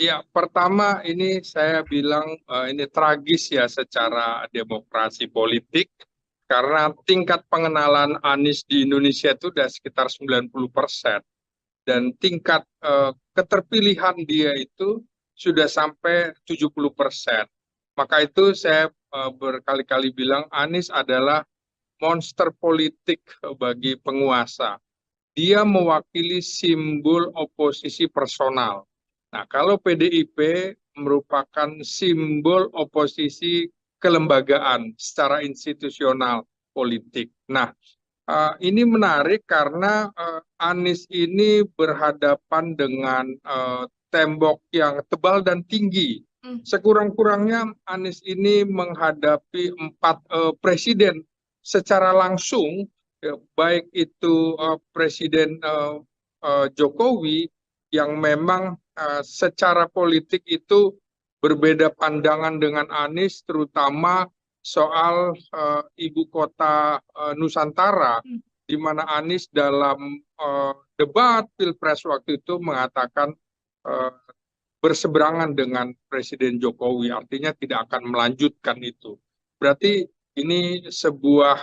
Ya, pertama ini saya bilang ini tragis ya secara demokrasi politik karena tingkat pengenalan Anies di Indonesia itu udah sekitar 90% dan tingkat keterpilihan dia itu sudah sampai 70%. Maka itu saya berkali-kali bilang Anies adalah monster politik bagi penguasa. Dia mewakili simbol oposisi personal. Nah, kalau PDIP merupakan simbol oposisi kelembagaan secara institusional politik. Nah, ini menarik karena Anies ini berhadapan dengan tembok yang tebal dan tinggi. Sekurang-kurangnya Anies ini menghadapi 4 presiden secara langsung, ya, baik itu Presiden Jokowi yang memang secara politik itu berbeda pandangan dengan Anies, terutama soal ibu kota Nusantara, di mana Anies dalam debat Pilpres waktu itu mengatakan uh, berseberangan dengan Presiden Jokowi, artinya tidak akan melanjutkan itu. Berarti ini sebuah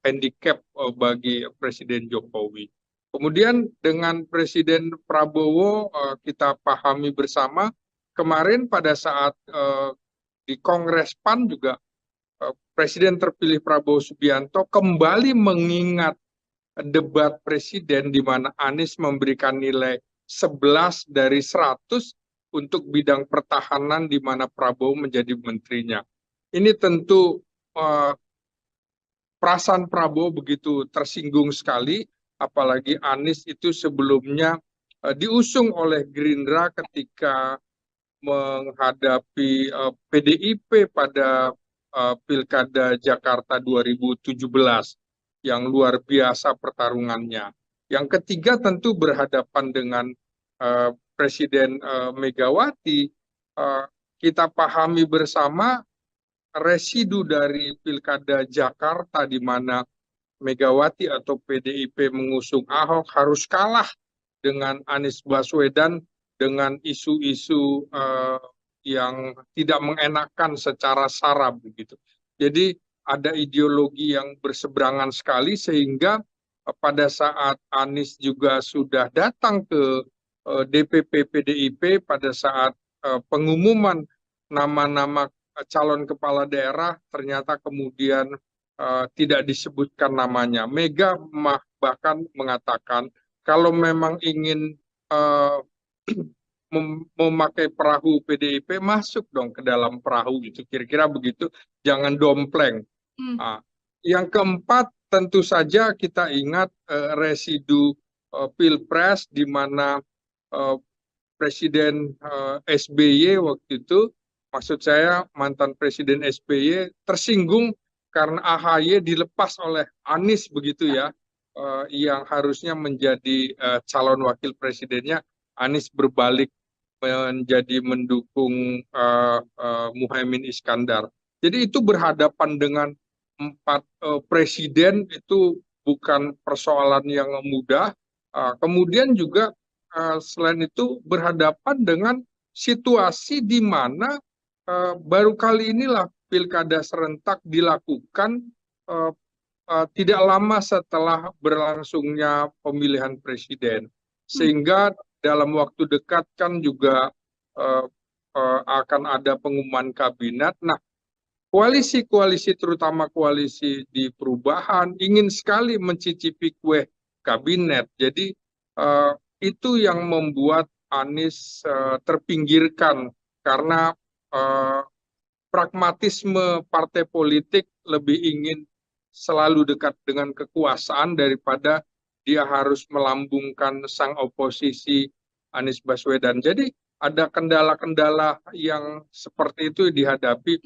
handicap bagi Presiden Jokowi. Kemudian dengan Presiden Prabowo kita pahami bersama, kemarin pada saat di Kongres PAN juga Presiden terpilih Prabowo Subianto kembali mengingat debat presiden di mana Anies memberikan nilai 11 dari 100 untuk bidang pertahanan di mana Prabowo menjadi menterinya. Ini tentu perasaan Prabowo begitu tersinggung sekali, apalagi Anies itu sebelumnya diusung oleh Gerindra ketika menghadapi PDIP pada Pilkada Jakarta 2017 yang luar biasa pertarungannya. Yang ketiga tentu berhadapan dengan Presiden Megawati. Kita pahami bersama residu dari Pilkada Jakarta di mana Megawati atau PDIP mengusung Ahok harus kalah dengan Anies Baswedan dengan isu-isu yang tidak mengenakan secara sara begitu. Jadi ada ideologi yang berseberangan sekali sehingga pada saat Anies juga sudah datang ke DPP PDIP pada saat pengumuman nama-nama calon kepala daerah ternyata kemudian tidak disebutkan namanya. Mega bahkan mengatakan kalau memang ingin memakai perahu PDIP, masuk dong ke dalam perahu gitu. Kira-kira begitu, jangan dompleng. Nah, yang keempat tentu saja kita ingat residu Pilpres di mana Presiden SBY waktu itu, maksud saya mantan Presiden SBY tersinggung karena AHY dilepas oleh Anies begitu ya, yang harusnya menjadi calon wakil presidennya, Anies berbalik menjadi mendukung Muhaimin Iskandar. Jadi itu berhadapan dengan 4 presiden itu bukan persoalan yang mudah. Kemudian juga selain itu berhadapan dengan situasi di mana baru kali inilah pilkada serentak dilakukan tidak lama setelah berlangsungnya pemilihan presiden, sehingga dalam waktu dekat kan juga akan ada pengumuman kabinet. Nah, koalisi-koalisi terutama koalisi di perubahan ingin sekali mencicipi kue kabinet. Jadi itu yang membuat Anies terpinggirkan karena pragmatisme partai politik lebih ingin selalu dekat dengan kekuasaan daripada dia harus melambungkan sang oposisi Anies Baswedan. Jadi ada kendala-kendala yang seperti itu dihadapi.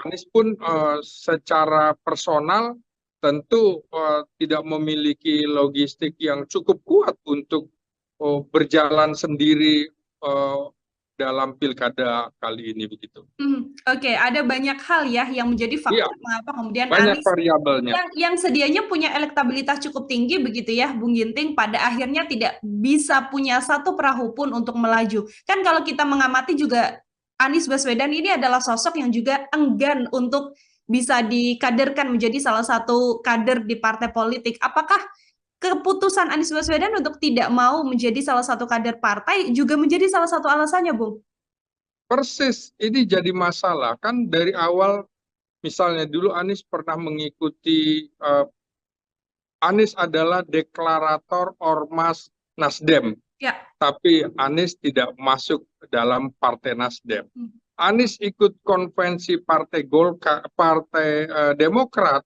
Anies pun secara personal tentu tidak memiliki logistik yang cukup kuat untuk berjalan sendiri dalam pilkada kali ini begitu. Oke, ada banyak hal ya yang menjadi Iya, faktor mengapa kemudian banyak Anies variabelnya. yang sedianya punya elektabilitas cukup tinggi begitu ya, Bung Ginting, pada akhirnya tidak bisa punya satu perahu pun untuk melaju. Kan kalau kita mengamati juga Anies Baswedan ini adalah sosok yang juga enggan untuk bisa dikaderkan menjadi salah satu kader di partai politik. Apakah keputusan Anies Baswedan untuk tidak mau menjadi salah satu kader partai juga menjadi salah satu alasannya, Bung? Persis, ini jadi masalah kan dari awal. Misalnya dulu Anies pernah mengikuti, Anies adalah deklarator Ormas Nasdem, Ya. tapi Anies tidak masuk dalam Partai Nasdem. Anies ikut konvensi Partai Golkar, Partai Demokrat,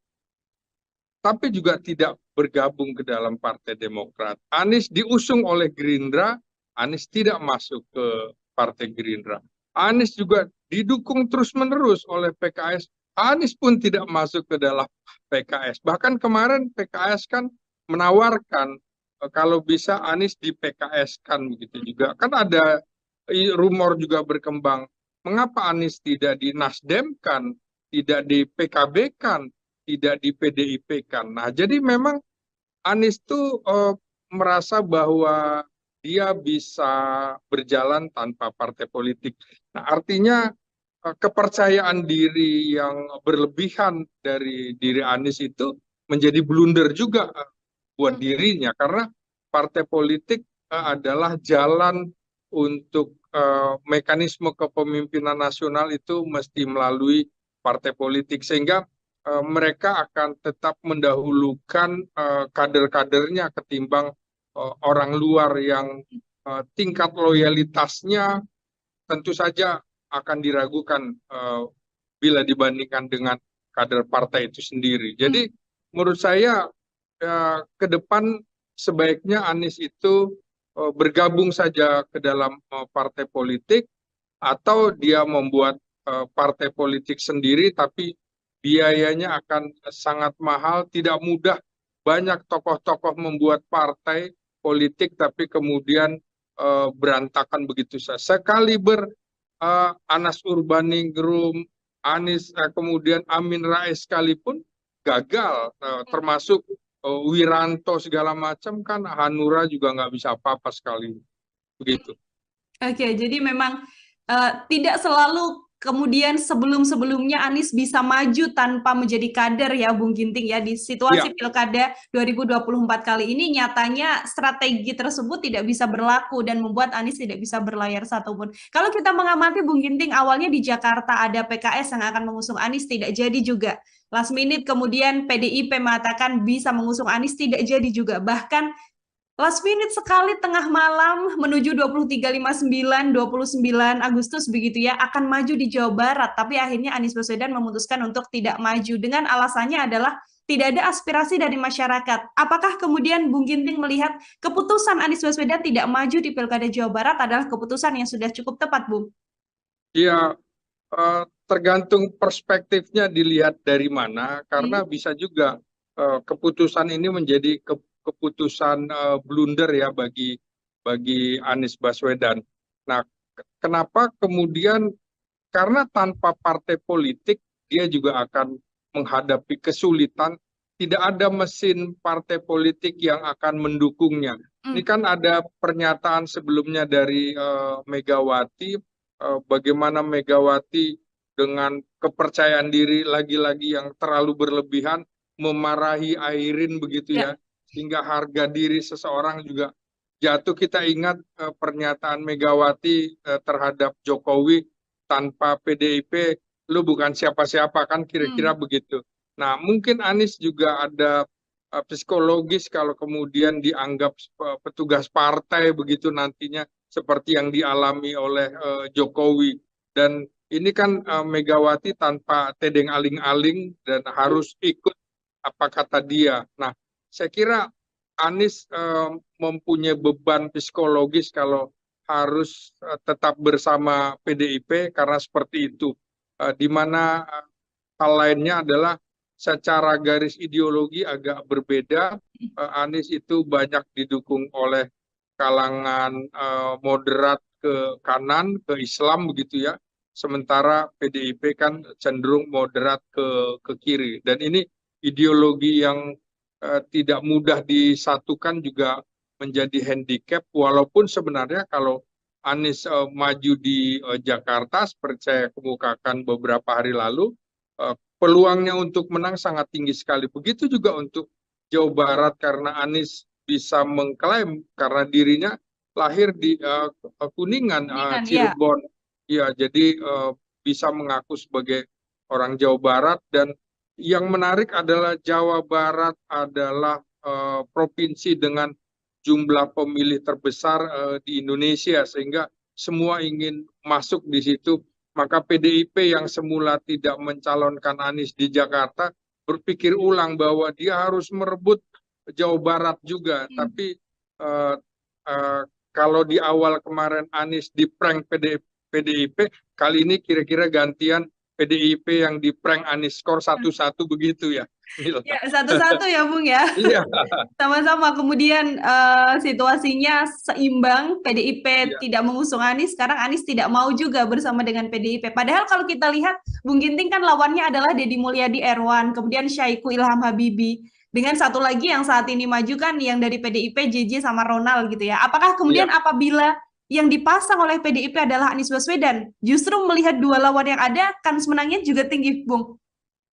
tapi juga tidak bergabung ke dalam Partai Demokrat. Anies diusung oleh Gerindra, Anies tidak masuk ke Partai Gerindra. Anies juga didukung terus-menerus oleh PKS, Anies pun tidak masuk ke dalam PKS. Bahkan kemarin PKS kan menawarkan kalau bisa Anies di PKS kan begitu juga. Kan ada rumor juga berkembang, mengapa Anies tidak di Nasdem kan, tidak di PKB kan, tidak di PDIP kan. Nah, jadi memang Anies tuh merasa bahwa dia bisa berjalan tanpa partai politik. Nah, artinya kepercayaan diri yang berlebihan dari diri Anies itu menjadi blunder juga buat dirinya, karena partai politik adalah jalan untuk mekanisme kepemimpinan nasional itu mesti melalui partai politik, sehingga mereka akan tetap mendahulukan kader-kadernya ketimbang orang luar yang tingkat loyalitasnya tentu saja akan diragukan bila dibandingkan dengan kader partai itu sendiri. Jadi menurut saya ke depan sebaiknya Anies itu bergabung saja ke dalam partai politik, atau dia membuat partai politik sendiri, tapi biayanya akan sangat mahal, tidak mudah. Banyak tokoh-tokoh membuat partai politik tapi kemudian berantakan begitu saja. Sekaliber Anas Urbaningrum, Anies, kemudian Amin Rais sekalipun gagal, termasuk Wiranto segala macam, kan Hanura juga nggak bisa apa-apa sekali begitu. Oke, jadi memang tidak selalu kemudian sebelum-sebelumnya Anies bisa maju tanpa menjadi kader ya, Bung Ginting ya. Di Ya, situasi Pilkada 2024 kali ini nyatanya strategi tersebut tidak bisa berlaku dan membuat Anies tidak bisa berlayar satupun. Kalau kita mengamati Bung Ginting, awalnya di Jakarta ada PKS yang akan mengusung Anies, tidak jadi juga. Last minute kemudian PDIP mengatakan bisa mengusung Anies, tidak jadi juga. Bahkan last minute sekali tengah malam menuju 23.59, 29 Agustus begitu ya, akan maju di Jawa Barat. Tapi akhirnya Anies Baswedan memutuskan untuk tidak maju dengan alasannya adalah tidak ada aspirasi dari masyarakat. Apakah kemudian Bung Ginting melihat keputusan Anies Baswedan tidak maju di Pilkada Jawa Barat adalah keputusan yang sudah cukup tepat, Bung? ya, tergantung perspektifnya dilihat dari mana, Hmm. karena bisa juga keputusan ini menjadi keputusan blunder ya bagi Anies Baswedan. Nah, kenapa kemudian, karena tanpa partai politik dia juga akan menghadapi kesulitan, tidak ada mesin partai politik yang akan mendukungnya. Ini Hmm. kan ada pernyataan sebelumnya dari Megawati, bagaimana Megawati dengan kepercayaan diri lagi-lagi yang terlalu berlebihan memarahi Airin begitu Ya. ya, sehingga harga diri seseorang juga jatuh. Kita ingat pernyataan Megawati terhadap Jokowi, tanpa PDIP lu bukan siapa-siapa, kan kira-kira Hmm. begitu. Nah, mungkin Anies juga ada psikologis kalau kemudian dianggap petugas partai begitu nantinya, seperti yang dialami oleh Jokowi. Dan ini kan Megawati tanpa tedeng aling-aling dan harus ikut apa kata dia. Nah, saya kira Anies mempunyai beban psikologis kalau harus tetap bersama PDIP, karena seperti itu. Di mana hal lainnya adalah secara garis ideologi agak berbeda. Anies itu banyak didukung oleh kalangan moderat ke kanan, ke Islam begitu ya. sementara PDIP kan cenderung moderat ke kiri. Dan ini ideologi yang tidak mudah disatukan juga menjadi handicap, walaupun sebenarnya kalau Anies maju di Jakarta seperti saya kemukakan beberapa hari lalu, peluangnya untuk menang sangat tinggi sekali. Begitu juga untuk Jawa Barat karena Anies bisa mengklaim karena dirinya lahir di Kuningan, Kuningan, ya. Cirebon, ya jadi bisa mengaku sebagai orang Jawa Barat. Dan yang menarik adalah Jawa Barat adalah provinsi dengan jumlah pemilih terbesar di Indonesia, sehingga semua ingin masuk di situ. Maka PDIP yang semula tidak mencalonkan Anies di Jakarta berpikir ulang bahwa dia harus merebut Jawa Barat juga. Tapi kalau di awal kemarin Anies di prank PDIP, kali ini kira-kira gantian PDIP yang di prank Anies, skor 1-1 begitu ya. Ya, satu-satu ya, Bung ya. Iya. Sama-sama. Kemudian situasinya seimbang, PDIP Iya. tidak mengusung Anies, sekarang Anies tidak mau juga bersama dengan PDIP. Padahal kalau kita lihat, Bung Ginting kan lawannya adalah Deddy Mulyadi Erwan, kemudian Syahiku Ilham Habibie. Dengan satu lagi yang saat ini maju kan yang dari PDIP, JJ sama Ronald gitu ya. Apakah kemudian Iya. apabila yang dipasang oleh PDIP adalah Anies Baswedan, justru melihat dua lawan yang ada, kans menangnya juga tinggi, Bung?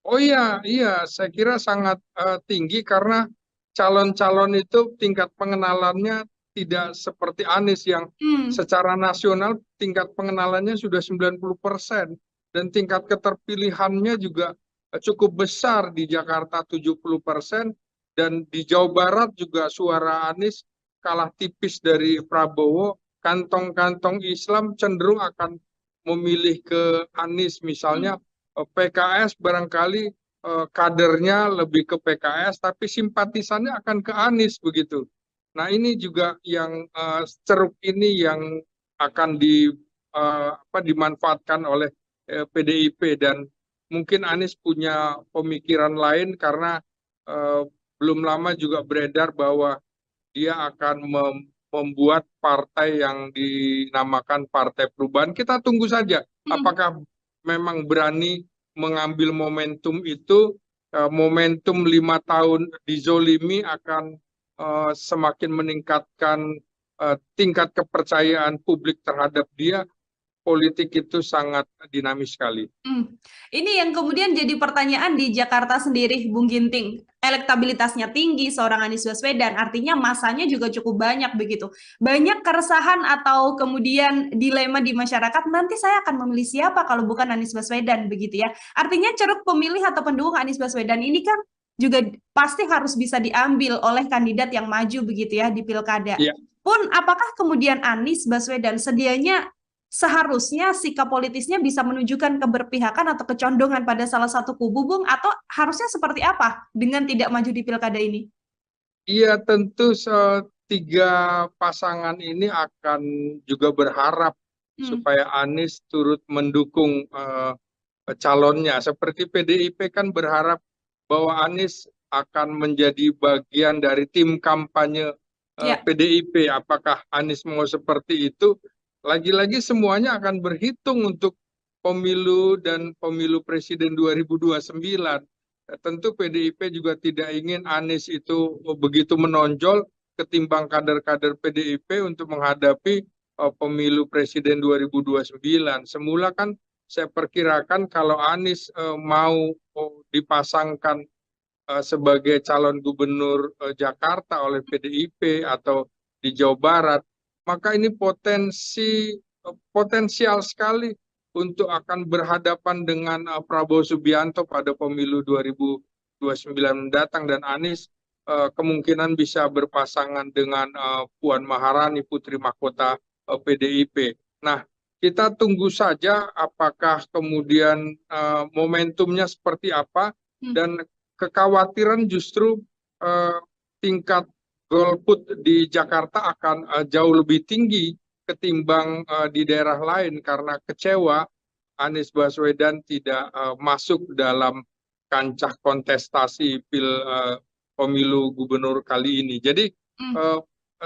Oh iya, saya kira sangat tinggi karena calon-calon itu tingkat pengenalannya tidak seperti Anies yang secara nasional tingkat pengenalannya sudah 90% dan tingkat keterpilihannya juga cukup besar di Jakarta 70% dan di Jawa Barat juga suara Anies kalah tipis dari Prabowo. Kantong-kantong Islam cenderung akan memilih ke Anies, misalnya PKS barangkali kadernya lebih ke PKS, tapi simpatisannya akan ke Anies begitu. Nah ini juga yang ceruk ini yang akan dimanfaatkan oleh PDIP, dan mungkin Anies punya pemikiran lain karena belum lama juga beredar bahwa dia akan membuat partai yang dinamakan Partai Perubahan. Kita tunggu saja apakah memang berani mengambil momentum itu. Momentum 5 tahun dizolimi akan semakin meningkatkan tingkat kepercayaan publik terhadap dia. Politik itu sangat dinamis sekali. Ini yang kemudian jadi pertanyaan di Jakarta sendiri, Bung Ginting. Elektabilitasnya tinggi seorang Anies Baswedan, artinya masanya juga cukup banyak begitu. Banyak keresahan atau kemudian dilema di masyarakat, nanti saya akan memilih siapa kalau bukan Anies Baswedan begitu ya. Artinya ceruk pemilih atau pendukung Anies Baswedan ini kan juga pasti harus bisa diambil oleh kandidat yang maju begitu ya di pilkada. Ya. Pun apakah kemudian Anies Baswedan sedianya seharusnya sikap politisnya bisa menunjukkan keberpihakan atau kecondongan pada salah satu kubu, Bung, atau harusnya seperti apa dengan tidak maju di pilkada ini? Iya, tentu tiga pasangan ini akan juga berharap supaya Anies turut mendukung calonnya. Seperti PDIP kan berharap bahwa Anies akan menjadi bagian dari tim kampanye PDIP. Apakah Anies mau seperti itu? Lagi-lagi semuanya akan berhitung untuk pemilu dan pemilu presiden 2029. Tentu PDIP juga tidak ingin Anies itu begitu menonjol ketimbang kader-kader PDIP untuk menghadapi pemilu presiden 2029. Semula kan saya perkirakan kalau Anies mau dipasangkan sebagai calon gubernur Jakarta oleh PDIP atau di Jawa Barat, maka ini potensial sekali untuk akan berhadapan dengan Prabowo Subianto pada pemilu 2029 mendatang, dan Anies kemungkinan bisa berpasangan dengan Puan Maharani, putri mahkota PDIP. Nah, kita tunggu saja apakah kemudian momentumnya seperti apa, dan kekhawatiran justru tingkat golput di Jakarta akan jauh lebih tinggi ketimbang di daerah lain karena kecewa Anies Baswedan tidak masuk dalam kancah kontestasi pemilu gubernur kali ini. Jadi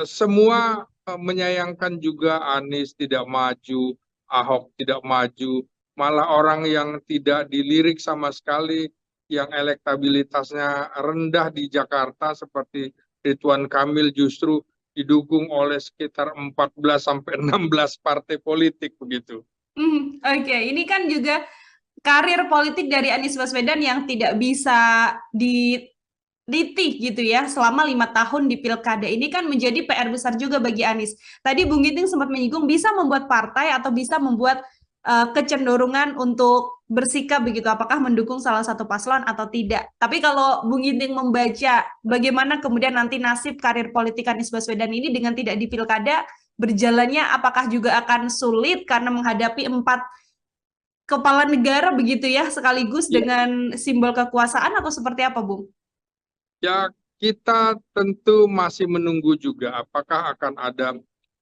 semua menyayangkan juga Anies tidak maju, Ahok tidak maju, malah orang yang tidak dilirik sama sekali, yang elektabilitasnya rendah di Jakarta seperti Ridwan Kamil justru didukung oleh sekitar 14 sampai 16 partai politik begitu. Oke, ini kan juga karir politik dari Anies Baswedan yang tidak bisa dititih gitu ya selama 5 tahun di pilkada ini kan menjadi PR besar juga bagi Anies. Tadi Bung Ginting sempat menyinggung bisa membuat partai atau bisa membuat kecenderungan untuk bersikap begitu, apakah mendukung salah satu paslon atau tidak. Tapi kalau Bung Ginting membaca bagaimana kemudian nanti nasib karir politik Anies Baswedan ini dengan tidak di pilkada, berjalannya apakah juga akan sulit karena menghadapi 4 kepala negara begitu ya sekaligus Ya, dengan simbol kekuasaan atau seperti apa, Bung? ya, kita tentu masih menunggu juga apakah akan ada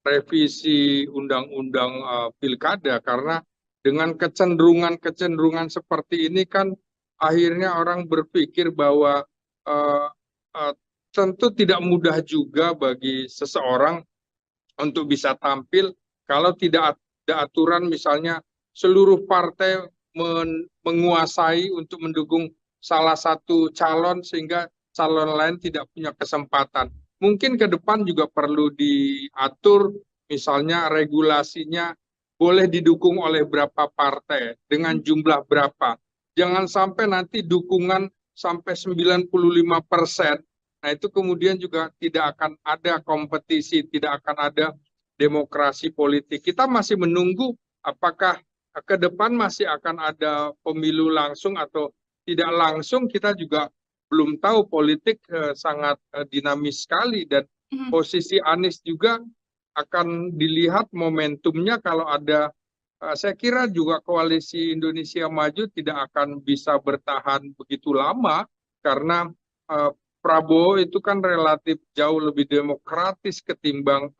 revisi undang-undang pilkada, karena dengan kecenderungan-kecenderungan seperti ini kan akhirnya orang berpikir bahwa eh, eh, tentu tidak mudah juga bagi seseorang untuk bisa tampil kalau tidak ada aturan, misalnya seluruh partai menguasai untuk mendukung salah satu calon sehingga calon lain tidak punya kesempatan. Mungkin ke depan juga perlu diatur, misalnya regulasinya boleh didukung oleh berapa partai dengan jumlah berapa. Jangan sampai nanti dukungan sampai 95%. Nah, itu kemudian juga tidak akan ada kompetisi, tidak akan ada demokrasi politik. Kita masih menunggu apakah ke depan masih akan ada pemilu langsung atau tidak langsung. Kita juga belum tahu, politik sangat dinamis sekali, dan posisi Anies juga akan dilihat momentumnya. Kalau ada, saya kira juga koalisi Indonesia Maju tidak akan bisa bertahan begitu lama, karena Prabowo itu kan relatif jauh lebih demokratis ketimbang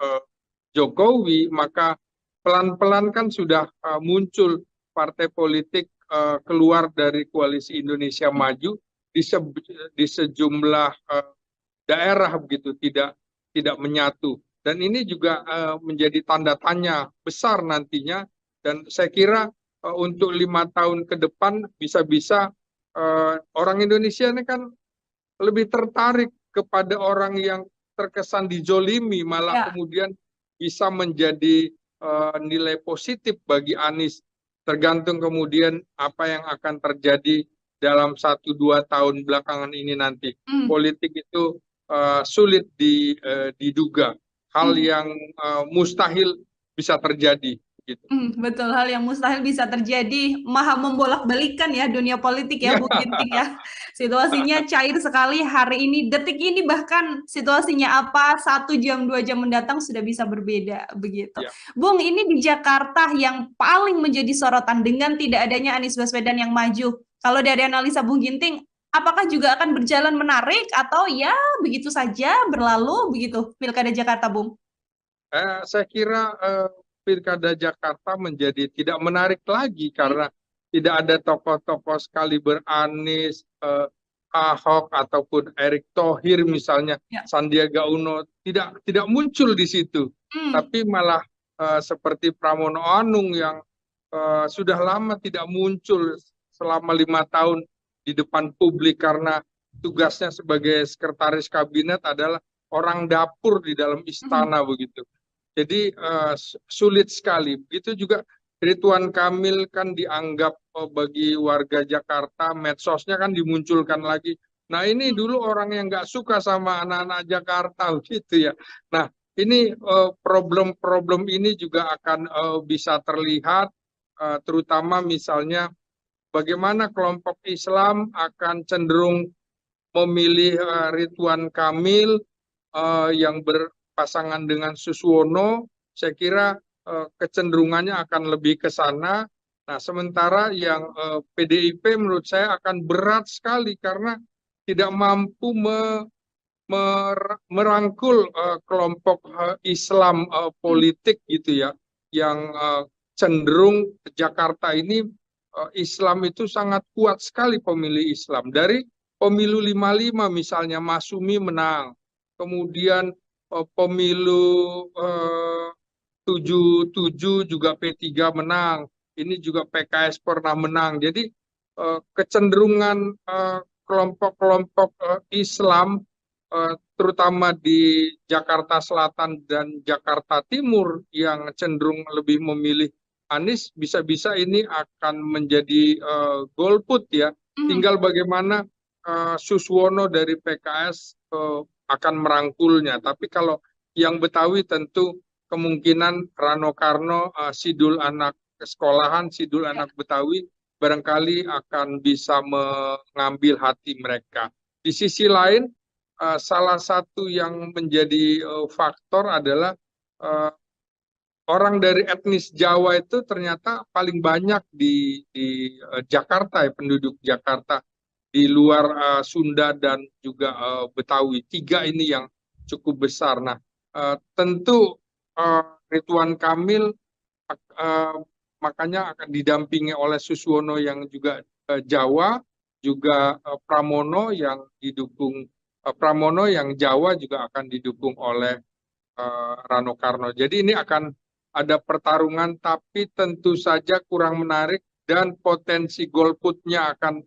Jokowi, maka pelan-pelan kan sudah muncul partai politik keluar dari koalisi Indonesia Maju di sejumlah daerah begitu, tidak menyatu, dan ini juga menjadi tanda tanya besar nantinya. Dan saya kira untuk 5 tahun ke depan bisa-bisa orang Indonesia ini kan lebih tertarik kepada orang yang terkesan dijolimi, malah Ya. kemudian bisa menjadi nilai positif bagi Anies. Tergantung kemudian apa yang akan terjadi dalam 1-2 tahun belakangan ini nanti. Hmm. Politik itu sulit diduga, hal yang mustahil bisa terjadi. Gitu. Betul, hal yang mustahil bisa terjadi, maha membolak-balikan ya dunia politik ya, Bung Ginting ya. Situasinya cair sekali hari ini, detik ini bahkan situasinya apa, 1 jam, 2 jam mendatang sudah bisa berbeda begitu. Ya. Bung, ini di Jakarta yang paling menjadi sorotan dengan tidak adanya Anies Baswedan yang maju. Kalau dari analisa Bung Ginting, apakah juga akan berjalan menarik atau ya begitu saja berlalu begitu Pilkada Jakarta, Bung? Saya kira Pilkada Jakarta menjadi tidak menarik lagi karena tidak ada tokoh-tokoh sekaliber Anies, Ahok ataupun Erick Thohir misalnya, Ya. Sandiaga Uno tidak muncul di situ, tapi malah seperti Pramono Anung yang sudah lama tidak muncul selama 5 tahun di depan publik karena tugasnya sebagai sekretaris kabinet adalah orang dapur di dalam istana begitu. Jadi sulit sekali. Begitu juga Ridwan Kamil kan dianggap bagi warga Jakarta, medsosnya kan dimunculkan lagi. Nah, ini dulu orang yang nggak suka sama anak-anak Jakarta gitu ya. Nah, ini problem-problem ini juga akan bisa terlihat, terutama misalnya bagaimana kelompok Islam akan cenderung memilih Ridwan Kamil yang berpasangan dengan Suswono. Saya kira kecenderungannya akan lebih ke sana. Nah, sementara yang PDIP menurut saya akan berat sekali karena tidak mampu merangkul kelompok Islam politik gitu ya, yang cenderung Jakarta ini Islam itu sangat kuat sekali pemilih Islam. Dari pemilu 55 misalnya Masumi menang, kemudian pemilu 77 juga P3 menang, ini juga PKS pernah menang. Jadi kecenderungan kelompok-kelompok Islam terutama di Jakarta Selatan dan Jakarta Timur yang cenderung lebih memilih Anies, bisa-bisa ini akan menjadi golput ya. Tinggal bagaimana Suswono dari PKS akan merangkulnya. Tapi kalau yang Betawi tentu kemungkinan Rano Karno, Sidul anak sekolahan, Sidul anak Betawi barangkali akan bisa mengambil hati mereka. Di sisi lain, salah satu yang menjadi faktor adalah orang dari etnis Jawa itu ternyata paling banyak di Jakarta ya, penduduk Jakarta di luar Sunda dan juga Betawi. Tiga ini yang cukup besar. Nah, tentu Ridwan Kamil makanya akan didampingi oleh Suswono yang juga Jawa, juga Pramono yang didukung Pramono yang Jawa juga akan didukung oleh Rano Karno. Jadi ini akan ada pertarungan, tapi tentu saja kurang menarik dan potensi golputnya akan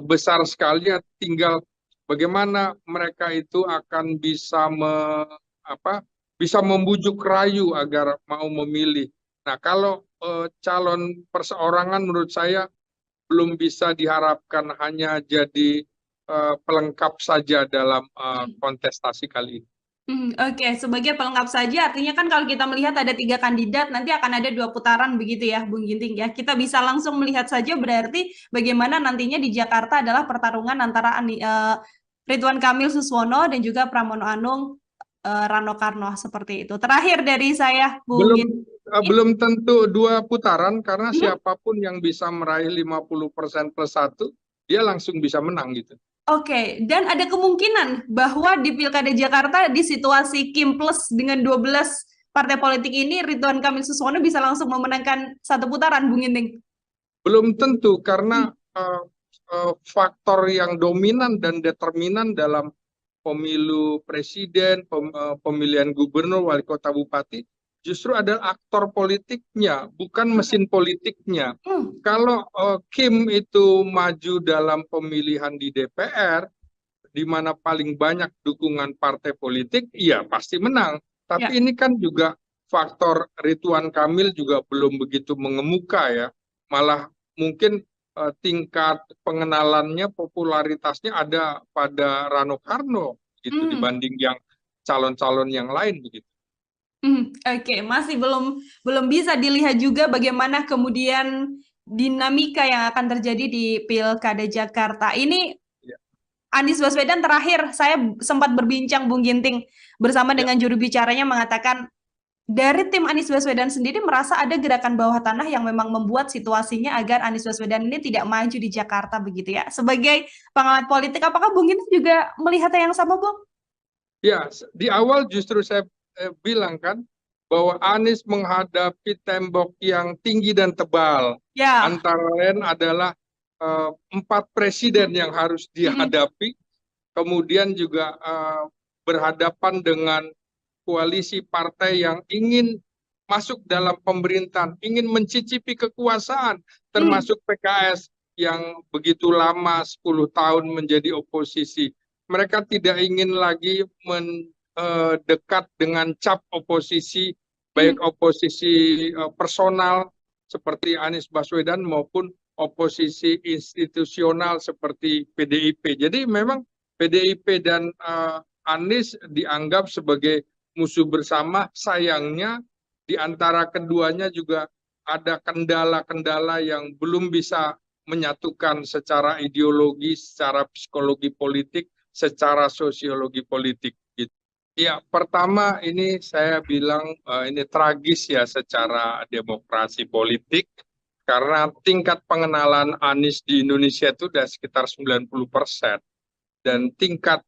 besar sekali. Tinggal bagaimana mereka itu akan bisa bisa membujuk rayu agar mau memilih. Nah, kalau calon perseorangan menurut saya belum bisa diharapkan hanya jadi pelengkap saja dalam kontestasi kali ini. Oke, sebagai pelengkap saja, artinya kan kalau kita melihat ada 3 kandidat, nanti akan ada 2 putaran begitu ya, Bung Ginting ya. Kita bisa langsung melihat saja berarti bagaimana nantinya di Jakarta adalah pertarungan antara Ridwan Kamil Suswono dan juga Pramono Anung Rano Karno seperti itu. Terakhir dari saya, Bung Ginting. Belum tentu 2 putaran karena siapapun yang bisa meraih 50% plus 1, dia langsung bisa menang gitu. Oke, dan ada kemungkinan bahwa di Pilkada Jakarta di situasi Kim plus dengan 12 partai politik ini Ridwan Kamil Suswono bisa langsung memenangkan 1 putaran, Bung Ginting? Belum tentu karena faktor yang dominan dan determinan dalam pemilu presiden, pemilihan gubernur, wali kota, bupati justru adalah aktor politiknya, bukan mesin politiknya. Kalau Kim itu maju dalam pemilihan di DPR, di mana paling banyak dukungan partai politik, iya pasti menang. Tapi ini kan juga faktor Ridwan Kamil juga belum begitu mengemuka ya. Malah mungkin tingkat pengenalannya, popularitasnya ada pada Rano Karno gitu dibanding yang calon-calon yang lain begitu. Oke, masih belum bisa dilihat juga bagaimana kemudian dinamika yang akan terjadi di Pilkada Jakarta. Ini Anies Baswedan terakhir saya sempat berbincang Bung Ginting bersama dengan juru bicaranya mengatakan dari tim Anies Baswedan sendiri merasa ada gerakan bawah tanah yang memang membuat situasinya agar Anies Baswedan ini tidak maju di Jakarta begitu ya. Sebagai pengamat politik, apakah Bung Ginting juga melihatnya yang sama, Bung? Ya, di awal justru saya bilang kan bahwa Anies menghadapi tembok yang tinggi dan tebal. Antara lain adalah 4 presiden yang harus dihadapi, kemudian juga berhadapan dengan koalisi partai yang ingin masuk dalam pemerintahan, ingin mencicipi kekuasaan, termasuk PKS yang begitu lama 10 tahun menjadi oposisi. Mereka tidak ingin lagi mendekat dengan cap oposisi, baik oposisi personal seperti Anies Baswedan maupun oposisi institusional seperti PDIP. Jadi memang PDIP dan Anies dianggap sebagai musuh bersama. Sayangnya di antara keduanya juga ada kendala-kendala yang belum bisa menyatukan secara ideologi, secara psikologi politik, secara sosiologi politik. Gitu. Ya, pertama ini saya bilang ini tragis ya secara demokrasi politik, karena tingkat pengenalan Anies di Indonesia itu sudah sekitar 90%. Dan tingkat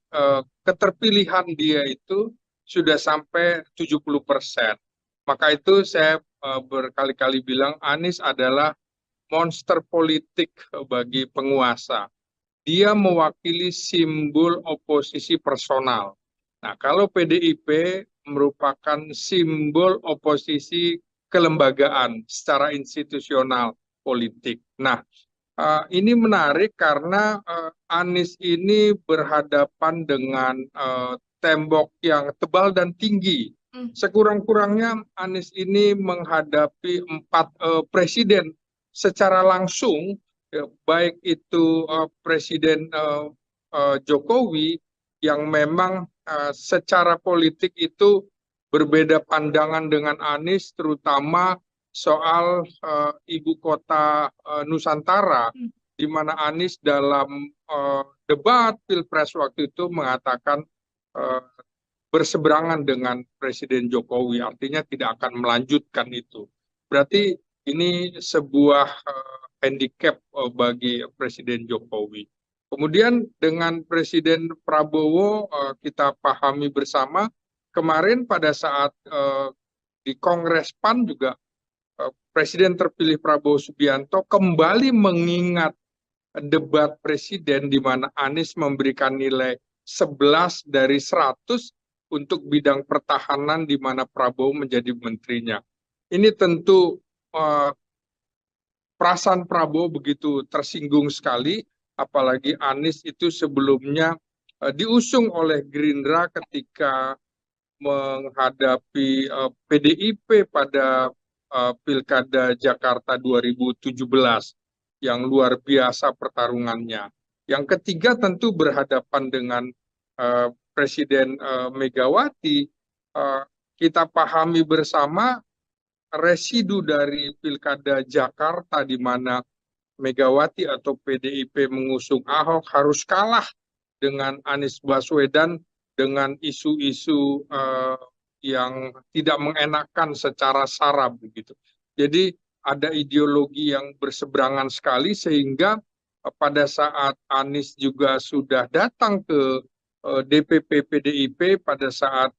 keterpilihan dia itu sudah sampai 70%. Maka itu saya berkali-kali bilang Anies adalah monster politik bagi penguasa. Dia mewakili simbol oposisi personal. Nah, kalau PDIP merupakan simbol oposisi kelembagaan secara institusional. politik. Nah, ini menarik karena Anies ini berhadapan dengan tembok yang tebal dan tinggi. Sekurang-kurangnya Anies ini menghadapi 4 presiden secara langsung, baik itu Presiden Jokowi yang memang secara politik itu berbeda pandangan dengan Anies, terutama soal ibu kota Nusantara, di mana Anies dalam debat Pilpres waktu itu mengatakan berseberangan dengan Presiden Jokowi, artinya tidak akan melanjutkan itu. Berarti ini sebuah handicap bagi Presiden Jokowi. Kemudian dengan Presiden Prabowo kita pahami bersama, kemarin pada saat di Kongres PAN juga Presiden terpilih Prabowo Subianto kembali mengingat debat presiden di mana Anies memberikan nilai 11 dari 100 untuk bidang pertahanan di mana Prabowo menjadi menterinya. Ini tentu perasaan Prabowo begitu tersinggung sekali, apalagi Anies itu sebelumnya diusung oleh Gerindra ketika menghadapi PDIP pada Pilkada Jakarta 2017 yang luar biasa pertarungannya. Yang ketiga tentu berhadapan dengan Presiden Megawati. Kita pahami bersama residu dari Pilkada Jakarta di mana Megawati atau PDIP mengusung Ahok harus kalah dengan Anies Baswedan dengan isu-isu yang tidak mengenakan secara sara begitu. Jadi ada ideologi yang berseberangan sekali sehingga pada saat Anies juga sudah datang ke DPP PDIP pada saat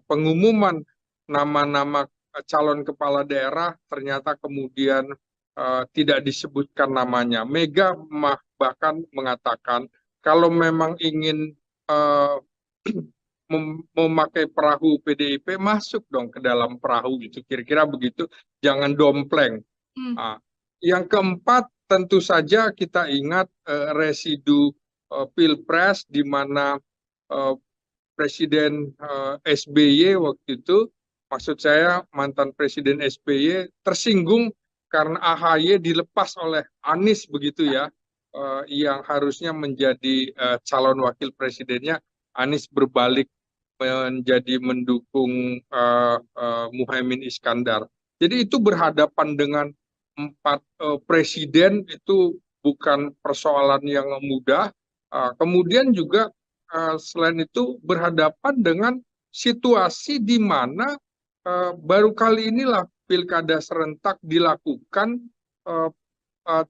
pengumuman nama-nama calon kepala daerah ternyata kemudian tidak disebutkan namanya. Mega bahkan mengatakan kalau memang ingin memakai perahu PDIP, masuk dong ke dalam perahu gitu, kira-kira begitu, jangan dompleng. Yang keempat tentu saja kita ingat residu Pilpres di mana Presiden SBY waktu itu, maksud saya mantan Presiden SBY tersinggung karena AHY dilepas oleh Anies begitu ya, yang harusnya menjadi calon wakil presidennya, Anies berbalik menjadi mendukung Muhaimin Iskandar. Jadi itu berhadapan dengan 4 presiden itu bukan persoalan yang mudah. Kemudian juga selain itu berhadapan dengan situasi di mana baru kali inilah pilkada serentak dilakukan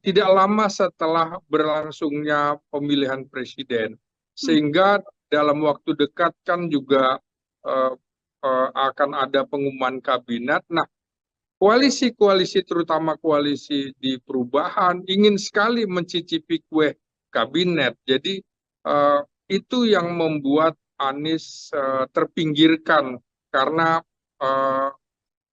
tidak lama setelah berlangsungnya pemilihan presiden. Sehingga dalam waktu dekat kan juga akan ada pengumuman kabinet. Nah, koalisi-koalisi terutama koalisi di perubahan ingin sekali mencicipi kue kabinet. Jadi itu yang membuat Anies terpinggirkan karena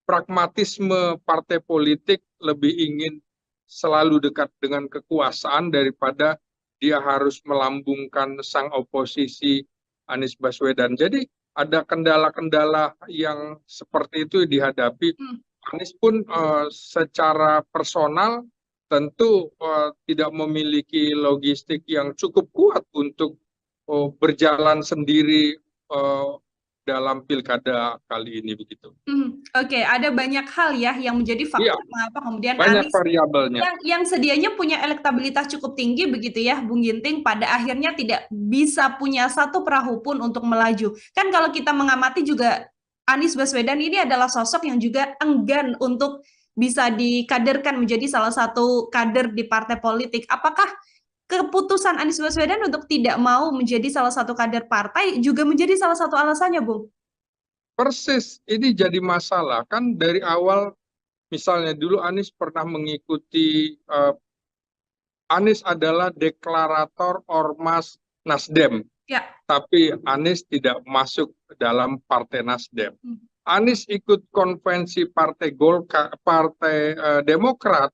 pragmatisme partai politik lebih ingin selalu dekat dengan kekuasaan daripada dia harus melambungkan sang oposisi Anies Baswedan. Jadi ada kendala-kendala yang seperti itu dihadapi. Anies pun secara personal tentu tidak memiliki logistik yang cukup kuat untuk berjalan sendiri dalam pilkada kali ini begitu. Oke, ada banyak hal ya yang menjadi faktor mengapa kemudian banyak Anies variabelnya yang sedianya punya elektabilitas cukup tinggi begitu ya, Bung Ginting, pada akhirnya tidak bisa punya satu perahu pun untuk melaju. Kan kalau kita mengamati juga Anies Baswedan ini adalah sosok yang juga enggan untuk bisa dikaderkan menjadi salah satu kader di partai politik. Apakah keputusan Anies Baswedan untuk tidak mau menjadi salah satu kader partai juga menjadi salah satu alasannya, Bung? Persis, ini jadi masalah. Kan dari awal, misalnya dulu Anies pernah mengikuti, Anies adalah deklarator Ormas Nasdem. Ya. Tapi Anies tidak masuk dalam partai Nasdem. Anies ikut konvensi partai Golkar, partai Demokrat,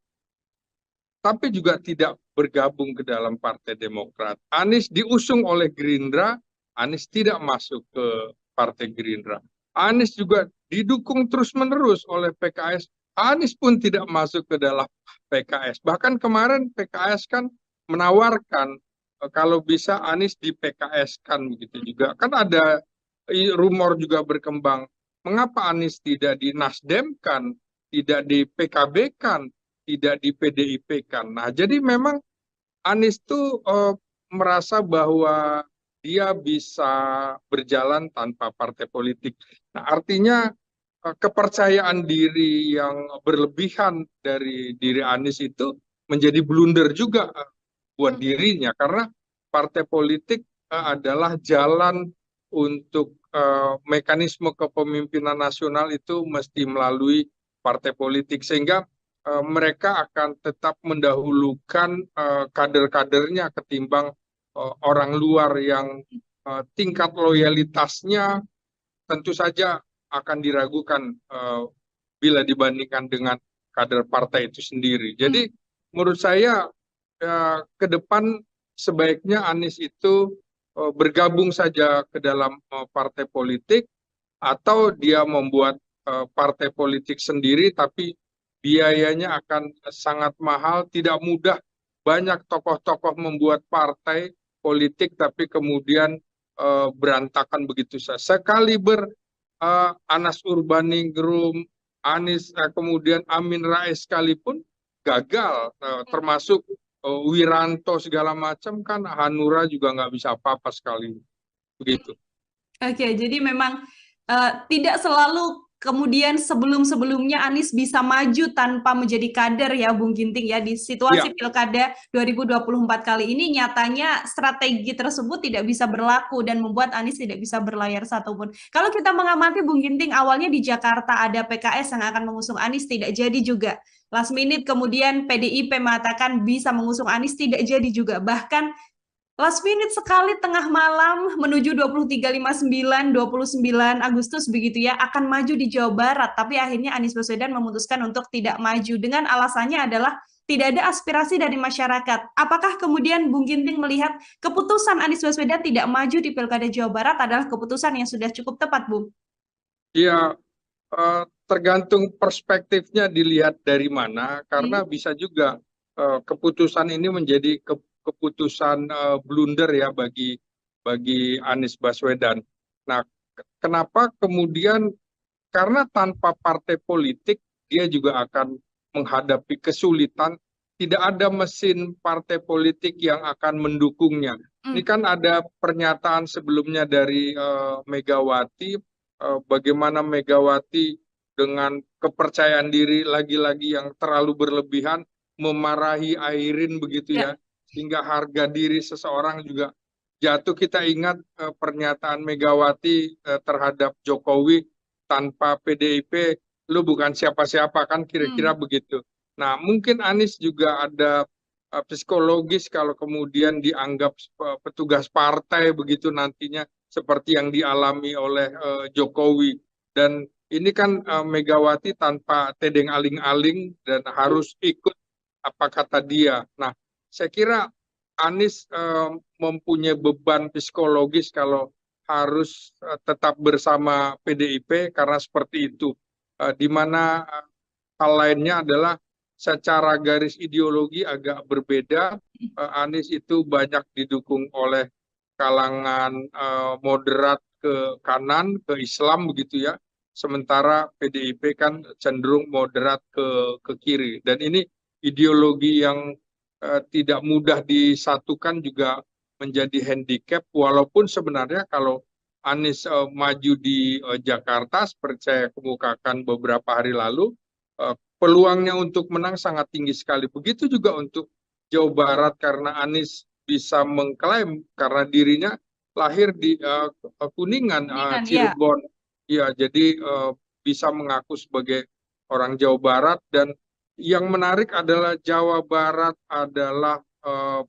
tapi juga tidak bergabung ke dalam Partai Demokrat. Anies diusung oleh Gerindra, Anies tidak masuk ke Partai Gerindra. Anies juga didukung terus-menerus oleh PKS, Anies pun tidak masuk ke dalam PKS. Bahkan kemarin PKS kan menawarkan kalau bisa Anies di PKS-kan begitu juga. Kan ada rumor juga berkembang, mengapa Anies tidak di Nasdem-kan, tidak di PKB-kan, tidak di PDIP-kan. Nah, jadi memang Anies tuh merasa bahwa dia bisa berjalan tanpa partai politik. Nah, artinya kepercayaan diri yang berlebihan dari diri Anies itu menjadi blunder juga buat dirinya, karena partai politik adalah jalan untuk mekanisme kepemimpinan nasional itu mesti melalui partai politik, sehingga mereka akan tetap mendahulukan kader-kadernya ketimbang orang luar yang tingkat loyalitasnya tentu saja akan diragukan bila dibandingkan dengan kader partai itu sendiri. Jadi menurut saya ke depan sebaiknya Anies itu bergabung saja ke dalam partai politik, atau dia membuat partai politik sendiri, tapi biayanya akan sangat mahal, tidak mudah. Banyak tokoh-tokoh membuat partai politik tapi kemudian berantakan begitu saja. Sekaliber Anas Urbaningrum, Anies, kemudian Amin Rais sekalipun gagal, termasuk Wiranto segala macam, kan Hanura juga nggak bisa apa-apa sekali begitu. Oke, jadi memang tidak selalu kemudian sebelum-sebelumnya Anies bisa maju tanpa menjadi kader ya, Bung Ginting ya. Di situasi Pilkada 2024 kali ini nyatanya strategi tersebut tidak bisa berlaku dan membuat Anies tidak bisa berlayar satupun. Kalau kita mengamati, Bung Ginting, awalnya di Jakarta ada PKS yang akan mengusung Anies, tidak jadi juga. Last minute kemudian PDIP mengatakan bisa mengusung Anies, tidak jadi juga. Bahkan last minute sekali tengah malam menuju 23.59, 29 Agustus begitu ya, akan maju di Jawa Barat. Tapi akhirnya Anies Baswedan memutuskan untuk tidak maju dengan alasannya adalah tidak ada aspirasi dari masyarakat. Apakah kemudian Bung Ginting melihat keputusan Anies Baswedan tidak maju di Pilkada Jawa Barat adalah keputusan yang sudah cukup tepat, Bung? Ya, tergantung perspektifnya dilihat dari mana, karena bisa juga keputusan ini menjadi keputusan blunder ya bagi Anies Baswedan. Nah, kenapa kemudian? Karena tanpa partai politik dia juga akan menghadapi kesulitan. Tidak ada mesin partai politik yang akan mendukungnya. Ini kan ada pernyataan sebelumnya dari Megawati, bagaimana Megawati dengan kepercayaan diri lagi-lagi yang terlalu berlebihan memarahi Airin begitu ya, sehingga harga diri seseorang juga jatuh. Kita ingat pernyataan Megawati terhadap Jokowi, tanpa PDIP lu bukan siapa-siapa, kan kira-kira begitu. Nah, mungkin Anies juga ada psikologis kalau kemudian dianggap petugas partai begitu nantinya, seperti yang dialami oleh Jokowi. Dan ini kan Megawati tanpa tedeng aling-aling dan harus ikut apa kata dia. Nah, saya kira Anies mempunyai beban psikologis kalau harus tetap bersama PDIP karena seperti itu. Di mana hal lainnya adalah secara garis ideologi agak berbeda. Anies itu banyak didukung oleh kalangan moderat ke kanan, ke Islam begitu ya. Sementara PDIP kan cenderung moderat ke kiri. Dan ini ideologi yang tidak mudah disatukan juga menjadi handicap, walaupun sebenarnya kalau Anies maju di Jakarta seperti saya kemukakan beberapa hari lalu, peluangnya untuk menang sangat tinggi sekali. Begitu juga untuk Jawa Barat, karena Anies bisa mengklaim karena dirinya lahir di Kuningan, Cirebon. Ya, jadi bisa mengaku sebagai orang Jawa Barat. Dan yang menarik adalah Jawa Barat adalah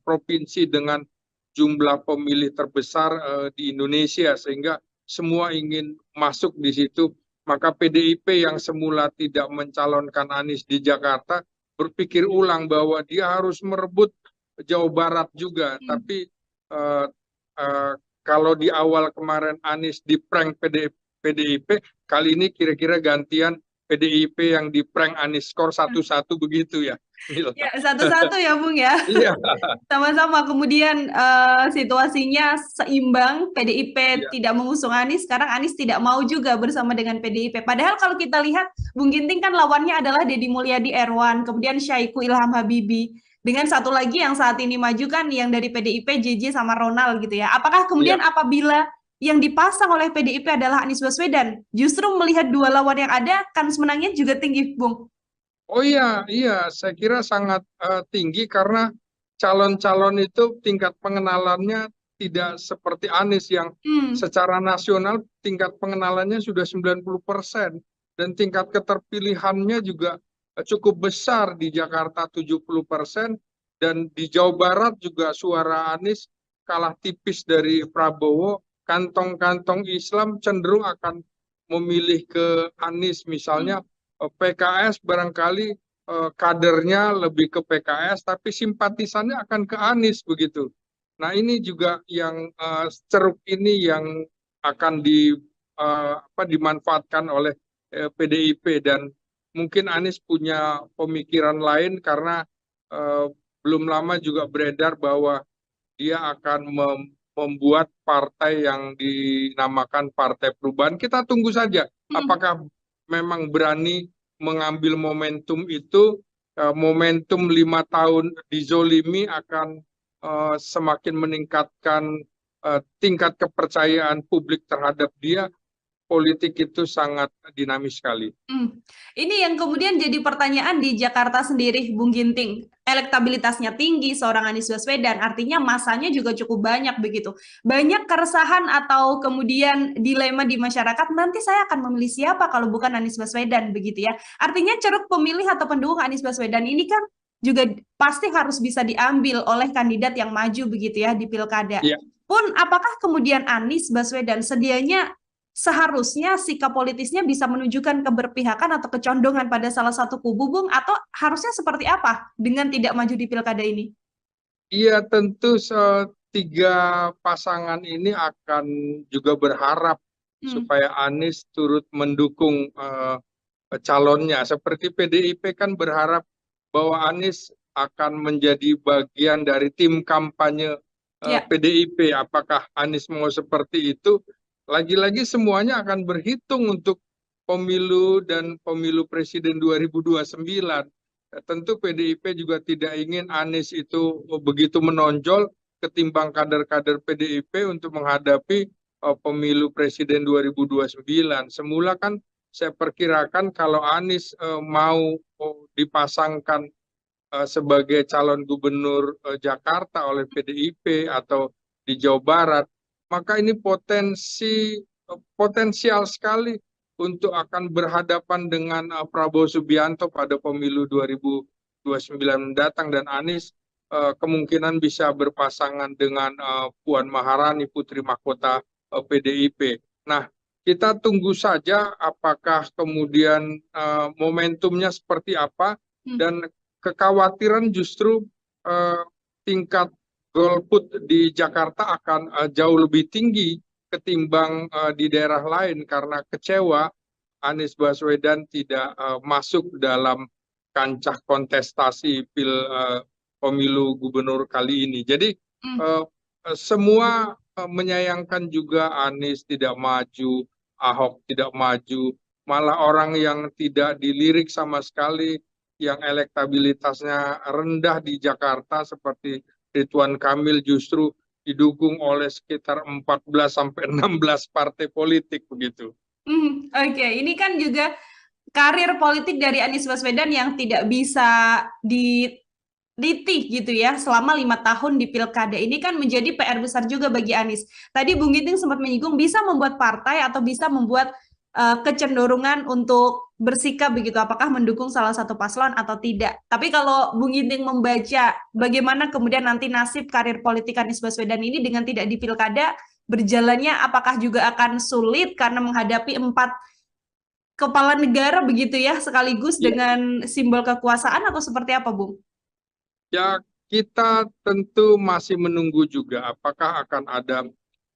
provinsi dengan jumlah pemilih terbesar di Indonesia, sehingga semua ingin masuk di situ. Maka PDIP yang semula tidak mencalonkan Anies di Jakarta berpikir ulang bahwa dia harus merebut Jawa Barat juga. Tapi eh, eh, kalau di awal kemarin Anies di prank PDIP, kali ini kira-kira gantian PDIP yang di prank Anies, skor 1-1 begitu ya, Mila. Ya, satu-satu ya, Bung ya. Iya, Sama-sama. Kemudian situasinya seimbang, PDIP iya, tidak mengusung Anies, sekarang Anies tidak mau juga bersama dengan PDIP. Padahal kalau kita lihat, Bung Ginting kan lawannya adalah Deddy Mulyadi Erwan, kemudian Syahiku Ilham Habibie. Dengan satu lagi yang saat ini maju kan yang dari PDIP, JJ sama Ronald gitu ya. Apakah kemudian iya. apabila yang dipasang oleh PDIP adalah Anies Baswedan, justru melihat dua lawan yang ada, kans menangnya juga tinggi, Bung? Oh iya, iya, saya kira sangat tinggi karena calon-calon itu tingkat pengenalannya tidak seperti Anies yang Hmm. secara nasional tingkat pengenalannya sudah 90% dan tingkat keterpilihannya juga cukup besar di Jakarta 70% dan di Jawa Barat juga suara Anies kalah tipis dari Prabowo. Kantong-kantong Islam cenderung akan memilih ke Anies misalnya. PKS barangkali kadernya lebih ke PKS, tapi simpatisannya akan ke Anies begitu. Nah ini juga yang ceruk ini yang akan dimanfaatkan oleh PDIP dan mungkin Anies punya pemikiran lain karena eh, belum lama juga beredar bahwa dia akan membuat partai yang dinamakan Partai Perubahan. Kita tunggu saja apakah memang berani mengambil momentum itu. Momentum 5 tahun dizolimi akan semakin meningkatkan tingkat kepercayaan publik terhadap dia. Politik itu sangat dinamis sekali. Ini yang kemudian jadi pertanyaan di Jakarta sendiri, Bung Ginting. Elektabilitasnya tinggi seorang Anies Baswedan, artinya masanya juga cukup banyak begitu. Banyak keresahan atau kemudian dilema di masyarakat, nanti saya akan memilih siapa kalau bukan Anies Baswedan begitu ya. Artinya ceruk pemilih atau pendukung Anies Baswedan ini kan juga pasti harus bisa diambil oleh kandidat yang maju begitu ya di pilkada. Ya, Pun apakah kemudian Anies Baswedan sedianya seharusnya sikap politisnya bisa menunjukkan keberpihakan atau kecondongan pada salah satu kubu, Bung, atau harusnya seperti apa dengan tidak maju di pilkada ini? iya tentu tiga pasangan ini akan juga berharap supaya Anies turut mendukung calonnya. Seperti PDIP kan berharap bahwa Anies akan menjadi bagian dari tim kampanye Ya. PDIP. Apakah Anies mau seperti itu? Lagi-lagi semuanya akan berhitung untuk pemilu dan pemilu presiden 2029. Tentu PDIP juga tidak ingin Anies itu begitu menonjol ketimbang kader-kader PDIP untuk menghadapi pemilu presiden 2029. Semula kan saya perkirakan kalau Anies mau dipasangkan sebagai calon gubernur Jakarta oleh PDIP atau di Jawa Barat, maka ini potensial sekali untuk akan berhadapan dengan Prabowo Subianto pada pemilu 2029 mendatang dan Anies kemungkinan bisa berpasangan dengan Puan Maharani Putri Mahkota PDIP. Nah, kita tunggu saja apakah kemudian momentumnya seperti apa dan kekhawatiran justru tingkat golput di Jakarta akan jauh lebih tinggi ketimbang di daerah lain karena kecewa Anies Baswedan tidak masuk dalam kancah kontestasi pemilu gubernur kali ini. Jadi semua menyayangkan juga Anies tidak maju, Ahok tidak maju, malah orang yang tidak dilirik sama sekali, yang elektabilitasnya rendah di Jakarta seperti Ridwan Kamil justru didukung oleh sekitar 14 sampai 16 partai politik begitu. Oke, ini kan juga karir politik dari Anies Baswedan yang tidak bisa dititi gitu ya selama 5 tahun di pilkada ini kan menjadi PR besar juga bagi Anies. Tadi Bung Ginting sempat menyinggung bisa membuat partai atau bisa membuat kecenderungan untuk bersikap begitu, apakah mendukung salah satu paslon atau tidak. Tapi kalau Bung Ginting membaca bagaimana kemudian nanti nasib karir politik Anies Baswedan ini dengan tidak di pilkada berjalannya, apakah juga akan sulit karena menghadapi 4 kepala negara begitu ya, sekaligus Iya. dengan simbol kekuasaan atau seperti apa, Bung? Ya, kita tentu masih menunggu juga apakah akan ada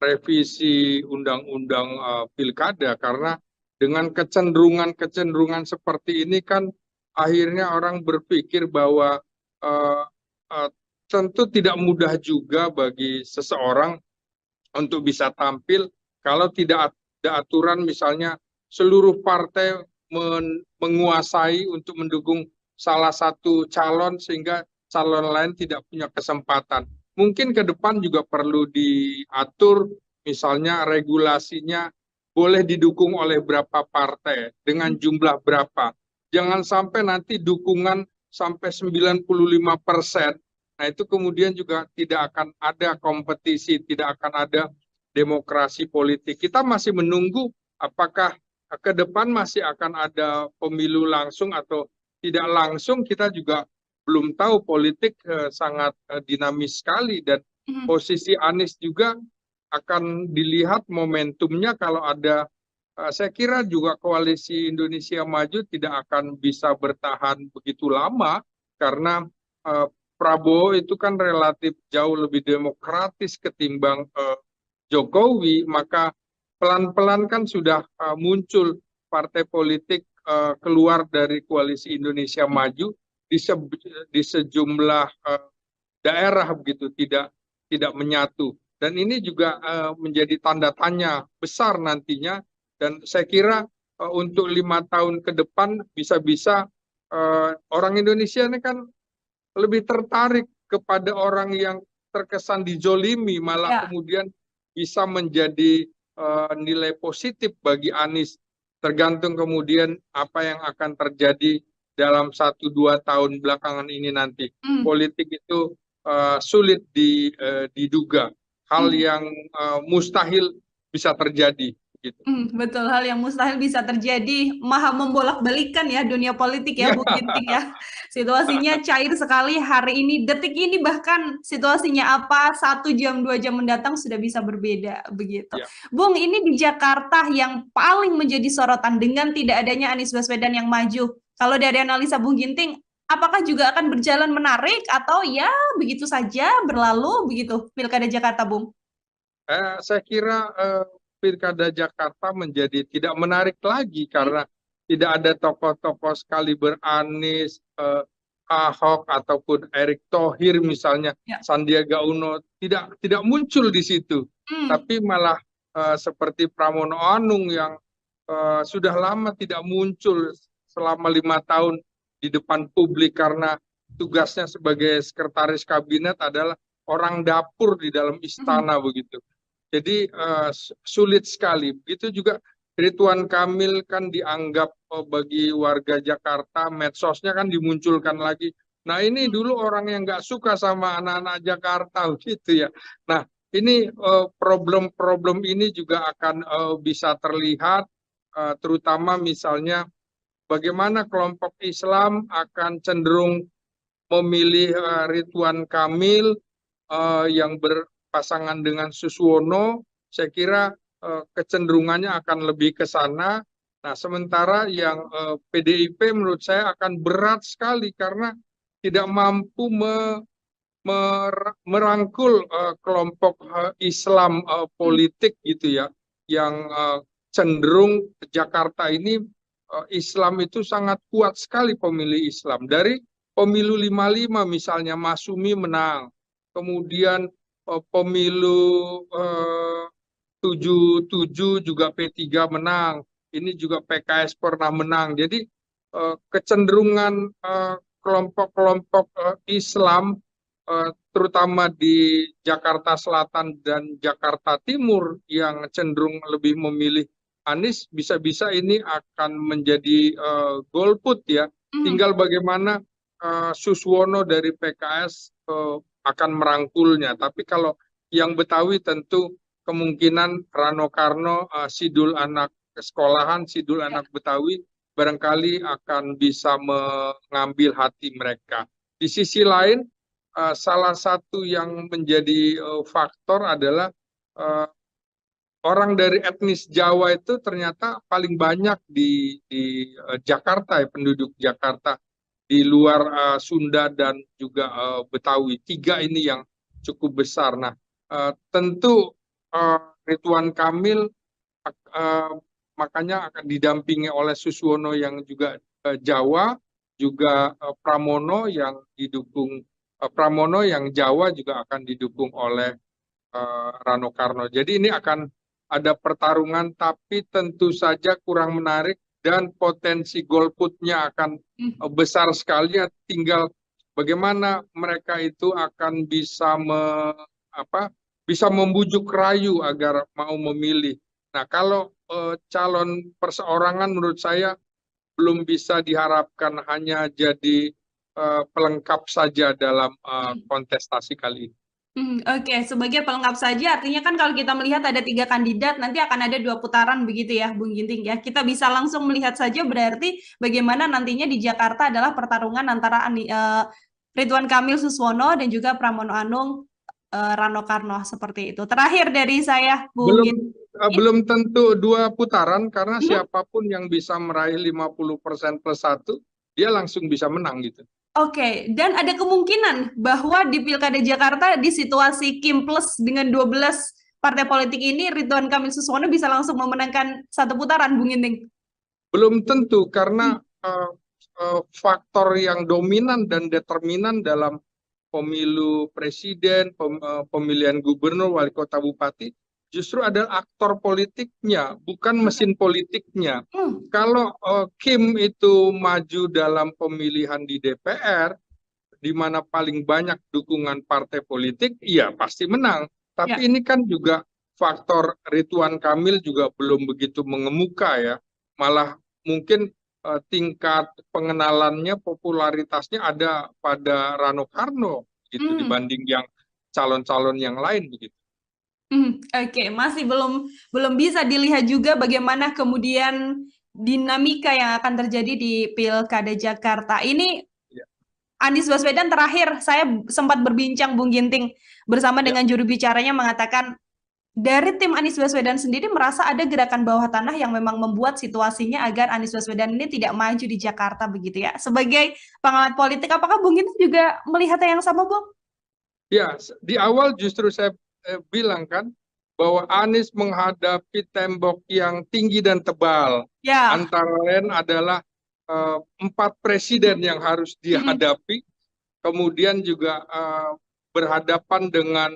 revisi undang-undang pilkada, karena dengan kecenderungan-kecenderungan seperti ini kan akhirnya orang berpikir bahwa eh, eh, tentu tidak mudah juga bagi seseorang untuk bisa tampil kalau tidak ada aturan, misalnya seluruh partai menguasai untuk mendukung salah satu calon sehingga calon lain tidak punya kesempatan. Mungkin ke depan juga perlu diatur, misalnya regulasinya boleh didukung oleh berapa partai dengan jumlah berapa. Jangan sampai nanti dukungan sampai 95%. Nah, itu kemudian juga tidak akan ada kompetisi, tidak akan ada demokrasi politik. Kita masih menunggu apakah ke depan masih akan ada pemilu langsung atau tidak langsung. Kita juga belum tahu, politik sangat dinamis sekali, dan Mhm. posisi Anies juga akan dilihat momentumnya. Kalau ada, saya kira juga koalisi Indonesia Maju tidak akan bisa bertahan begitu lama, karena eh, Prabowo itu kan relatif jauh lebih demokratis ketimbang Jokowi, maka pelan-pelan kan sudah muncul partai politik keluar dari koalisi Indonesia Maju di sejumlah daerah begitu, tidak menyatu, dan ini juga menjadi tanda tanya besar nantinya. Dan saya kira untuk 5 tahun ke depan bisa-bisa orang Indonesia ini kan lebih tertarik kepada orang yang terkesan dijolimi, malah Ya. kemudian bisa menjadi nilai positif bagi Anies. Tergantung kemudian apa yang akan terjadi dalam 1-2 tahun belakangan ini nanti. Hmm. Politik itu sulit diduga, hal Hmm. yang mustahil bisa terjadi. Gitu. Betul, hal yang mustahil bisa terjadi, maha membolak-balikan ya dunia politik ya, Bung Ginting ya. Situasinya cair sekali hari ini, detik ini bahkan situasinya apa, 1 jam, 2 jam mendatang sudah bisa berbeda, begitu. Ya. Bung, ini di Jakarta yang paling menjadi sorotan dengan tidak adanya Anies Baswedan yang maju. Kalau dari analisa Bung Ginting, apakah juga akan berjalan menarik atau ya begitu saja berlalu begitu Pilkada Jakarta, Bung? Saya kira Pilkada Jakarta menjadi tidak menarik lagi karena tidak ada tokoh-tokoh sekaliber Anies, Ahok ataupun Erick Thohir misalnya, Ya. Sandiaga Uno tidak muncul di situ, Hmm. tapi malah seperti Pramono Anung yang sudah lama tidak muncul selama 5 tahun di depan publik karena tugasnya sebagai sekretaris kabinet adalah orang dapur di dalam Hmm. istana begitu. Jadi sulit sekali. Begitu juga Ridwan Kamil kan dianggap bagi warga Jakarta, medsosnya kan dimunculkan lagi. Nah, ini dulu orang yang nggak suka sama anak-anak Jakarta gitu ya. Nah, ini problem-problem ini juga akan bisa terlihat, terutama misalnya bagaimana kelompok Islam akan cenderung memilih Ridwan Kamil yang berpasangan dengan Suswono. Saya kira kecenderungannya akan lebih ke sana. Nah, sementara yang PDIP menurut saya akan berat sekali karena tidak mampu merangkul kelompok Islam politik gitu ya, yang cenderung Jakarta ini Islam itu sangat kuat sekali pemilih Islam. Dari pemilu 55 misalnya Masumi menang, kemudian pemilu 77 juga P3 menang, ini juga PKS pernah menang. Jadi kecenderungan kelompok-kelompok Islam terutama di Jakarta Selatan dan Jakarta Timur yang cenderung lebih memilih Anies, bisa-bisa ini akan menjadi golput ya. Hmm. Tinggal bagaimana Suswono dari PKS akan merangkulnya. Tapi kalau yang Betawi tentu kemungkinan Rano Karno, Sidul anak sekolahan, Sidul Ya. anak Betawi barangkali akan bisa mengambil hati mereka. Di sisi lain, salah satu yang menjadi faktor adalah orang dari etnis Jawa itu ternyata paling banyak di Jakarta, ya, penduduk Jakarta, di luar Sunda dan juga Betawi. Tiga ini yang cukup besar. Nah, tentu Ridwan Kamil eh, makanya akan didampingi oleh Suswono yang juga Jawa, juga Pramono yang didukung Pramono yang Jawa juga akan didukung oleh Rano Karno. Jadi ini akan ada pertarungan, tapi tentu saja kurang menarik dan potensi golputnya akan besar sekali. Tinggal bagaimana mereka itu akan bisa bisa membujuk rayu agar mau memilih. Nah, kalau calon perseorangan menurut saya belum bisa diharapkan hanya jadi pelengkap saja dalam kontestasi kali ini. Oke, sebagai pelengkap saja, artinya kan kalau kita melihat ada 3 kandidat, nanti akan ada 2 putaran begitu ya, Bung Ginting ya. Kita bisa langsung melihat saja berarti bagaimana nantinya di Jakarta adalah pertarungan antara Ridwan Kamil Suswono dan juga Pramono Anung Rano Karno seperti itu. Terakhir dari saya, Bung Belum Ginting. belum tentu 2 putaran karena Mhm. siapapun yang bisa meraih 50% plus 1, dia langsung bisa menang gitu. Oke, dan ada kemungkinan bahwa di Pilkada Jakarta di situasi Kim Plus dengan 12 partai politik ini Ridwan Kamil Suswono bisa langsung memenangkan 1 putaran, Bung Ginting. Belum tentu karena faktor yang dominan dan determinan dalam pemilu presiden, pemilihan gubernur, wali kota, bupati, justru adalah aktor politiknya, bukan mesin politiknya. Kalau Kim itu maju dalam pemilihan di DPR, di mana paling banyak dukungan partai politik, iya pasti menang. Tapi ini kan juga faktor Ridwan Kamil juga belum begitu mengemuka ya. Malah mungkin tingkat pengenalannya, popularitasnya ada pada Rano Karno gitu dibanding yang calon-calon yang lain begitu. Oke, masih belum bisa dilihat juga bagaimana kemudian dinamika yang akan terjadi di Pilkada Jakarta. Ini Anies Baswedan terakhir saya sempat berbincang Bung Ginting bersama dengan juru bicaranya mengatakan dari tim Anies Baswedan sendiri merasa ada gerakan bawah tanah yang memang membuat situasinya agar Anies Baswedan ini tidak maju di Jakarta begitu ya. Sebagai pengamat politik, apakah Bung Ginting juga melihatnya yang sama, Bung? Ya, di awal justru saya bilang kan bahwa Anies menghadapi tembok yang tinggi dan tebal. Ya. Antara lain adalah 4 presiden yang harus dihadapi, kemudian juga berhadapan dengan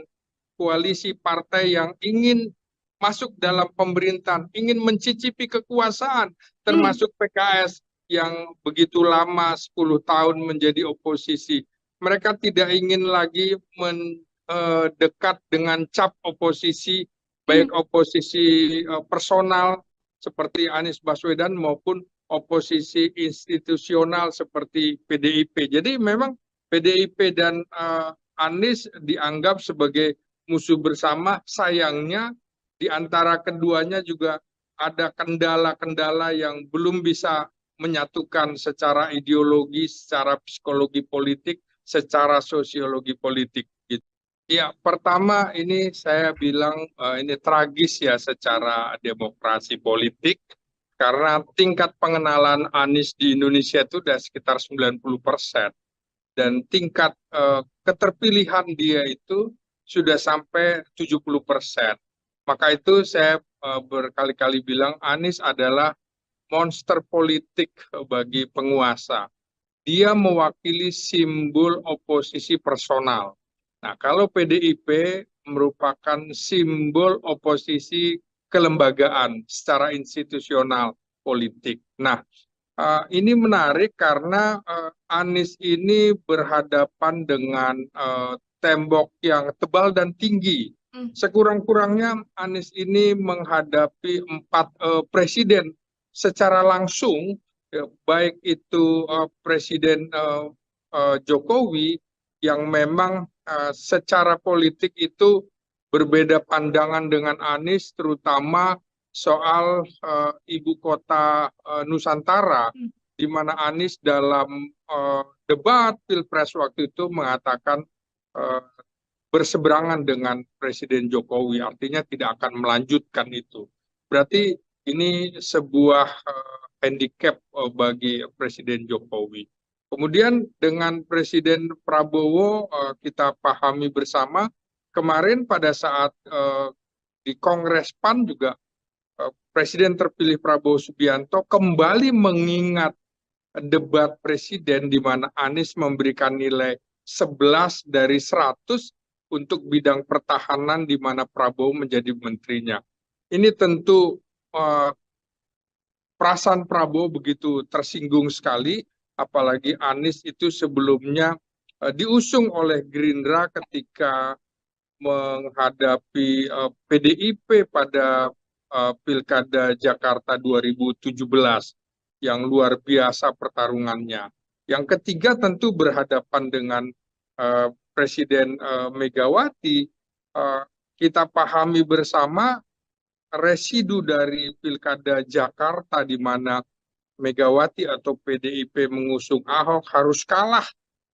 koalisi partai yang ingin masuk dalam pemerintahan, ingin mencicipi kekuasaan, termasuk PKS yang begitu lama 10 tahun menjadi oposisi. Mereka tidak ingin lagi mendekat dengan cap oposisi, baik oposisi personal seperti Anies Baswedan maupun oposisi institusional seperti PDIP. Jadi memang PDIP dan Anies dianggap sebagai musuh bersama. Sayangnya di antara keduanya juga ada kendala-kendala yang belum bisa menyatukan secara ideologi, secara psikologi politik, secara sosiologi politik. Gitu. Ya, pertama ini saya bilang ini tragis ya secara demokrasi politik karena tingkat pengenalan Anies di Indonesia itu sudah sekitar 90%. Dan tingkat keterpilihan dia itu sudah sampai 70%. Maka itu saya berkali-kali bilang Anies adalah monster politik bagi penguasa. Dia mewakili simbol oposisi personal. Nah, kalau PDIP merupakan simbol oposisi kelembagaan secara institusional politik. Nah, ini menarik karena Anies ini berhadapan dengan tembok yang tebal dan tinggi. Sekurang-kurangnya Anies ini menghadapi 4 presiden secara langsung, ya, baik itu Presiden Jokowi yang memang secara politik itu berbeda pandangan dengan Anies, terutama soal ibu kota Nusantara, di mana Anies dalam debat Pilpres waktu itu mengatakan berseberangan dengan Presiden Jokowi, artinya tidak akan melanjutkan itu. Berarti ini sebuah handicap bagi Presiden Jokowi. Kemudian dengan Presiden Prabowo kita pahami bersama, kemarin pada saat di Kongres PAN juga Presiden terpilih Prabowo Subianto kembali mengingat debat presiden di mana Anies memberikan nilai 11 dari 100 untuk bidang pertahanan di mana Prabowo menjadi menterinya. Ini tentu perasaan Prabowo begitu tersinggung sekali, apalagi Anies itu sebelumnya diusung oleh Gerindra ketika menghadapi PDIP pada Pilkada Jakarta 2017 yang luar biasa pertarungannya. Yang ketiga tentu berhadapan dengan Presiden Megawati. Kita pahami bersama residu dari Pilkada Jakarta di mana Megawati atau PDIP mengusung Ahok harus kalah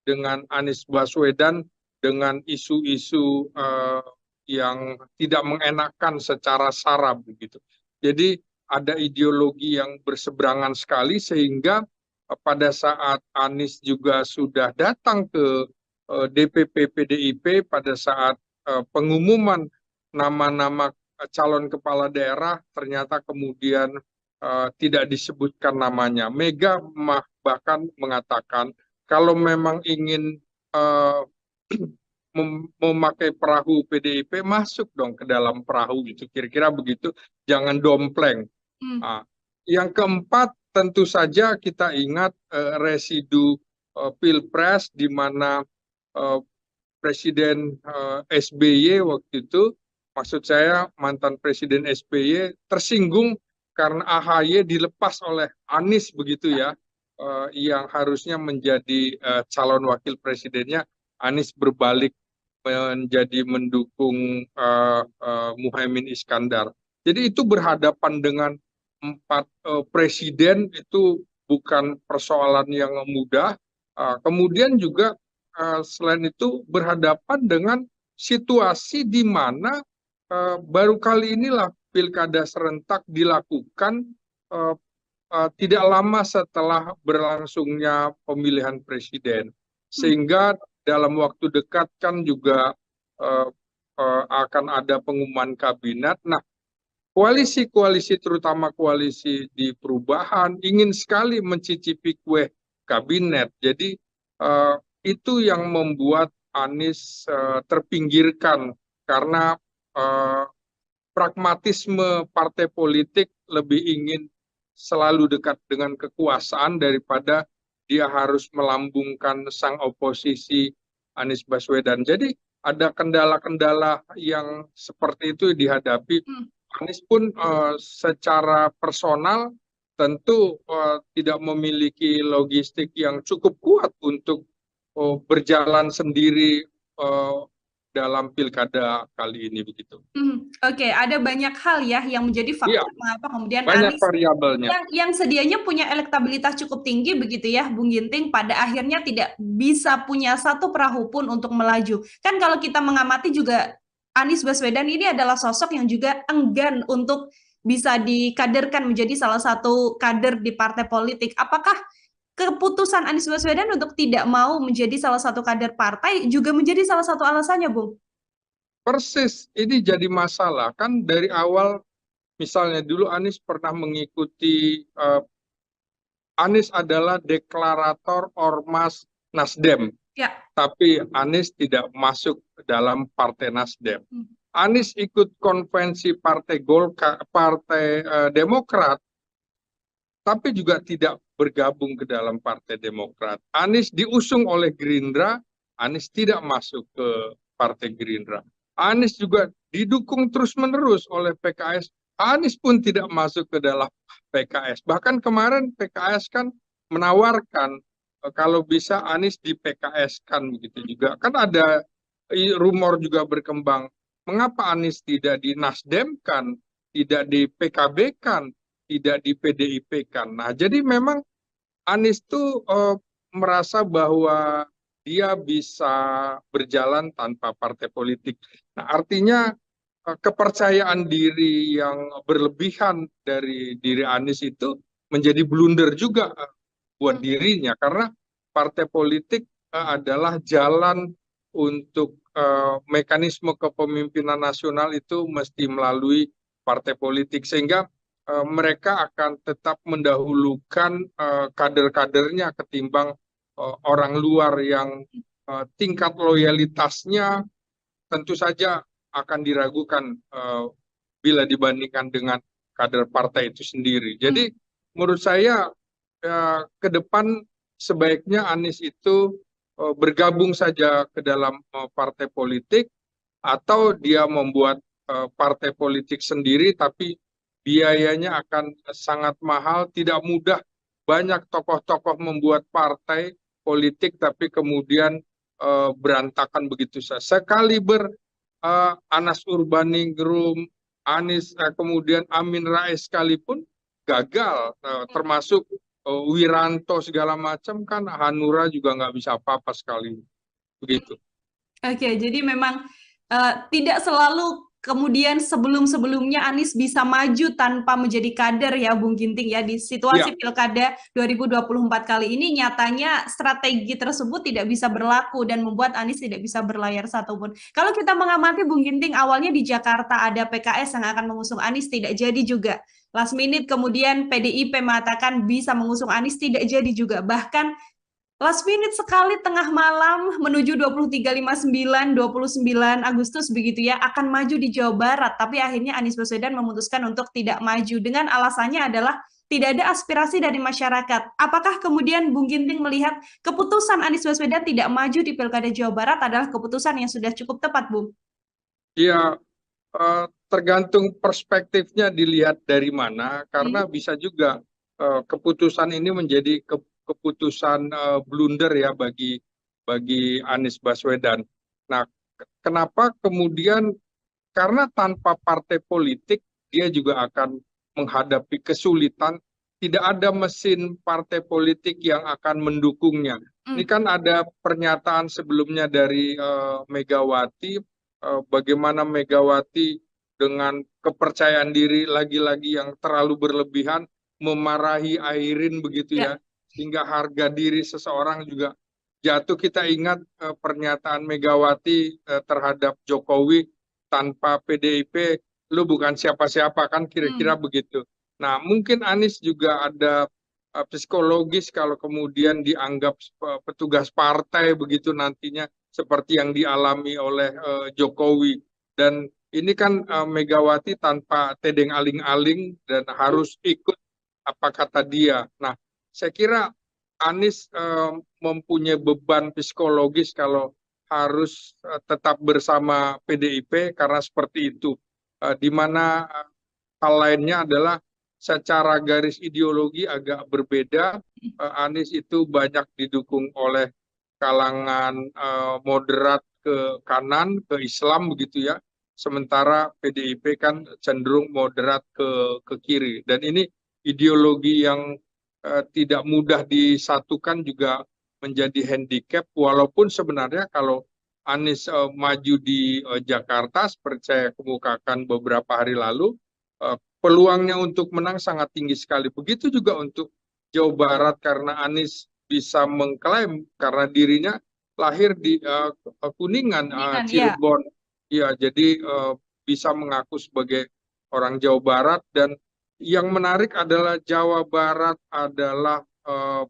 dengan Anies Baswedan dengan isu-isu yang tidak mengenakan secara sara begitu. Jadi ada ideologi yang berseberangan sekali sehingga pada saat Anies juga sudah datang ke DPP PDIP pada saat pengumuman nama-nama calon kepala daerah ternyata kemudian tidak disebutkan namanya. Mega bahkan mengatakan kalau memang ingin memakai perahu PDIP, masuk dong ke dalam perahu gitu, kira-kira begitu, jangan dompleng. Nah, yang keempat tentu saja kita ingat residu Pilpres di mana Presiden SBY waktu itu, maksud saya mantan Presiden SBY tersinggung karena AHY dilepas oleh Anies begitu ya, yang harusnya menjadi calon wakil presidennya, Anies berbalik menjadi mendukung Muhaimin Iskandar. Jadi itu berhadapan dengan 4 presiden itu bukan persoalan yang mudah. Kemudian juga selain itu berhadapan dengan situasi di mana baru kali inilah pilkada serentak dilakukan tidak lama setelah berlangsungnya pemilihan presiden. Sehingga dalam waktu dekat kan juga akan ada pengumuman kabinet. Nah, koalisi-koalisi terutama koalisi di perubahan ingin sekali mencicipi kue kabinet. Jadi itu yang membuat Anies terpinggirkan karena pragmatisme partai politik lebih ingin selalu dekat dengan kekuasaan daripada dia harus melambungkan sang oposisi Anies Baswedan. Jadi ada kendala-kendala yang seperti itu dihadapi. Anies pun secara personal tentu tidak memiliki logistik yang cukup kuat untuk berjalan sendiri dalam pilkada kali ini begitu. Oke, ada banyak hal ya yang menjadi faktor mengapa kemudian banyak Anies variabelnya yang sedianya punya elektabilitas cukup tinggi begitu ya, Bung Ginting, pada akhirnya tidak bisa punya satu perahu pun untuk melaju. Kan kalau kita mengamati juga Anies Baswedan ini adalah sosok yang juga enggan untuk bisa dikaderkan menjadi salah satu kader di partai politik. Apakah keputusan Anies Baswedan untuk tidak mau menjadi salah satu kader partai juga menjadi salah satu alasannya, Bung? Persis, ini jadi masalah. Kan dari awal, misalnya dulu Anies pernah mengikuti, Anies adalah deklarator Ormas Nasdem. Ya. Tapi Anies tidak masuk dalam partai Nasdem. Anies ikut konvensi partai Golkar, partai Demokrat, tapi juga tidak bergabung ke dalam partai Demokrat. Anies diusung oleh Gerindra, Anies tidak masuk ke partai Gerindra. Anies juga didukung terus-menerus oleh PKS. Anies pun tidak masuk ke dalam PKS. Bahkan kemarin PKS kan menawarkan kalau bisa Anies di PKS kan begitu juga. Kan ada rumor juga berkembang. Mengapa Anies tidak di Nasdem kan, tidak di PKB kan, tidak di PDIP kan. Nah, jadi memang Anies tuh merasa bahwa dia bisa berjalan tanpa partai politik. Nah, artinya kepercayaan diri yang berlebihan dari diri Anies itu menjadi blunder juga buat dirinya, karena partai politik adalah jalan untuk mekanisme kepemimpinan nasional itu mesti melalui partai politik, sehingga mereka akan tetap mendahulukan kader-kadernya ketimbang orang luar yang tingkat loyalitasnya tentu saja akan diragukan bila dibandingkan dengan kader partai itu sendiri. Jadi menurut saya ke depan sebaiknya Anies itu bergabung saja ke dalam partai politik, atau dia membuat partai politik sendiri, tapi biayanya akan sangat mahal, tidak mudah. Banyak tokoh-tokoh membuat partai politik tapi kemudian berantakan begitu saja. Sekaliber Anas Urbaningrum, Anies, kemudian Amin Rais sekalipun gagal, termasuk Wiranto segala macam, kan Hanura juga nggak bisa apa-apa sekali, begitu. Oke, jadi memang tidak selalu kemudian sebelum-sebelumnya Anies bisa maju tanpa menjadi kader ya, Bung Ginting ya. Di situasi Pilkada 2024 kali ini nyatanya strategi tersebut tidak bisa berlaku dan membuat Anies tidak bisa berlayar satupun. Kalau kita mengamati Bung Ginting, awalnya di Jakarta ada PKS yang akan mengusung Anies, tidak jadi juga. Last minute kemudian PDIP mengatakan bisa mengusung Anies, tidak jadi juga. Bahkan last minute sekali tengah malam menuju 23.59, 29 Agustus begitu ya, akan maju di Jawa Barat. Tapi akhirnya Anies Baswedan memutuskan untuk tidak maju dengan alasannya adalah tidak ada aspirasi dari masyarakat. Apakah kemudian Bung Ginting melihat keputusan Anies Baswedan tidak maju di Pilkada Jawa Barat adalah keputusan yang sudah cukup tepat, Bung? Ya, tergantung perspektifnya dilihat dari mana, karena bisa juga keputusan ini menjadi keputusan blunder ya bagi Anies Baswedan. Nah, kenapa kemudian? Karena tanpa partai politik dia juga akan menghadapi kesulitan. Tidak ada mesin partai politik yang akan mendukungnya. Ini kan ada pernyataan sebelumnya dari Megawati, bagaimana Megawati dengan kepercayaan diri lagi-lagi yang terlalu berlebihan memarahi Airin begitu ya, sehingga harga diri seseorang juga jatuh. Kita ingat pernyataan Megawati terhadap Jokowi, tanpa PDIP lu bukan siapa-siapa, kan kira-kira begitu. Nah, mungkin Anies juga ada psikologis kalau kemudian dianggap petugas partai begitu nantinya, seperti yang dialami oleh Jokowi. Dan ini kan Megawati tanpa tedeng aling-aling dan harus ikut apa kata dia. Nah, saya kira Anies mempunyai beban psikologis kalau harus tetap bersama PDIP karena seperti itu. Di mana hal lainnya adalah secara garis ideologi agak berbeda. Anies itu banyak didukung oleh kalangan moderat ke kanan, ke Islam begitu ya. Sementara PDIP kan cenderung moderat ke kiri. Dan ini ideologi yang tidak mudah disatukan juga menjadi handicap, walaupun sebenarnya kalau Anies maju di Jakarta seperti saya kemukakan beberapa hari lalu, peluangnya untuk menang sangat tinggi sekali. Begitu juga untuk Jawa Barat, karena Anies bisa mengklaim karena dirinya lahir di Kuningan, Cirebon. Ya, jadi bisa mengaku sebagai orang Jawa Barat. Dan yang menarik adalah Jawa Barat adalah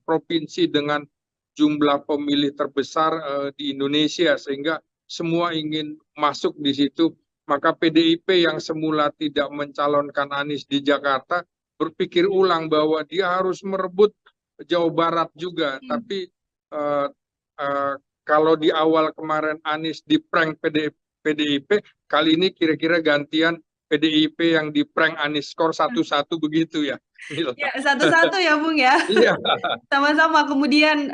provinsi dengan jumlah pemilih terbesar di Indonesia, sehingga semua ingin masuk di situ. Maka PDIP yang semula tidak mencalonkan Anies di Jakarta berpikir ulang bahwa dia harus merebut Jawa Barat juga. Tapi kalau di awal kemarin Anies di prank PDIP, kali ini kira-kira gantian PDIP yang di prank Anies, skor 1-1 begitu ya. Ya, 1-1 ya Bung ya. Iya. Sama-sama. Kemudian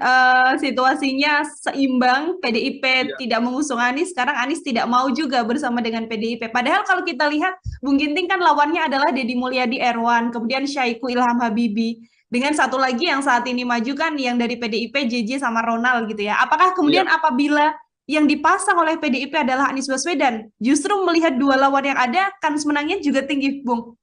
situasinya seimbang, PDIP tidak mengusung Anies, sekarang Anies tidak mau juga bersama dengan PDIP. Padahal kalau kita lihat, Bung Ginting kan lawannya adalah Deddy Mulyadi Erwan, kemudian Syahiku Ilham Habibie. Dengan satu lagi yang saat ini maju kan yang dari PDIP JJ sama Ronald gitu ya. Apakah Iya. kemudian apabila yang dipasang oleh PDIP adalah Anies Baswedan, justru melihat dua lawan yang ada, kans menangnya juga tinggi, Bung?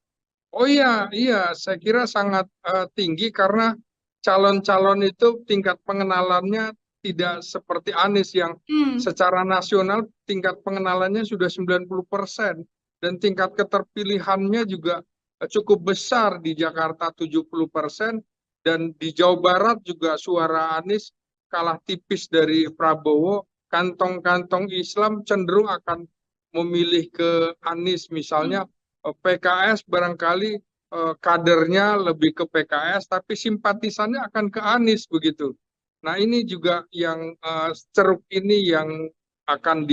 Oh iya, iya, saya kira sangat tinggi karena calon-calon itu tingkat pengenalannya tidak seperti Anies yang Hmm, secara nasional tingkat pengenalannya sudah 90% dan tingkat keterpilihannya juga cukup besar di Jakarta 70% dan di Jawa Barat juga suara Anies kalah tipis dari Prabowo. Kantong-kantong Islam cenderung akan memilih ke Anies misalnya. hmm, PKS barangkali kadernya lebih ke PKS, tapi simpatisannya akan ke Anies begitu. Nah ini juga yang ceruk ini yang akan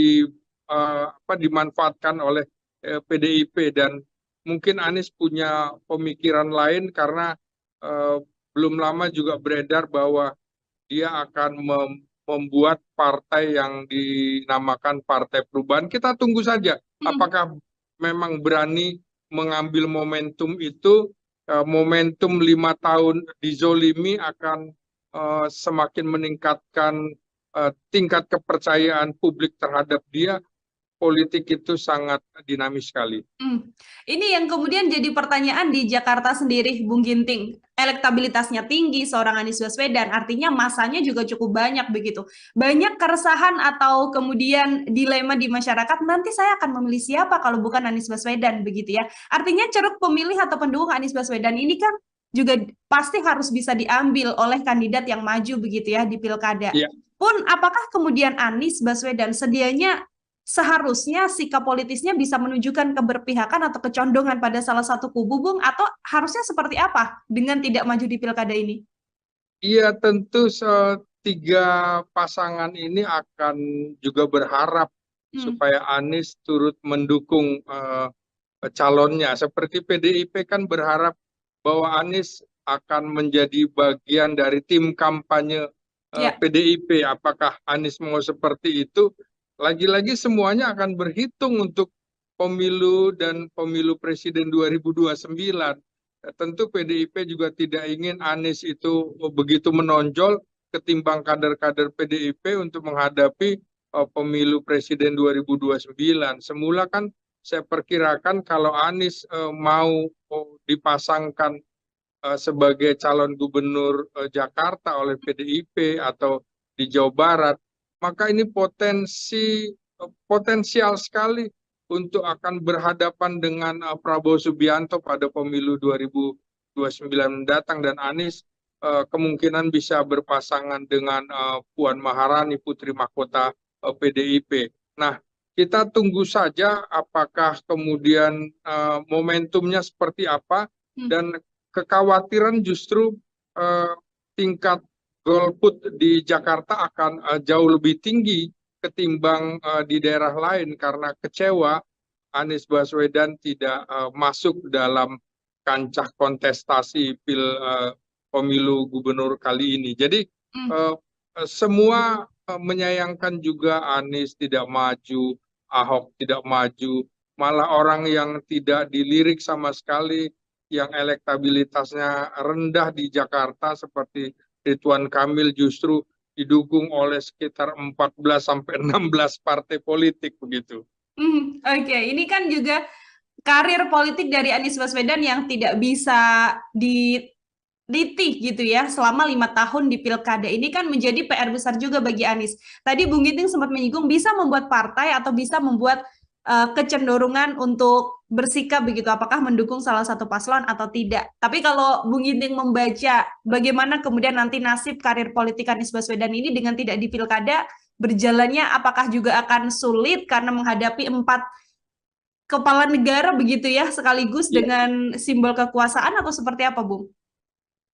dimanfaatkan oleh PDIP dan mungkin Anies punya pemikiran lain karena eh, belum lama juga beredar bahwa dia akan membuat partai yang dinamakan Partai Perubahan. Kita tunggu saja hmm. apakah memang berani mengambil momentum itu. Momentum 5 tahun dizolimi akan semakin meningkatkan tingkat kepercayaan publik terhadap dia. Politik itu sangat dinamis sekali. Hmm. Ini yang kemudian jadi pertanyaan di Jakarta sendiri, Bung Ginting. Elektabilitasnya tinggi seorang Anies Baswedan, artinya masanya juga cukup banyak begitu. Banyak keresahan atau kemudian dilema di masyarakat, nanti saya akan memilih siapa kalau bukan Anies Baswedan begitu ya. Artinya ceruk pemilih atau pendukung Anies Baswedan ini kan juga pasti harus bisa diambil oleh kandidat yang maju begitu ya di pilkada. Ya, Pun apakah kemudian Anies Baswedan sedianya seharusnya sikap politisnya bisa menunjukkan keberpihakan atau kecondongan pada salah satu kubu, Bung, atau harusnya seperti apa dengan tidak maju di pilkada ini? iya tentu tiga pasangan ini akan juga berharap Hmm, supaya Anies turut mendukung calonnya. Seperti PDIP kan berharap bahwa Anies akan menjadi bagian dari tim kampanye ya. PDIP. Apakah Anies mau seperti itu? Lagi-lagi semuanya akan berhitung untuk pemilu dan pemilu presiden 2029. Tentu PDIP juga tidak ingin Anies itu begitu menonjol ketimbang kader-kader PDIP untuk menghadapi pemilu presiden 2029. Semula kan saya perkirakan kalau Anies mau dipasangkan sebagai calon gubernur Jakarta oleh PDIP atau di Jawa Barat, maka ini potensial sekali untuk akan berhadapan dengan Prabowo Subianto pada pemilu 2029 mendatang dan Anies kemungkinan bisa berpasangan dengan Puan Maharani Putri Mahkota PDIP. Nah, kita tunggu saja apakah kemudian momentumnya seperti apa Hmm. dan kekhawatiran justru eh, tingkat golput di Jakarta akan jauh lebih tinggi ketimbang di daerah lain karena kecewa Anies Baswedan tidak masuk dalam kancah kontestasi pemilu gubernur kali ini. Jadi Hmm. eh, semua menyayangkan juga Anies tidak maju, Ahok tidak maju, malah orang yang tidak dilirik sama sekali yang elektabilitasnya rendah di Jakarta seperti Ridwan Kamil justru didukung oleh sekitar 14 sampai 16 partai politik begitu. Oke, ini kan juga karir politik dari Anies Baswedan yang tidak bisa dititi gitu ya selama 5 tahun di pilkada ini kan menjadi PR besar juga bagi Anies. Tadi Bung Ginting sempat menyinggung bisa membuat partai atau bisa membuat kecenderungan untuk bersikap begitu, apakah mendukung salah satu paslon atau tidak. Tapi kalau Bung Ginting membaca bagaimana kemudian nanti nasib karir politik Anies Baswedan ini dengan tidak di pilkada berjalannya, apakah juga akan sulit karena menghadapi 4 kepala negara begitu ya sekaligus Ya, dengan simbol kekuasaan atau seperti apa, Bung?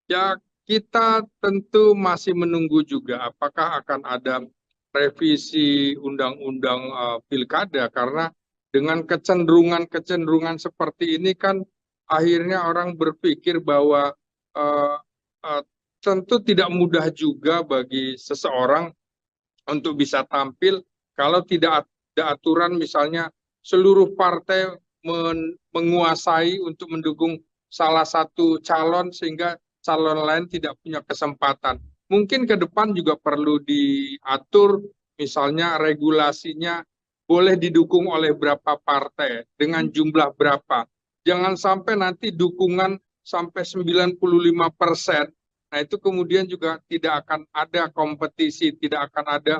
ya kita tentu masih menunggu juga apakah akan ada revisi undang-undang pilkada karena dengan kecenderungan-kecenderungan seperti ini kan akhirnya orang berpikir bahwa eh, eh, tentu tidak mudah juga bagi seseorang untuk bisa tampil kalau tidak ada aturan misalnya seluruh partai menguasai untuk mendukung salah satu calon sehingga calon lain tidak punya kesempatan. Mungkin ke depan juga perlu diatur, misalnya regulasinya boleh didukung oleh berapa partai, dengan jumlah berapa. Jangan sampai nanti dukungan sampai 95%. Nah, itu kemudian juga tidak akan ada kompetisi, tidak akan ada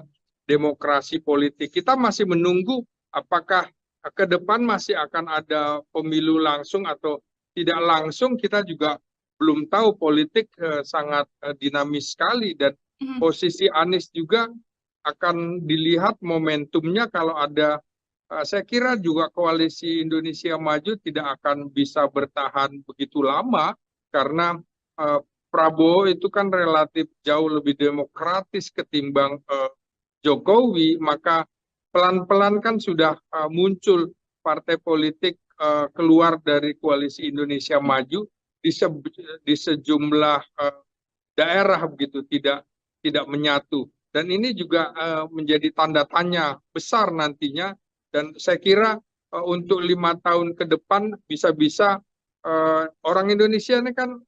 demokrasi politik. Kita masih menunggu apakah ke depan masih akan ada pemilu langsung atau tidak langsung. Kita juga belum tahu, politik sangat dinamis sekali, dan posisi Anies juga akan dilihat momentumnya. Kalau ada, saya kira juga koalisi Indonesia Maju tidak akan bisa bertahan begitu lama, karena Prabowo itu kan relatif jauh lebih demokratis ketimbang Jokowi, maka pelan-pelan kan sudah muncul partai politik keluar dari koalisi Indonesia Maju di sejumlah daerah begitu, tidak menyatu, dan ini juga menjadi tanda tanya besar nantinya. Dan saya kira untuk 5 tahun ke depan bisa-bisa orang Indonesia ini kan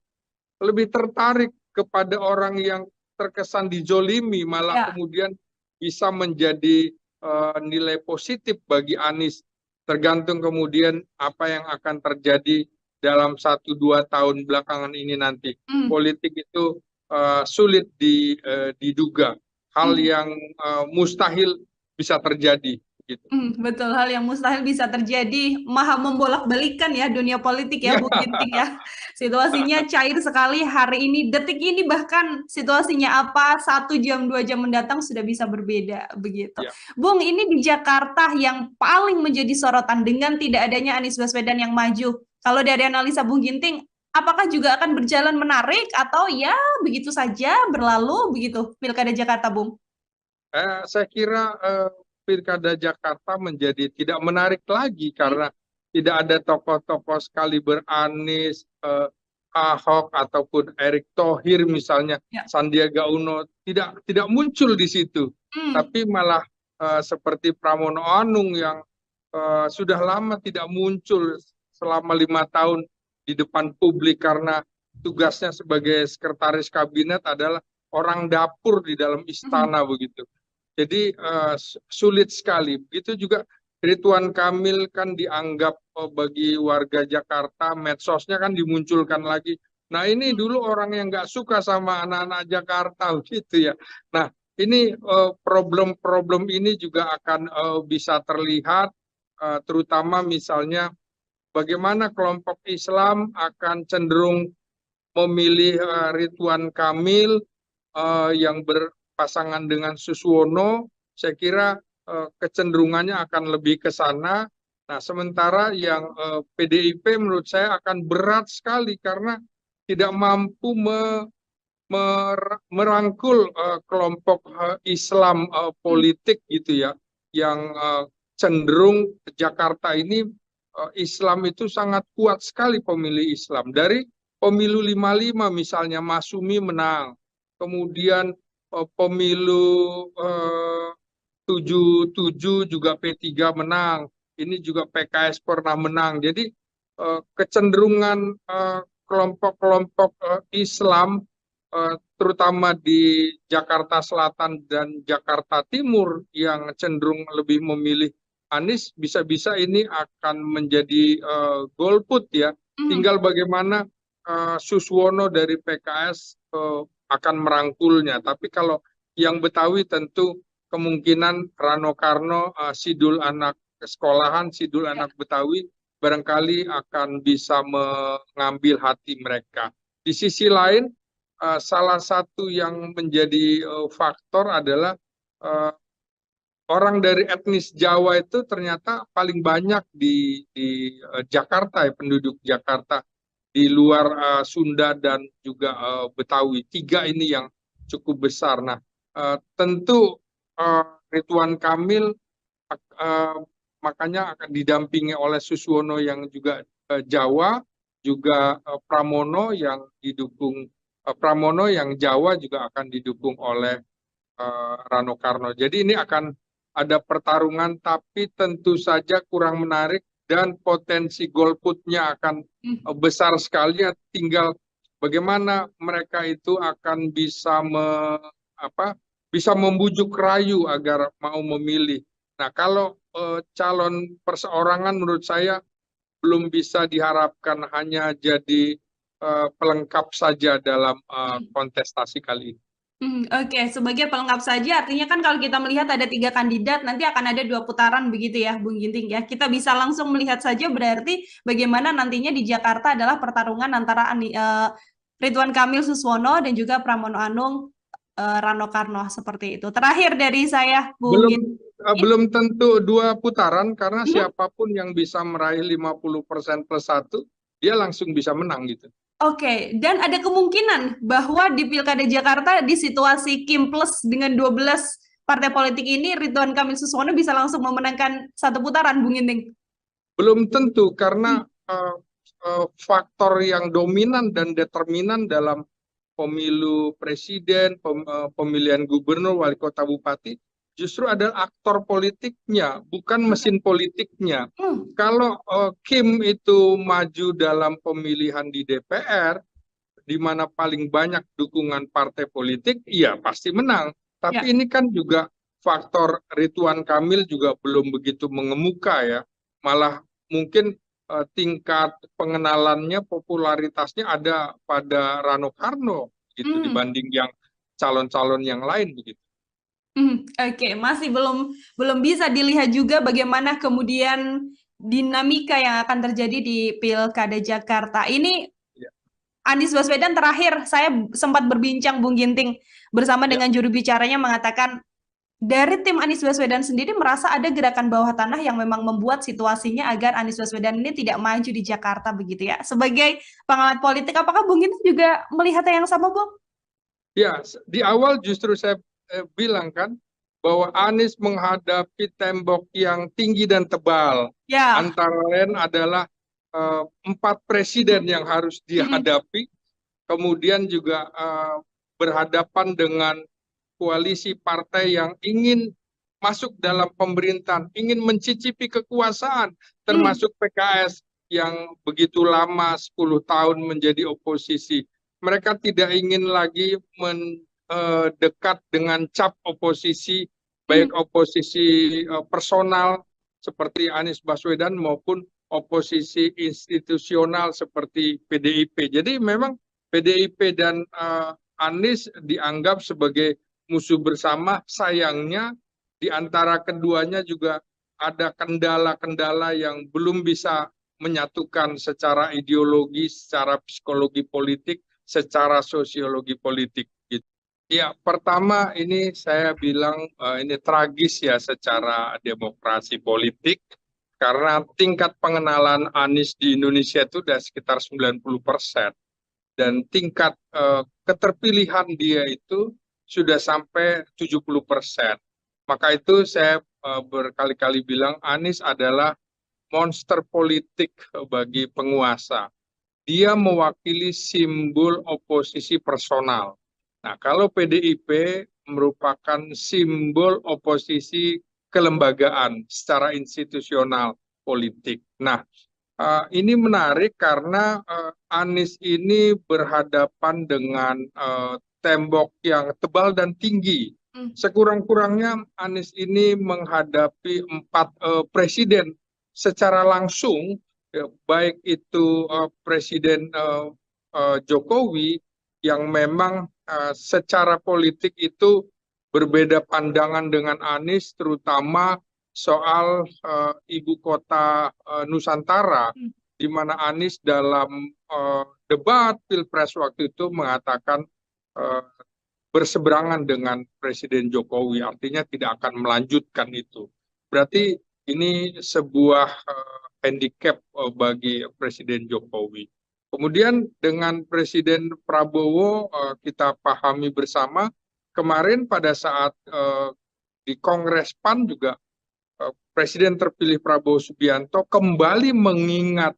lebih tertarik kepada orang yang terkesan dijolimi, malah kemudian bisa menjadi nilai positif bagi Anies. Tergantung kemudian apa yang akan terjadi dalam 1-2 tahun belakangan ini nanti. Politik itu sulit diduga, hal yang mustahil bisa terjadi. Gitu. Betul, hal yang mustahil bisa terjadi, maha membolak-balikan ya dunia politik ya, Bung Ginting ya. Situasinya cair sekali hari ini, detik ini, bahkan situasinya apa 1 jam 2 jam mendatang sudah bisa berbeda begitu. Bung, ini di Jakarta yang paling menjadi sorotan dengan tidak adanya Anies Baswedan yang maju. Kalau dari analisa Bung Ginting, apakah juga akan berjalan menarik atau ya begitu saja berlalu begitu Pilkada Jakarta, Bung? Saya kira Pilkada Jakarta menjadi tidak menarik lagi karena tidak ada tokoh-tokoh sekaliber Anies, Ahok ataupun Erick Thohir misalnya, Sandiaga Uno tidak muncul di situ, tapi malah seperti Pramono Anung yang sudah lama tidak muncul selama 5 tahun di depan publik karena tugasnya sebagai sekretaris kabinet adalah orang dapur di dalam istana begitu. Jadi sulit sekali. Begitu juga Ridwan Kamil kan dianggap bagi warga Jakarta, medsosnya kan dimunculkan lagi. Nah, ini dulu orang yang nggak suka sama anak-anak Jakarta gitu ya. Nah, ini problem-problem ini juga akan bisa terlihat, terutama misalnya bagaimana kelompok Islam akan cenderung memilih Ridwan Kamil yang pasangan dengan Suswono. Saya kira kecenderungannya akan lebih ke sana. Nah, sementara yang PDIP menurut saya akan berat sekali karena tidak mampu merangkul kelompok Islam politik gitu ya, yang cenderung Jakarta ini Islam itu sangat kuat sekali pemilih Islam. Dari pemilu 55 misalnya Masumi menang, kemudian pemilu 77 juga P3 menang, ini juga PKS pernah menang. Jadi kecenderungan kelompok-kelompok Islam terutama di Jakarta Selatan dan Jakarta Timur yang cenderung lebih memilih Anies, bisa-bisa ini akan menjadi golput ya. Tinggal bagaimana Suswono dari PKS akan merangkulnya. Tapi kalau yang Betawi tentu kemungkinan Rano Karno, Sidul anak sekolahan, Sidul anak Betawi barangkali akan bisa mengambil hati mereka. Di sisi lain, salah satu yang menjadi faktor adalah orang dari etnis Jawa itu ternyata paling banyak di Jakarta ya, penduduk Jakarta, di luar Sunda dan juga Betawi. 3 ini yang cukup besar. Nah, tentu Ridwan Kamil makanya akan didampingi oleh Suswono yang juga Jawa, juga Pramono yang didukung, Pramono yang Jawa juga akan didukung oleh Rano Karno. Jadi ini akan ada pertarungan, tapi tentu saja kurang menarik dan potensi golputnya akan besar sekali. Tinggal bagaimana mereka itu akan bisa membujuk rayu agar mau memilih. Nah, kalau calon perseorangan menurut saya belum bisa diharapkan hanya jadi pelengkap saja dalam kontestasi kali ini. Oke, sebagai pelengkap saja, artinya kan kalau kita melihat ada 3 kandidat, nanti akan ada 2 putaran begitu ya, Bung Ginting ya. Kita bisa langsung melihat saja berarti bagaimana nantinya di Jakarta adalah pertarungan antara Ridwan Kamil Suswono dan juga Pramono Anung Rano Karno seperti itu. Terakhir dari saya, Bung Belum Ginting. belum tentu 2 putaran karena Mhm. siapapun yang bisa meraih 50% plus 1, dia langsung bisa menang gitu. Oke, dan ada kemungkinan bahwa di Pilkada Jakarta di situasi Kim plus dengan 12 partai politik ini Ridwan Kamil Suswono bisa langsung memenangkan 1 putaran, Bung Ginting. Belum tentu Hmm. karena faktor yang dominan dan determinan dalam pemilu presiden, pemilihan gubernur, wali kota, bupati, justru adalah aktor politiknya, bukan mesin politiknya. Hmm. Kalau Kim itu maju dalam pemilihan di DPR, di mana paling banyak dukungan partai politik, iya pasti menang. Ya. Tapi ini kan juga faktor Ridwan Kamil juga belum begitu mengemuka ya. Malah mungkin tingkat pengenalannya, popularitasnya ada pada Rano Karno gitu Hmm. dibanding yang calon-calon yang lain begitu. Oke, masih belum belum bisa dilihat juga bagaimana kemudian dinamika yang akan terjadi di Pilkada Jakarta. Ini Ya, Anies Baswedan terakhir saya sempat berbincang Bung Ginting bersama ya. dengan juru bicaranya mengatakan dari tim Anies Baswedan sendiri merasa ada gerakan bawah tanah yang memang membuat situasinya agar Anies Baswedan ini tidak maju di Jakarta begitu ya. Sebagai pengamat politik, apakah Bung Ginting juga melihatnya yang sama, Bung? Ya, di awal justru saya bilang kan bahwa Anies menghadapi tembok yang tinggi dan tebal. Ya. Antara lain adalah 4 presiden yang harus Mm-mm. dihadapi, kemudian juga berhadapan dengan koalisi partai yang ingin masuk dalam pemerintahan, ingin mencicipi kekuasaan, Mm. termasuk PKS yang begitu lama 10 tahun menjadi oposisi. Mereka tidak ingin lagi mendekat dengan cap oposisi, baik Mm. oposisi personal seperti Anies Baswedan maupun oposisi institusional seperti PDIP. Jadi memang PDIP dan Anies dianggap sebagai musuh bersama. Sayangnya di antara keduanya juga ada kendala-kendala yang belum bisa menyatukan secara ideologi, secara psikologi politik, secara sosiologi politik. Gitu. Ya, pertama ini saya bilang ini tragis ya secara demokrasi politik karena tingkat pengenalan Anies di Indonesia itu sudah sekitar 90%. Dan tingkat keterpilihan dia itu sudah sampai 70%. Maka itu saya berkali-kali bilang Anies adalah monster politik bagi penguasa. Dia mewakili simbol oposisi personal. Nah, kalau PDIP merupakan simbol oposisi kelembagaan secara institusional politik. Nah, ini menarik karena Anies ini berhadapan dengan tembok yang tebal dan tinggi. Mm. Sekurang-kurangnya Anies ini menghadapi 4 presiden secara langsung, ya, baik itu Presiden Jokowi yang memang secara politik itu berbeda pandangan dengan Anies, terutama soal ibu kota Nusantara, Mm. di mana Anies dalam debat Pilpres waktu itu mengatakan uh, berseberangan dengan Presiden Jokowi, artinya tidak akan melanjutkan itu. Berarti ini sebuah handicap bagi Presiden Jokowi. Kemudian dengan Presiden Prabowo kita pahami bersama, kemarin pada saat di Kongres PAN juga Presiden terpilih Prabowo Subianto kembali mengingat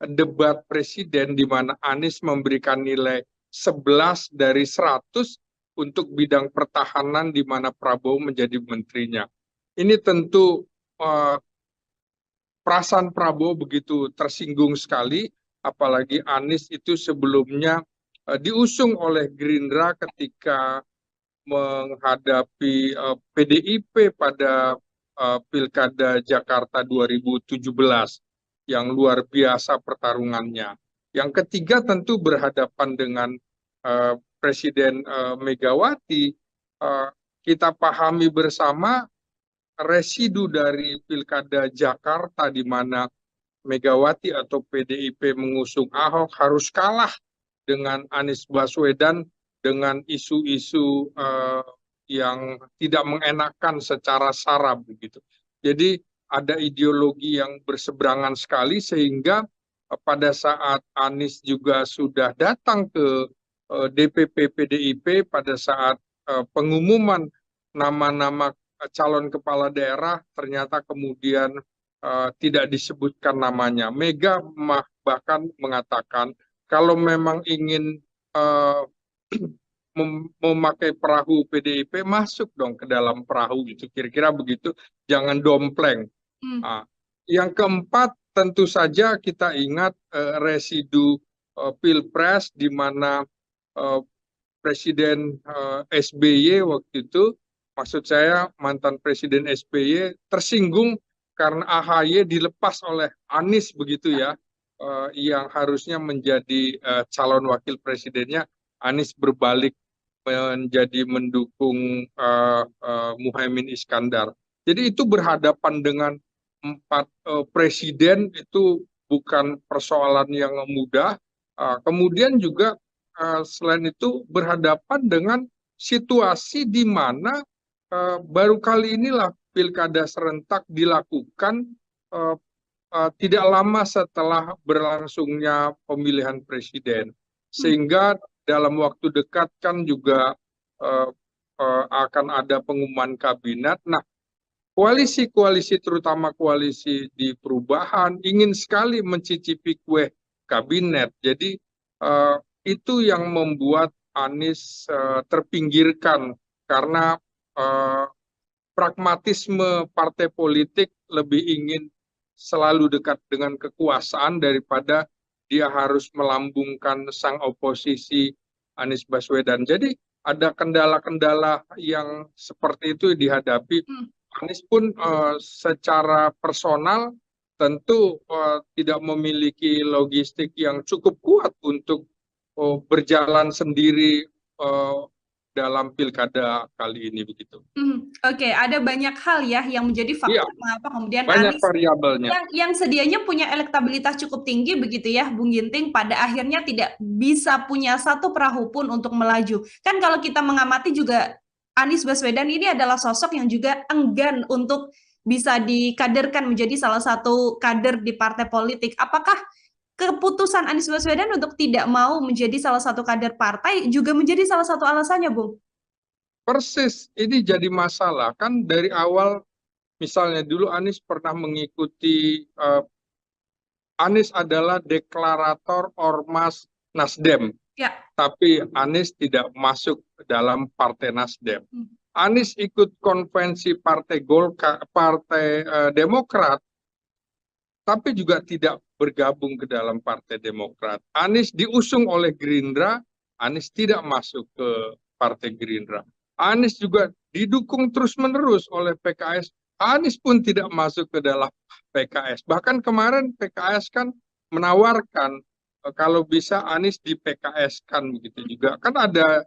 debat presiden di mana Anies memberikan nilai 11 dari 100 untuk bidang pertahanan di mana Prabowo menjadi menterinya. Ini tentu perasaan Prabowo begitu tersinggung sekali, apalagi Anies itu sebelumnya diusung oleh Gerindra ketika menghadapi PDIP pada Pilkada Jakarta 2017 yang luar biasa pertarungannya. Yang ketiga tentu berhadapan dengan Presiden Megawati. Kita pahami bersama residu dari Pilkada Jakarta di mana Megawati atau PDIP mengusung Ahok harus kalah dengan Anies Baswedan dengan isu-isu yang tidak mengenakan secara sara begitu. Jadi ada ideologi yang berseberangan sekali sehingga pada saat Anies juga sudah datang ke DPP PDIP pada saat pengumuman nama-nama calon kepala daerah ternyata kemudian tidak disebutkan namanya. Mega bahkan mengatakan kalau memang ingin memakai perahu PDIP, masuk dong ke dalam perahu gitu, kira-kira begitu, jangan dompleng. Nah, yang keempat tentu saja kita ingat residu Pilpres di mana Presiden SBY waktu itu, maksud saya mantan Presiden SBY tersinggung karena AHY dilepas oleh Anies begitu ya, yang harusnya menjadi calon wakil presidennya, Anies berbalik menjadi mendukung Muhaimin Iskandar. Jadi itu berhadapan dengan 4 presiden itu bukan persoalan yang mudah. Kemudian juga selain itu berhadapan dengan situasi di mana baru kali inilah pilkada serentak dilakukan tidak lama setelah berlangsungnya pemilihan presiden, sehingga dalam waktu dekat kan juga akan ada pengumuman kabinet. Nah, koalisi-koalisi terutama koalisi di perubahan ingin sekali mencicipi kue kabinet. Jadi itu yang membuat Anies terpinggirkan karena pragmatisme partai politik lebih ingin selalu dekat dengan kekuasaan daripada dia harus melambungkan sang oposisi Anies Baswedan. Jadi ada kendala-kendala yang seperti itu dihadapi. Anies pun secara personal tentu tidak memiliki logistik yang cukup kuat untuk berjalan sendiri dalam pilkada kali ini begitu. Oke, ada banyak hal ya yang menjadi faktor mengapa kemudian banyak Anies variabelnya yang sedianya punya elektabilitas cukup tinggi begitu ya, Bung Ginting, pada akhirnya tidak bisa punya satu perahu pun untuk melaju. Kan kalau kita mengamati juga Anies Baswedan ini adalah sosok yang juga enggan untuk bisa dikaderkan menjadi salah satu kader di partai politik. Apakah keputusan Anies Baswedan untuk tidak mau menjadi salah satu kader partai juga menjadi salah satu alasannya, Bung? Persis, ini jadi masalah kan dari awal. Misalnya dulu Anies pernah mengikuti, Anies adalah deklarator Ormas Nasdem, tapi Anies tidak masuk dalam Partai Nasdem. Anies ikut konvensi Partai Golkar, Partai Demokrat, tapi juga tidak bergabung ke dalam Partai Demokrat. Anies diusung oleh Gerindra, Anies tidak masuk ke Partai Gerindra. Anies juga didukung terus-menerus oleh PKS, Anies pun tidak masuk ke dalam PKS. Bahkan kemarin PKS kan menawarkan kalau bisa Anies di PKS kan begitu juga. Kan ada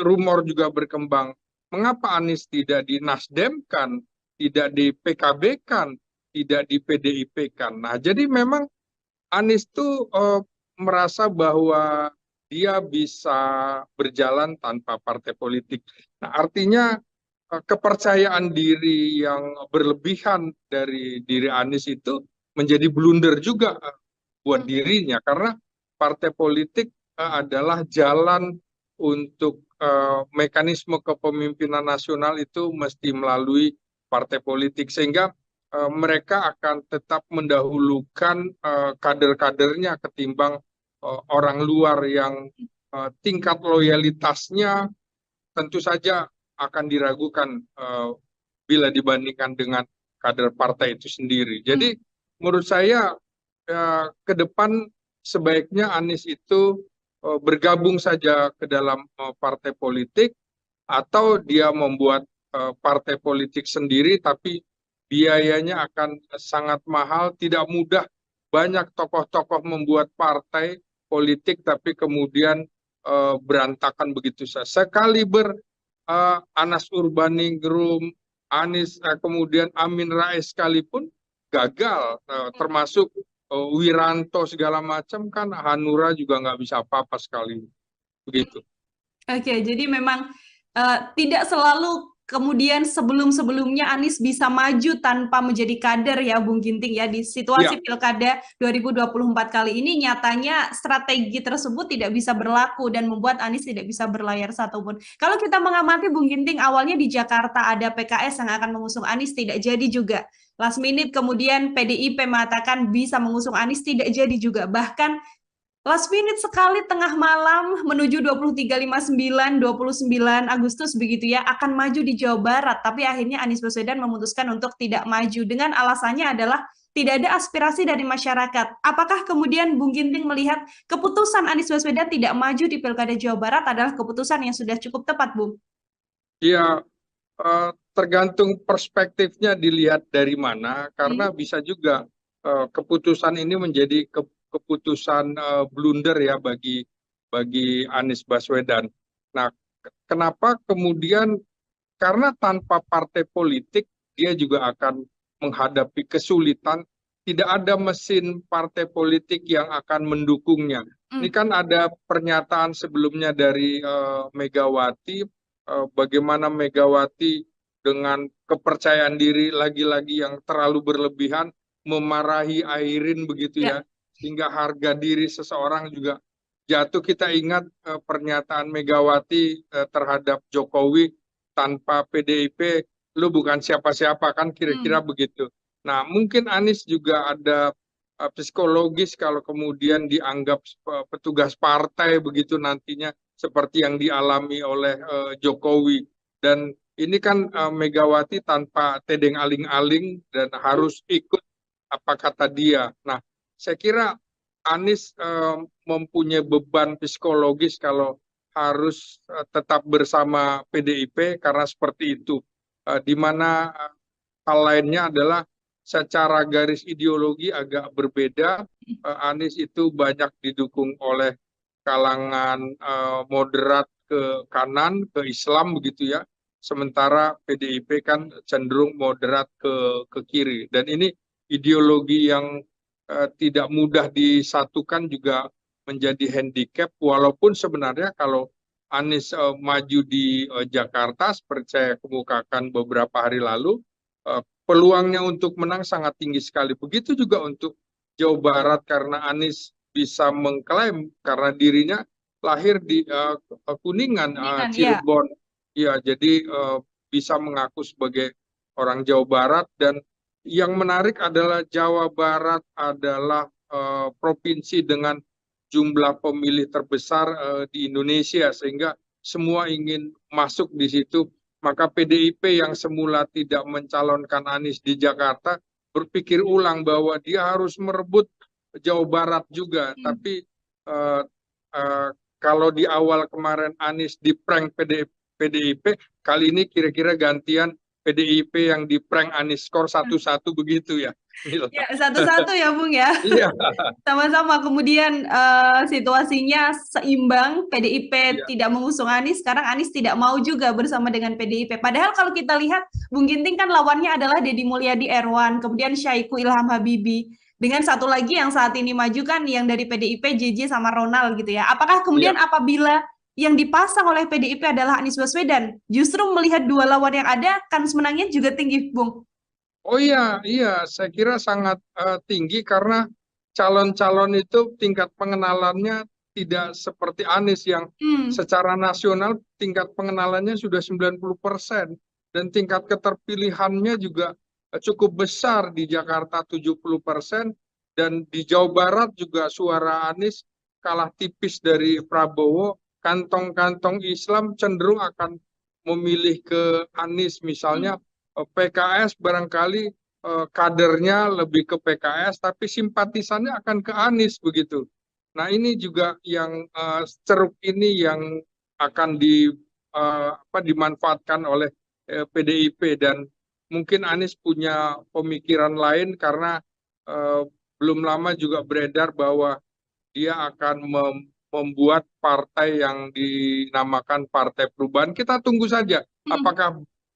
rumor juga berkembang, mengapa Anies tidak di Nasdem kan, tidak di PKB kan, tidak di PDIP kan. Nah, jadi memang Anies tuh merasa bahwa dia bisa berjalan tanpa partai politik. Nah, artinya kepercayaan diri yang berlebihan dari diri Anies itu menjadi blunder juga buat dirinya, karena partai politik adalah jalan untuk mekanisme kepemimpinan nasional itu mesti melalui partai politik, sehingga mereka akan tetap mendahulukan kader-kadernya ketimbang orang luar yang tingkat loyalitasnya tentu saja akan diragukan bila dibandingkan dengan kader partai itu sendiri. Jadi menurut saya ke depan sebaiknya Anies itu bergabung saja ke dalam partai politik atau dia membuat partai politik sendiri tapi biayanya akan sangat mahal, tidak mudah. Banyak tokoh-tokoh membuat partai politik tapi kemudian berantakan begitu saja. Sekaliber Anas Urbaningrum, Anies, kemudian Amin Rais sekalipun gagal, termasuk Wiranto segala macam kan Hanura juga nggak bisa apa-apa sekali begitu. Oke, jadi memang tidak selalu kemudian sebelum-sebelumnya Anies bisa maju tanpa menjadi kader ya, Bung Ginting ya. Di situasi Pilkada 2024 kali ini nyatanya strategi tersebut tidak bisa berlaku dan membuat Anies tidak bisa berlayar satupun. Kalau kita mengamati Bung Ginting, awalnya di Jakarta ada PKS yang akan mengusung Anies, tidak jadi juga. Last minute kemudian PDIP mengatakan bisa mengusung Anies, tidak jadi juga. Bahkan last minute sekali tengah malam menuju 23.59, 29 Agustus begitu ya, akan maju di Jawa Barat. Tapi akhirnya Anies Baswedan memutuskan untuk tidak maju dengan alasannya adalah tidak ada aspirasi dari masyarakat. Apakah kemudian Bung Ginting melihat keputusan Anies Baswedan tidak maju di Pilkada Jawa Barat adalah keputusan yang sudah cukup tepat, Bung? Ya, tergantung perspektifnya dilihat dari mana, karena bisa juga keputusan ini menjadi keputusan blunder ya bagi Anies Baswedan. Nah, kenapa kemudian, karena tanpa partai politik dia juga akan menghadapi kesulitan, tidak ada mesin partai politik yang akan mendukungnya. Ini kan ada pernyataan sebelumnya dari Megawati, bagaimana Megawati dengan kepercayaan diri lagi-lagi yang terlalu berlebihan memarahi Airin begitu ya, sehingga harga diri seseorang juga jatuh. Kita ingat pernyataan Megawati terhadap Jokowi, tanpa PDIP lu bukan siapa-siapa kan, kira-kira begitu. Nah, mungkin Anies juga ada psikologis kalau kemudian dianggap petugas partai begitu nantinya, seperti yang dialami oleh Jokowi. Dan ini kan Megawati tanpa tedeng aling-aling dan harus ikut apa kata dia. Nah, saya kira Anies mempunyai beban psikologis kalau harus tetap bersama PDIP karena seperti itu. Di mana hal lainnya adalah secara garis ideologi agak berbeda. Anies itu banyak didukung oleh kalangan moderat ke kanan, ke Islam begitu ya. Sementara PDIP kan cenderung moderat ke kiri. Dan ini ideologi yang tidak mudah disatukan juga menjadi handicap, walaupun sebenarnya kalau Anies maju di Jakarta seperti saya kemukakan beberapa hari lalu, peluangnya untuk menang sangat tinggi sekali. Begitu juga untuk Jawa Barat, karena Anies bisa mengklaim karena dirinya lahir di Kuningan, Cirebon. Ya, jadi bisa mengaku sebagai orang Jawa Barat. Dan yang menarik adalah Jawa Barat adalah provinsi dengan jumlah pemilih terbesar di Indonesia, sehingga semua ingin masuk di situ. Maka PDIP yang semula tidak mencalonkan Anies di Jakarta berpikir ulang bahwa dia harus merebut Jawa Barat juga. Tapi kalau di awal kemarin Anies di prank PDIP, kali ini kira-kira gantian PDIP yang di prank Anies, skor 1-1 begitu ya. Ya, satu-satu ya Bung ya. Iya. Sama-sama. Kemudian situasinya seimbang, PDIP tidak mengusung Anies, sekarang Anies tidak mau juga bersama dengan PDIP. Padahal kalau kita lihat, Bung Ginting kan lawannya adalah Deddy Mulyadi Erwan, kemudian Syahiku Ilham Habibie. Dengan satu lagi yang saat ini maju kan yang dari PDIP, JJ sama Ronald gitu ya. Apakah kemudian apabila yang dipasang oleh PDIP adalah Anies Baswedan, justru melihat dua lawan yang ada, kans menangnya juga tinggi, Bung? Oh iya, saya kira sangat tinggi, karena calon-calon itu tingkat pengenalannya tidak seperti Anies yang secara nasional tingkat pengenalannya sudah 90%, dan tingkat keterpilihannya juga cukup besar, di Jakarta 70%, dan di Jawa Barat juga suara Anies kalah tipis dari Prabowo. Kantong-kantong Islam cenderung akan memilih ke Anies. Misalnya PKS barangkali kadernya lebih ke PKS, tapi simpatisannya akan ke Anies begitu. Nah, ini juga yang ceruk ini yang akan dimanfaatkan oleh PDIP, dan mungkin Anies punya pemikiran lain karena eh, belum lama juga beredar bahwa dia akan membuat partai yang dinamakan Partai Perubahan. Kita tunggu saja Hmm. apakah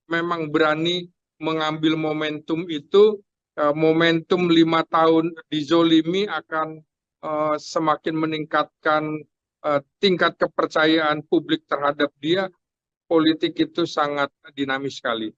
memang berani mengambil momentum itu. Momentum 5 tahun dizolimi akan semakin meningkatkan tingkat kepercayaan publik terhadap dia. Politik itu sangat dinamis sekali.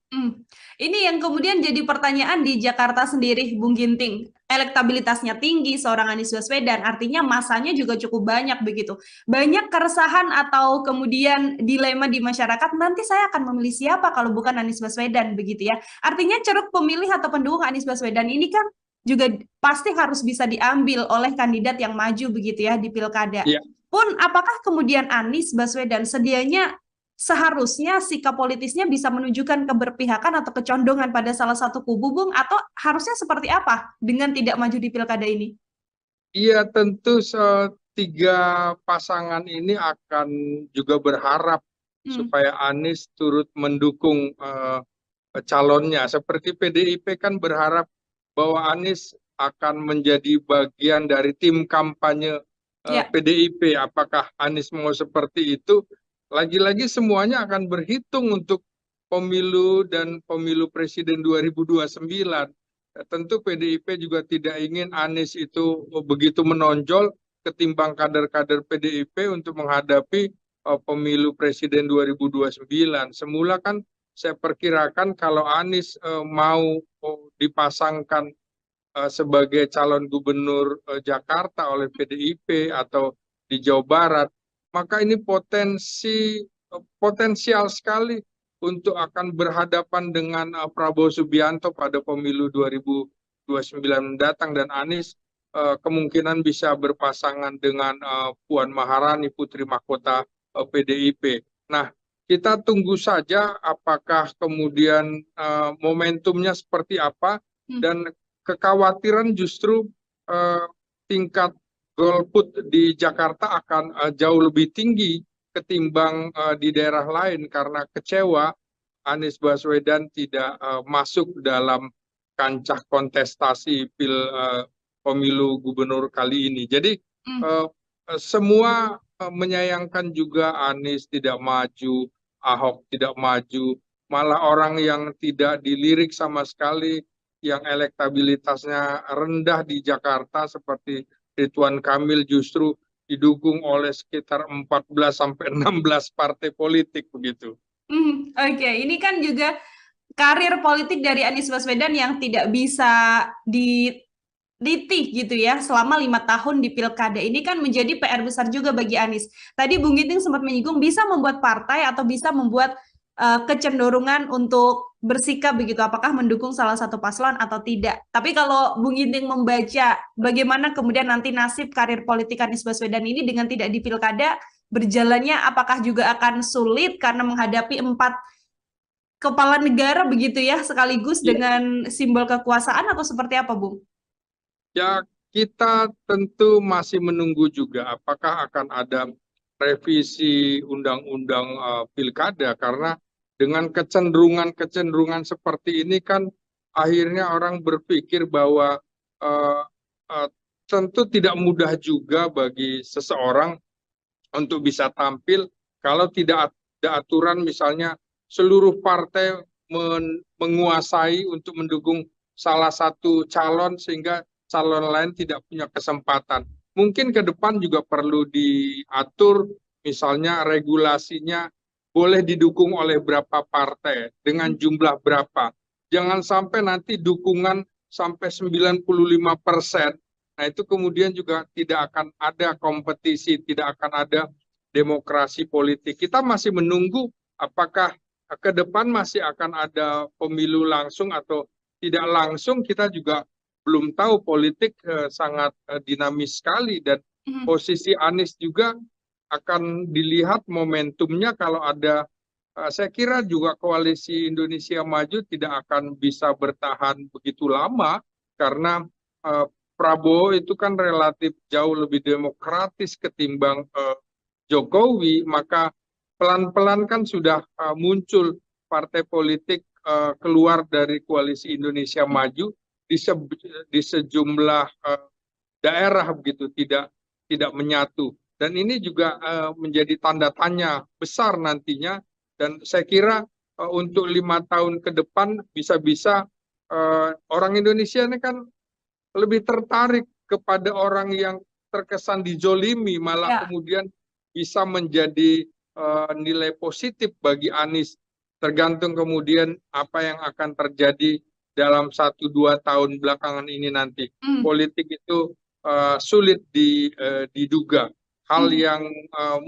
Ini yang kemudian jadi pertanyaan di Jakarta sendiri, Bung Ginting. Elektabilitasnya tinggi seorang Anies Baswedan, artinya masanya juga cukup banyak begitu. Banyak keresahan atau kemudian dilema di masyarakat, nanti saya akan memilih siapa kalau bukan Anies Baswedan begitu ya. Artinya ceruk pemilih atau pendukung Anies Baswedan ini kan juga pasti harus bisa diambil oleh kandidat yang maju begitu ya di pilkada. Ya, Pun apakah kemudian Anies Baswedan sedianya seharusnya sikap politisnya bisa menunjukkan keberpihakan atau kecondongan pada salah satu kubu, Bung, atau harusnya seperti apa dengan tidak maju di pilkada ini? iya, tentu tiga pasangan ini akan juga berharap Hmm, supaya Anies turut mendukung calonnya. Seperti PDIP kan berharap bahwa Anies akan menjadi bagian dari tim kampanye ya. PDIP. Apakah Anies mau seperti itu? Lagi-lagi semuanya akan berhitung untuk pemilu dan pemilu presiden 2029. Tentu PDIP juga tidak ingin Anies itu begitu menonjol ketimbang kader-kader PDIP untuk menghadapi pemilu presiden 2029. Semula kan saya perkirakan kalau Anies mau dipasangkan sebagai calon gubernur Jakarta oleh PDIP atau di Jawa Barat, maka ini potensial sekali untuk akan berhadapan dengan Prabowo Subianto pada pemilu 2029 mendatang, dan Anies kemungkinan bisa berpasangan dengan Puan Maharani, Putri Mahkota PDIP. Nah, kita tunggu saja apakah kemudian momentumnya seperti apa, Hmm. dan kekhawatiran justru eh, tingkat golput di Jakarta akan jauh lebih tinggi ketimbang di daerah lain karena kecewa Anies Baswedan tidak masuk dalam kancah kontestasi pemilu gubernur kali ini. Jadi Hmm. semua menyayangkan juga Anies tidak maju, Ahok tidak maju, malah orang yang tidak dilirik sama sekali, yang elektabilitasnya rendah di Jakarta seperti Ridwan Kamil justru didukung oleh sekitar 14 sampai 16 partai politik begitu. Oke. Ini kan juga karir politik dari Anies Baswedan yang tidak bisa dititih gitu ya selama 5 tahun di pilkada ini kan menjadi PR besar juga bagi Anies. Tadi Bung Ginting sempat menyinggung bisa membuat partai atau bisa membuat kecenderungan untuk bersikap begitu, apakah mendukung salah satu paslon atau tidak. Tapi kalau Bung Ginting membaca bagaimana kemudian nanti nasib karir politik Anies Baswedan ini dengan tidak di pilkada berjalannya, apakah juga akan sulit karena menghadapi 4 kepala negara begitu ya sekaligus Ya, dengan simbol kekuasaan atau seperti apa, Bung? ya, kita tentu masih menunggu juga apakah akan ada revisi undang-undang pilkada, karena dengan kecenderungan-kecenderungan seperti ini kan akhirnya orang berpikir bahwa eh, eh, tentu tidak mudah juga bagi seseorang untuk bisa tampil kalau tidak ada aturan, misalnya seluruh partai menguasai untuk mendukung salah satu calon sehingga calon lain tidak punya kesempatan. Mungkin ke depan juga perlu diatur, misalnya regulasinya boleh didukung oleh berapa partai dengan jumlah berapa. Jangan sampai nanti dukungan sampai 95%. Nah, itu kemudian juga tidak akan ada kompetisi, tidak akan ada demokrasi politik. Kita masih menunggu apakah ke depan masih akan ada pemilu langsung atau tidak langsung. Kita juga belum tahu, politik sangat dinamis sekali, dan Mhm. posisi Anies juga akan dilihat momentumnya. Kalau ada, saya kira juga koalisi Indonesia Maju tidak akan bisa bertahan begitu lama karena Prabowo itu kan relatif jauh lebih demokratis ketimbang Jokowi, maka pelan-pelan kan sudah muncul partai politik keluar dari koalisi Indonesia Maju di sejumlah daerah begitu, tidak menyatu, dan ini juga menjadi tanda tanya besar nantinya, dan saya kira untuk 5 tahun ke depan bisa-bisa orang Indonesia ini kan lebih tertarik kepada orang yang terkesan dijolimi, malah Ya. kemudian bisa menjadi nilai positif bagi Anies, tergantung kemudian apa yang akan terjadi dalam 1-2 tahun belakangan ini nanti. Politik itu sulit diduga, hal yang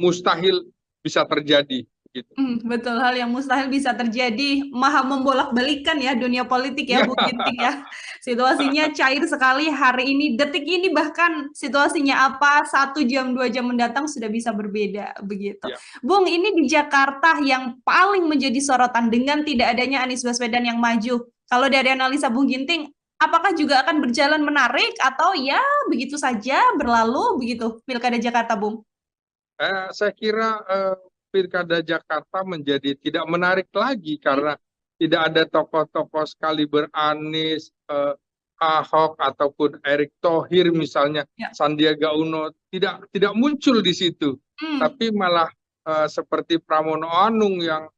mustahil bisa terjadi. Gitu. Betul, hal yang mustahil bisa terjadi, maha membolak-balikan ya dunia politik ya, Bung Ginting ya. Situasinya cair sekali hari ini, detik ini bahkan situasinya apa, 1 jam, 2 jam mendatang sudah bisa berbeda, begitu. Ya. Bung, ini di Jakarta yang paling menjadi sorotan dengan tidak adanya Anies Baswedan yang maju. Kalau dari analisa Bung Ginting, apakah juga akan berjalan menarik atau ya begitu saja berlalu begitu Pilkada Jakarta, Bung? Saya kira Pilkada Jakarta menjadi tidak menarik lagi karena tidak ada tokoh-tokoh sekaliber Anies, Ahok ataupun Erick Thohir misalnya, Sandiaga Uno tidak muncul di situ, tapi malah seperti Pramono Anung yang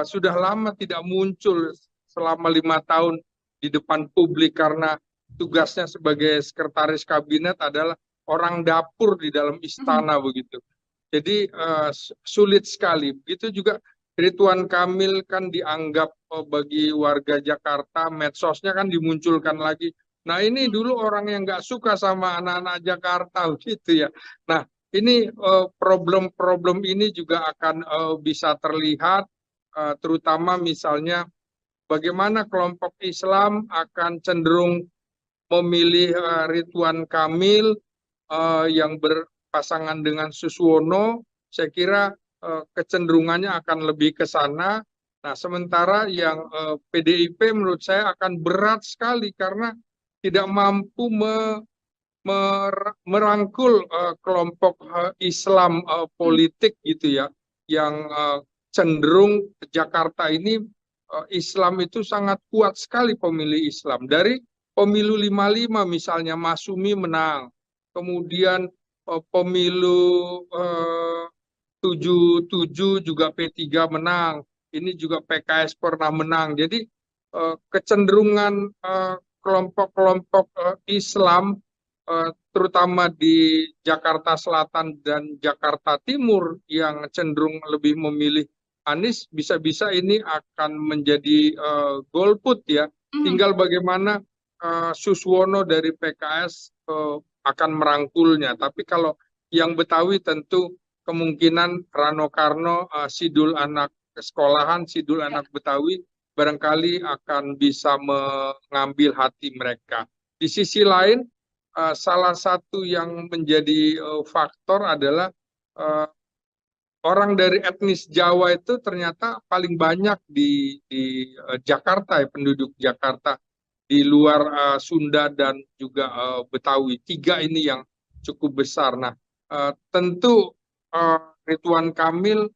sudah lama tidak muncul selama 5 tahun di depan publik karena tugasnya sebagai sekretaris kabinet adalah orang dapur di dalam istana begitu. Jadi sulit sekali. Begitu juga Ridwan Kamil kan dianggap bagi warga Jakarta, medsosnya kan dimunculkan lagi. Nah ini dulu orang yang nggak suka sama anak-anak Jakarta gitu ya. Nah ini problem-problem ini juga akan bisa terlihat, terutama misalnya bagaimana kelompok Islam akan cenderung memilih Ridwan Kamil yang berpasangan dengan Suswono. Saya kira kecenderungannya akan lebih ke sana. Nah, sementara yang PDIP menurut saya akan berat sekali karena tidak mampu merangkul kelompok Islam politik gitu ya, yang cenderung Jakarta ini Islam itu sangat kuat sekali pemilih Islam. Dari pemilu 55 misalnya Masumi menang, kemudian pemilu 77 juga P3 menang, ini juga PKS pernah menang. Jadi kecenderungan kelompok-kelompok Islam terutama di Jakarta Selatan dan Jakarta Timur yang cenderung lebih memilih Anies, bisa-bisa ini akan menjadi golput ya. Tinggal bagaimana Suswono dari PKS akan merangkulnya. Tapi kalau yang Betawi tentu kemungkinan Rano Karno, Sidul anak sekolahan, Sidul anak Betawi barangkali akan bisa mengambil hati mereka. Di sisi lain, salah satu yang menjadi faktor adalah orang dari etnis Jawa itu ternyata paling banyak di Jakarta ya, penduduk Jakarta, di luar Sunda dan juga Betawi. 3 ini yang cukup besar. Nah, tentu Ridwan Kamil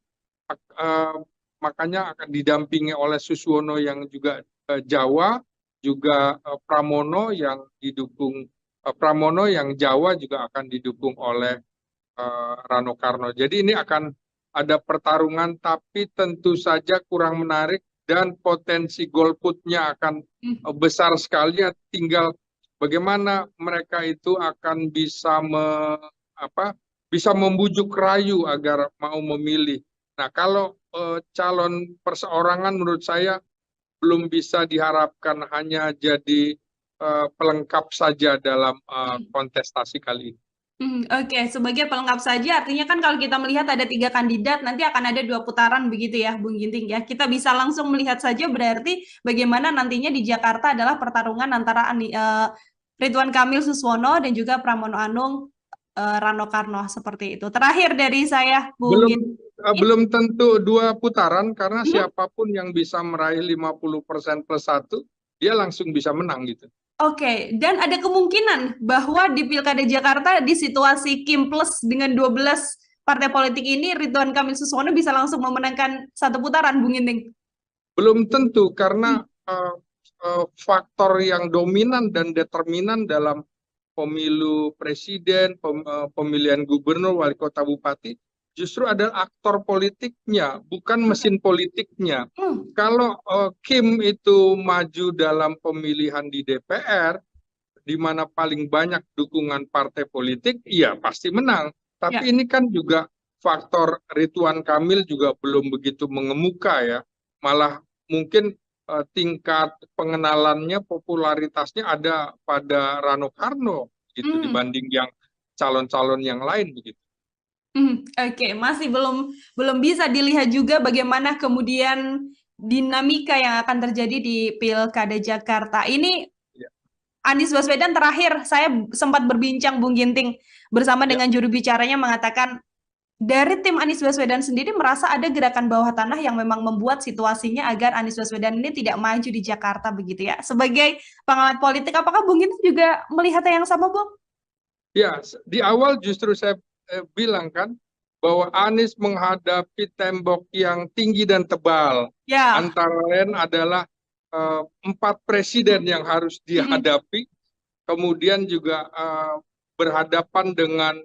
makanya akan didampingi oleh Suswono yang juga Jawa, juga Pramono yang didukung Pramono yang Jawa juga akan didukung oleh Rano Karno. Jadi ini akan ada pertarungan, tapi tentu saja kurang menarik dan potensi golputnya akan besar sekali. Tinggal bagaimana mereka itu akan bisa bisa membujuk rayu agar mau memilih. Nah, kalau calon perseorangan menurut saya belum bisa diharapkan hanya jadi pelengkap saja dalam kontestasi kali ini. Oke, sebagai pelengkap saja, artinya kan kalau kita melihat ada 3 kandidat, nanti akan ada 2 putaran begitu ya, Bung Ginting ya. Kita bisa langsung melihat saja berarti bagaimana nantinya di Jakarta adalah pertarungan antara Ridwan Kamil Suswono dan juga Pramono Anung Rano Karno, seperti itu. Terakhir dari saya, Bung Ginting. Belum tentu 2 putaran karena siapapun yang bisa meraih 50% plus 1, dia langsung bisa menang gitu. Oke, dan ada kemungkinan bahwa di Pilkada Jakarta di situasi Kim Plus dengan 12 partai politik ini Ridwan Kamil Suswono bisa langsung memenangkan satu putaran, Bung Ginting. Belum tentu Hmm. karena faktor yang dominan dan determinan dalam pemilu presiden, pemilihan gubernur, wali kota, bupati, justru adalah aktor politiknya, bukan mesin politiknya. Hmm. Kalau Kim itu maju dalam pemilihan di DPR, di mana paling banyak dukungan partai politik, iya pasti menang. Ya. Tapi ini kan juga faktor Ridwan Kamil juga belum begitu mengemuka ya. Malah mungkin tingkat pengenalannya, popularitasnya ada pada Rano Karno gitu Hmm. dibanding yang calon-calon yang lain begitu. Oke, masih belum bisa dilihat juga bagaimana kemudian dinamika yang akan terjadi di Pilkada Jakarta. Ini Ya, Anies Baswedan terakhir saya sempat berbincang Bung Ginting bersama ya, dengan juru bicaranya mengatakan dari tim Anies Baswedan sendiri merasa ada gerakan bawah tanah yang memang membuat situasinya agar Anies Baswedan ini tidak maju di Jakarta begitu ya. Sebagai pengamat politik, apakah Bung Ginting juga melihat yang sama, Bung? ya, di awal justru saya bilang kan bahwa Anies menghadapi tembok yang tinggi dan tebal. Ya. Antara lain adalah 4 presiden yang harus Mm-mm. dihadapi, kemudian juga berhadapan dengan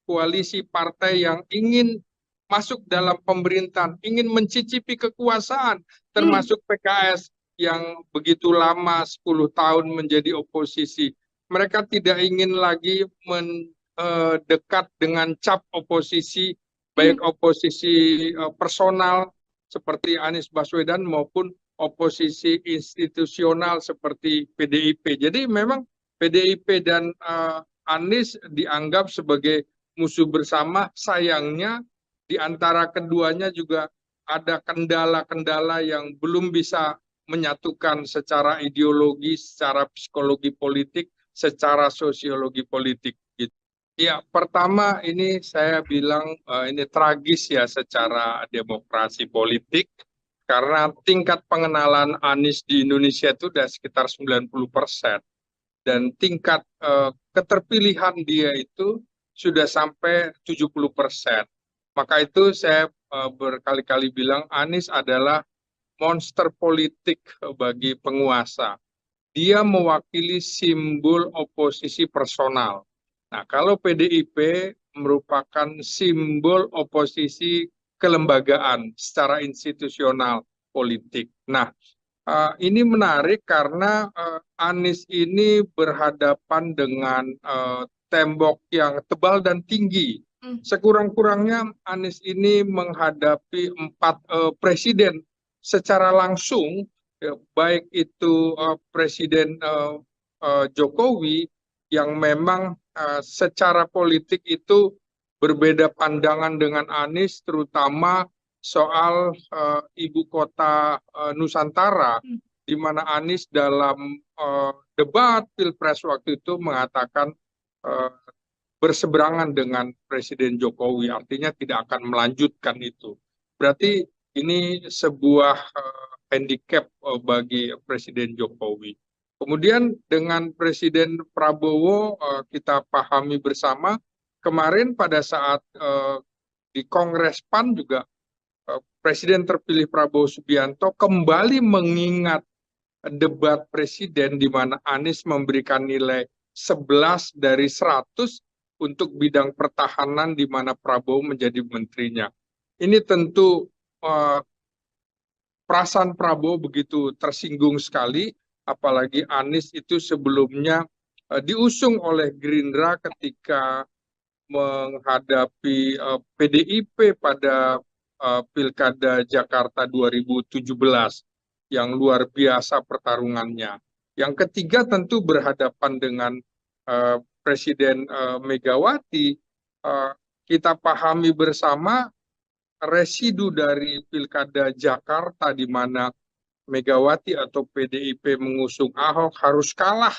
koalisi partai yang ingin masuk dalam pemerintahan, ingin mencicipi kekuasaan, Mm. termasuk PKS yang begitu lama 10 tahun menjadi oposisi. Mereka tidak ingin lagi mendekat dengan cap oposisi, baik Mm. oposisi personal seperti Anies Baswedan maupun oposisi institusional seperti PDIP. Jadi memang PDIP dan Anies dianggap sebagai musuh bersama. Sayangnya di antara keduanya juga ada kendala-kendala yang belum bisa menyatukan secara ideologi, secara psikologi politik, secara sosiologi politik. Gitu. Ya, pertama ini saya bilang ini tragis ya secara demokrasi politik karena tingkat pengenalan Anies di Indonesia itu sudah sekitar 90%. Dan tingkat keterpilihan dia itu sudah sampai 70%. Maka itu saya berkali-kali bilang Anies adalah monster politik bagi penguasa. Dia mewakili simbol oposisi personal. Nah, kalau PDIP merupakan simbol oposisi kelembagaan secara institusional politik. Nah, ini menarik karena Anies ini berhadapan dengan tembok yang tebal dan tinggi. Mm. Sekurang-kurangnya Anies ini menghadapi 4 presiden secara langsung, ya, baik itu Presiden Jokowi yang memang secara politik itu berbeda pandangan dengan Anies, terutama soal ibu kota Nusantara, Mm. di mana Anies dalam debat Pilpres waktu itu mengatakan uh, berseberangan dengan Presiden Jokowi, artinya tidak akan melanjutkan itu. Berarti ini sebuah handicap bagi Presiden Jokowi. Kemudian dengan Presiden Prabowo kita pahami bersama, kemarin pada saat di Kongres PAN juga Presiden terpilih Prabowo Subianto kembali mengingat debat presiden di mana Anies memberikan nilai 11 dari 100 untuk bidang pertahanan di mana Prabowo menjadi menterinya. Ini tentu perasaan Prabowo begitu tersinggung sekali, apalagi Anies itu sebelumnya diusung oleh Gerindra ketika menghadapi PDIP pada Pilkada Jakarta 2017 yang luar biasa pertarungannya. Yang ketiga tentu berhadapan dengan Presiden Megawati. Kita pahami bersama residu dari Pilkada Jakarta di mana Megawati atau PDIP mengusung Ahok harus kalah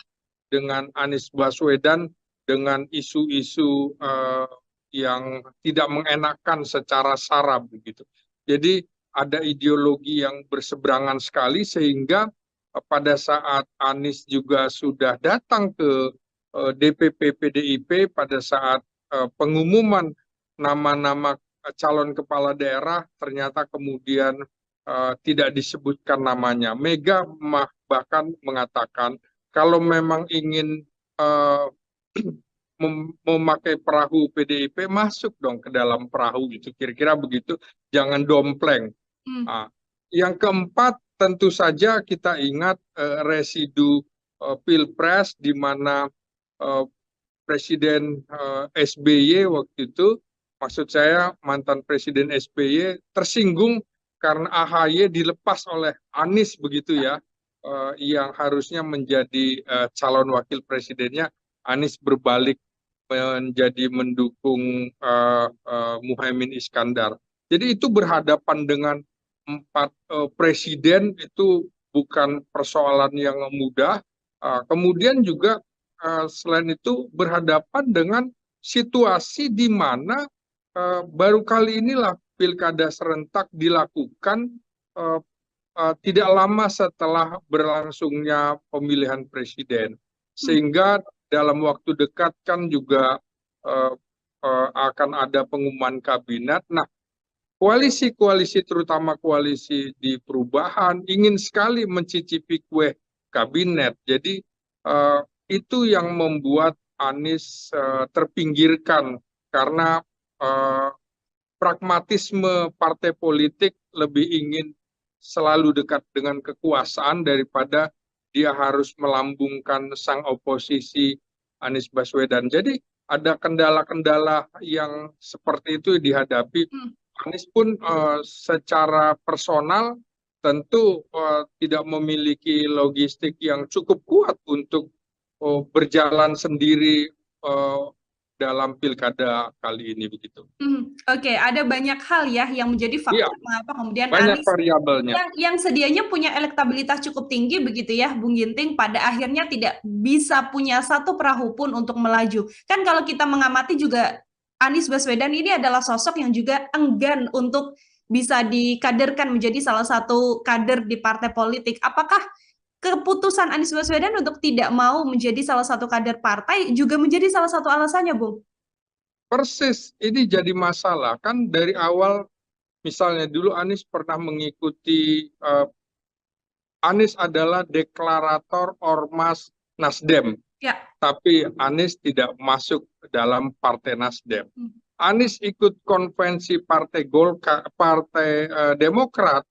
dengan Anies Baswedan dengan isu-isu yang tidak mengenakan secara sara begitu. Jadi ada ideologi yang berseberangan sekali sehingga pada saat Anies juga sudah datang ke DPP PDIP pada saat pengumuman nama-nama calon kepala daerah, ternyata kemudian tidak disebutkan namanya. Mega bahkan mengatakan kalau memang ingin memakai perahu PDIP, masuk dong ke dalam perahu gitu, kira-kira begitu, jangan dompleng. Nah, yang keempat, tentu saja kita ingat residu Pilpres di mana Presiden SBY waktu itu, maksud saya mantan Presiden SBY tersinggung karena AHY dilepas oleh Anies begitu ya, yang harusnya menjadi calon wakil presidennya, Anies berbalik menjadi mendukung Muhaimin Iskandar. Jadi itu berhadapan dengan 4 presiden, itu bukan persoalan yang mudah. Kemudian juga selain itu berhadapan dengan situasi di mana baru kali inilah pilkada serentak dilakukan tidak lama setelah berlangsungnya pemilihan presiden, sehingga dalam waktu dekat kan juga akan ada pengumuman kabinet. Nah, koalisi-koalisi, terutama koalisi di perubahan, ingin sekali mencicipi kue kabinet. Jadi itu yang membuat Anies terpinggirkan karena pragmatisme partai politik lebih ingin selalu dekat dengan kekuasaan daripada dia harus melambungkan sang oposisi Anies Baswedan. Jadi ada kendala-kendala yang seperti itu dihadapi. Anies pun secara personal tentu tidak memiliki logistik yang cukup kuat untuk berjalan sendiri dalam pilkada kali ini begitu. Oke, ada banyak hal ya yang menjadi faktor mengapa kemudian banyak Anies variabelnya yang sedianya punya elektabilitas cukup tinggi begitu ya, Bung Ginting, pada akhirnya tidak bisa punya satu perahu pun untuk melaju. Kan kalau kita mengamati juga Anies Baswedan ini adalah sosok yang juga enggan untuk bisa dikaderkan menjadi salah satu kader di partai politik. Apakah keputusan Anies Baswedan untuk tidak mau menjadi salah satu kader partai juga menjadi salah satu alasannya, Bung? Persis, ini jadi masalah. Kan dari awal, misalnya dulu Anies pernah mengikuti, Anies adalah deklarator Ormas Nasdem. Ya. Tapi Anies tidak masuk dalam Partai Nasdem. Anies ikut konvensi Partai Golkar, Partai Demokrat,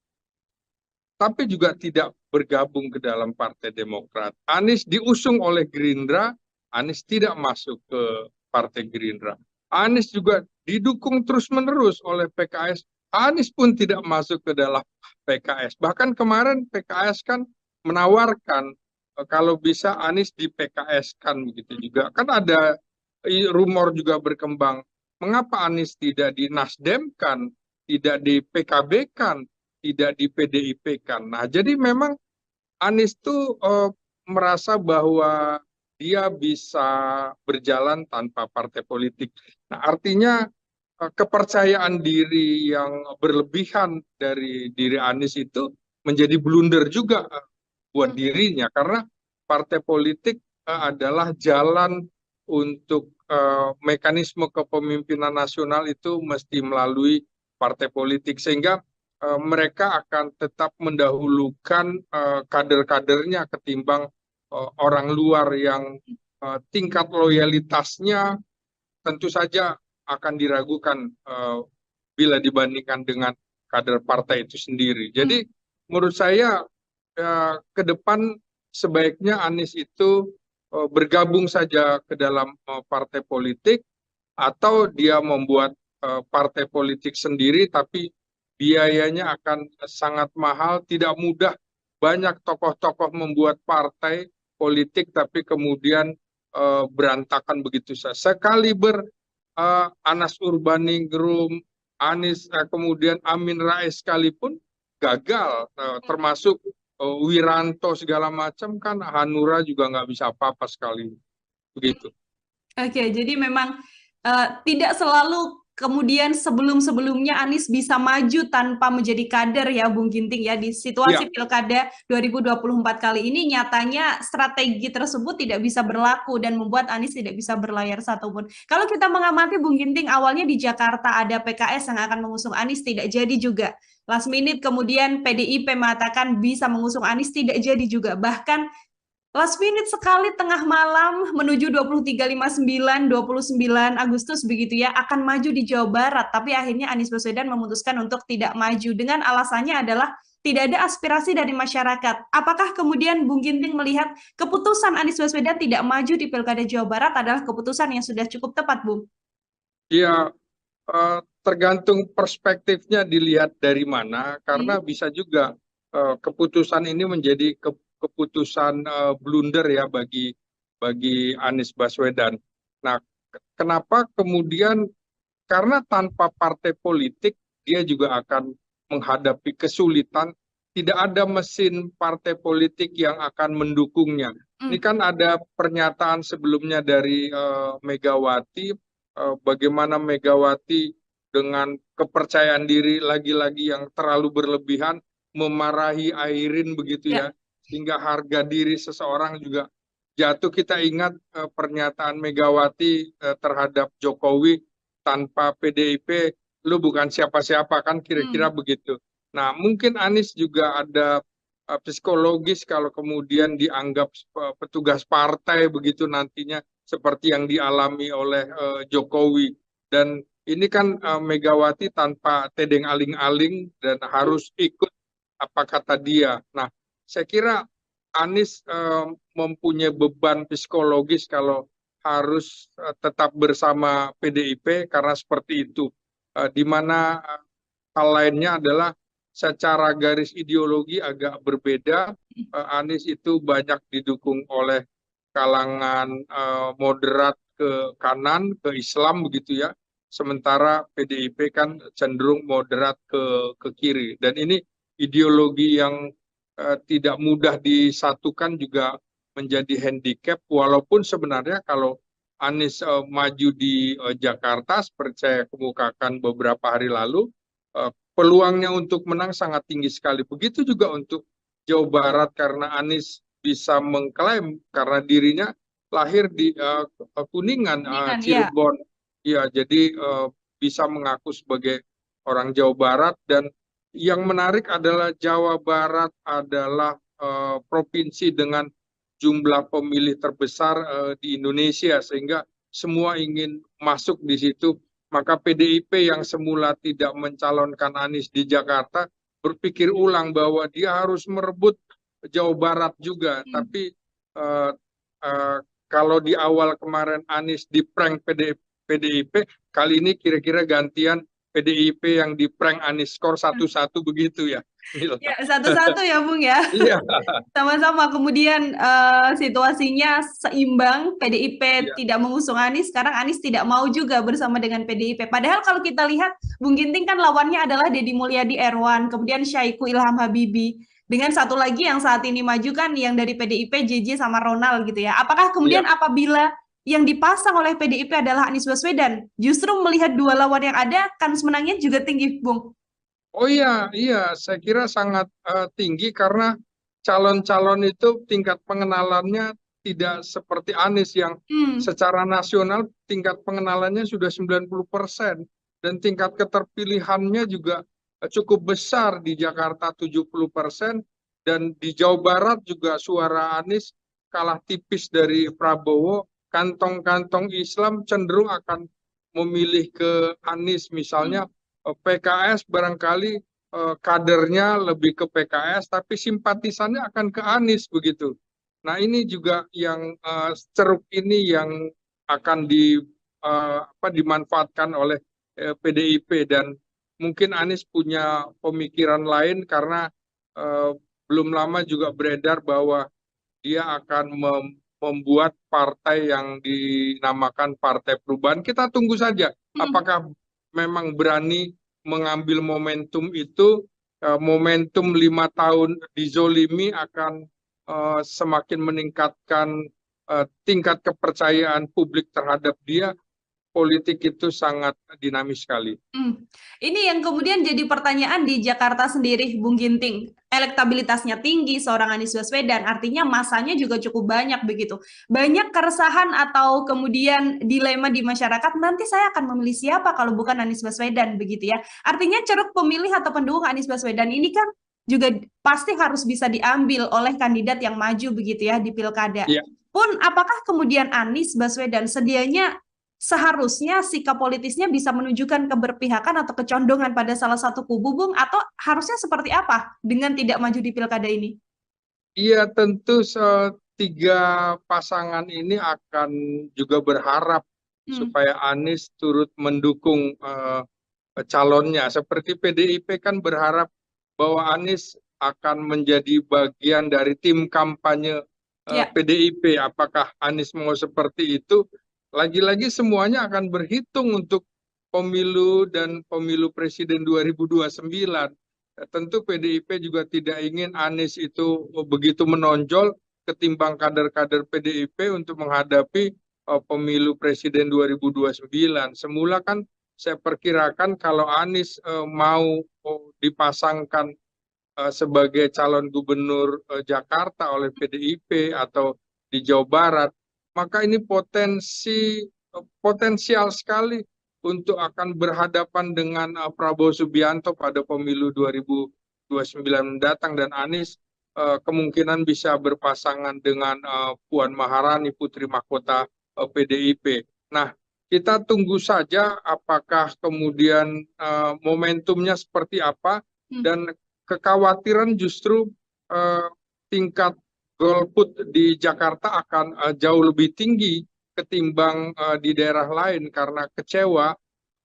tapi juga tidak bergabung ke dalam Partai Demokrat. Anies diusung oleh Gerindra, Anies tidak masuk ke Partai Gerindra. Anies juga didukung terus-menerus oleh PKS, Anies pun tidak masuk ke dalam PKS. Bahkan kemarin PKS kan menawarkan kalau bisa Anies di PKS kan begitu juga. Kan ada rumor juga berkembang, mengapa Anies tidak di Nasdem kan, tidak di PKB kan, tidak di PDIP kan. Nah, jadi memang Anies tuh merasa bahwa dia bisa berjalan tanpa partai politik. Nah, artinya kepercayaan diri yang berlebihan dari diri Anies itu menjadi blunder juga buat dirinya, karena partai politik adalah jalan untuk mekanisme kepemimpinan nasional itu mesti melalui partai politik, sehingga mereka akan tetap mendahulukan kader-kadernya ketimbang orang luar yang tingkat loyalitasnya tentu saja akan diragukan bila dibandingkan dengan kader partai itu sendiri. Jadi menurut saya ke depan sebaiknya Anies itu bergabung saja ke dalam partai politik, atau dia membuat partai politik sendiri, tapi biayanya akan sangat mahal, tidak mudah. Banyak tokoh-tokoh membuat partai politik tapi kemudian berantakan begitu saja. Sekaliber Anas Urbaningrum, Anies, kemudian Amin Rais sekalipun gagal, termasuk Wiranto segala macam, kan Hanura juga nggak bisa apa-apa sekali begitu. Oke, jadi memang tidak selalu kemudian sebelum-sebelumnya Anies bisa maju tanpa menjadi kader ya Bung Ginting ya di Ya, situasi Pilkada 2024 kali ini nyatanya strategi tersebut tidak bisa berlaku dan membuat Anies tidak bisa berlayar satupun. Kalau kita mengamati Bung Ginting awalnya di Jakarta ada PKS yang akan mengusung Anies tidak jadi juga. Last minute kemudian PDIP mengatakan bisa mengusung Anies tidak jadi juga. Bahkan last minute sekali tengah malam menuju 23.59, 29 Agustus begitu ya, akan maju di Jawa Barat. Tapi akhirnya Anies Baswedan memutuskan untuk tidak maju dengan alasannya adalah tidak ada aspirasi dari masyarakat. Apakah kemudian Bung Ginting melihat keputusan Anies Baswedan tidak maju di Pilkada Jawa Barat adalah keputusan yang sudah cukup tepat, Bung? ya, tergantung perspektifnya dilihat dari mana, karena Hmm. bisa juga keputusan ini menjadi keputusan blunder ya bagi Anies Baswedan. Nah, kenapa kemudian, karena tanpa partai politik dia juga akan menghadapi kesulitan, tidak ada mesin partai politik yang akan mendukungnya. Ini Hmm. kan ada pernyataan sebelumnya dari Megawati, bagaimana Megawati dengan kepercayaan diri lagi-lagi yang terlalu berlebihan memarahi Airin begitu Ya. ya, sehingga harga diri seseorang juga jatuh. Kita ingat pernyataan Megawati terhadap Jokowi, tanpa PDIP lu bukan siapa-siapa, kan kira-kira Hmm. begitu. Nah, mungkin Anies juga ada psikologis kalau kemudian dianggap petugas partai begitu nantinya, seperti yang dialami oleh Jokowi. Dan ini kan Megawati tanpa tedeng aling-aling dan harus ikut apa kata dia. Nah, saya kira Anies mempunyai beban psikologis kalau harus tetap bersama PDIP karena seperti itu. Di mana hal lainnya adalah secara garis ideologi agak berbeda. Anies itu banyak didukung oleh kalangan moderat ke kanan, ke Islam begitu ya. Sementara PDIP kan cenderung moderat ke kiri. Dan ini ideologi yang tidak mudah disatukan juga menjadi handicap, walaupun sebenarnya kalau Anies maju di Jakarta seperti saya kemukakan beberapa hari lalu, peluangnya untuk menang sangat tinggi sekali. Begitu juga untuk Jawa Barat, karena Anies bisa mengklaim karena dirinya lahir di Kuningan, Kuningan, ya. Cirebon, ya, jadi bisa mengaku sebagai orang Jawa Barat. Dan yang menarik adalah Jawa Barat adalah provinsi dengan jumlah pemilih terbesar di Indonesia, sehingga semua ingin masuk di situ. Maka PDIP yang semula tidak mencalonkan Anies di Jakarta berpikir ulang bahwa dia harus merebut Jawa Barat juga. Hmm. Tapi uh, uh, kalau di awal kemarin Anies di prank PDIP, kali ini kira-kira gantian PDIP yang di prank Anies, skor 1-1 begitu ya. Ya, satu-satu ya, Bung ya. Iya, Sama-sama. Kemudian situasinya seimbang, PDIP iya, tidak mengusung Anies, sekarang Anies tidak mau juga bersama dengan PDIP. Padahal kalau kita lihat, Bung Ginting kan lawannya adalah Deddy Mulyadi Erwan, kemudian Syahiku Ilham Habibie. Dengan satu lagi yang saat ini maju kan yang dari PDIP, JJ sama Ronald gitu ya. Apakah kemudian iya. apabila yang dipasang oleh PDIP adalah Anies Baswedan, justru melihat dua lawan yang ada, kans menangnya juga tinggi, Bung? Oh iya, iya, saya kira sangat tinggi karena calon-calon itu tingkat pengenalannya tidak seperti Anies yang Hmm. secara nasional tingkat pengenalannya sudah 90% dan tingkat keterpilihannya juga cukup besar, di Jakarta 70% dan di Jawa Barat juga suara Anies kalah tipis dari Prabowo. Kantong-kantong Islam cenderung akan memilih ke Anies, misalnya Hmm. PKS barangkali kadernya lebih ke PKS, tapi simpatisannya akan ke Anies begitu. Nah, ini juga yang ceruk ini yang akan dimanfaatkan oleh PDIP. Dan mungkin Anies punya pemikiran lain karena eh, belum lama juga beredar bahwa dia akan membuat partai yang dinamakan Partai Perubahan. Kita tunggu saja Hmm. apakah memang berani mengambil momentum itu. Momentum 5 tahun dizolimi akan semakin meningkatkan tingkat kepercayaan publik terhadap dia. politik itu sangat dinamis sekali. Ini yang kemudian jadi pertanyaan di Jakarta sendiri, Bung Ginting. Elektabilitasnya tinggi seorang Anies Baswedan, artinya masanya juga cukup banyak begitu. Banyak keresahan atau kemudian dilema di masyarakat, nanti saya akan memilih siapa kalau bukan Anies Baswedan begitu ya. Artinya ceruk pemilih atau pendukung Anies Baswedan ini kan juga pasti harus bisa diambil oleh kandidat yang maju begitu ya di pilkada. Ya. Pun apakah kemudian Anies Baswedan sedianya seharusnya sikap politisnya bisa menunjukkan keberpihakan atau kecondongan pada salah satu kubu, Bung, atau harusnya seperti apa dengan tidak maju di pilkada ini? Iya, tentu tiga pasangan ini akan juga berharap supaya Anies turut mendukung calonnya. Seperti PDIP kan berharap bahwa Anies akan menjadi bagian dari tim kampanye Ya. PDIP. Apakah Anies mau seperti itu? Lagi-lagi semuanya akan berhitung untuk pemilu dan pemilu presiden 2029. Tentu PDIP juga tidak ingin Anies itu begitu menonjol ketimbang kader-kader PDIP untuk menghadapi pemilu presiden 2029. Semula kan saya perkirakan kalau Anies mau dipasangkan sebagai calon gubernur Jakarta oleh PDIP atau di Jawa Barat, maka ini potensial sekali untuk akan berhadapan dengan Prabowo Subianto pada pemilu 2029 mendatang, dan Anies kemungkinan bisa berpasangan dengan Puan Maharani, putri mahkota PDIP. Nah, kita tunggu saja apakah kemudian momentumnya seperti apa, dan kekhawatiran justru tingkat golput di Jakarta akan jauh lebih tinggi ketimbang di daerah lain karena kecewa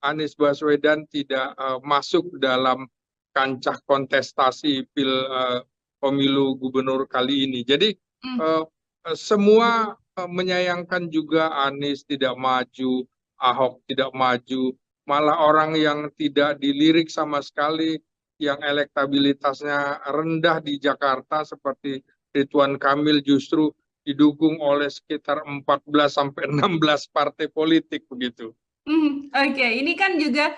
Anies Baswedan tidak masuk dalam kancah kontestasi pemilu gubernur kali ini. Jadi semua menyayangkan juga Anies tidak maju, Ahok tidak maju, malah orang yang tidak dilirik sama sekali, yang elektabilitasnya rendah di Jakarta seperti Ridwan Kamil justru didukung oleh sekitar 14 sampai 16 partai politik begitu. Oke, ini kan juga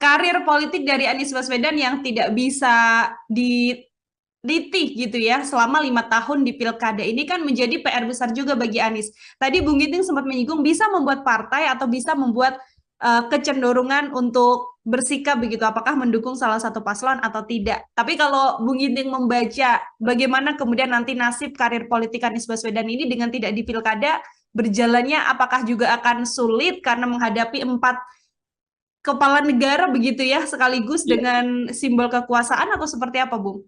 karir politik dari Anies Baswedan yang tidak bisa dititih gitu ya selama 5 tahun di pilkada ini kan menjadi PR besar juga bagi Anies. Tadi Bung Ginting sempat menyinggung bisa membuat partai atau bisa membuat kecenderungan untuk bersikap begitu, apakah mendukung salah satu paslon atau tidak. Tapi kalau Bung Ginting membaca bagaimana kemudian nanti nasib karir politik Anies Baswedan ini dengan tidak di pilkada, berjalannya apakah juga akan sulit karena menghadapi 4 kepala negara begitu ya sekaligus dengan simbol kekuasaan, atau seperti apa, Bung?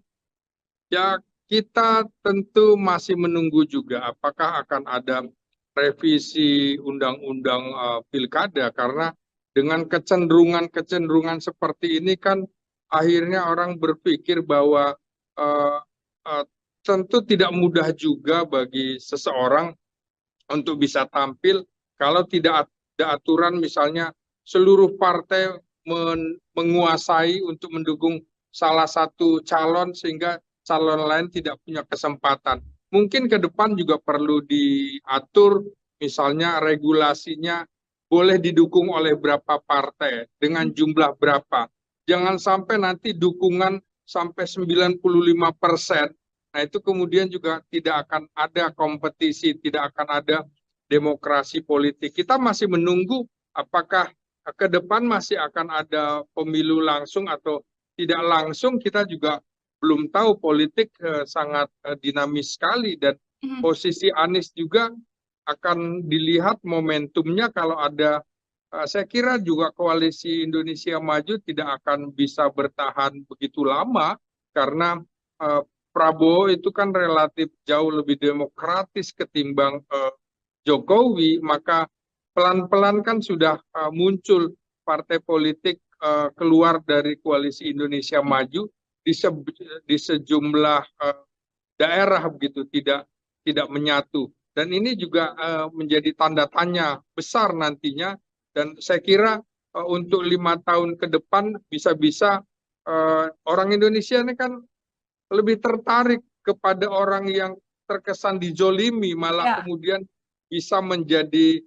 Ya, kita tentu masih menunggu juga apakah akan ada revisi undang-undang pilkada, karena dengan kecenderungan seperti ini kan akhirnya orang berpikir bahwa tentu tidak mudah juga bagi seseorang untuk bisa tampil kalau tidak ada aturan, misalnya seluruh partai menguasai untuk mendukung salah satu calon sehingga calon lain tidak punya kesempatan. Mungkin ke depan juga perlu diatur, misalnya regulasinya boleh didukung oleh berapa partai, dengan jumlah berapa. Jangan sampai nanti dukungan sampai 95%. Nah, itu kemudian juga tidak akan ada kompetisi, tidak akan ada demokrasi politik. Kita masih menunggu apakah ke depan masih akan ada pemilu langsung atau tidak langsung. Kita juga belum tahu, politik sangat dinamis sekali, dan posisi Anies juga akan dilihat momentumnya. Kalau ada, saya kira juga koalisi Indonesia Maju tidak akan bisa bertahan begitu lama, karena Prabowo itu kan relatif jauh lebih demokratis ketimbang Jokowi, maka pelan-pelan kan sudah muncul partai politik keluar dari koalisi Indonesia Maju di sejumlah daerah begitu, tidak menyatu, dan ini juga menjadi tanda tanya besar nantinya. Dan saya kira untuk 5 tahun ke depan bisa-bisa orang Indonesia ini kan lebih tertarik kepada orang yang terkesan dijolimi, malah kemudian bisa menjadi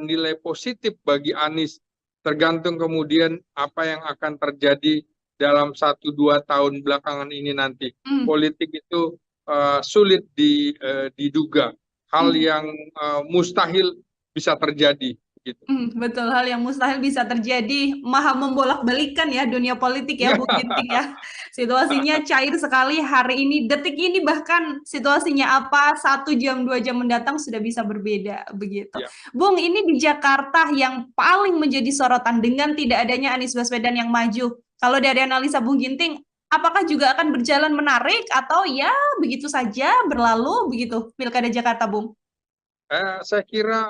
nilai positif bagi Anies. Tergantung kemudian apa yang akan terjadi dalam 1-2 tahun belakangan ini nanti. Politik itu sulit diduga, hal yang mustahil bisa terjadi. Gitu. Betul, hal yang mustahil bisa terjadi, maha membolak-balikan ya dunia politik ya, Bung Ginting ya. Situasinya cair sekali hari ini, detik ini bahkan situasinya apa, 1 jam, 2 jam mendatang sudah bisa berbeda, begitu. Ya. Bung, ini di Jakarta yang paling menjadi sorotan dengan tidak adanya Anies Baswedan yang maju. Kalau dari analisa Bung Ginting, apakah juga akan berjalan menarik atau ya begitu saja berlalu begitu Pilkada Jakarta, Bung? Saya kira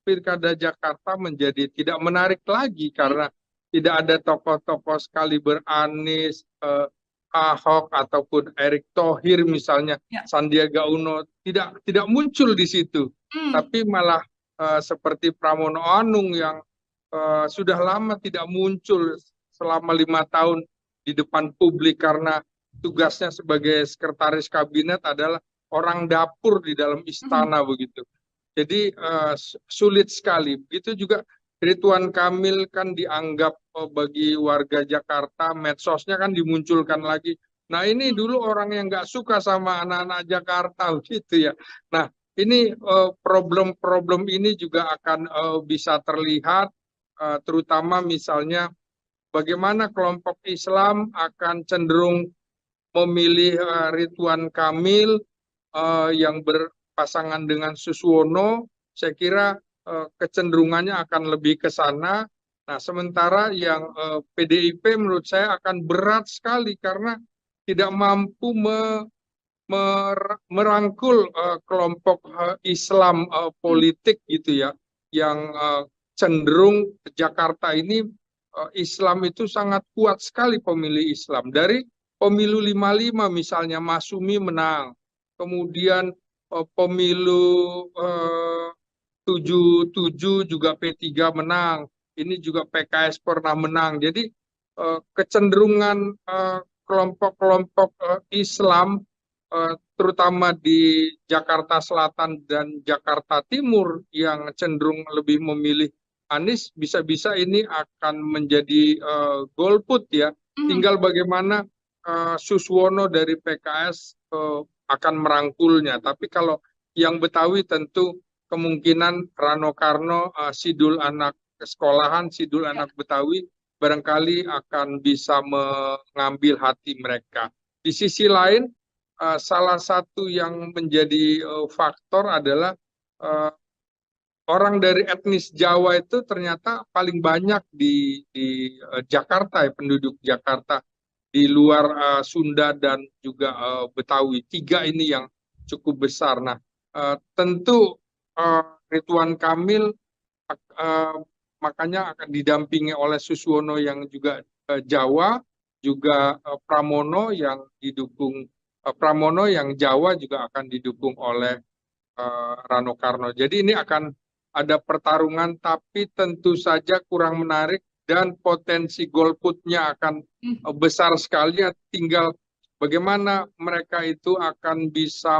Pilkada Jakarta menjadi tidak menarik lagi karena tidak ada tokoh-tokoh sekaliber Anies, Ahok ataupun Erick Thohir misalnya, Sandiaga Uno tidak muncul di situ, tapi malah seperti Pramono Anung yang sudah lama tidak muncul selama 5 tahun di depan publik karena tugasnya sebagai sekretaris kabinet adalah orang dapur di dalam istana begitu. Jadi sulit sekali. Begitu juga Ridwan Kamil kan dianggap bagi warga Jakarta, medsosnya kan dimunculkan lagi. Nah ini dulu orang yang nggak suka sama anak-anak Jakarta gitu ya. Nah ini problem-problem ini juga akan bisa terlihat, terutama misalnya bagaimana kelompok Islam akan cenderung memilih Ridwan Kamil yang berpasangan dengan Suswono. Saya kira kecenderungannya akan lebih ke sana. Nah, sementara yang PDIP menurut saya akan berat sekali karena tidak mampu merangkul kelompok Islam politik gitu ya, yang cenderung Jakarta ini Islam itu sangat kuat sekali pemilih Islam. Dari pemilu 55 misalnya Masumi menang, kemudian pemilu 77 juga P3 menang, ini juga PKS pernah menang. Jadi kecenderungan kelompok-kelompok Islam terutama di Jakarta Selatan dan Jakarta Timur yang cenderung lebih memilih Anies, bisa-bisa ini akan menjadi golput ya. Tinggal bagaimana Suswono dari PKS akan merangkulnya. Tapi kalau yang Betawi tentu kemungkinan Rano Karno, Sidul anak sekolahan, Sidul anak Betawi barangkali akan bisa mengambil hati mereka. Di sisi lain, salah satu yang menjadi faktor adalah orang dari etnis Jawa itu ternyata paling banyak di Jakarta ya, penduduk Jakarta di luar Sunda dan juga Betawi. 3 ini yang cukup besar. Nah, tentu Ridwan Kamil makanya akan didampingi oleh Suswono yang juga Jawa, juga Pramono yang didukung Pramono yang Jawa juga akan didukung oleh Rano Karno. Jadi ini akan ada pertarungan, tapi tentu saja kurang menarik dan potensi golputnya akan besar sekali. Tinggal bagaimana mereka itu akan bisa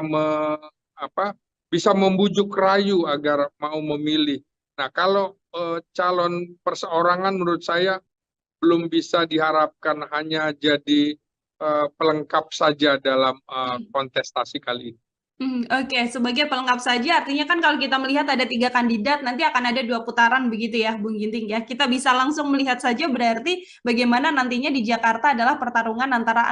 bisa membujuk rayu agar mau memilih. Nah, kalau calon perseorangan menurut saya belum bisa diharapkan hanya jadi pelengkap saja dalam kontestasi kali ini. Oke, sebagai pelengkap saja, artinya kan kalau kita melihat ada 3 kandidat, nanti akan ada 2 putaran begitu ya, Bung Ginting ya. Kita bisa langsung melihat saja berarti bagaimana nantinya di Jakarta adalah pertarungan antara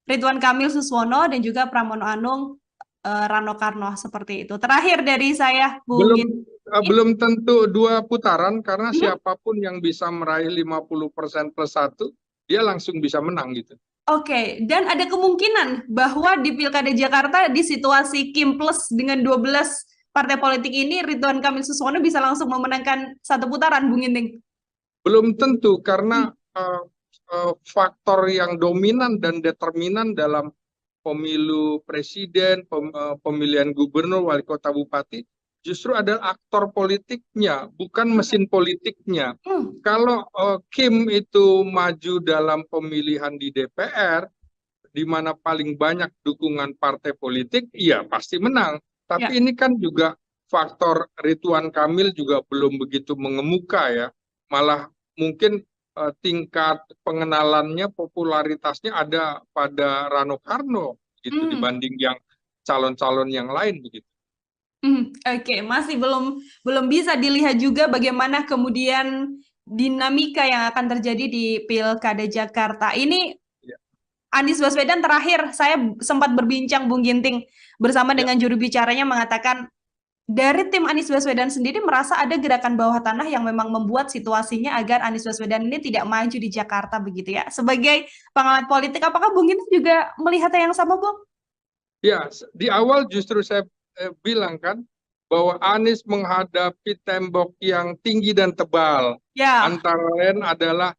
Ridwan Kamil Suswono dan juga Pramono Anung Rano Karno seperti itu. Terakhir dari saya, Bung Ginting. Belum tentu 2 putaran karena siapapun yang bisa meraih 50% plus 1, dia langsung bisa menang gitu. Oke, dan ada kemungkinan bahwa di Pilkada Jakarta di situasi Kim plus dengan 12 partai politik ini Ridwan Kamil Suswono bisa langsung memenangkan 1 putaran, Bung Ginting? Belum tentu karena faktor yang dominan dan determinan dalam pemilu presiden, pemilihan gubernur, wali kota, bupati justru adalah aktor politiknya, bukan mesin politiknya. Kalau Kim itu maju dalam pemilihan di DPR, di mana paling banyak dukungan partai politik, iya pasti menang. Tapi ini kan juga faktor Ridwan Kamil juga belum begitu mengemuka ya. Malah mungkin tingkat pengenalannya, popularitasnya ada pada Rano Karno gitu Hmm. dibanding yang calon-calon yang lain begitu. Oke, masih belum bisa dilihat juga bagaimana kemudian dinamika yang akan terjadi di Pilkada Jakarta. Ini Ya, Anies Baswedan terakhir saya sempat berbincang Bung Ginting bersama ya, dengan juru bicaranya mengatakan dari tim Anies Baswedan sendiri merasa ada gerakan bawah tanah yang memang membuat situasinya agar Anies Baswedan ini tidak maju di Jakarta begitu ya. Sebagai pengamat politik, apakah Bung Ginting juga melihatnya yang sama, Bung? ya, di awal justru saya bilang kan bahwa Anies menghadapi tembok yang tinggi dan tebal. Ya. Antara lain adalah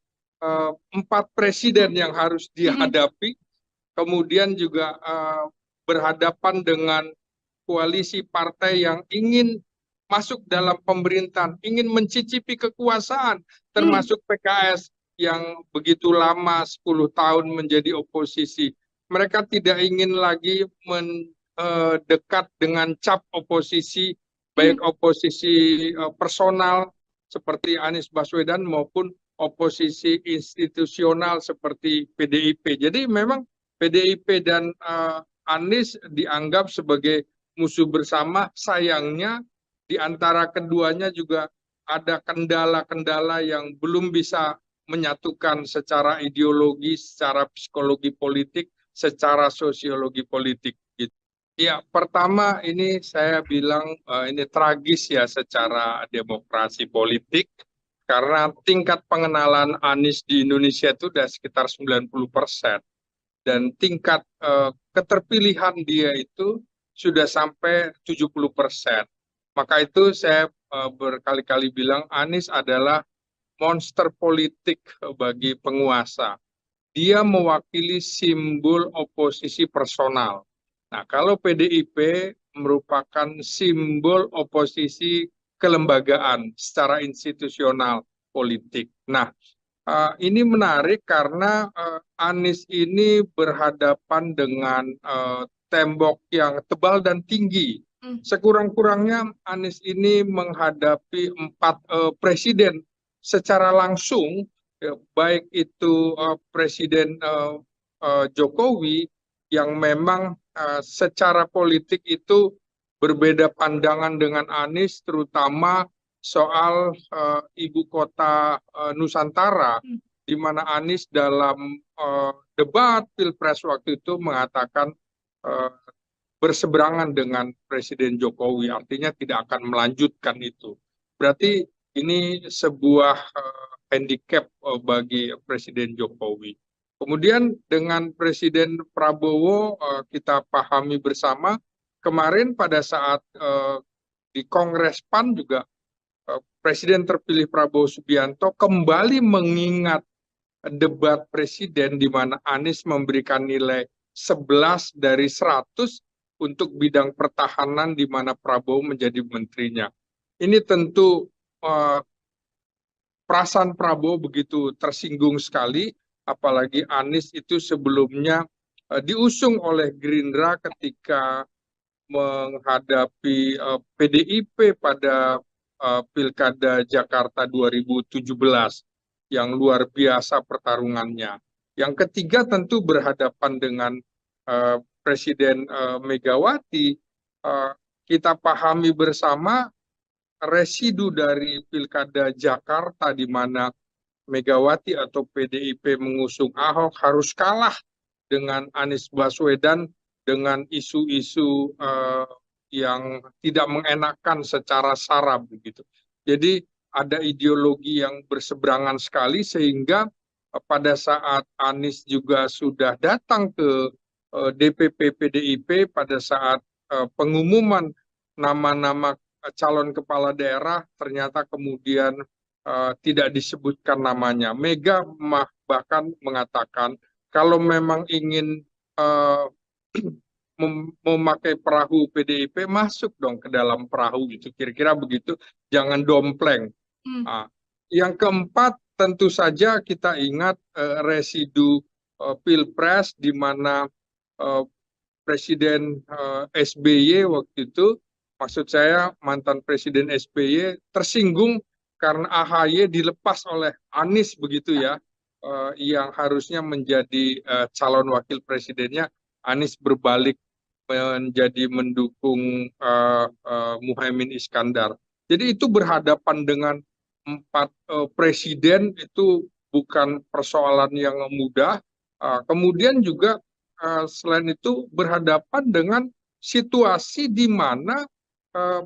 4 presiden yang harus Mm-mm. dihadapi, kemudian juga berhadapan dengan koalisi partai yang ingin masuk dalam pemerintahan, ingin mencicipi kekuasaan, Mm. termasuk PKS yang begitu lama 10 tahun menjadi oposisi. Mereka tidak ingin lagi mendekat dengan cap oposisi, baik Mm. oposisi personal seperti Anies Baswedan maupun oposisi institusional seperti PDIP. Jadi memang PDIP dan Anies dianggap sebagai musuh bersama. Sayangnya di antara keduanya juga ada kendala-kendala yang belum bisa menyatukan secara ideologi, secara psikologi politik, secara sosiologi politik. Gitu. Ya, pertama ini saya bilang ini tragis ya secara demokrasi politik karena tingkat pengenalan Anies di Indonesia itu sudah sekitar 90%. Dan tingkat keterpilihan dia itu sudah sampai 70%. Maka itu saya berkali-kali bilang Anies adalah monster politik bagi penguasa. Dia mewakili simbol oposisi personal. Nah, kalau PDIP merupakan simbol oposisi kelembagaan secara institusional politik. Nah, ini menarik karena Anies ini berhadapan dengan tembok yang tebal dan tinggi. Mm. Sekurang-kurangnya Anies ini menghadapi 4 presiden secara langsung, ya, baik itu Presiden Jokowi yang memang secara politik itu berbeda pandangan dengan Anies, terutama soal ibu kota Nusantara, Mm. di mana Anies dalam debat Pilpres waktu itu mengatakan uh, berseberangan dengan Presiden Jokowi, artinya tidak akan melanjutkan itu. Berarti ini sebuah handicap bagi Presiden Jokowi. Kemudian dengan Presiden Prabowo kita pahami bersama, kemarin pada saat di Kongres PAN juga Presiden terpilih Prabowo Subianto kembali mengingat debat presiden di mana Anies memberikan nilai 11 dari 100 untuk bidang pertahanan di mana Prabowo menjadi menterinya. Ini tentu perasaan Prabowo begitu tersinggung sekali, apalagi Anies itu sebelumnya diusung oleh Gerindra ketika menghadapi PDIP pada Pilkada Jakarta 2017 yang luar biasa pertarungannya. Yang ketiga tentu berhadapan dengan Presiden Megawati. Kita pahami bersama residu dari Pilkada Jakarta di mana Megawati atau PDIP mengusung Ahok harus kalah dengan Anies Baswedan dengan isu-isu yang tidak mengenakan secara sara begitu. Jadi ada ideologi yang berseberangan sekali sehingga pada saat Anies juga sudah datang ke DPP PDIP pada saat pengumuman nama-nama calon kepala daerah ternyata kemudian tidak disebutkan namanya. Mega bahkan mengatakan kalau memang ingin memakai perahu PDIP, masuk dong ke dalam perahu gitu. Kira-kira begitu, jangan dompleng. Mm. Nah, yang keempat, tentu saja kita ingat residu Pilpres di mana Presiden SBY waktu itu maksud saya mantan Presiden SBY tersinggung karena AHY dilepas oleh Anies begitu ya, yang harusnya menjadi calon wakil presidennya, Anies berbalik menjadi mendukung Muhaimin Iskandar. Jadi itu berhadapan dengan 4 presiden itu bukan persoalan yang mudah. Kemudian juga selain itu berhadapan dengan situasi di mana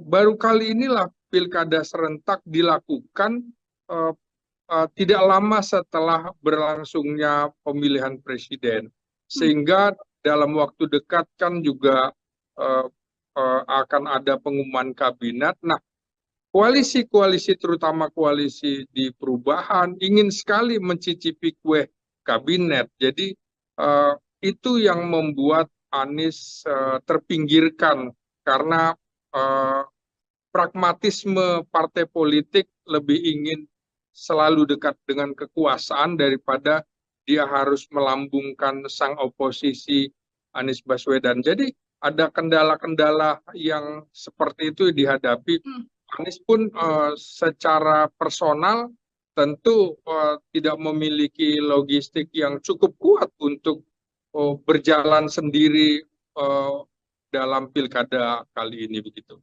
baru kali inilah pilkada serentak dilakukan tidak lama setelah berlangsungnya pemilihan presiden, sehingga dalam waktu dekat kan juga akan ada pengumuman kabinet. Nah, koalisi-koalisi terutama koalisi di perubahan ingin sekali mencicipi kue kabinet. Jadi itu yang membuat Anies terpinggirkan karena pragmatisme partai politik lebih ingin selalu dekat dengan kekuasaan daripada dia harus melambungkan sang oposisi Anies Baswedan. Jadi ada kendala-kendala yang seperti itu dihadapi. Anies pun secara personal tentu tidak memiliki logistik yang cukup kuat untuk berjalan sendiri dalam pilkada kali ini begitu.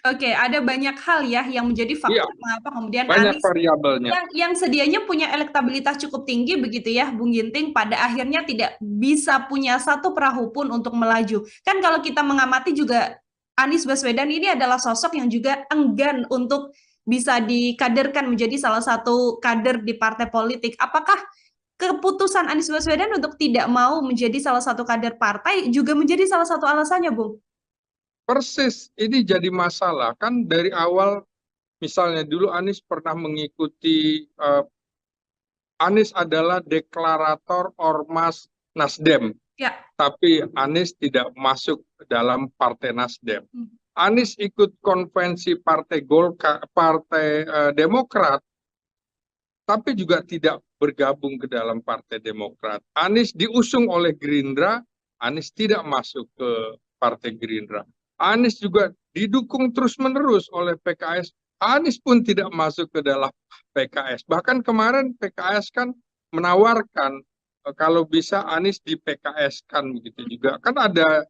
Oke, ada banyak hal ya yang menjadi faktor mengapa kemudian banyak Anies variabelnya. yang sedianya punya elektabilitas cukup tinggi begitu ya, Bung Ginting, pada akhirnya tidak bisa punya satu perahu pun untuk melaju. Kan kalau kita mengamati juga Anies Baswedan ini adalah sosok yang juga enggan untuk bisa dikaderkan menjadi salah satu kader di partai politik. Apakah keputusan Anies Baswedan untuk tidak mau menjadi salah satu kader partai juga menjadi salah satu alasannya, Bung? Persis, ini jadi masalah. Kan dari awal, misalnya dulu Anies pernah mengikuti, Anies adalah deklarator Ormas Nasdem. Ya. Tapi Anies tidak masuk dalam Partai Nasdem. Anies ikut konvensi Partai Golkar, Partai Demokrat, tapi juga tidak bergabung ke dalam Partai Demokrat. Anies diusung oleh Gerindra, Anies tidak masuk ke Partai Gerindra. Anies juga didukung terus-menerus oleh PKS, Anies pun tidak masuk ke dalam PKS. Bahkan kemarin PKS kan menawarkan kalau bisa Anies di PKS kan begitu juga. Kan ada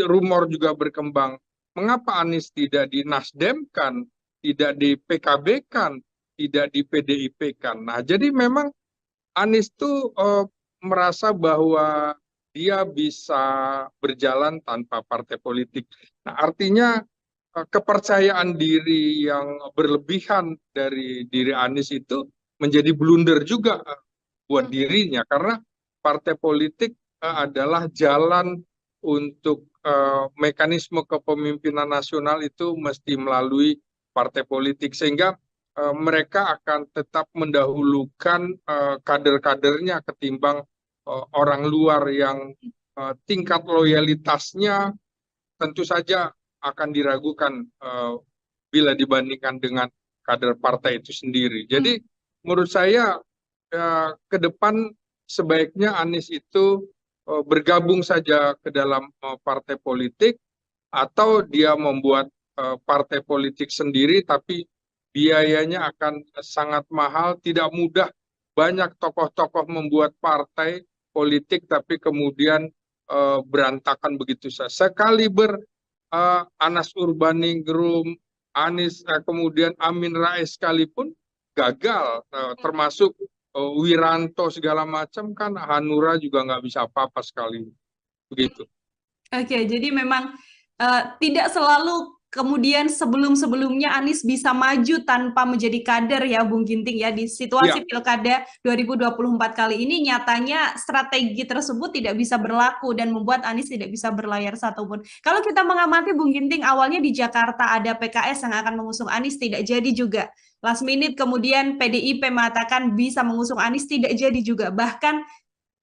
rumor juga berkembang, mengapa Anies tidak di Nasdem kan, tidak di PKB kan, tidak di PDIP kan. Nah, jadi memang Anies tuh merasa bahwa dia bisa berjalan tanpa partai politik. Nah, artinya kepercayaan diri yang berlebihan dari diri Anies itu menjadi blunder juga buat dirinya, karena partai politik adalah jalan untuk mekanisme kepemimpinan nasional itu mesti melalui partai politik, sehingga mereka akan tetap mendahulukan kader-kadernya ketimbang orang luar yang tingkat loyalitasnya tentu saja akan diragukan bila dibandingkan dengan kader partai itu sendiri. Jadi menurut saya ke depan sebaiknya Anies itu bergabung saja ke dalam partai politik, atau dia membuat partai politik sendiri, tapi biayanya akan sangat mahal, tidak mudah. Banyak tokoh-tokoh membuat partai politik tapi kemudian berantakan begitu saja. Sekaliber Anas Urbaningrum, Anies, kemudian Amin Rais sekalipun gagal, termasuk Wiranto segala macam, kan Hanura juga nggak bisa apa-apa sekali begitu. Oke, jadi memang tidak selalu kemudian sebelum-sebelumnya Anies bisa maju tanpa menjadi kader ya, Bung Ginting ya. Di situasi Pilkada 2024 kali ini nyatanya strategi tersebut tidak bisa berlaku dan membuat Anies tidak bisa berlayar satupun. Kalau kita mengamati, Bung Ginting, awalnya di Jakarta ada PKS yang akan mengusung Anies, tidak jadi juga. Last minute kemudian PDIP mengatakan bisa mengusung Anies, tidak jadi juga. Bahkan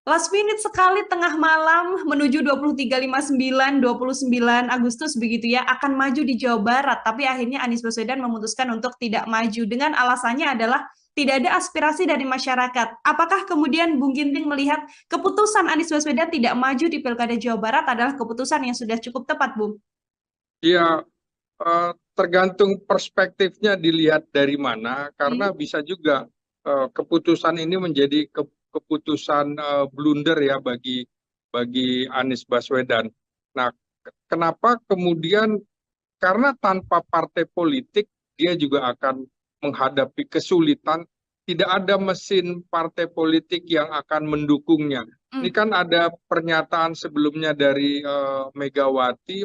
last minute sekali tengah malam menuju 23.59, 29 Agustus begitu ya, akan maju di Jawa Barat. Tapi akhirnya Anies Baswedan memutuskan untuk tidak maju dengan alasannya adalah tidak ada aspirasi dari masyarakat. Apakah kemudian Bung Ginting melihat keputusan Anies Baswedan tidak maju di Pilkada Jawa Barat adalah keputusan yang sudah cukup tepat, Bung? Iya, Tergantung perspektifnya dilihat dari mana, karena bisa juga keputusan ini menjadi keputusan blunder ya bagi Anies Baswedan. Nah, kenapa kemudian, karena tanpa partai politik dia juga akan menghadapi kesulitan, tidak ada mesin partai politik yang akan mendukungnya. Ini kan ada pernyataan sebelumnya dari Megawati,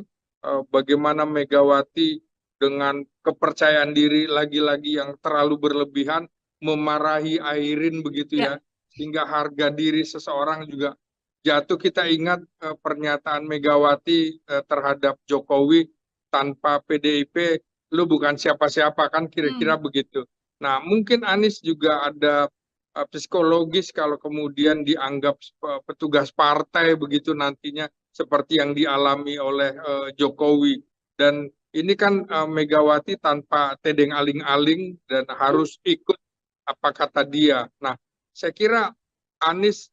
bagaimana Megawati dengan kepercayaan diri lagi-lagi yang terlalu berlebihan memarahi Airin begitu Ya. ya, sehingga harga diri seseorang juga jatuh. Kita ingat pernyataan Megawati terhadap Jokowi, tanpa PDIP lu bukan siapa-siapa, kan kira-kira begitu. Nah, mungkin Anies juga ada psikologis kalau kemudian dianggap petugas partai begitu nantinya, seperti yang dialami oleh Jokowi. Dan ini kan Megawati tanpa tedeng aling-aling dan harus ikut apa kata dia. Nah, saya kira Anies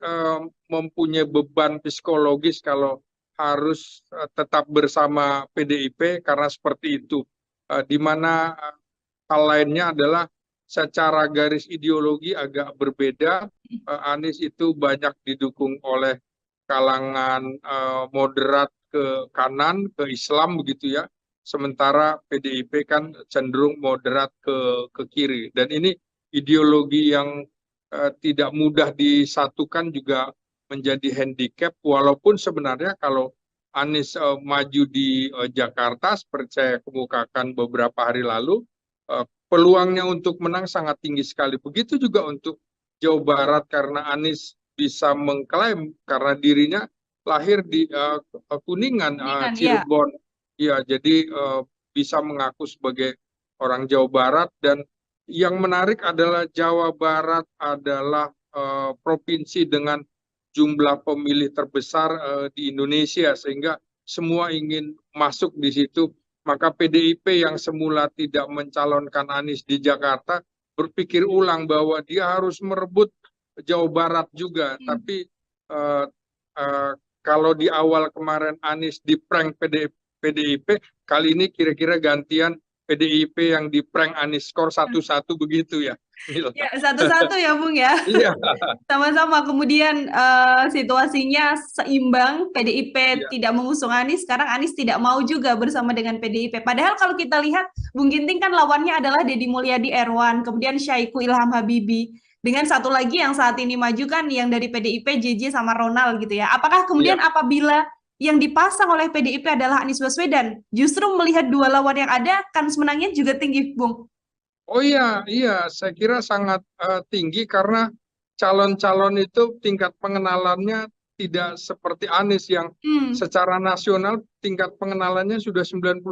mempunyai beban psikologis kalau harus tetap bersama PDIP karena seperti itu. Di mana hal lainnya adalah secara garis ideologi agak berbeda. Anies itu banyak didukung oleh kalangan moderat ke kanan, ke Islam begitu ya. Sementara PDIP kan cenderung moderat ke kiri. Dan ini ideologi yang tidak mudah disatukan juga menjadi handicap, walaupun sebenarnya kalau Anies maju di Jakarta seperti saya kemukakan beberapa hari lalu, peluangnya untuk menang sangat tinggi sekali. Begitu juga untuk Jawa Barat, karena Anies bisa mengklaim karena dirinya lahir di Kuningan, Kuningan, ya. Cirebon. Ya, jadi bisa mengaku sebagai orang Jawa Barat. Dan yang menarik adalah Jawa Barat adalah provinsi dengan jumlah pemilih terbesar di Indonesia, sehingga semua ingin masuk di situ. Maka PDIP yang semula tidak mencalonkan Anies di Jakarta berpikir ulang bahwa dia harus merebut Jawa Barat juga. Tapi kalau di awal kemarin Anies di prank PDIP, kali ini kira-kira gantian PDIP yang di prank Anies, skor 1-1 begitu ya. Ya, satu-satu ya, Bung ya. Iya. Sama-sama. Kemudian situasinya seimbang, PDIP Iya. tidak mengusung Anies, sekarang Anies tidak mau juga bersama dengan PDIP. Padahal kalau kita lihat, Bung Ginting kan lawannya adalah Deddy Mulyadi Erwan, kemudian Syahiku Ilham Habibie, dengan satu lagi yang saat ini maju kan yang dari PDIP, JJ sama Ronald gitu ya. Apakah kemudian apabila yang dipasang oleh PDIP adalah Anies Baswedan, justru melihat dua lawan yang ada, kans menangnya juga tinggi, Bung? Oh iya, iya, saya kira sangat tinggi, karena calon-calon itu tingkat pengenalannya tidak seperti Anies yang secara nasional tingkat pengenalannya sudah 90%,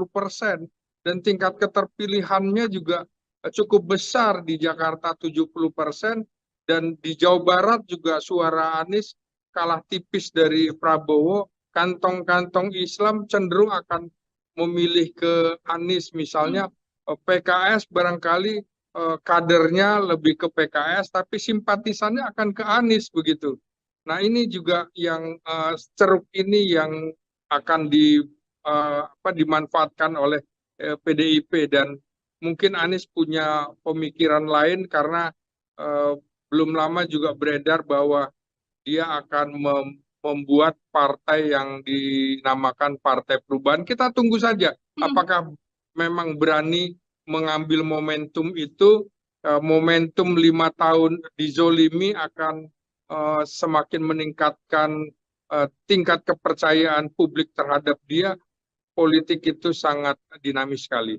dan tingkat keterpilihannya juga cukup besar di Jakarta 70%, dan di Jawa Barat juga suara Anies kalah tipis dari Prabowo. Kantong-kantong Islam cenderung akan memilih ke Anies, misalnya PKS barangkali kadernya lebih ke PKS, tapi simpatisannya akan ke Anies begitu. Nah, ini juga yang ceruk ini yang akan dimanfaatkan oleh PDIP, dan mungkin Anies punya pemikiran lain, karena belum lama juga beredar bahwa dia akan membuat partai yang dinamakan Partai Perubahan. Kita tunggu saja apakah memang berani mengambil momentum itu. Momentum 5 tahun dizolimi akan semakin meningkatkan tingkat kepercayaan publik terhadap dia. Politik itu sangat dinamis sekali.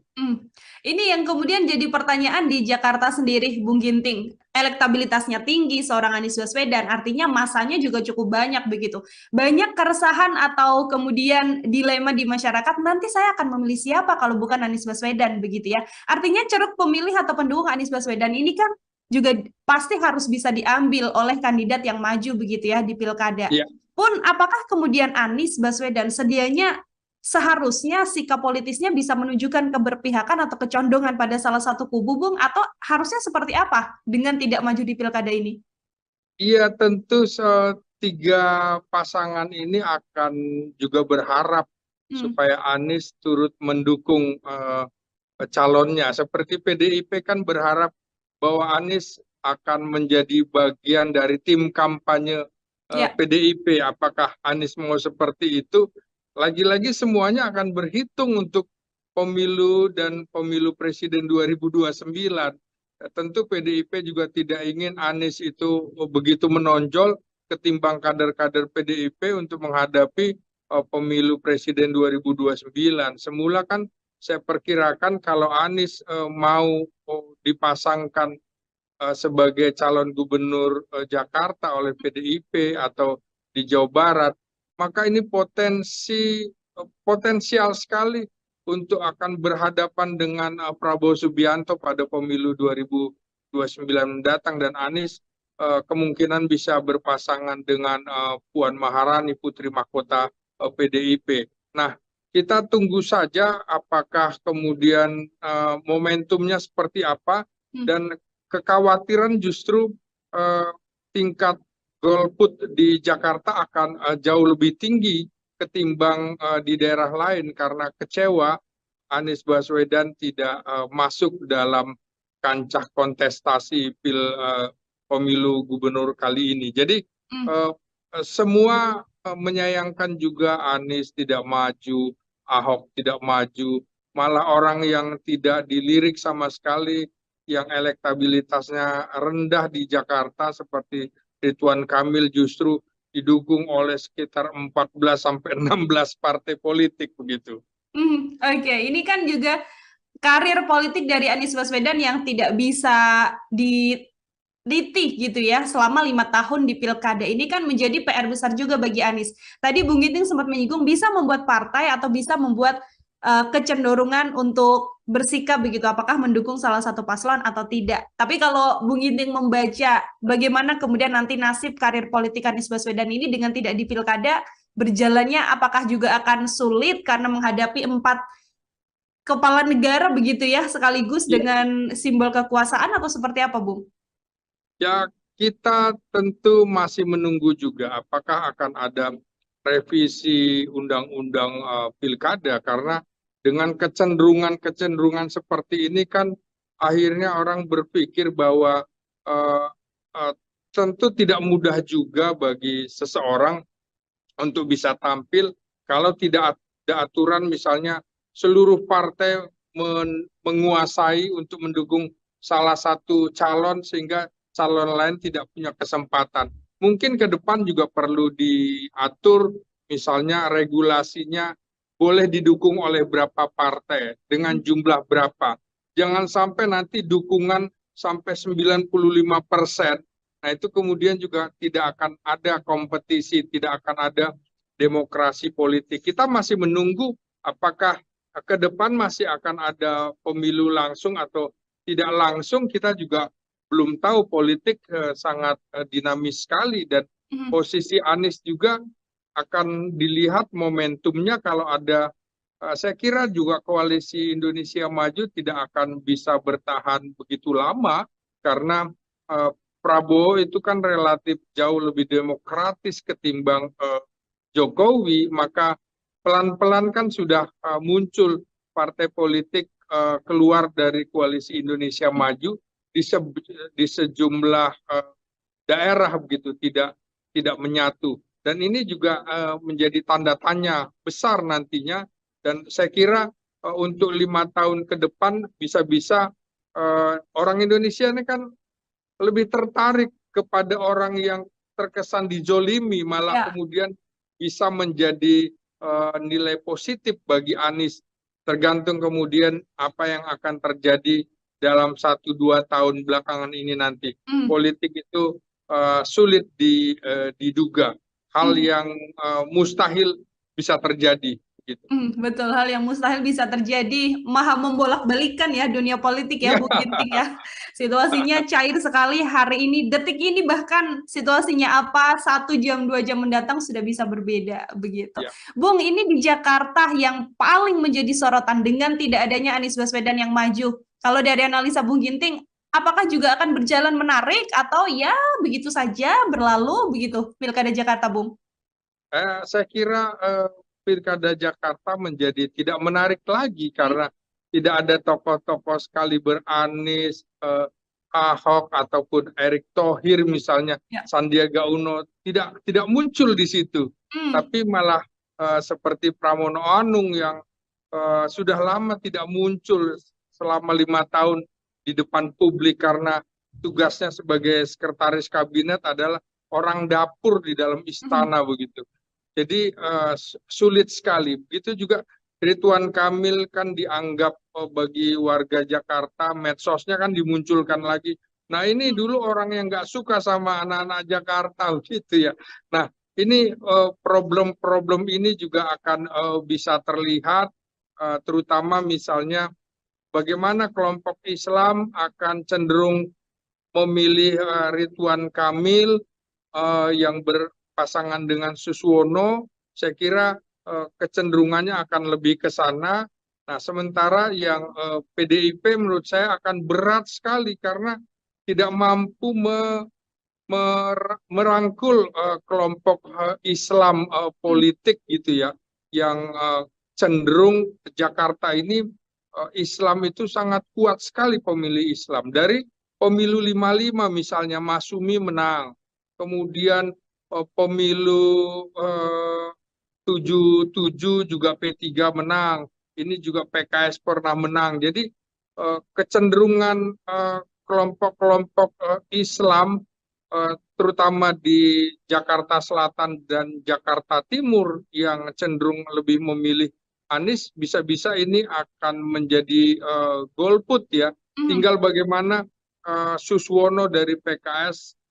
Ini yang kemudian jadi pertanyaan di Jakarta sendiri, Bung Ginting. Elektabilitasnya tinggi seorang Anies Baswedan, artinya masanya juga cukup banyak begitu. Banyak keresahan atau kemudian dilema di masyarakat, nanti saya akan memilih siapa kalau bukan Anies Baswedan begitu ya. Artinya ceruk pemilih atau pendukung Anies Baswedan ini kan juga pasti harus bisa diambil oleh kandidat yang maju begitu ya di pilkada. Pun apakah kemudian Anies Baswedan sedianya seharusnya sikap politisnya bisa menunjukkan keberpihakan atau kecondongan pada salah satu kubu, Bung, atau harusnya seperti apa dengan tidak maju di pilkada ini? Iya, tentu tiga pasangan ini akan juga berharap supaya Anies turut mendukung calonnya. Seperti PDIP kan berharap bahwa Anies akan menjadi bagian dari tim kampanye Ya. PDIP. Apakah Anies mau seperti itu? Lagi-lagi semuanya akan berhitung untuk pemilu dan pemilu presiden 2029. Tentu PDIP juga tidak ingin Anies itu begitu menonjol ketimbang kader-kader PDIP untuk menghadapi pemilu presiden 2029. Semula kan saya perkirakan kalau Anies mau dipasangkan sebagai calon gubernur Jakarta oleh PDIP atau di Jawa Barat, maka ini potensial sekali untuk akan berhadapan dengan Prabowo Subianto pada pemilu 2029 mendatang, dan Anies kemungkinan bisa berpasangan dengan Puan Maharani, Putri Mahkota PDIP. Nah, kita tunggu saja apakah kemudian momentumnya seperti apa, dan kekhawatiran justru tingkat golput di Jakarta akan jauh lebih tinggi ketimbang di daerah lain karena kecewa Anies Baswedan tidak masuk dalam kancah kontestasi pemilu gubernur kali ini. Jadi semua menyayangkan juga Anies tidak maju, Ahok tidak maju, malah orang yang tidak dilirik sama sekali, yang elektabilitasnya rendah di Jakarta seperti Ridwan Kamil justru didukung oleh sekitar 14 sampai 16 partai politik begitu. Oke, ini kan juga karir politik dari Anies Baswedan yang tidak bisa dititih gitu ya selama 5 tahun di pilkada ini kan menjadi PR besar juga bagi Anies. Tadi Bung Ginting sempat menyinggung bisa membuat partai atau bisa membuat kecenderungan untuk bersikap begitu, apakah mendukung salah satu paslon atau tidak. Tapi kalau Bung Ginting membaca bagaimana kemudian nanti nasib karir politik Anies Baswedan ini dengan tidak di pilkada berjalannya, apakah juga akan sulit karena menghadapi 4 kepala negara begitu ya sekaligus dengan simbol kekuasaan, atau seperti apa, Bung? Ya, kita tentu masih menunggu juga apakah akan ada revisi undang-undang pilkada, karena dengan kecenderungan seperti ini kan akhirnya orang berpikir bahwa uh, uh, tentu tidak mudah juga bagi seseorang untuk bisa tampil kalau tidak ada aturan, misalnya seluruh partai menguasai untuk mendukung salah satu calon sehingga calon lain tidak punya kesempatan. Mungkin ke depan juga perlu diatur, misalnya regulasinya boleh didukung oleh berapa partai, dengan jumlah berapa. Jangan sampai nanti dukungan sampai 95%. Nah, itu kemudian juga tidak akan ada kompetisi, tidak akan ada demokrasi politik. Kita masih menunggu apakah ke depan masih akan ada pemilu langsung atau tidak langsung. Kita juga belum tahu, politik sangat dinamis sekali, dan posisi Anies juga akan dilihat momentumnya. Kalau ada, saya kira juga koalisi Indonesia Maju tidak akan bisa bertahan begitu lama, karena Prabowo itu kan relatif jauh lebih demokratis ketimbang Jokowi, maka pelan-pelan kan sudah muncul partai politik keluar dari koalisi Indonesia Maju di sejumlah daerah begitu, tidak menyatu. Dan ini juga menjadi tanda tanya besar nantinya, dan saya kira untuk 5 tahun ke depan bisa-bisa orang Indonesia ini kan lebih tertarik kepada orang yang terkesan dijolimi, malah kemudian bisa menjadi nilai positif bagi Anies. Tergantung kemudian apa yang akan terjadi dalam 1-2 tahun belakangan ini nanti. Politik itu sulit diduga, hal yang mustahil bisa terjadi. Gitu. Betul, hal yang mustahil bisa terjadi, maha membolak-balikan ya dunia politik ya, Bung Ginting ya. Situasinya cair sekali hari ini, detik ini bahkan situasinya apa 1 jam 2 jam mendatang sudah bisa berbeda begitu. Ya. Bung, ini di Jakarta yang paling menjadi sorotan dengan tidak adanya Anies Baswedan yang maju. Kalau dari analisa Bung Ginting, apakah juga akan berjalan menarik atau ya begitu saja berlalu begitu Pilkada Jakarta, Bung? Saya kira Pilkada Jakarta menjadi tidak menarik lagi karena tidak ada tokoh-tokoh sekaliber Anies, Ahok ataupun Erick Thohir misalnya, Ya. Sandiaga Uno tidak muncul di situ, tapi malah seperti Pramono Anung yang sudah lama tidak muncul selama 5 tahun di depan publik karena tugasnya sebagai sekretaris kabinet adalah orang dapur di dalam istana begitu. Jadi sulit sekali. Begitu juga Ridwan Kamil kan dianggap bagi warga Jakarta, medsosnya kan dimunculkan lagi. Nah ini dulu orang yang nggak suka sama anak-anak Jakarta gitu ya. Nah ini problem-problem ini juga akan bisa terlihat, terutama misalnya bagaimana kelompok Islam akan cenderung memilih Ridwan Kamil yang berpasangan dengan Suswono. Saya kira kecenderungannya akan lebih ke sana. Nah, sementara yang PDIP menurut saya akan berat sekali karena tidak mampu merangkul kelompok Islam politik gitu ya, yang cenderung Jakarta ini Islam itu sangat kuat sekali pemilih Islam. Dari pemilu 55 misalnya Masumi menang, kemudian pemilu 77 juga P3 menang, ini juga PKS pernah menang. Jadi kecenderungan kelompok-kelompok Islam terutama di Jakarta Selatan dan Jakarta Timur yang cenderung lebih memilih Anies, bisa-bisa ini akan menjadi golput ya. Tinggal bagaimana Suswono dari PKS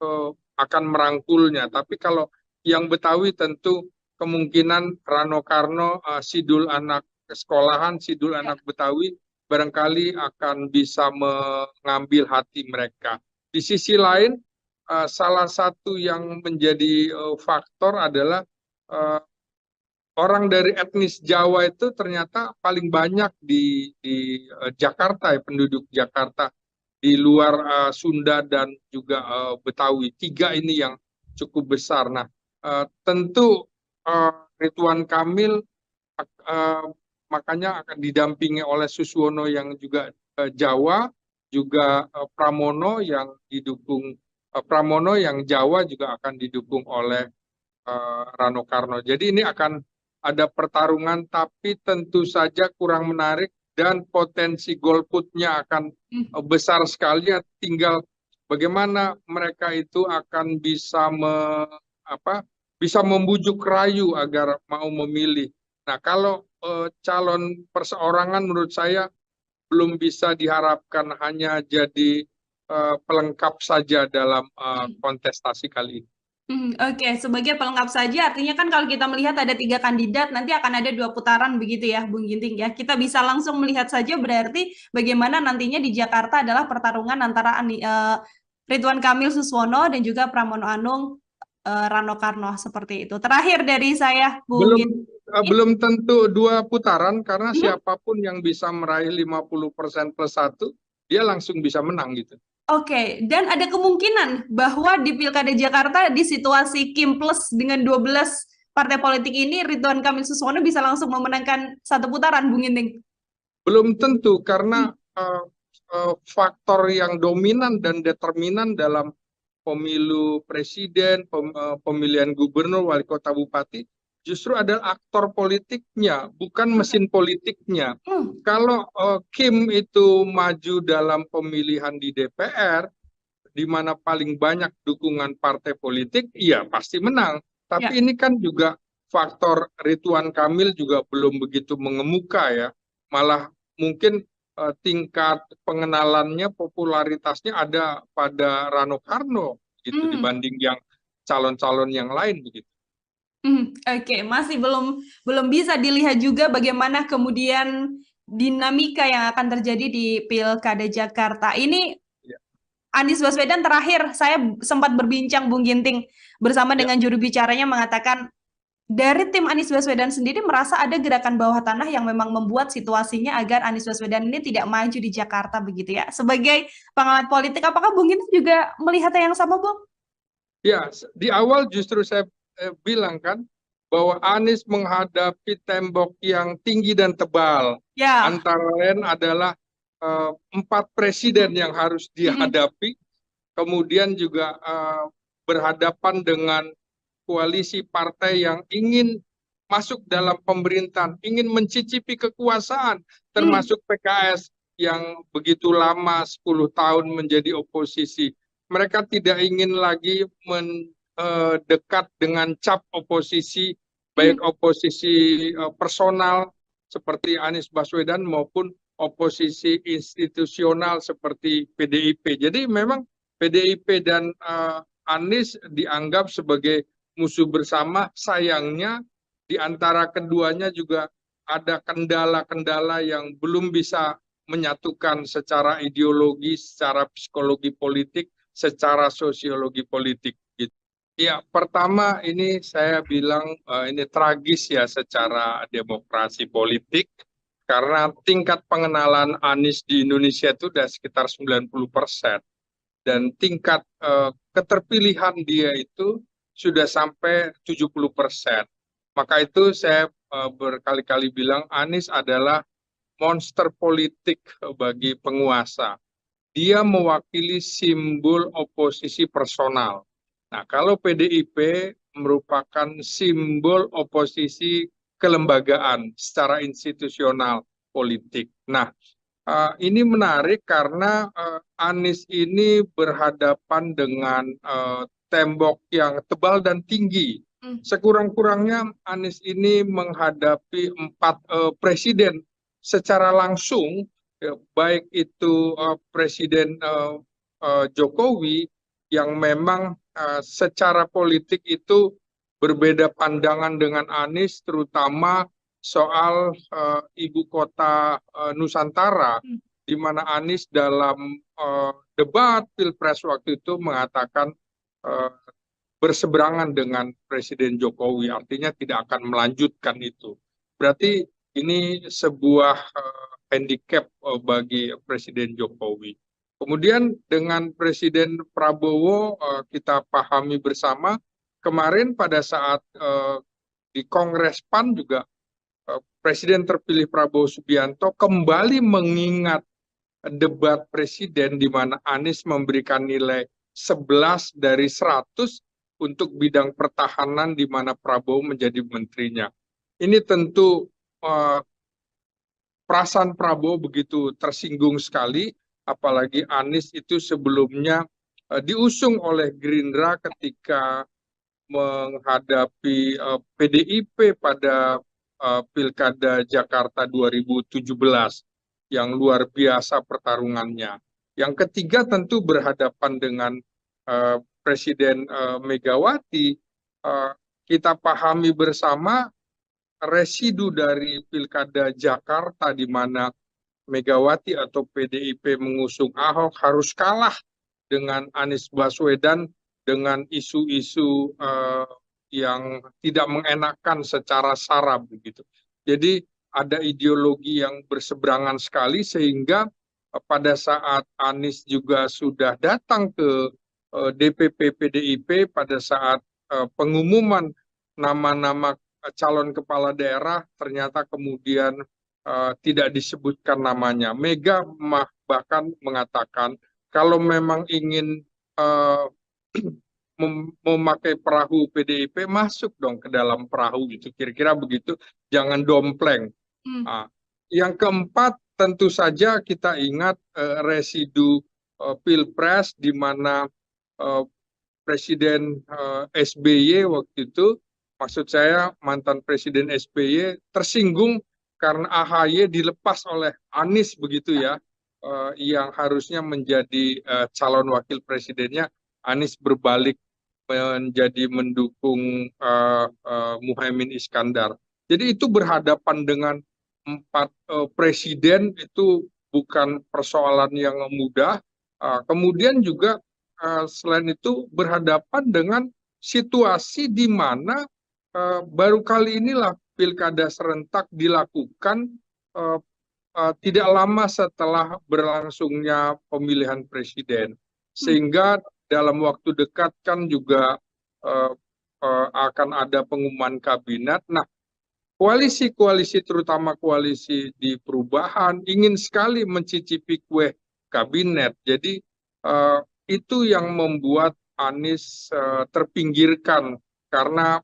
akan merangkulnya. Tapi kalau yang Betawi tentu kemungkinan Rano Karno, Sidul anak sekolahan, Sidul anak Betawi barangkali akan bisa mengambil hati mereka. Di sisi lain, salah satu yang menjadi faktor adalah orang dari etnis Jawa itu ternyata paling banyak di Jakarta ya, penduduk Jakarta di luar Sunda dan juga Betawi. 3 ini yang cukup besar. Nah, tentu Ridwan Kamil makanya akan didampingi oleh Suswono yang juga Jawa, juga Pramono yang didukung Pramono yang Jawa juga akan didukung oleh Rano Karno. Jadi ini akan ada pertarungan, tapi tentu saja kurang menarik dan potensi golputnya akan besar sekali. Tinggal bagaimana mereka itu akan bisa bisa membujuk rayu agar mau memilih. Nah, kalau calon perseorangan menurut saya belum bisa diharapkan hanya jadi pelengkap saja dalam kontestasi kali ini. Oke, sebagai pelengkap saja, artinya kan kalau kita melihat ada 3 kandidat, nanti akan ada 2 putaran begitu ya, Bung Ginting ya. Kita bisa langsung melihat saja berarti bagaimana nantinya di Jakarta adalah pertarungan antara Ridwan Kamil Suswono dan juga Pramono Anung Rano Karno seperti itu. Terakhir dari saya, Bung Ginting. Belum tentu 2 putaran karena siapapun yang bisa meraih 50% plus 1, dia langsung bisa menang gitu. Oke, dan ada kemungkinan bahwa di Pilkada Jakarta di situasi Kim plus dengan 12 partai politik ini Ridwan Kamil Suswono bisa langsung memenangkan 1 putaran, Bung Ginting? Belum tentu karena faktor yang dominan dan determinan dalam pemilu presiden, pemilihan gubernur, wali kota, bupati justru adalah aktor politiknya, bukan mesin politiknya. Kalau Kim itu maju dalam pemilihan di DPR, di mana paling banyak dukungan partai politik, iya pasti menang. Tapi ini kan juga faktor Ridwan Kamil juga belum begitu mengemuka ya. Malah mungkin tingkat pengenalannya, popularitasnya ada pada Rano Karno gitu dibanding yang calon-calon yang lain begitu. Oke, masih belum bisa dilihat juga bagaimana kemudian dinamika yang akan terjadi di Pilkada Jakarta. Ini Anies Baswedan terakhir saya sempat berbincang Bung Ginting bersama dengan juru bicaranya mengatakan dari tim Anies Baswedan sendiri merasa ada gerakan bawah tanah yang memang membuat situasinya agar Anies Baswedan ini tidak maju di Jakarta begitu ya. Sebagai pengamat politik, apakah Bung Ginting juga melihatnya yang sama, Bung? Ya, di awal justru saya bilang kan bahwa Anies menghadapi tembok yang tinggi dan tebal. Ya. Antara lain adalah 4 presiden yang harus dihadapi, kemudian juga berhadapan dengan koalisi partai yang ingin masuk dalam pemerintahan, ingin mencicipi kekuasaan, termasuk PKS yang begitu lama 10 tahun menjadi oposisi. Mereka tidak ingin lagi mendekat dengan cap oposisi, baik oposisi personal seperti Anies Baswedan maupun oposisi institusional seperti PDIP. Jadi memang PDIP dan Anies dianggap sebagai musuh bersama. Sayangnya di antara keduanya juga ada kendala-kendala yang belum bisa menyatukan secara ideologi, secara psikologi politik, secara sosiologi politik. Gitu. Ya, pertama ini saya bilang ini tragis ya secara demokrasi politik, karena tingkat pengenalan Anies di Indonesia itu sudah sekitar 90%. Dan tingkat keterpilihan dia itu sudah sampai 70%. Maka itu saya berkali-kali bilang Anies adalah monster politik bagi penguasa. Dia mewakili simbol oposisi personal. Nah, kalau PDIP merupakan simbol oposisi kelembagaan secara institusional politik. Nah, ini menarik karena Anies ini berhadapan dengan tembok yang tebal dan tinggi. Sekurang-kurangnya Anies ini menghadapi 4 presiden secara langsung, baik itu Presiden Jokowi yang memang secara politik itu berbeda pandangan dengan Anies, terutama soal ibu kota Nusantara, di mana Anies dalam debat Pilpres waktu itu mengatakan berseberangan dengan Presiden Jokowi, artinya tidak akan melanjutkan itu. Berarti ini sebuah handicap bagi Presiden Jokowi. Kemudian dengan Presiden Prabowo kita pahami bersama, kemarin pada saat di Kongres PAN juga Presiden terpilih Prabowo Subianto kembali mengingat debat presiden di mana Anies memberikan nilai 11 dari 100 untuk bidang pertahanan di mana Prabowo menjadi menterinya. Ini tentu perasaan Prabowo begitu tersinggung sekali, apalagi Anies itu sebelumnya diusung oleh Gerindra ketika menghadapi PDIP pada Pilkada Jakarta 2017 yang luar biasa pertarungannya. Yang ketiga tentu berhadapan dengan Presiden Megawati. Kita pahami bersama residu dari Pilkada Jakarta di mana Megawati atau PDIP mengusung Ahok harus kalah dengan Anies Baswedan dengan isu-isu yang tidak mengenakan secara sara begitu. Jadi ada ideologi yang berseberangan sekali sehingga pada saat Anies juga sudah datang ke DPP PDIP pada saat pengumuman nama-nama calon kepala daerah ternyata kemudian tidak disebutkan namanya. Mega bahkan mengatakan kalau memang ingin memakai perahu PDIP, masuk dong ke dalam perahu gitu, kira-kira begitu, jangan dompleng. Yang keempat tentu saja kita ingat residu Pilpres di mana Presiden SBY waktu itu, maksud saya mantan Presiden SBY tersinggung karena AHY dilepas oleh Anies begitu ya, yang harusnya menjadi calon wakil presidennya, Anies berbalik menjadi mendukung Muhaimin Iskandar. Jadi itu berhadapan dengan 4 presiden itu bukan persoalan yang mudah. Kemudian juga selain itu berhadapan dengan situasi di mana baru kali inilah pilkada serentak dilakukan tidak lama setelah berlangsungnya pemilihan presiden. Sehingga dalam waktu dekat kan juga akan ada pengumuman kabinet. Nah, koalisi-koalisi, terutama koalisi di perubahan, ingin sekali mencicipi kue kabinet. Jadi itu yang membuat Anies terpinggirkan karena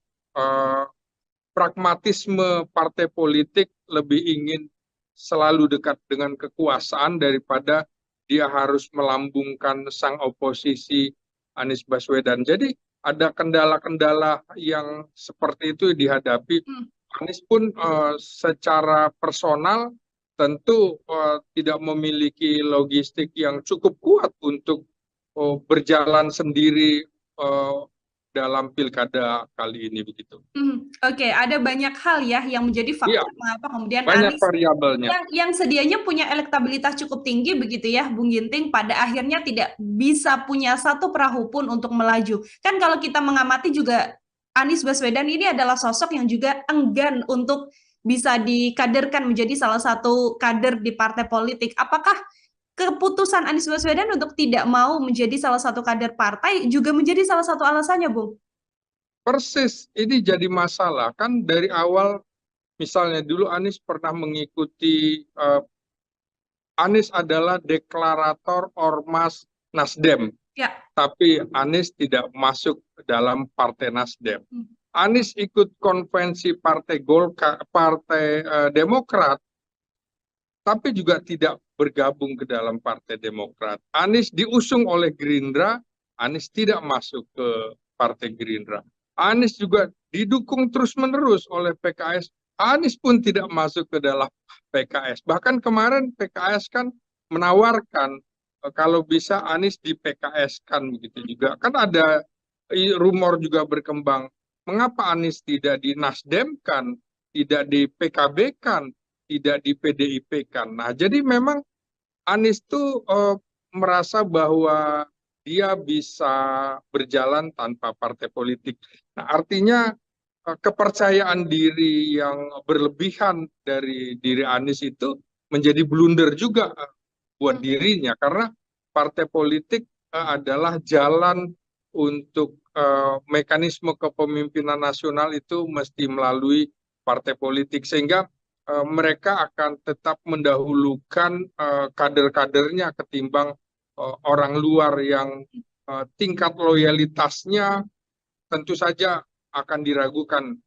pragmatisme partai politik lebih ingin selalu dekat dengan kekuasaan daripada dia harus melambungkan sang oposisi Anies Baswedan. Jadi ada kendala-kendala yang seperti itu dihadapi. Anies pun secara personal tentu tidak memiliki logistik yang cukup kuat untuk berjalan sendiri dalam pilkada kali ini begitu. Oke, ada banyak hal ya yang menjadi Iya, faktor mengapa kemudian banyak Anies variabelnya. yang sedianya punya elektabilitas cukup tinggi begitu ya, Bung Ginting, pada akhirnya tidak bisa punya satu perahu pun untuk melaju. Kan kalau kita mengamati juga Anies Baswedan ini adalah sosok yang juga enggan untuk bisa dikaderkan menjadi salah satu kader di partai politik. Apakah keputusan Anies Baswedan untuk tidak mau menjadi salah satu kader partai juga menjadi salah satu alasannya, Bung? Persis, ini jadi masalah. Kan dari awal, misalnya dulu Anies pernah mengikuti, Anies adalah deklarator Ormas Nasdem, Ya. tapi Anies tidak masuk dalam Partai Nasdem. Anies ikut konvensi Partai Golkar, Partai Demokrat, tapi juga tidak bergabung ke dalam Partai Demokrat. Anies diusung oleh Gerindra, Anies tidak masuk ke Partai Gerindra. Anies juga didukung terus-menerus oleh PKS, Anies pun tidak masuk ke dalam PKS. Bahkan kemarin PKS kan menawarkan kalau bisa Anies di PKS-kan begitu juga. Kan ada rumor juga berkembang, mengapa Anies tidak di Nasdem-kan, tidak di PKB-kan, tidak di PDIP-kan. Nah, jadi memang Anies tuh merasa bahwa dia bisa berjalan tanpa partai politik. Nah, artinya kepercayaan diri yang berlebihan dari diri Anies itu menjadi blunder juga buat dirinya, karena partai politik adalah jalan untuk mekanisme kepemimpinan nasional itu mesti melalui partai politik, sehingga mereka akan tetap mendahulukan kader-kadernya ketimbang orang luar yang tingkat loyalitasnya tentu saja akan diragukan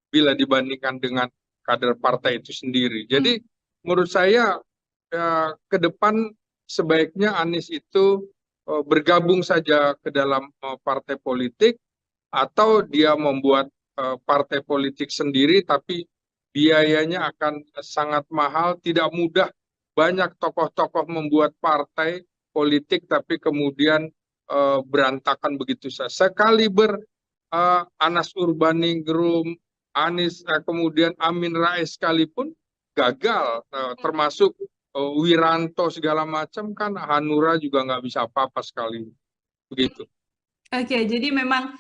bila dibandingkan dengan kader partai itu sendiri. Jadi menurut saya ke depan sebaiknya Anies itu bergabung saja ke dalam partai politik, atau dia membuat partai politik sendiri, tapi biayanya akan sangat mahal, tidak mudah. Banyak tokoh-tokoh membuat partai politik tapi kemudian berantakan begitu saja. Sekaliber Anas Urbaningrum, Anies, kemudian Amin Rais sekalipun gagal, termasuk Wiranto segala macam, kan Hanura juga nggak bisa apa-apa sekali begitu. Oke, jadi memang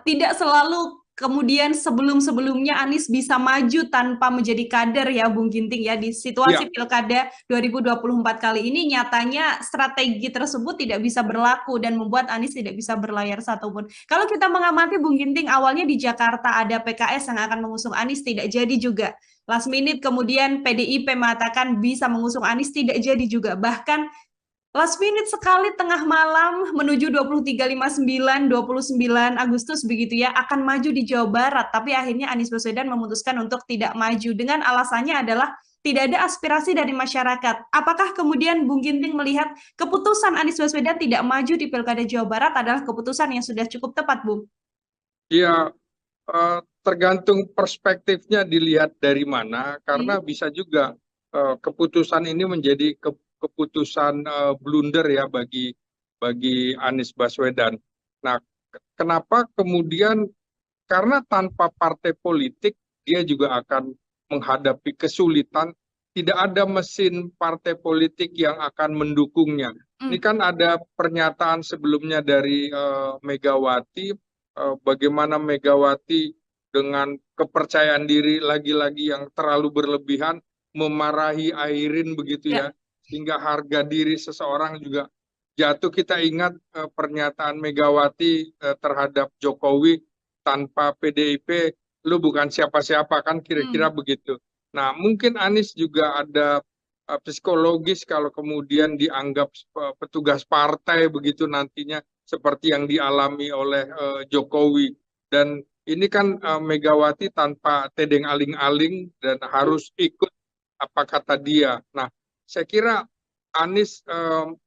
tidak selalu kemudian sebelum-sebelumnya Anies bisa maju tanpa menjadi kader ya, Bung Ginting ya. Di situasi Pilkada 2024 kali ini nyatanya strategi tersebut tidak bisa berlaku dan membuat Anies tidak bisa berlayar satupun. Kalau kita mengamati, Bung Ginting, awalnya di Jakarta ada PKS yang akan mengusung Anies, tidak jadi juga. Last minute kemudian PDIP mengatakan bisa mengusung Anies, tidak jadi juga. Bahkan last minute sekali tengah malam menuju 23.59, 29 Agustus begitu ya, akan maju di Jawa Barat. Tapi akhirnya Anies Baswedan memutuskan untuk tidak maju dengan alasannya adalah tidak ada aspirasi dari masyarakat. Apakah kemudian Bung Ginting melihat keputusan Anies Baswedan tidak maju di Pilkada Jawa Barat adalah keputusan yang sudah cukup tepat, Bung? Ya, tergantung perspektifnya dilihat dari mana, karena bisa juga keputusan ini menjadi keputusan blunder ya bagi Anies Baswedan. Nah, kenapa kemudian? Karena tanpa partai politik dia juga akan menghadapi kesulitan. Tidak ada mesin partai politik yang akan mendukungnya. Ini kan ada pernyataan sebelumnya dari Megawati, bagaimana Megawati dengan kepercayaan diri lagi-lagi yang terlalu berlebihan memarahi Airin begitu ya, sehingga harga diri seseorang juga jatuh. Kita ingat pernyataan Megawati terhadap Jokowi, tanpa PDIP lu bukan siapa-siapa, kan kira-kira begitu. Nah, mungkin Anies juga ada psikologis kalau kemudian dianggap petugas partai begitu nantinya, seperti yang dialami oleh Jokowi. Dan ini kan Megawati tanpa tedeng aling-aling dan harus ikut apa kata dia. Nah, saya kira Anies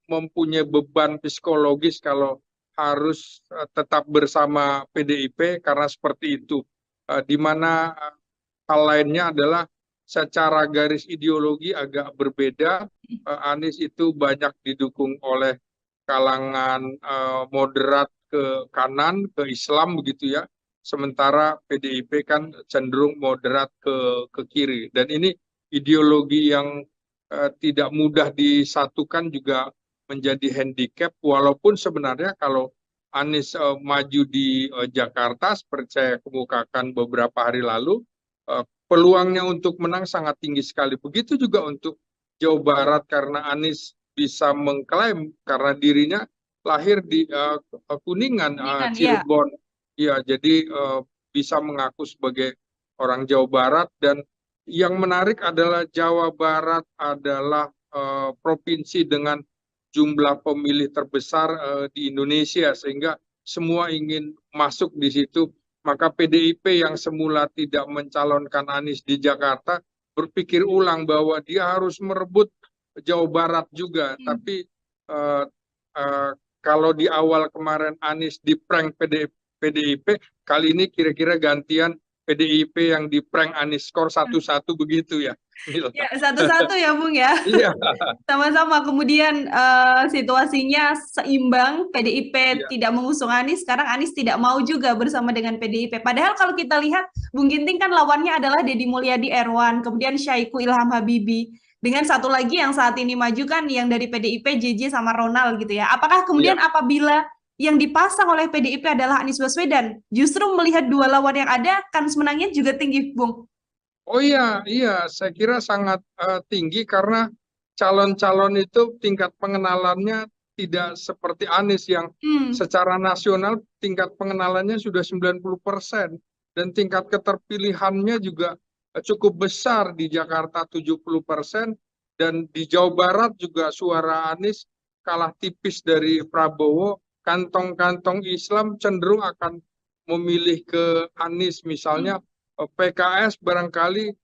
mempunyai beban psikologis kalau harus tetap bersama PDIP karena seperti itu. Di mana hal lainnya adalah secara garis ideologi agak berbeda. Anies itu banyak didukung oleh kalangan moderat ke kanan, ke Islam begitu ya. Sementara PDIP kan cenderung moderat ke kiri. Dan ini ideologi yang tidak mudah disatukan juga menjadi handicap, walaupun sebenarnya kalau Anies maju di Jakarta seperti saya kemukakan beberapa hari lalu, peluangnya untuk menang sangat tinggi sekali. Begitu juga untuk Jawa Barat karena Anies bisa mengklaim karena dirinya lahir di Kuningan, Kuningan, ya. Cirebon. Ya, jadi bisa mengaku sebagai orang Jawa Barat. Dan yang menarik adalah Jawa Barat adalah provinsi dengan jumlah pemilih terbesar di Indonesia, sehingga semua ingin masuk di situ. Maka PDIP yang semula tidak mencalonkan Anies di Jakarta berpikir ulang bahwa dia harus merebut Jawa Barat juga. Tapi kalau di awal kemarin Anies di prank PDIP, kali ini kira-kira gantian PDIP yang di prank Anies, skor 1-1 begitu ya. Ya, 1-1 ya Bung ya. Iya. Sama-sama, kemudian situasinya seimbang, PDIP Iya. tidak mengusung Anies, sekarang Anies tidak mau juga bersama dengan PDIP. Padahal kalau kita lihat, Bung Ginting kan lawannya adalah Deddy Mulyadi Erwan, kemudian Syahiku Ilham Habibie, dengan satu lagi yang saat ini maju kan yang dari PDIP, JJ sama Ronald gitu ya. Apakah kemudian apabila yang dipasang oleh PDIP adalah Anies Baswedan, justru melihat dua lawan yang ada, kans menangnya juga tinggi, Bung? Oh iya, saya kira sangat tinggi karena calon-calon itu tingkat pengenalannya tidak seperti Anies yang secara nasional tingkat pengenalannya sudah 90% dan tingkat keterpilihannya juga cukup besar di Jakarta 70% dan di Jawa Barat juga suara Anies kalah tipis dari Prabowo. Kantong-kantong Islam cenderung akan memilih ke Anies, misalnya PKS barangkali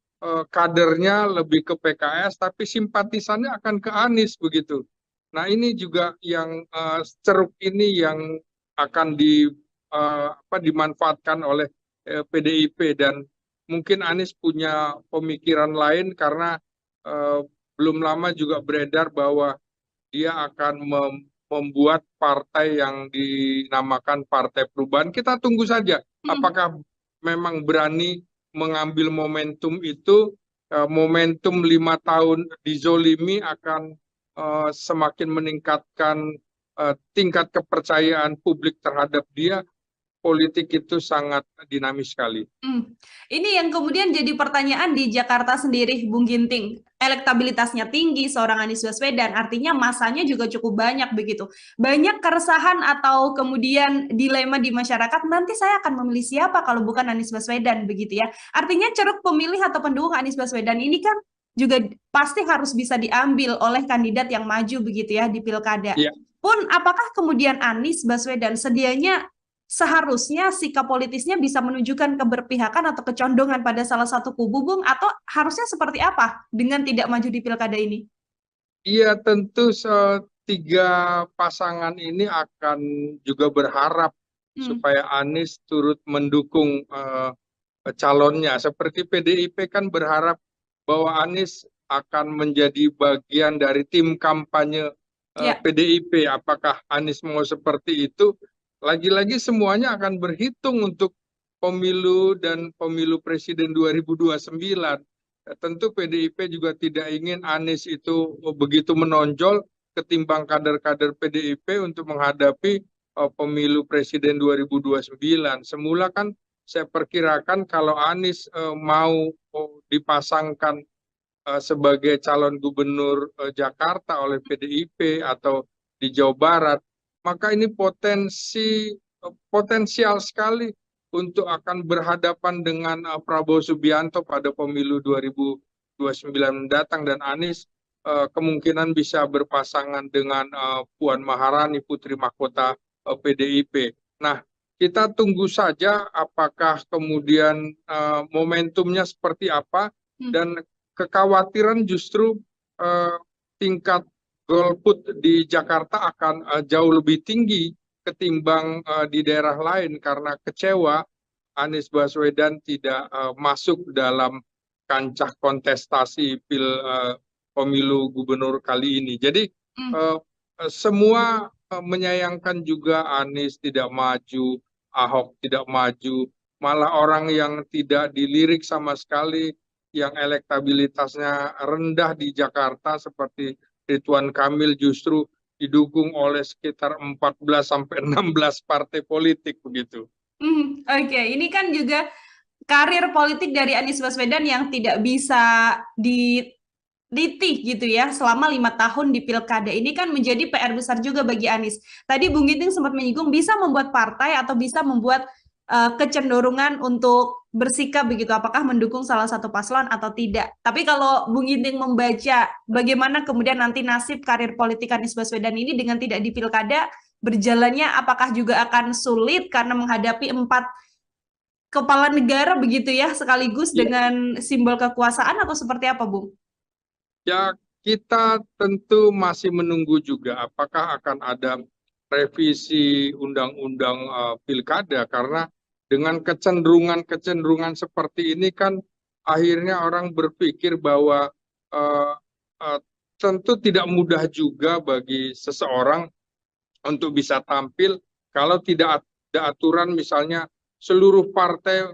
kadernya lebih ke PKS, tapi simpatisannya akan ke Anies begitu. Nah, ini juga yang ceruk ini yang akan dimanfaatkan oleh PDIP, dan mungkin Anies punya pemikiran lain karena belum lama juga beredar bahwa dia akan membuat partai yang dinamakan Partai Perubahan. Kita tunggu saja apakah memang berani mengambil momentum itu. Momentum 5 tahun dizolimi akan semakin meningkatkan tingkat kepercayaan publik terhadap dia. Politik itu sangat dinamis sekali. Ini yang kemudian jadi pertanyaan di Jakarta sendiri, Bung Ginting. Elektabilitasnya tinggi seorang Anies Baswedan, artinya masanya juga cukup banyak begitu. Banyak keresahan atau kemudian dilema di masyarakat, nanti saya akan memilih siapa kalau bukan Anies Baswedan begitu ya. Artinya ceruk pemilih atau pendukung Anies Baswedan ini kan juga pasti harus bisa diambil oleh kandidat yang maju begitu ya di pilkada. Pun apakah kemudian Anies Baswedan sedianya seharusnya sikap politisnya bisa menunjukkan keberpihakan atau kecondongan pada salah satu kubu, Bung, atau harusnya seperti apa dengan tidak maju di pilkada ini? Iya, tentu tiga pasangan ini akan juga berharap supaya Anies turut mendukung calonnya. Seperti PDIP kan berharap bahwa Anies akan menjadi bagian dari tim kampanye PDIP. Apakah Anies mau seperti itu? Lagi-lagi semuanya akan berhitung untuk pemilu dan pemilu presiden 2029. Tentu PDIP juga tidak ingin Anies itu begitu menonjol ketimbang kader-kader PDIP untuk menghadapi pemilu presiden 2029. Semula kan saya perkirakan kalau Anies mau dipasangkan sebagai calon gubernur Jakarta oleh PDIP atau di Jawa Barat, maka ini potensial sekali untuk akan berhadapan dengan Prabowo Subianto pada pemilu 2029 mendatang, dan Anies kemungkinan bisa berpasangan dengan Puan Maharani, Putri Mahkota PDIP. Nah, kita tunggu saja apakah kemudian momentumnya seperti apa, dan kekhawatiran justru tingkat golput di Jakarta akan jauh lebih tinggi ketimbang di daerah lain karena kecewa Anies Baswedan tidak masuk dalam kancah kontestasi pemilu gubernur kali ini. Jadi semua menyayangkan juga Anies tidak maju, Ahok tidak maju, malah orang yang tidak dilirik sama sekali, yang elektabilitasnya rendah di Jakarta seperti Ridwan Kamil justru didukung oleh sekitar 14 sampai 16 partai politik begitu. Oke, ini kan juga karir politik dari Anies Baswedan yang tidak bisa dititi gitu ya selama 5 tahun di pilkada ini kan menjadi PR besar juga bagi Anies. Tadi Bung Ginting sempat menyinggung bisa membuat partai atau bisa membuat kecenderungan untuk bersikap begitu, apakah mendukung salah satu paslon atau tidak. Tapi kalau Bung Ginting membaca bagaimana kemudian nanti nasib karir politik Anies Baswedan ini dengan tidak di pilkada berjalannya, apakah juga akan sulit karena menghadapi 4 kepala negara begitu ya sekaligus dengan simbol kekuasaan, atau seperti apa, Bung? Ya, kita tentu masih menunggu juga apakah akan ada revisi undang-undang pilkada, karena dengan kecenderungan seperti ini kan akhirnya orang berpikir bahwa tentu tidak mudah juga bagi seseorang untuk bisa tampil kalau tidak ada aturan, misalnya seluruh partai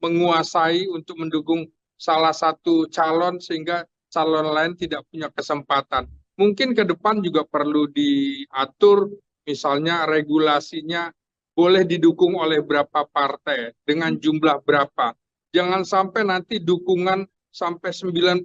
menguasai untuk mendukung salah satu calon sehingga calon lain tidak punya kesempatan. Mungkin ke depan juga perlu diatur, misalnya regulasinya boleh didukung oleh berapa partai, dengan jumlah berapa. Jangan sampai nanti dukungan sampai 95%.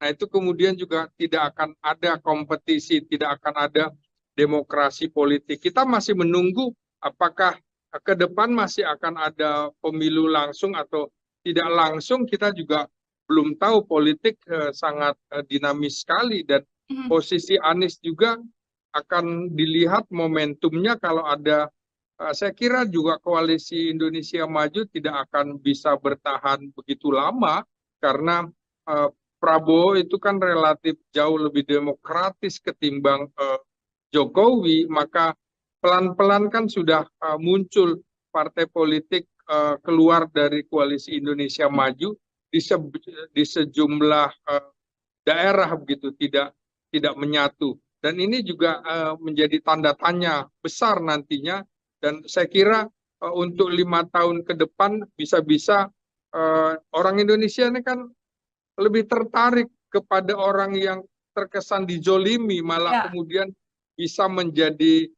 Nah, itu kemudian juga tidak akan ada kompetisi, tidak akan ada demokrasi politik. Kita masih menunggu apakah ke depan masih akan ada pemilu langsung atau tidak langsung. Kita juga belum tahu, politik sangat dinamis sekali, dan posisi Anies juga akan dilihat momentumnya. Kalau ada, saya kira juga koalisi Indonesia Maju tidak akan bisa bertahan begitu lama, karena Prabowo itu kan relatif jauh lebih demokratis ketimbang Jokowi, maka pelan-pelan kan sudah muncul partai politik keluar dari koalisi Indonesia Maju di sejumlah daerah begitu, tidak menyatu, dan ini juga menjadi tanda tanya besar nantinya. Dan saya kira untuk 5 tahun ke depan bisa-bisa orang Indonesia ini kan lebih tertarik kepada orang yang terkesan dijolimi, malah kemudian bisa menjadi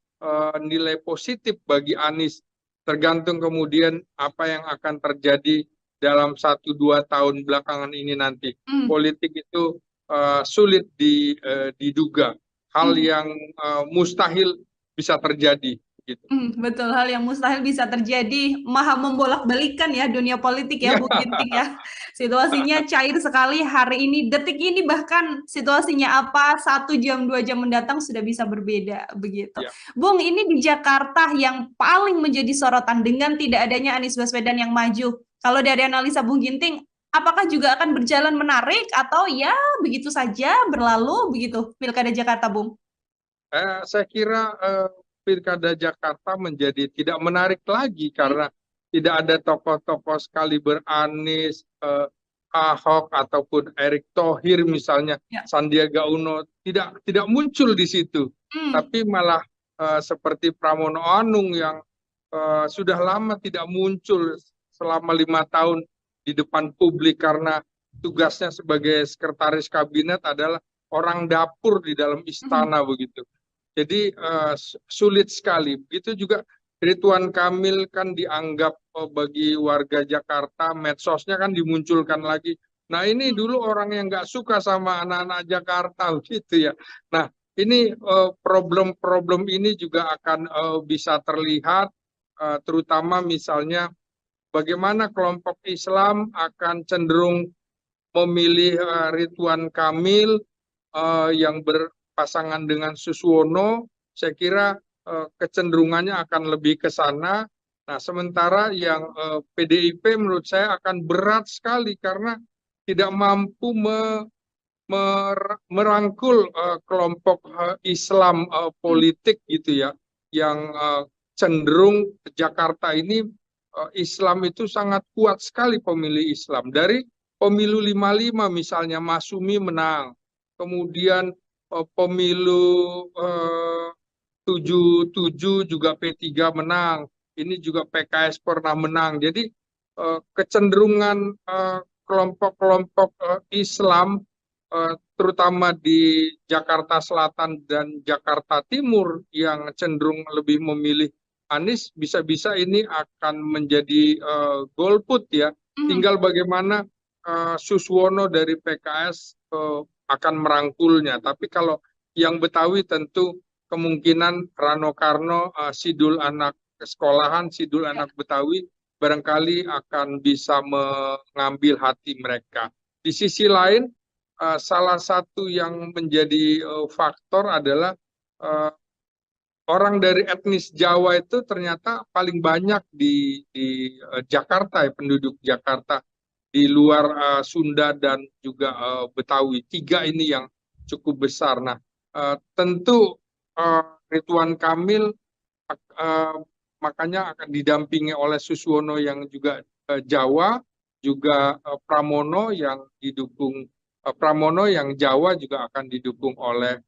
nilai positif bagi Anies. Tergantung kemudian apa yang akan terjadi dalam 1-2 tahun belakangan ini nanti. Politik itu sulit diduga, hal yang mustahil bisa terjadi. Gitu. Betul, hal yang mustahil bisa terjadi, maha membolak-balikan ya dunia politik ya, Bung Ginting ya. Situasinya cair sekali hari ini, detik ini bahkan situasinya apa 1 jam 2 jam mendatang sudah bisa berbeda begitu. Bung, ini di Jakarta yang paling menjadi sorotan dengan tidak adanya Anies Baswedan yang maju. Kalau dari analisa Bung Ginting, apakah juga akan berjalan menarik atau ya begitu saja berlalu begitu Pilkada Jakarta, Bung? Saya kira Pilkada Jakarta menjadi tidak menarik lagi karena tidak ada tokoh-tokoh sekaliber Anies, Ahok ataupun Erick Thohir misalnya, Sandiaga Uno tidak muncul di situ, tapi malah seperti Pramono Anung yang sudah lama tidak muncul selama 5 tahun di depan publik karena tugasnya sebagai sekretaris kabinet adalah orang dapur di dalam istana begitu. Jadi sulit sekali. Begitu juga Ridwan Kamil kan dianggap bagi warga Jakarta, medsosnya kan dimunculkan lagi. Nah, ini dulu orang yang nggak suka sama anak-anak Jakarta gitu ya. Nah, ini problem-problem ini juga akan bisa terlihat terutama misalnya bagaimana kelompok Islam akan cenderung memilih Ridwan Kamil yang berpasangan dengan Suswono. Saya kira kecenderungannya akan lebih ke sana. Nah, sementara yang PDIP menurut saya akan berat sekali karena tidak mampu merangkul kelompok Islam politik gitu ya, yang cenderung Jakarta ini Islam itu sangat kuat sekali pemilih Islam. Dari pemilu 55 misalnya Masumi menang, kemudian pemilu 77 juga P3 menang, ini juga PKS pernah menang. Jadi kecenderungan kelompok-kelompok Islam terutama di Jakarta Selatan dan Jakarta Timur yang cenderung lebih memilih Anies, bisa-bisa ini akan menjadi golput ya. Tinggal bagaimana Suswono dari PKS akan merangkulnya. Tapi kalau yang Betawi tentu kemungkinan Rano Karno, Sidul anak sekolahan, Sidul anak Betawi barangkali akan bisa mengambil hati mereka. Di sisi lain, salah satu yang menjadi faktor adalah orang dari etnis Jawa itu ternyata paling banyak di Jakarta, ya, penduduk Jakarta di luar Sunda dan juga Betawi. 3 ini yang cukup besar. Nah, tentu Ridwan Kamil makanya akan didampingi oleh Suswono yang juga Jawa, juga Pramono yang didukung Pramono yang Jawa juga akan didukung oleh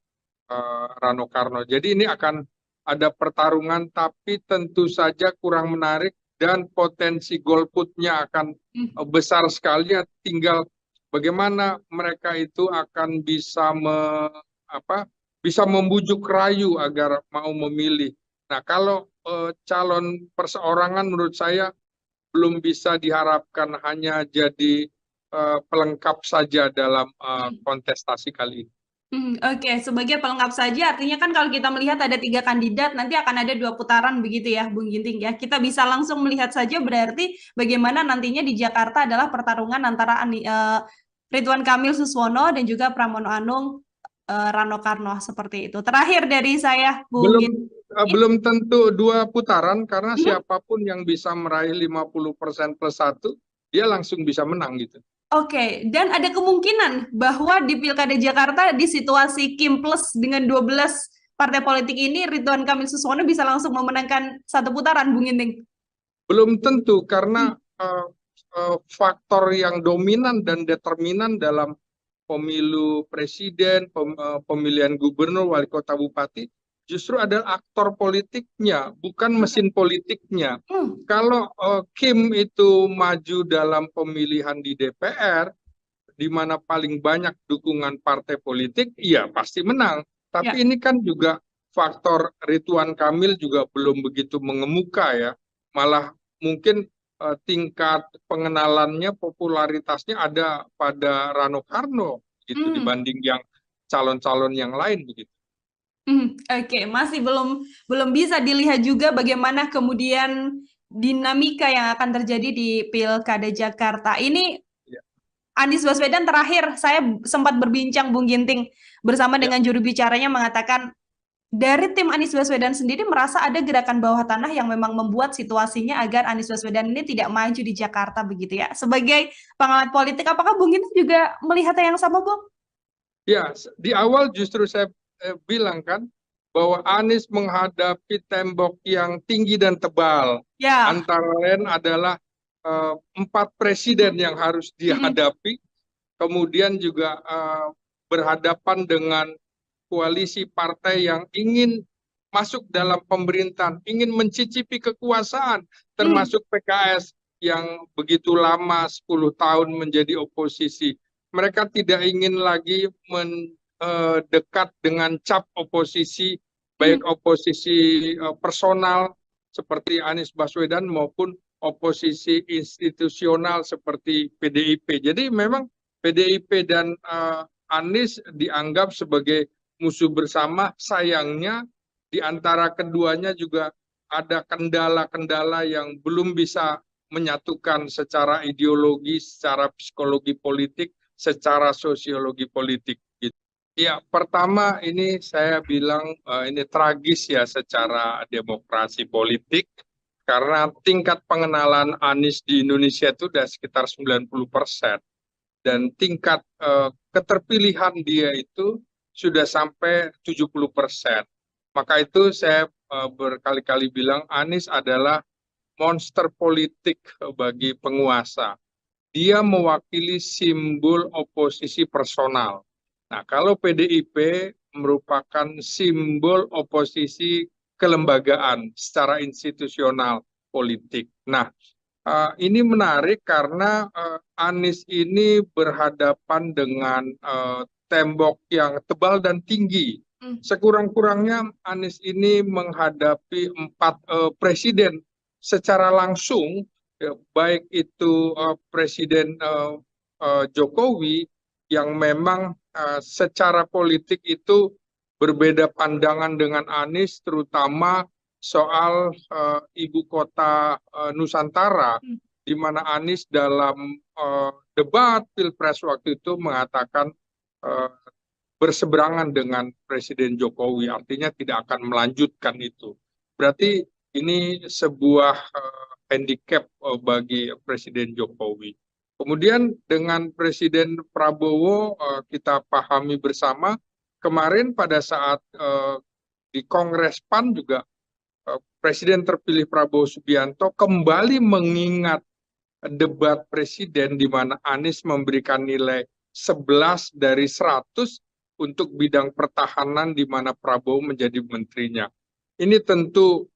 Rano Karno. Jadi ini akan ada pertarungan, tapi tentu saja kurang menarik dan potensi golputnya akan besar sekali. Tinggal bagaimana mereka itu akan bisa bisa membujuk rayu agar mau memilih. Nah, kalau calon perseorangan menurut saya belum bisa diharapkan hanya jadi pelengkap saja dalam kontestasi kali ini. Oke, sebagai pelengkap saja, artinya kan kalau kita melihat ada 3 kandidat, nanti akan ada 2 putaran begitu ya, Bung Ginting ya. Kita bisa langsung melihat saja berarti bagaimana nantinya di Jakarta adalah pertarungan antara Ridwan Kamil Suswono dan juga Pramono Anung Rano Karno seperti itu. Terakhir dari saya, Bung Ginting. Belum tentu 2 putaran karena siapapun yang bisa meraih 50% plus 1, dia langsung bisa menang gitu. Oke, dan ada kemungkinan bahwa di Pilkada Jakarta di situasi Kim plus dengan 12 partai politik ini Ridwan Kamil Suswono bisa langsung memenangkan 1 putaran, Bung Ginting? Belum tentu karena faktor yang dominan dan determinan dalam pemilu presiden, pemilihan gubernur, wali kota, bupati justru adalah aktor politiknya, bukan mesin politiknya. Kalau Kim itu maju dalam pemilihan di DPR, di mana paling banyak dukungan partai politik, iya pasti menang. Tapi ini kan juga faktor Ridwan Kamil juga belum begitu mengemuka ya. Malah mungkin tingkat pengenalannya, popularitasnya ada pada Rano Karno gitu dibanding yang calon-calon yang lain begitu. Oke, masih belum bisa dilihat juga bagaimana kemudian dinamika yang akan terjadi di Pilkada Jakarta. Ini Anies Baswedan terakhir saya sempat berbincang Bung Ginting bersama dengan juru bicaranya mengatakan dari tim Anies Baswedan sendiri merasa ada gerakan bawah tanah yang memang membuat situasinya agar Anies Baswedan ini tidak maju di Jakarta begitu ya. Sebagai pengamat politik, apakah Bung Ginting juga melihatnya yang sama, Bung? Ya, di awal justru saya bilang kan bahwa Anies menghadapi tembok yang tinggi dan tebal. Antara lain adalah 4 presiden yang harus dihadapi, kemudian juga berhadapan dengan koalisi partai yang ingin masuk dalam pemerintahan, ingin mencicipi kekuasaan, termasuk PKS yang begitu lama 10 tahun menjadi oposisi. Mereka tidak ingin lagi mendekat dengan cap oposisi, baik oposisi personal seperti Anies Baswedan maupun oposisi institusional seperti PDIP. Jadi memang PDIP dan Anies dianggap sebagai musuh bersama. Sayangnya di antara keduanya juga ada kendala-kendala yang belum bisa menyatukan secara ideologi, secara psikologi politik, secara sosiologi politik. Gitu. Ya, pertama ini saya bilang ini tragis ya secara demokrasi politik karena tingkat pengenalan Anies di Indonesia itu sudah sekitar 90% dan tingkat keterpilihan dia itu sudah sampai 70%. Maka itu saya berkali-kali bilang Anies adalah monster politik bagi penguasa. Dia mewakili simbol oposisi personal. Nah, kalau PDIP merupakan simbol oposisi kelembagaan secara institusional politik. Nah, ini menarik karena Anies ini berhadapan dengan tembok yang tebal dan tinggi. Sekurang-kurangnya Anies ini menghadapi 4 presiden secara langsung, baik itu Presiden Jokowi yang memang secara politik itu berbeda pandangan dengan Anies, terutama soal ibu kota Nusantara, di mana Anies dalam debat Pilpres waktu itu mengatakan berseberangan dengan Presiden Jokowi, artinya tidak akan melanjutkan itu. Berarti ini sebuah handicap bagi Presiden Jokowi. Kemudian dengan Presiden Prabowo kita pahami bersama, kemarin pada saat di Kongres PAN juga Presiden terpilih Prabowo Subianto kembali mengingat debat presiden di mana Anies memberikan nilai 11 dari 100 untuk bidang pertahanan di mana Prabowo menjadi menterinya. Ini tentu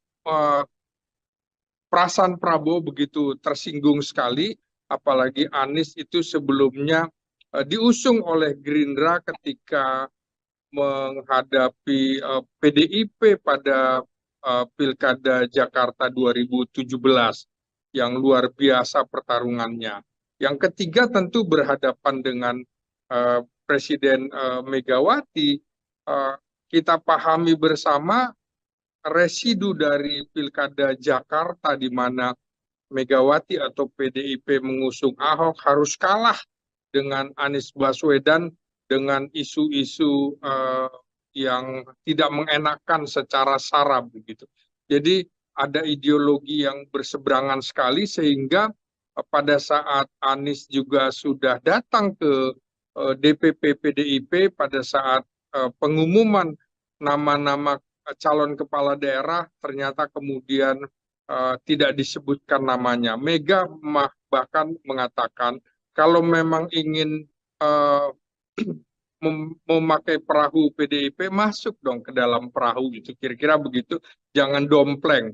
perasaan Prabowo begitu tersinggung sekali, apalagi Anies itu sebelumnya diusung oleh Gerindra ketika menghadapi PDIP pada Pilkada Jakarta 2017 yang luar biasa pertarungannya. Yang ketiga tentu berhadapan dengan Presiden Megawati. Kita pahami bersama residu dari Pilkada Jakarta di mana Megawati atau PDIP mengusung Ahok harus kalah dengan Anies Baswedan dengan isu-isu yang tidak mengenakan secara sara begitu. Jadi ada ideologi yang berseberangan sekali sehingga pada saat Anies juga sudah datang ke DPP PDIP pada saat pengumuman nama-nama calon kepala daerah ternyata kemudian tidak disebutkan namanya. Mega bahkan mengatakan kalau memang ingin memakai perahu PDIP, masuk dong ke dalam perahu gitu, kira-kira begitu, jangan dompleng.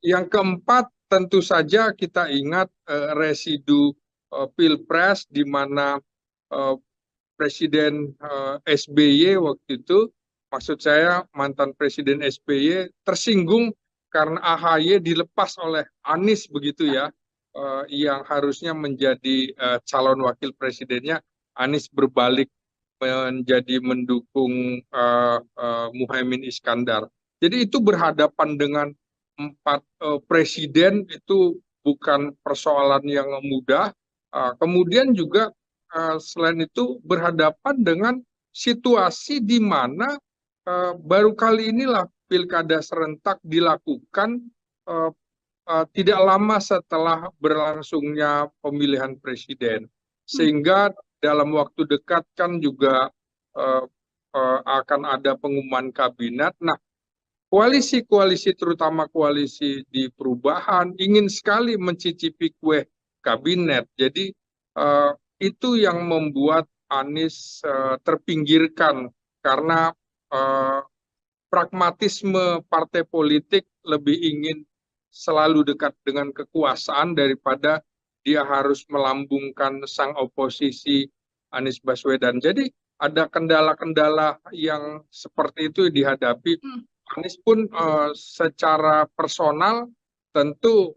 Yang keempat tentu saja kita ingat residu Pilpres di mana Presiden SBY waktu itu, maksud saya mantan Presiden SBY tersinggung karena AHY dilepas oleh Anies begitu ya, yang harusnya menjadi calon wakil presidennya, Anies berbalik menjadi mendukung Muhaimin Iskandar. Jadi itu berhadapan dengan 4 presiden itu bukan persoalan yang mudah. Kemudian juga selain itu berhadapan dengan situasi di mana baru kali inilah pilkada serentak dilakukan tidak lama setelah berlangsungnya pemilihan presiden. Sehingga dalam waktu dekat kan juga akan ada pengumuman kabinet. Nah, koalisi-koalisi terutama koalisi di perubahan ingin sekali mencicipi kue kabinet. Jadi itu yang membuat Anies terpinggirkan karena pragmatisme partai politik lebih ingin selalu dekat dengan kekuasaan daripada dia harus melambungkan sang oposisi Anies Baswedan. Jadi ada kendala-kendala yang seperti itu dihadapi. Anies pun secara personal tentu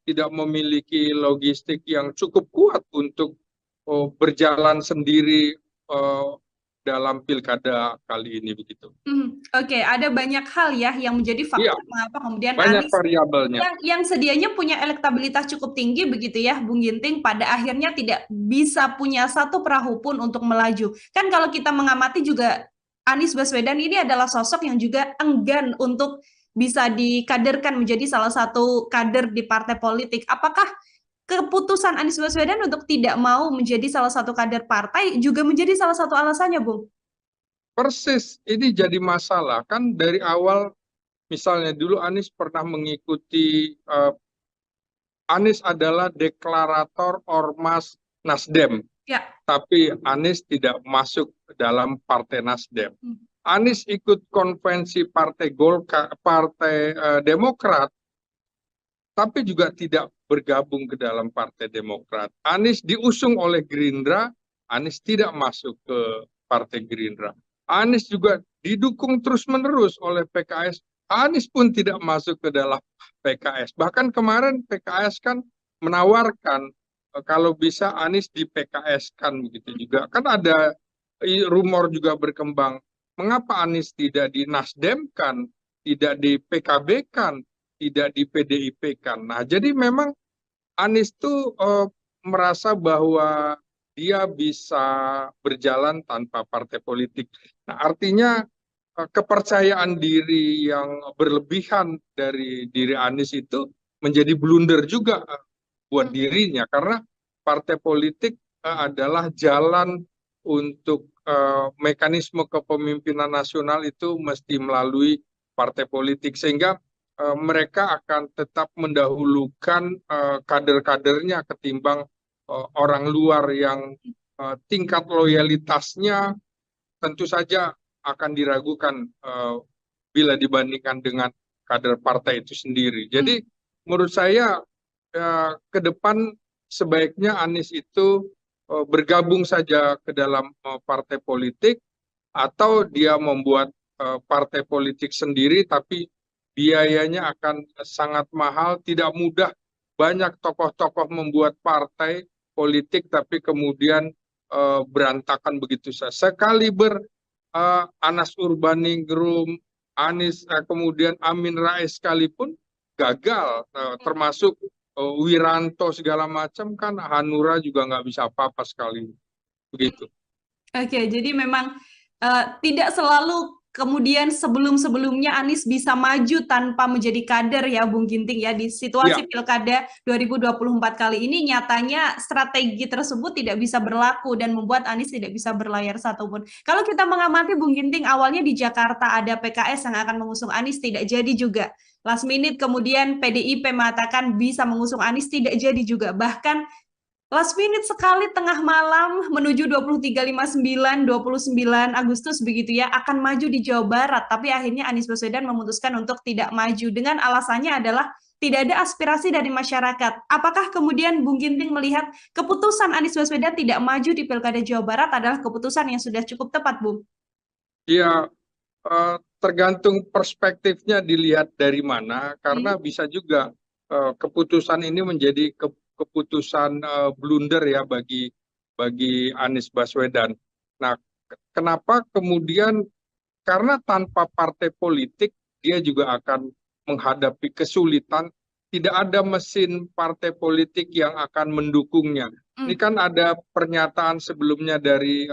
tidak memiliki logistik yang cukup kuat untuk berjalan sendiri dalam pilkada kali ini begitu. Oke, ada banyak hal ya yang menjadi Iya, faktor mengapa kemudian banyak Anies variabelnya. yang sedianya punya elektabilitas cukup tinggi begitu ya, Bung Ginting, pada akhirnya tidak bisa punya satu perahu pun untuk melaju. Kan kalau kita mengamati juga Anies Baswedan ini adalah sosok yang juga enggan untuk bisa dikaderkan menjadi salah satu kader di partai politik. Apakah keputusan Anies Baswedan untuk tidak mau menjadi salah satu kader partai juga menjadi salah satu alasannya, Bung? Persis, ini jadi masalah kan dari awal. Misalnya dulu Anies pernah mengikuti, Anies adalah deklarator Ormas Nasdem, Ya. tapi Anies tidak masuk dalam Partai Nasdem. Anies ikut konvensi Partai Golkar, Partai Demokrat, tapi juga tidak bergabung ke dalam Partai Demokrat. Anies diusung oleh Gerindra, Anies tidak masuk ke Partai Gerindra. Anies juga didukung terus-menerus oleh PKS, Anies pun tidak masuk ke dalam PKS. Bahkan kemarin PKS kan menawarkan kalau bisa Anies di PKS kan begitu juga. Kan ada rumor juga berkembang, mengapa Anies tidak di Nasdem kan, tidak di PKB kan, tidak di PDIP kan. Nah, jadi memang Anies tuh merasa bahwa dia bisa berjalan tanpa partai politik. Nah, artinya kepercayaan diri yang berlebihan dari diri Anies itu menjadi blunder juga buat dirinya, karena partai politik adalah jalan untuk mekanisme kepemimpinan nasional itu mesti melalui partai politik, sehingga mereka akan tetap mendahulukan kader-kadernya ketimbang orang luar yang tingkat loyalitasnya tentu saja akan diragukan bila dibandingkan dengan kader partai itu sendiri. Jadi menurut saya ke depan sebaiknya Anies itu bergabung saja ke dalam partai politik, atau dia membuat partai politik sendiri, tapi biayanya akan sangat mahal, tidak mudah. Banyak tokoh-tokoh membuat partai politik tapi kemudian berantakan begitu saja. Sekaliber Anas Urbaningrum, Anies, kemudian Amin Rais sekalipun gagal, termasuk Wiranto segala macam kan, Hanura juga nggak bisa apa-apa sekali begitu. Oke, jadi memang tidak selalu kemudian sebelum-sebelumnya Anies bisa maju tanpa menjadi kader ya, Bung Ginting ya. Di situasi Pilkada 2024 kali ini nyatanya strategi tersebut tidak bisa berlaku dan membuat Anies tidak bisa berlayar satupun. Kalau kita mengamati, Bung Ginting, awalnya di Jakarta ada PKS yang akan mengusung Anies, tidak jadi juga. Last minute kemudian PDIP mengatakan bisa mengusung Anies, tidak jadi juga. Bahkan last minute sekali tengah malam menuju 23.59, 29 Agustus begitu ya, akan maju di Jawa Barat. Tapi akhirnya Anies Baswedan memutuskan untuk tidak maju dengan alasannya adalah tidak ada aspirasi dari masyarakat. Apakah kemudian Bung Ginting melihat keputusan Anies Baswedan tidak maju di Pilkada Jawa Barat adalah keputusan yang sudah cukup tepat, Bung? Ya, tergantung perspektifnya dilihat dari mana, karena bisa juga keputusan ini menjadi keputusan blunder ya bagi Anies Baswedan. Nah, kenapa kemudian, karena tanpa partai politik dia juga akan menghadapi kesulitan, tidak ada mesin partai politik yang akan mendukungnya. Ini kan ada pernyataan sebelumnya dari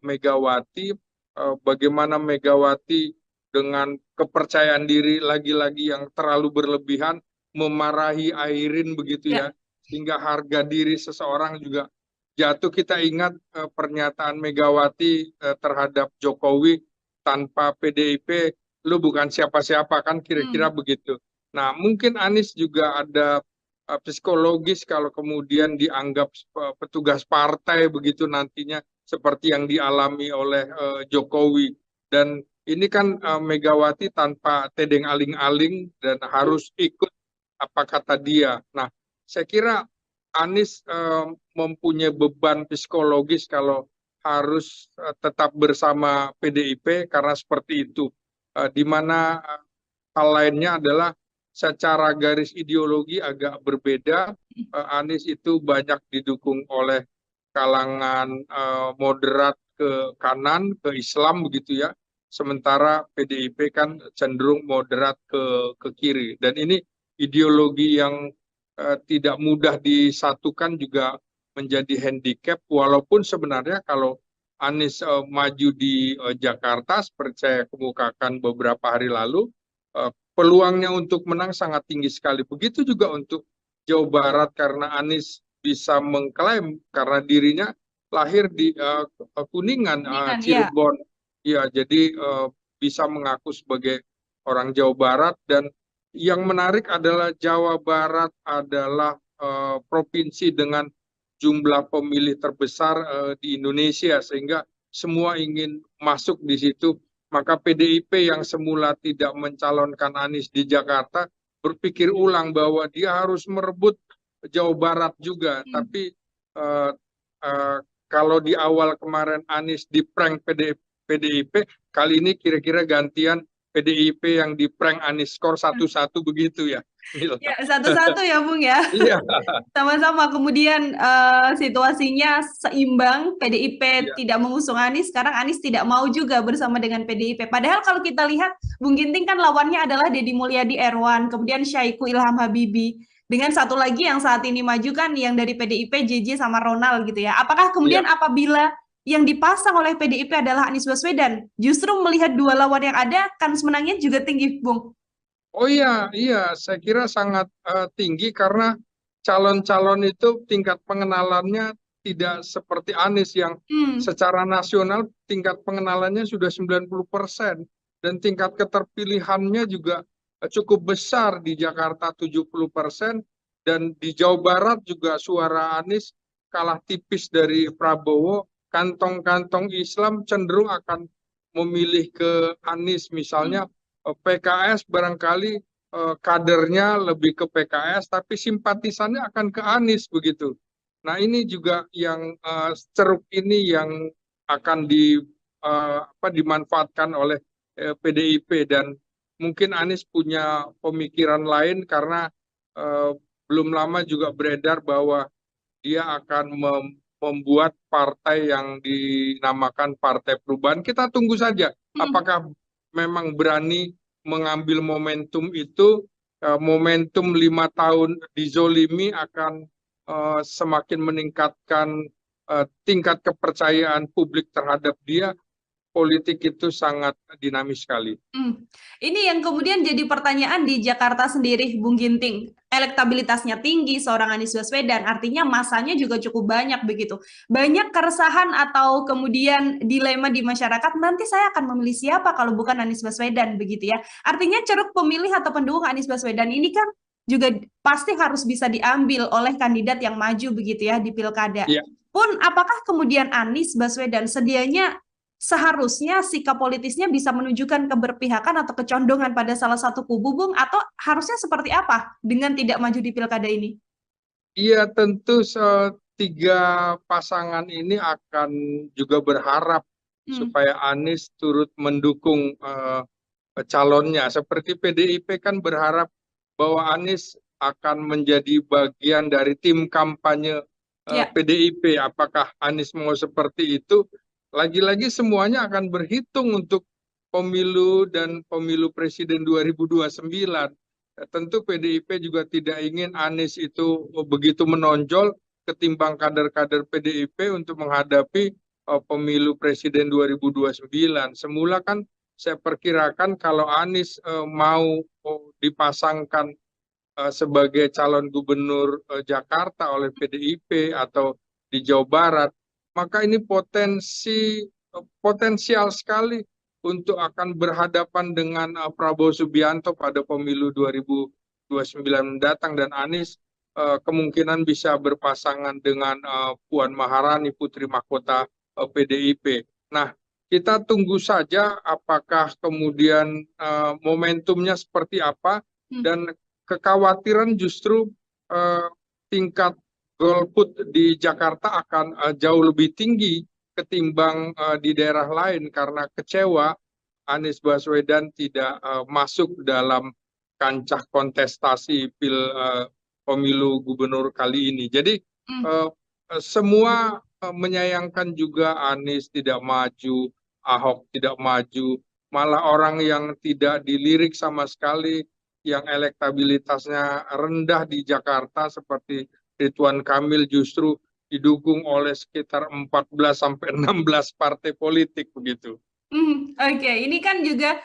Megawati, bagaimana Megawati dengan kepercayaan diri lagi-lagi yang terlalu berlebihan memarahi Airin begitu ya, sehingga harga diri seseorang juga jatuh. Kita ingat pernyataan Megawati terhadap Jokowi, tanpa PDIP lu bukan siapa-siapa kan, kira-kira begitu. Nah, mungkin Anies juga ada psikologis kalau kemudian dianggap petugas partai begitu nantinya, seperti yang dialami oleh Jokowi. Dan ini kan Megawati tanpa tedeng aling-aling dan harus ikut apa kata dia. Nah, saya kira Anies mempunyai beban psikologis kalau harus tetap bersama PDIP karena seperti itu. Di mana hal lainnya adalah secara garis ideologi agak berbeda. Anies itu banyak didukung oleh kalangan moderat ke kanan, ke Islam begitu ya. Sementara PDIP kan cenderung moderat ke kiri. Dan ini ideologi yang tidak mudah disatukan juga menjadi handicap, walaupun sebenarnya kalau Anies maju di Jakarta seperti saya kemukakan beberapa hari lalu, peluangnya untuk menang sangat tinggi sekali. Begitu juga untuk Jawa Barat karena Anies bisa mengklaim karena dirinya lahir di Kuningan, Kuningan, ya. Cirebon, ya jadi bisa mengaku sebagai orang Jawa Barat. Dan yang menarik adalah Jawa Barat adalah provinsi dengan jumlah pemilih terbesar di Indonesia, sehingga semua ingin masuk di situ. Maka PDIP yang semula tidak mencalonkan Anies di Jakarta berpikir ulang bahwa dia harus merebut Jawa Barat juga. Tapi kalau di awal kemarin Anies di-prank PDIP, kali ini kira-kira gantian PDIP yang di-prank Anies, skor 1-1 begitu ya. Ya, satu-satu ya, Bung ya. Iya. Sama-sama. Kemudian situasinya seimbang, PDIP Iya. tidak mengusung Anies, sekarang Anies tidak mau juga bersama dengan PDIP. Padahal kalau kita lihat, Bung Ginting kan lawannya adalah Deddy Mulyadi Erwan, kemudian Syahiku Ilham Habibie, dengan satu lagi yang saat ini maju kan yang dari PDIP, JJ sama Ronald gitu ya. Apakah kemudian apabila yang dipasang oleh PDIP adalah Anies Baswedan, justru melihat dua lawan yang ada, kans menangnya juga tinggi, Bung? Oh iya, saya kira sangat tinggi karena calon-calon itu tingkat pengenalannya tidak seperti Anies yang secara nasional tingkat pengenalannya sudah 90% dan tingkat keterpilihannya juga cukup besar di Jakarta 70% dan di Jawa Barat juga suara Anies kalah tipis dari Prabowo. Kantong-kantong Islam cenderung akan memilih ke Anies, misalnya PKS barangkali kadernya lebih ke PKS, tapi simpatisannya akan ke Anies begitu. Nah ini juga yang ceruk ini yang akan dimanfaatkan oleh PDIP, dan mungkin Anies punya pemikiran lain karena belum lama juga beredar bahwa dia akan membuat partai yang dinamakan Partai Perubahan. Kita tunggu saja apakah memang berani mengambil momentum itu. Momentum 5 tahun dizolimi akan semakin meningkatkan tingkat kepercayaan publik terhadap dia. Politik itu sangat dinamis sekali. Ini yang kemudian jadi pertanyaan di Jakarta sendiri, Bung Ginting. Elektabilitasnya tinggi seorang Anies Baswedan, artinya masanya juga cukup banyak begitu. Banyak keresahan atau kemudian dilema di masyarakat, nanti saya akan memilih siapa kalau bukan Anies Baswedan begitu ya. Artinya ceruk pemilih atau pendukung Anies Baswedan ini kan juga pasti harus bisa diambil oleh kandidat yang maju begitu ya di pilkada. Pun apakah kemudian Anies Baswedan sedianya seharusnya sikap politisnya bisa menunjukkan keberpihakan atau kecondongan pada salah satu kubu, Bung, atau harusnya seperti apa dengan tidak maju di pilkada ini? Iya, tentu tiga pasangan ini akan juga berharap supaya Anies turut mendukung calonnya. Seperti PDIP kan berharap bahwa Anies akan menjadi bagian dari tim kampanye PDIP. Apakah Anies mau seperti itu? Lagi-lagi semuanya akan berhitung untuk pemilu dan pemilu presiden 2029. Tentu PDIP juga tidak ingin Anies itu begitu menonjol ketimbang kader-kader PDIP untuk menghadapi pemilu presiden 2029. Semula kan saya perkirakan kalau Anies mau dipasangkan sebagai calon gubernur Jakarta oleh PDIP atau di Jawa Barat, maka ini potensial sekali untuk akan berhadapan dengan Prabowo Subianto pada pemilu 2029 mendatang, dan Anies kemungkinan bisa berpasangan dengan Puan Maharani, putri mahkota PDIP. Nah, kita tunggu saja apakah kemudian momentumnya seperti apa, dan kekhawatiran justru tingkat golput di Jakarta akan jauh lebih tinggi ketimbang di daerah lain karena kecewa Anies Baswedan tidak masuk dalam kancah kontestasi pemilu gubernur kali ini. Jadi semua menyayangkan juga Anies tidak maju, Ahok tidak maju, malah orang yang tidak dilirik sama sekali, yang elektabilitasnya rendah di Jakarta seperti Ridwan Kamil justru didukung oleh sekitar 14 sampai 16 partai politik begitu. Oke, ini kan juga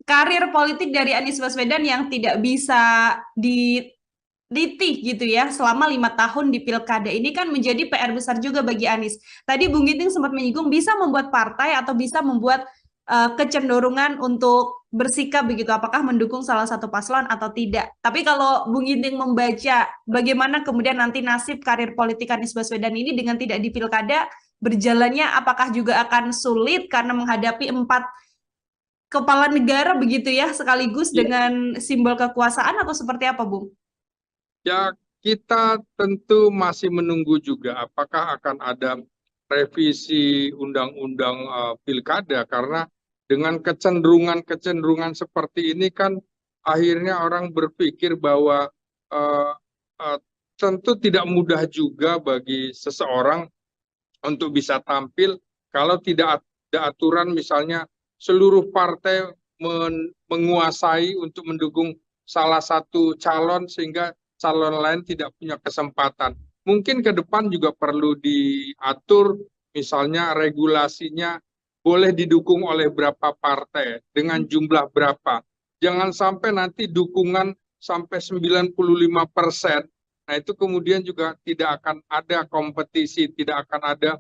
karir politik dari Anies Baswedan yang tidak bisa dititih gitu ya selama 5 tahun di pilkada ini kan menjadi PR besar juga bagi Anies. Tadi Bung Ginting sempat menyinggung bisa membuat partai atau bisa membuat kecenderungan untuk bersikap begitu, apakah mendukung salah satu paslon atau tidak. Tapi kalau Bung Ginting membaca bagaimana kemudian nanti nasib karir politik Anies Baswedan ini dengan tidak di pilkada, berjalannya apakah juga akan sulit karena menghadapi 4 kepala negara begitu ya sekaligus Ya, dengan simbol kekuasaan atau seperti apa, Bung? ya, kita tentu masih menunggu juga apakah akan ada revisi undang-undang pilkada, karena dengan kecenderungan-kecenderungan seperti ini kan akhirnya orang berpikir bahwa eh, eh, tentu tidak mudah juga bagi seseorang untuk bisa tampil kalau tidak ada aturan, misalnya seluruh partai menguasai untuk mendukung salah satu calon sehingga calon lain tidak punya kesempatan. Mungkin ke depan juga perlu diatur, misalnya regulasinya boleh didukung oleh berapa partai dengan jumlah berapa. Jangan sampai nanti dukungan sampai 95%. Nah, itu kemudian juga tidak akan ada kompetisi, tidak akan ada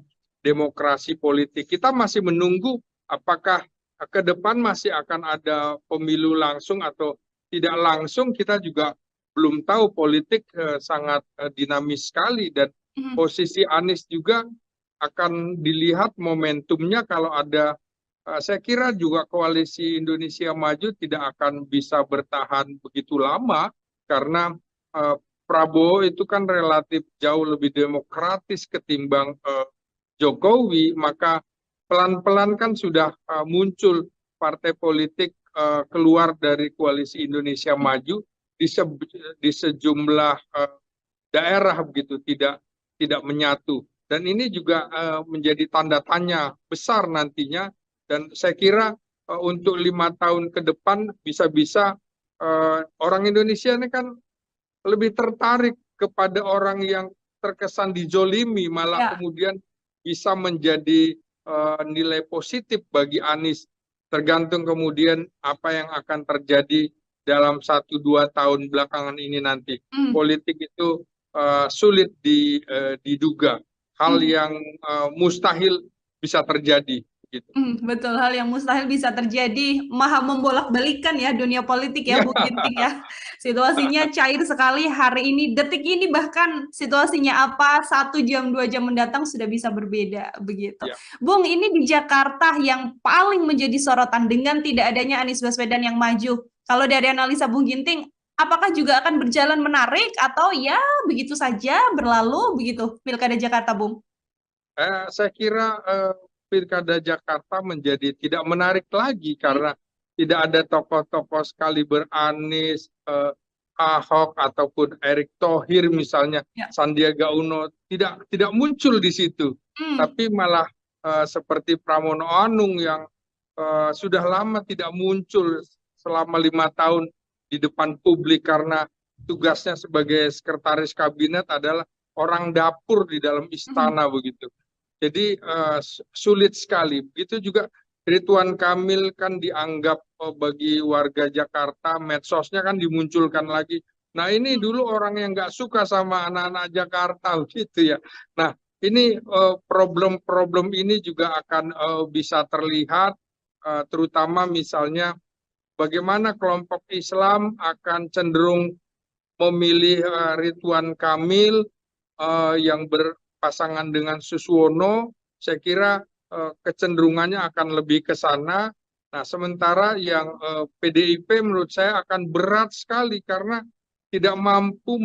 demokrasi politik. Kita masih menunggu apakah ke depan masih akan ada pemilu langsung atau tidak langsung. Kita juga belum tahu, politik sangat dinamis sekali, dan posisi Anies juga akan dilihat momentumnya. Kalau ada, saya kira juga koalisi Indonesia Maju tidak akan bisa bertahan begitu lama, karena Prabowo itu kan relatif jauh lebih demokratis ketimbang Jokowi, maka pelan-pelan kan sudah muncul partai politik keluar dari koalisi Indonesia Maju di sejumlah daerah begitu, tidak menyatu, dan ini juga menjadi tanda tanya besar nantinya. Dan saya kira untuk 5 tahun ke depan bisa-bisa orang Indonesia ini kan lebih tertarik kepada orang yang terkesan dijolimi, malah Ya. kemudian bisa menjadi nilai positif bagi Anies. Tergantung kemudian apa yang akan terjadi dalam 1-2 tahun belakangan ini nanti. Politik itu sulit diduga, hal yang mustahil bisa terjadi. Gitu. Betul, hal yang mustahil bisa terjadi, maha membolak-balikan ya dunia politik ya, Ya. Bung Ginting ya. Situasinya cair sekali hari ini, detik ini bahkan situasinya apa, 1 jam, 2 jam mendatang sudah bisa berbeda begitu. Ya. Bung, ini di Jakarta yang paling menjadi sorotan dengan tidak adanya Anies Baswedan yang maju. Kalau dari analisa Bung Ginting, apakah juga akan berjalan menarik atau ya begitu saja berlalu begitu Pilkada Jakarta, Bung? Saya kira Pilkada Jakarta menjadi tidak menarik lagi karena tidak ada tokoh-tokoh sekaliber Anies, Ahok ataupun Erick Thohir misalnya, Ya. Sandiaga Uno tidak muncul di situ, tapi malah seperti Pramono Anung yang sudah lama tidak muncul selama 5 tahun di depan publik karena tugasnya sebagai sekretaris kabinet adalah orang dapur di dalam istana begitu. Jadi sulit sekali. Begitu juga Ridwan Kamil kan dianggap bagi warga Jakarta, medsosnya kan dimunculkan lagi. Nah, ini dulu orang yang nggak suka sama anak-anak Jakarta gitu ya. Nah, ini problem-problem ini juga akan bisa terlihat, terutama misalnya bagaimana kelompok Islam akan cenderung memilih Ridwan Kamil yang berpasangan dengan Suswono. Saya kira kecenderungannya akan lebih ke sana. Nah, sementara yang PDIP menurut saya akan berat sekali karena tidak mampu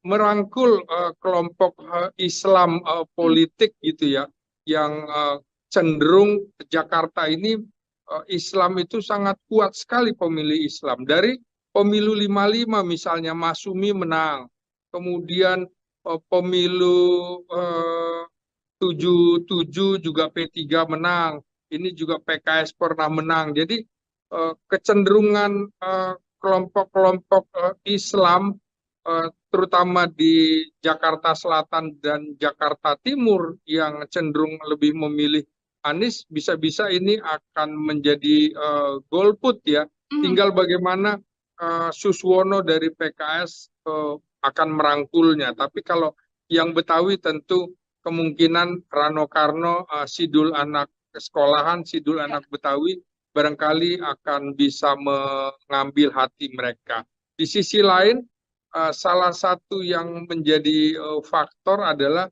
merangkul kelompok Islam politik gitu ya, yang cenderung Jakarta ini Islam itu sangat kuat sekali pemilih Islam. Dari pemilu 55 misalnya Masumi menang, kemudian pemilu 77 juga P3 menang, ini juga PKS pernah menang. Jadi kecenderungan kelompok-kelompok Islam terutama di Jakarta Selatan dan Jakarta Timur yang cenderung lebih memilih Anies, bisa-bisa ini akan menjadi golput ya. Tinggal bagaimana Suswono dari PKS akan merangkulnya. Tapi kalau yang Betawi tentu kemungkinan Rano Karno, Sidul anak sekolahan, Sidul anak Betawi barangkali akan bisa mengambil hati mereka. Di sisi lain, salah satu yang menjadi faktor adalah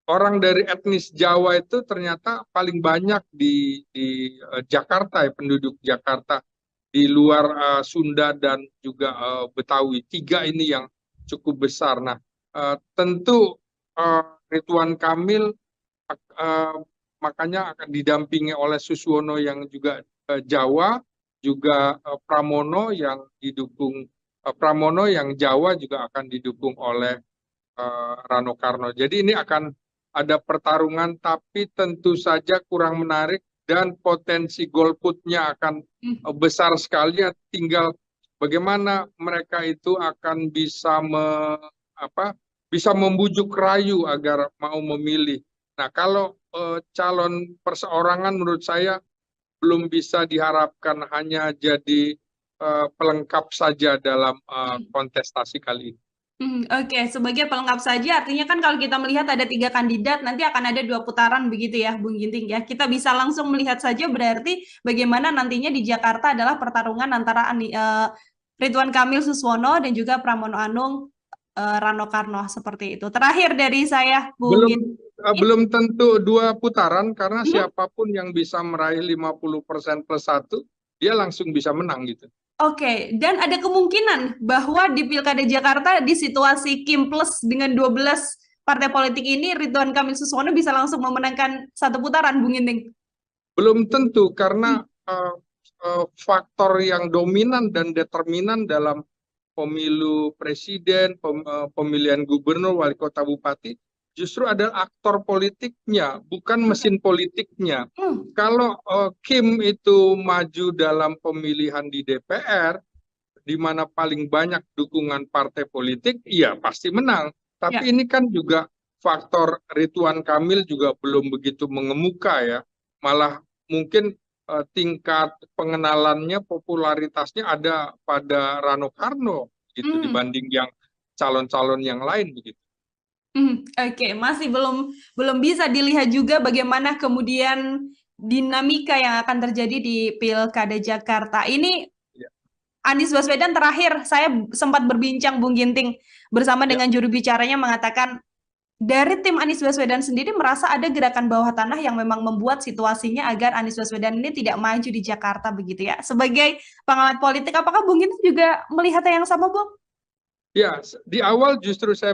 orang dari etnis Jawa itu ternyata paling banyak di Jakarta, ya, penduduk Jakarta, di luar Sunda dan juga Betawi. Tiga ini yang cukup besar. Nah, tentu Ridwan Kamil makanya akan didampingi oleh Suswono yang juga Jawa, juga Pramono yang didukung Pramono yang Jawa juga akan didukung oleh Rano Karno. Jadi ini akan ada pertarungan, tapi tentu saja kurang menarik dan potensi golputnya akan besar sekali. Tinggal bagaimana mereka itu akan bisa bisa membujuk rayu agar mau memilih. Nah, kalau calon perseorangan menurut saya belum bisa diharapkan hanya jadi pelengkap saja dalam kontestasi kali ini. Oke, sebagai pelengkap saja, artinya kan kalau kita melihat ada 3 kandidat, nanti akan ada 2 putaran begitu ya, Bung Ginting ya. Kita bisa langsung melihat saja berarti bagaimana nantinya di Jakarta adalah pertarungan antara Ridwan Kamil Suswono dan juga Pramono Anung Rano Karno seperti itu. Terakhir dari saya, Bung Ginting. Belum tentu 2 putaran karena siapapun yang bisa meraih 50% plus 1, dia langsung bisa menang gitu. Oke, dan ada kemungkinan bahwa di Pilkada Jakarta di situasi Kim plus dengan 12 partai politik ini Ridwan Kamil Suswono bisa langsung memenangkan 1 putaran, Bung Ginting. Belum tentu karena faktor yang dominan dan determinan dalam pemilu presiden, pemilihan gubernur, wali kota, bupati justru adalah aktor politiknya, bukan mesin politiknya. Kalau Kim itu maju dalam pemilihan di DPR, di mana paling banyak dukungan partai politik, iya pasti menang. Tapi ini kan juga faktor Ridwan Kamil juga belum begitu mengemuka ya. Malah mungkin tingkat pengenalannya, popularitasnya ada pada Rano Karno gitu dibanding yang calon-calon yang lain begitu. Oke, masih belum bisa dilihat juga bagaimana kemudian dinamika yang akan terjadi di Pilkada Jakarta. Ini Anies Baswedan terakhir saya sempat berbincang Bung Ginting bersama dengan juru bicaranya mengatakan dari tim Anies Baswedan sendiri merasa ada gerakan bawah tanah yang memang membuat situasinya agar Anies Baswedan ini tidak maju di Jakarta begitu ya. Sebagai pengamat politik, apakah Bung Ginting juga melihatnya yang sama, Bung? Ya, di awal justru saya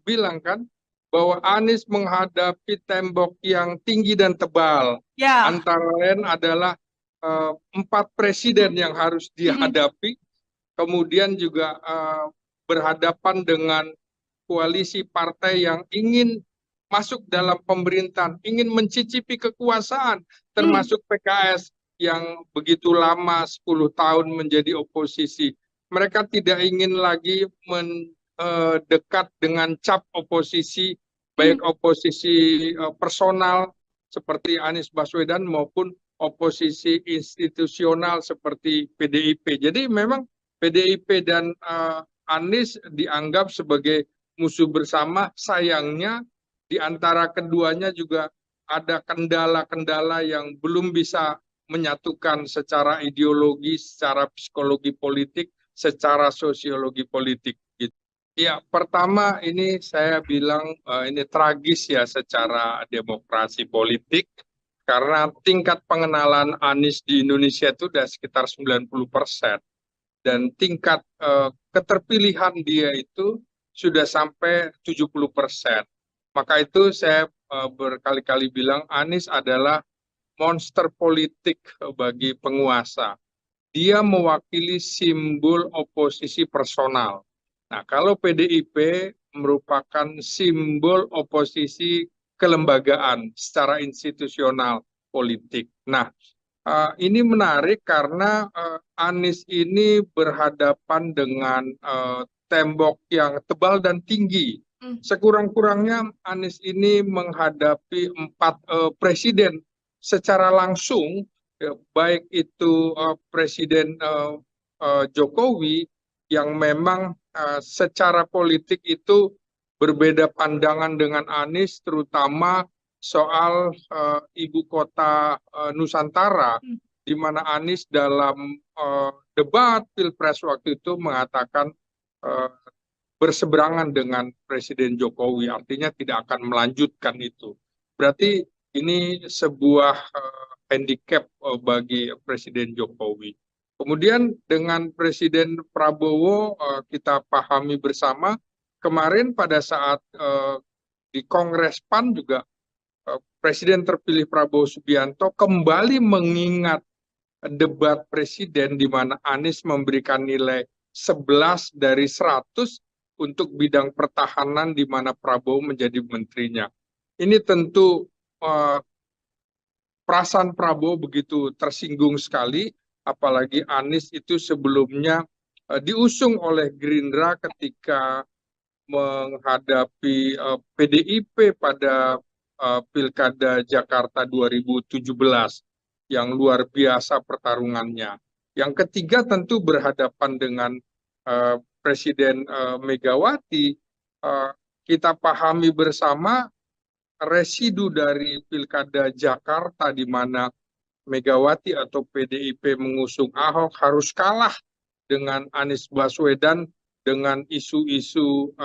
bilang kan bahwa Anies menghadapi tembok yang tinggi dan tebal. Antara lain adalah 4 presiden yang harus dihadapi, kemudian juga berhadapan dengan koalisi partai yang ingin masuk dalam pemerintahan, ingin mencicipi kekuasaan, termasuk PKS yang begitu lama 10 tahun menjadi oposisi. Mereka tidak ingin lagi mendekat dengan cap oposisi, baik oposisi personal seperti Anies Baswedan maupun oposisi institusional seperti PDIP. Jadi memang PDIP dan Anies dianggap sebagai musuh bersama. Sayangnya di antara keduanya juga ada kendala-kendala yang belum bisa menyatukan secara ideologi, secara psikologi politik, secara sosiologi politik. Gitu. Ya, pertama ini saya bilang ini tragis ya secara demokrasi politik, karena tingkat pengenalan Anies di Indonesia itu sudah sekitar 90%. Dan tingkat keterpilihan dia itu sudah sampai 70%. Maka itu saya berkali-kali bilang Anies adalah monster politik bagi penguasa. Dia mewakili simbol oposisi personal. Nah, kalau PDIP merupakan simbol oposisi kelembagaan secara institusional politik. Nah, ini menarik karena Anies ini berhadapan dengan tembok yang tebal dan tinggi. Sekurang-kurangnya Anies ini menghadapi 4 presiden secara langsung, baik itu Presiden Jokowi yang memang secara politik itu berbeda pandangan dengan Anies, terutama soal ibu kota Nusantara, di mana Anies dalam debat Pilpres waktu itu mengatakan berseberangan dengan Presiden Jokowi, artinya tidak akan melanjutkan itu. Berarti ini sebuah handicap bagi Presiden Jokowi. Kemudian dengan Presiden Prabowo kita pahami bersama, kemarin pada saat di Kongres PAN juga Presiden terpilih Prabowo Subianto kembali mengingat debat presiden di mana Anies memberikan nilai 11 dari 100 untuk bidang pertahanan di mana Prabowo menjadi menterinya. Ini tentu perasaan Prabowo begitu tersinggung sekali, apalagi Anies itu sebelumnya diusung oleh Gerindra ketika menghadapi PDIP pada Pilkada Jakarta 2017 yang luar biasa pertarungannya. Yang ketiga tentu berhadapan dengan Presiden Megawati. Kita pahami bersama residu dari Pilkada Jakarta di mana Megawati atau PDIP mengusung Ahok harus kalah dengan Anies Baswedan dengan isu-isu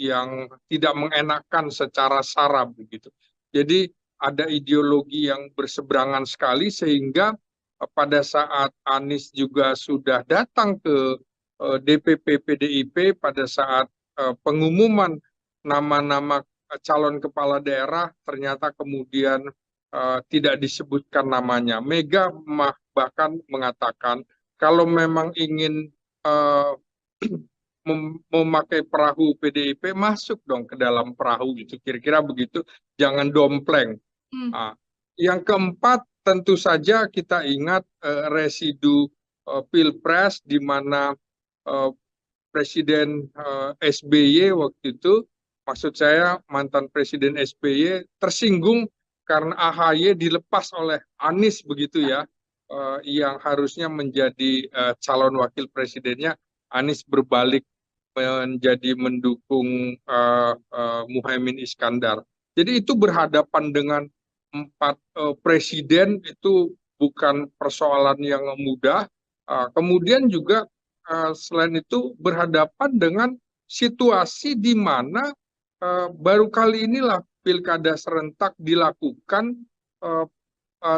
yang tidak mengenakan secara sara begitu. Jadi ada ideologi yang berseberangan sekali sehingga pada saat Anies juga sudah datang ke DPP PDIP pada saat pengumuman nama-nama calon kepala daerah ternyata kemudian tidak disebutkan namanya. Mega bahkan mengatakan kalau memang ingin memakai perahu PDIP, masuk dong ke dalam perahu gitu, kira-kira begitu, jangan dompleng. Yang keempat tentu saja kita ingat residu Pilpres di mana Presiden SBY waktu itu, maksud saya mantan Presiden SBY tersinggung karena AHY dilepas oleh Anies begitu ya, yang harusnya menjadi calon wakil presidennya, Anies berbalik menjadi mendukung Muhaimin Iskandar. Jadi itu berhadapan dengan 4 presiden itu bukan persoalan yang mudah. Kemudian juga selain itu berhadapan dengan situasi di mana baru kali inilah pilkada serentak dilakukan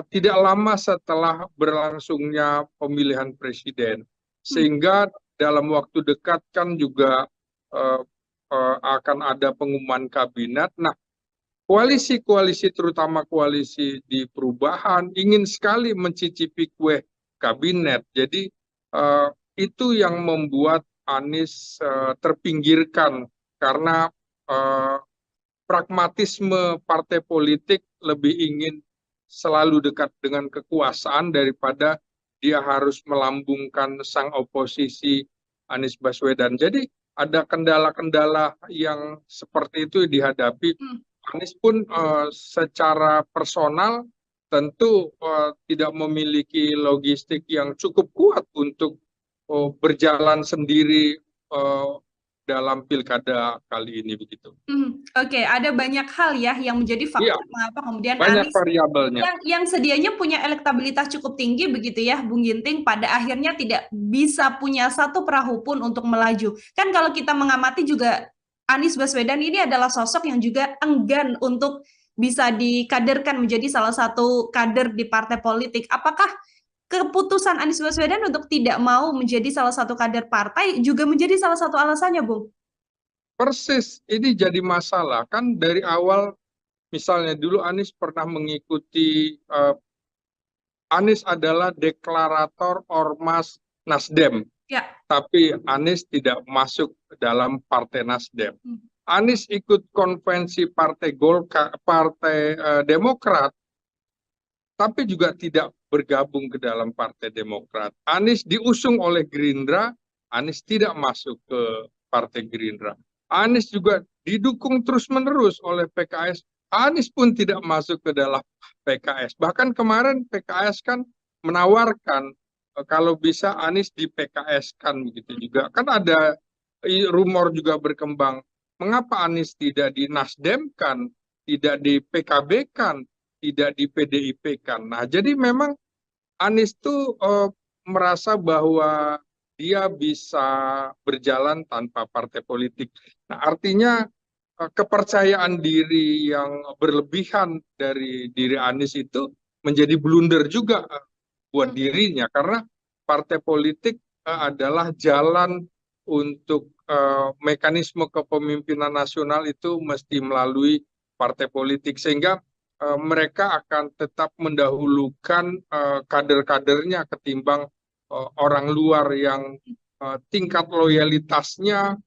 tidak lama setelah berlangsungnya pemilihan presiden. Sehingga dalam waktu dekat kan juga akan ada pengumuman kabinet. Nah, koalisi-koalisi terutama koalisi di perubahan ingin sekali mencicipi kue kabinet. Jadi itu yang membuat Anies terpinggirkan karena pragmatisme partai politik lebih ingin selalu dekat dengan kekuasaan daripada dia harus melambungkan sang oposisi Anies Baswedan. Jadi ada kendala-kendala yang seperti itu dihadapi. Anies pun secara personal tentu tidak memiliki logistik yang cukup kuat untuk berjalan sendiri dalam pilkada kali ini begitu. Oke, ada banyak hal ya yang menjadi faktor mengapa kemudian banyak Anies variabelnya yang sedianya punya elektabilitas cukup tinggi begitu ya, Bung Ginting, pada akhirnya tidak bisa punya satu perahu pun untuk melaju. Kan kalau kita mengamati juga Anies Baswedan ini adalah sosok yang juga enggan untuk bisa dikaderkan menjadi salah satu kader di partai politik. Apakah keputusan Anies Baswedan untuk tidak mau menjadi salah satu kader partai juga menjadi salah satu alasannya, Bung? Persis, ini jadi masalah. Kan dari awal, misalnya dulu Anies pernah mengikuti, Anies adalah deklarator Ormas Nasdem. Ya. tapi Anies tidak masuk dalam Partai Nasdem. Hmm. Anies ikut konvensi Partai Golkar, Partai Demokrat, tapi juga tidak bergabung ke dalam Partai Demokrat. Anies diusung oleh Gerindra, Anies tidak masuk ke Partai Gerindra. Anies juga didukung terus-menerus oleh PKS, Anies pun tidak masuk ke dalam PKS. Bahkan kemarin PKS kan menawarkan kalau bisa Anies di PKS kan begitu juga. Kan ada rumor juga berkembang, mengapa Anies tidak di Nasdem kan, tidak di PKB kan, tidak di PDIP kan. Nah, jadi memang Anies tuh merasa bahwa dia bisa berjalan tanpa partai politik. Nah, artinya kepercayaan diri yang berlebihan dari diri Anies itu menjadi blunder juga buat dirinya, karena partai politik adalah jalan untuk mekanisme kepemimpinan nasional itu mesti melalui partai politik, sehingga mereka akan tetap mendahulukan kader-kadernya ketimbang orang luar yang tingkat loyalitasnya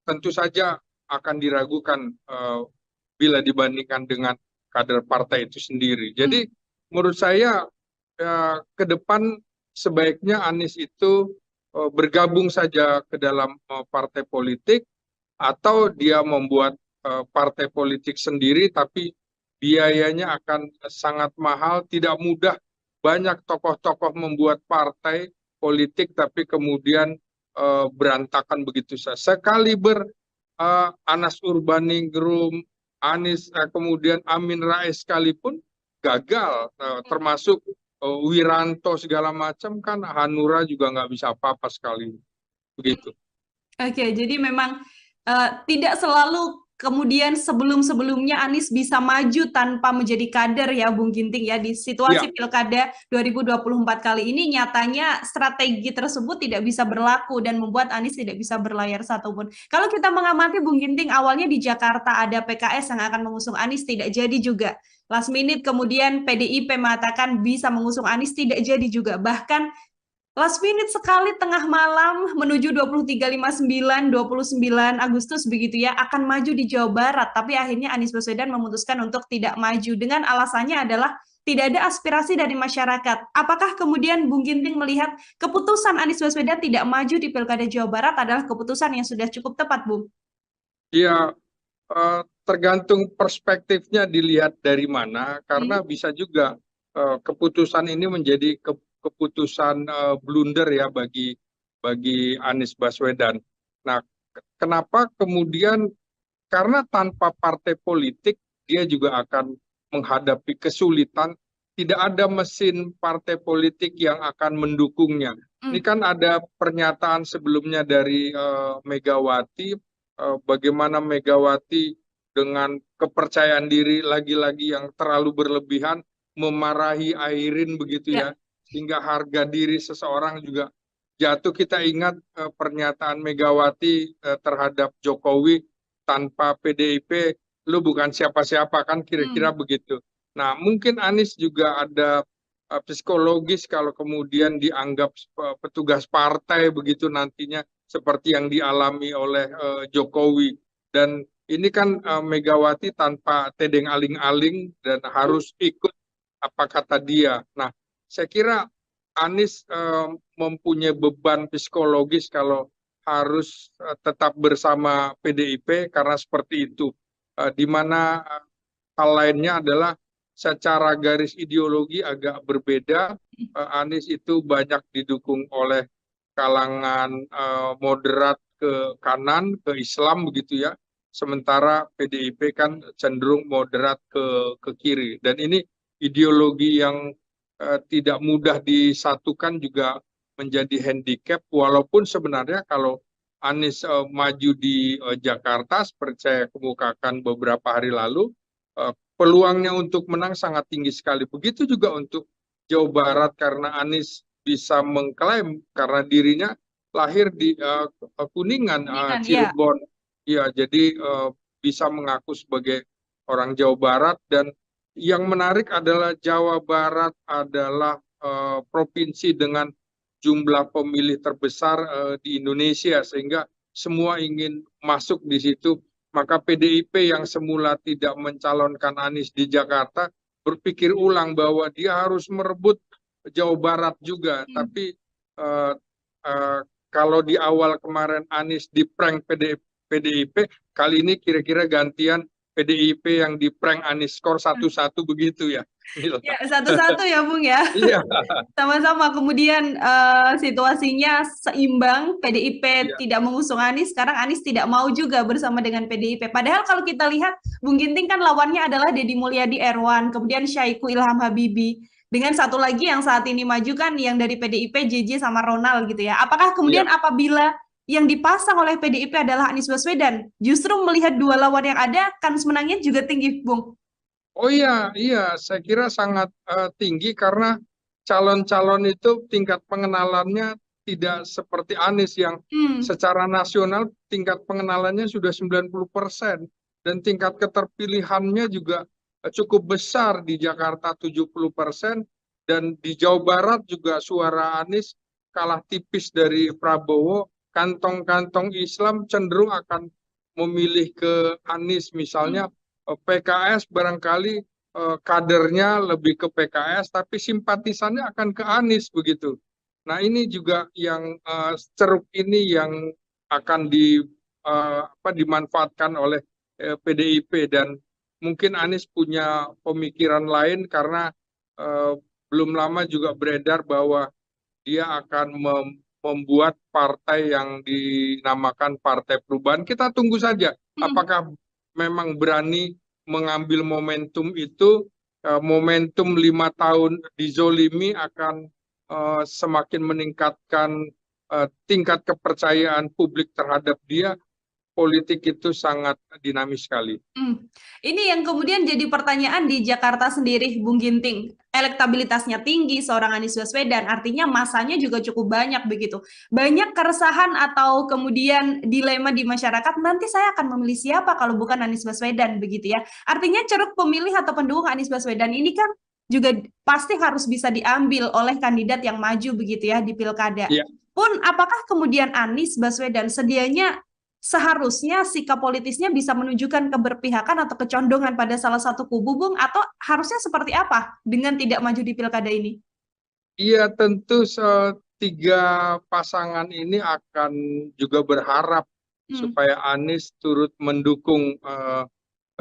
tentu saja akan diragukan bila dibandingkan dengan kader partai itu sendiri. Jadi menurut saya ke depan sebaiknya Anies itu bergabung saja ke dalam partai politik, atau dia membuat partai politik sendiri, tapi biayanya akan sangat mahal, tidak mudah. Banyak tokoh-tokoh membuat partai politik tapi kemudian berantakan begitu saja. Sekaliber Anas Urbaningrum, Anies, kemudian Amin Rais sekalipun gagal, termasuk Wiranto segala macam kan, Hanura juga nggak bisa apa-apa sekali begitu. Oke, jadi memang tidak selalu kemudian sebelum-sebelumnya Anies bisa maju tanpa menjadi kader ya, Bung Ginting ya. Di situasi Pilkada 2024 kali ini nyatanya strategi tersebut tidak bisa berlaku dan membuat Anies tidak bisa berlayar satupun. Kalau kita mengamati Bung Ginting, awalnya di Jakarta ada PKS yang akan mengusung Anies, tidak jadi juga. Last minute kemudian PDIP mengatakan bisa mengusung Anies, tidak jadi juga. Bahkan last minute sekali tengah malam menuju 23.59, 29 Agustus begitu ya, akan maju di Jawa Barat. Tapi akhirnya Anies Baswedan memutuskan untuk tidak maju dengan alasannya adalah tidak ada aspirasi dari masyarakat. Apakah kemudian Bung Ginting melihat keputusan Anies Baswedan tidak maju di Pilkada Jawa Barat adalah keputusan yang sudah cukup tepat, Bung? Ya, tergantung perspektifnya dilihat dari mana, karena bisa juga keputusan ini menjadi keputusan blunder ya bagi Anies Baswedan. Nah, kenapa kemudian, karena tanpa partai politik dia juga akan menghadapi kesulitan, tidak ada mesin partai politik yang akan mendukungnya. Ini kan ada pernyataan sebelumnya dari Megawati, bagaimana Megawati dengan kepercayaan diri lagi-lagi yang terlalu berlebihan memarahi Airin begitu ya, sehingga harga diri seseorang juga jatuh. Kita ingat pernyataan Megawati terhadap Jokowi, tanpa PDIP lu bukan siapa-siapa kan, kira-kira begitu. Nah, mungkin Anies juga ada psikologis kalau kemudian dianggap petugas partai begitu nantinya, seperti yang dialami oleh Jokowi. Dan ini kan Megawati tanpa tedeng aling-aling dan harus ikut apa kata dia. Nah, saya kira Anies mempunyai beban psikologis kalau harus tetap bersama PDIP karena seperti itu. Di mana hal lainnya adalah secara garis ideologi agak berbeda. Anies itu banyak didukung oleh kalangan moderat ke kanan, ke Islam begitu ya. Sementara PDIP kan cenderung moderat ke kiri. Dan ini ideologi yang tidak mudah disatukan juga menjadi handicap, walaupun sebenarnya kalau Anies maju di Jakarta seperti saya kemukakan beberapa hari lalu, peluangnya untuk menang sangat tinggi sekali. Begitu juga untuk Jawa Barat, karena Anies bisa mengklaim karena dirinya lahir di Kuningan, Cirebon. Ya, jadi bisa mengaku sebagai orang Jawa Barat. Dan yang menarik adalah Jawa Barat adalah provinsi dengan jumlah pemilih terbesar di Indonesia, sehingga semua ingin masuk di situ. Maka PDIP yang semula tidak mencalonkan Anies di Jakarta berpikir ulang bahwa dia harus merebut Jawa Barat juga. Tapi kalau di awal kemarin Anies di prank PDIP, kali ini kira-kira gantian PDIP yang di prank Anies, skor 1-1 begitu ya. Ya, satu-satu ya Bung ya. Iya. Sama-sama. Kemudian situasinya seimbang, PDIP tidak mengusung Anies, sekarang Anies tidak mau juga bersama dengan PDIP. Padahal kalau kita lihat, Bung Ginting kan lawannya adalah Deddy Mulyadi Erwan, kemudian Syahiku Ilham Habibie. Dengan satu lagi yang saat ini maju kan yang dari PDIP, JJ sama Ronald gitu ya. Apakah kemudian apabila yang dipasang oleh PDIP adalah Anies Baswedan, justru melihat dua lawan yang ada, kans menangnya juga tinggi, Bung? Oh iya, saya kira sangat tinggi karena calon-calon itu tingkat pengenalannya tidak seperti Anies yang secara nasional tingkat pengenalannya sudah 90% dan tingkat keterpilihannya juga cukup besar di Jakarta 70% dan di Jawa Barat juga suara Anies kalah tipis dari Prabowo. Kantong-kantong Islam cenderung akan memilih ke Anies, misalnya PKS barangkali kadernya lebih ke PKS, tapi simpatisannya akan ke Anies begitu. Nah ini juga yang ceruk ini yang akan dimanfaatkan oleh PDIP dan mungkin Anies punya pemikiran lain karena belum lama juga beredar bahwa dia akan membuat partai yang dinamakan Partai Perubahan. Kita tunggu saja apakah memang berani mengambil momentum itu. Momentum 5 tahun dizolimi akan semakin meningkatkan tingkat kepercayaan publik terhadap dia. Politik itu sangat dinamis sekali. Ini yang kemudian jadi pertanyaan di Jakarta sendiri, Bung Ginting. Elektabilitasnya tinggi seorang Anies Baswedan, artinya masanya juga cukup banyak begitu. Banyak keresahan atau kemudian dilema di masyarakat, nanti saya akan memilih siapa kalau bukan Anies Baswedan begitu ya. Artinya ceruk pemilih atau pendukung Anies Baswedan ini kan juga pasti harus bisa diambil oleh kandidat yang maju begitu ya di pilkada. Pun apakah kemudian Anies Baswedan sedianya seharusnya sikap politisnya bisa menunjukkan keberpihakan atau kecondongan pada salah satu kubu, Bung, atau harusnya seperti apa dengan tidak maju di pilkada ini? Iya, tentu tiga pasangan ini akan juga berharap supaya Anies turut mendukung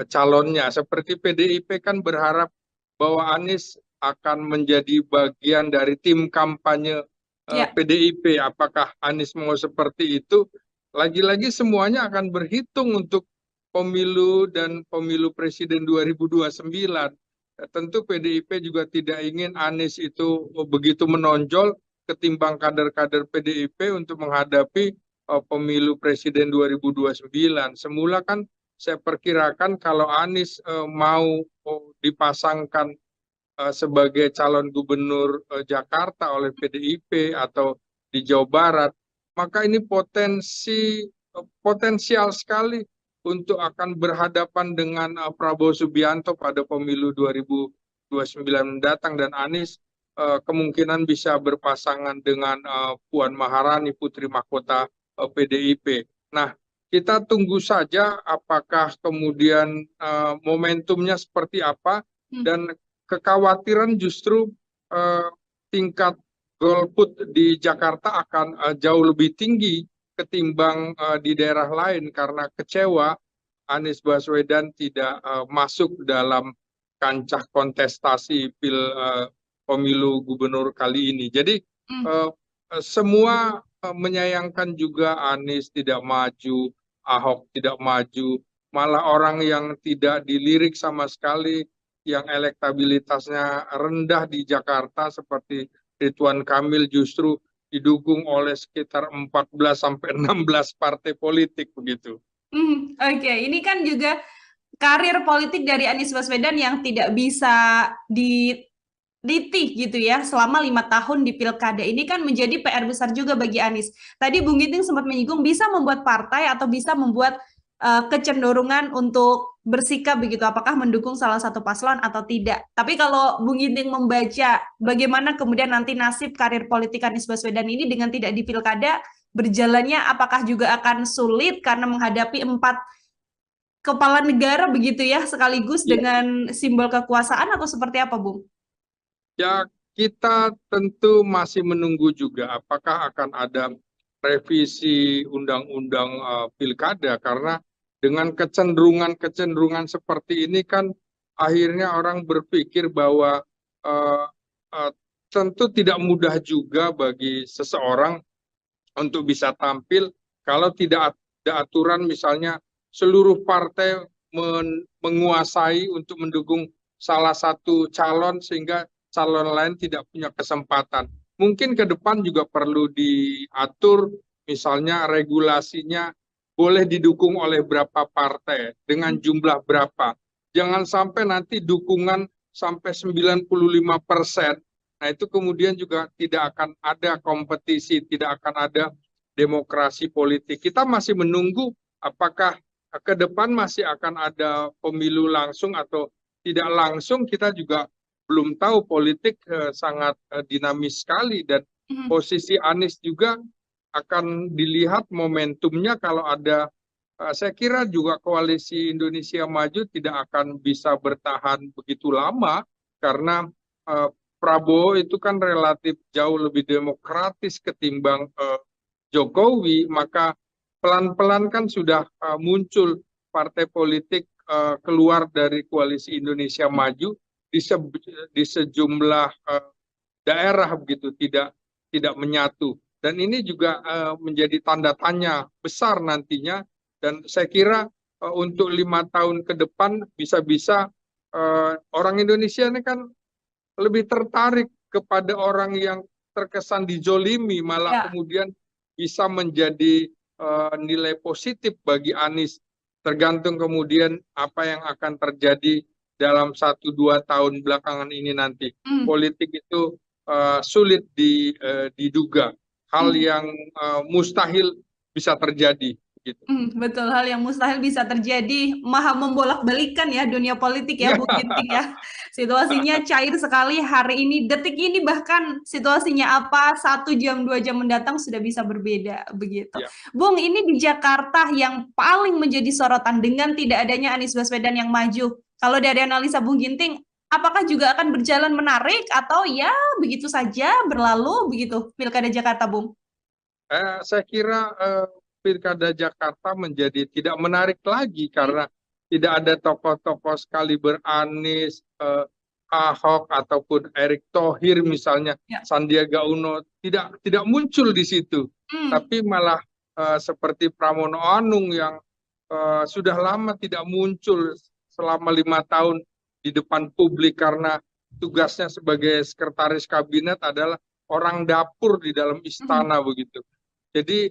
calonnya. Seperti PDIP kan berharap bahwa Anies akan menjadi bagian dari tim kampanye PDIP. Apakah Anies mau seperti itu? Lagi-lagi semuanya akan berhitung untuk pemilu dan pemilu presiden 2029. Tentu PDIP juga tidak ingin Anies itu begitu menonjol ketimbang kader-kader PDIP untuk menghadapi pemilu presiden 2029. Semula kan saya perkirakan kalau Anies mau dipasangkan sebagai calon gubernur Jakarta oleh PDIP atau di Jawa Barat, maka ini potensial sekali untuk akan berhadapan dengan Prabowo Subianto pada pemilu 2029 mendatang, dan Anies kemungkinan bisa berpasangan dengan Puan Maharani, putri mahkota PDIP. Nah, kita tunggu saja apakah kemudian momentumnya seperti apa, dan kekhawatiran justru tingkat golput di Jakarta akan jauh lebih tinggi ketimbang di daerah lain karena kecewa Anies Baswedan tidak masuk dalam kancah kontestasi pemilu gubernur kali ini. Jadi semua menyayangkan juga Anies tidak maju, Ahok tidak maju, malah orang yang tidak dilirik sama sekali, yang elektabilitasnya rendah di Jakarta seperti Ridwan Kamil justru didukung oleh sekitar 14-16 partai politik begitu. Oke, ini kan juga karir politik dari Anies Baswedan yang tidak bisa dititih gitu ya selama 5 tahun di pilkada. Ini kan menjadi PR besar juga bagi Anies. Tadi Bung Ginting sempat menyinggung bisa membuat partai atau bisa membuat kecenderungan untuk bersikap begitu, apakah mendukung salah satu paslon atau tidak. Tapi kalau Bung Ginting membaca bagaimana kemudian nanti nasib karir politik Anies Baswedan ini dengan tidak di pilkada berjalannya, apakah juga akan sulit karena menghadapi 4 kepala negara begitu ya sekaligus Ya, dengan simbol kekuasaan atau seperti apa, Bung? ya, kita tentu masih menunggu juga apakah akan ada revisi undang-undang pilkada, karena dengan kecenderungan seperti ini kan akhirnya orang berpikir bahwa eh, eh, tentu tidak mudah juga bagi seseorang untuk bisa tampil kalau tidak ada aturan, misalnya seluruh partai menguasai untuk mendukung salah satu calon sehingga calon lain tidak punya kesempatan. Mungkin ke depan juga perlu diatur, misalnya regulasinya boleh didukung oleh berapa partai dengan jumlah berapa. Jangan sampai nanti dukungan sampai 95%. Nah, itu kemudian juga tidak akan ada kompetisi, tidak akan ada demokrasi politik. Kita masih menunggu apakah ke depan masih akan ada pemilu langsung atau tidak langsung. Kita juga belum tahu, politik sangat dinamis sekali, dan Mhm. posisi Anies juga akan dilihat momentumnya. Kalau ada, saya kira juga koalisi Indonesia Maju tidak akan bisa bertahan begitu lama, karena eh, Prabowo itu kan relatif jauh lebih demokratis ketimbang Jokowi, maka pelan-pelan kan sudah muncul partai politik keluar dari koalisi Indonesia Maju di sejumlah daerah begitu, tidak menyatu, dan ini juga menjadi tanda tanya besar nantinya. Dan saya kira untuk 5 tahun ke depan bisa-bisa orang Indonesia ini kan lebih tertarik kepada orang yang terkesan dijolimi, malah Ya. kemudian bisa menjadi nilai positif bagi Anies. Tergantung kemudian apa yang akan terjadi dalam 1-2 tahun belakangan ini nanti. Hmm. Politik itu sulit diduga, hal Hmm. yang mustahil bisa terjadi. Gitu. Betul, hal yang mustahil bisa terjadi, maha membolak-balikan ya dunia politik ya, Bung Ginting ya. Situasinya cair sekali hari ini, detik ini bahkan situasinya apa, 1 jam, 2 jam mendatang sudah bisa berbeda, begitu. Ya. Bung, ini di Jakarta yang paling menjadi sorotan dengan tidak adanya Anies Baswedan yang maju. Kalau dari analisa Bung Ginting, apakah juga akan berjalan menarik atau ya begitu saja berlalu begitu Pilkada Jakarta, Bung? Saya kira Pilkada Jakarta menjadi tidak menarik lagi karena tidak ada tokoh-tokoh sekaliber Anies, Ahok ataupun Erick Thohir misalnya, Ya. Sandiaga Uno tidak muncul di situ, Hmm. tapi malah seperti Pramono Anung yang sudah lama tidak muncul selama 5 tahun di depan publik karena tugasnya sebagai sekretaris kabinet adalah orang dapur di dalam Hmm. istana begitu. Jadi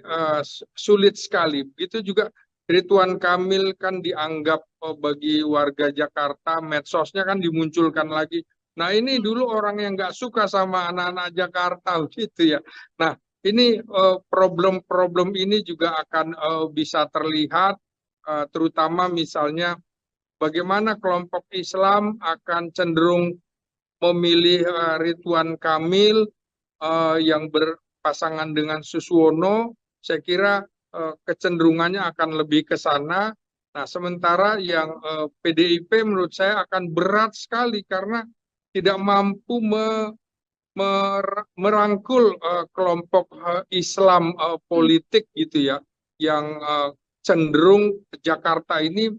sulit sekali. Begitu juga Ridwan Kamil kan dianggap bagi warga Jakarta, medsosnya kan dimunculkan lagi. Nah, ini dulu orang yang nggak suka sama anak-anak Jakarta gitu ya. Nah, ini problem-problem ini juga akan bisa terlihat, terutama misalnya bagaimana kelompok Islam akan cenderung memilih Ridwan Kamil yang berpasangan dengan Suswono. Saya kira kecenderungannya akan lebih ke sana. Nah, sementara yang PDIP menurut saya akan berat sekali karena tidak mampu merangkul kelompok Islam politik gitu ya, yang cenderung Jakarta ini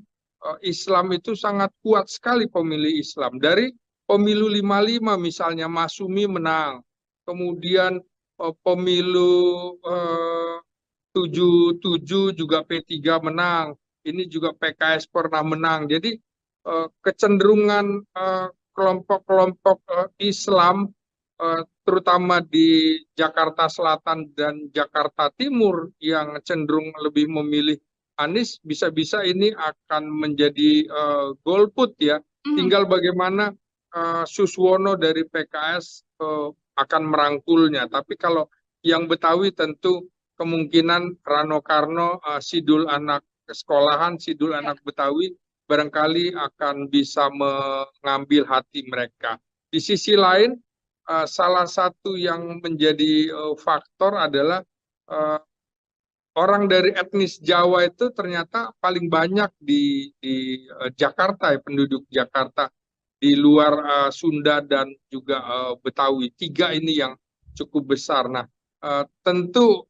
Islam itu sangat kuat sekali pemilih Islam. Dari pemilu 55 misalnya Masumi menang, kemudian pemilu 77 juga P3 menang, ini juga PKS pernah menang. Jadi kecenderungan kelompok-kelompok Islam terutama di Jakarta Selatan dan Jakarta Timur yang cenderung lebih memilih Anies, bisa-bisa ini akan menjadi golput ya. Tinggal bagaimana Suswono dari PKS akan merangkulnya. Tapi kalau yang Betawi tentu kemungkinan Rano Karno, Sidul anak sekolahan, Sidul anak Betawi barangkali akan bisa mengambil hati mereka. Di sisi lain, salah satu yang menjadi faktor adalah orang dari etnis Jawa itu ternyata paling banyak di Jakarta, ya, penduduk Jakarta, di luar Sunda dan juga Betawi. Tiga ini yang cukup besar. Nah, tentu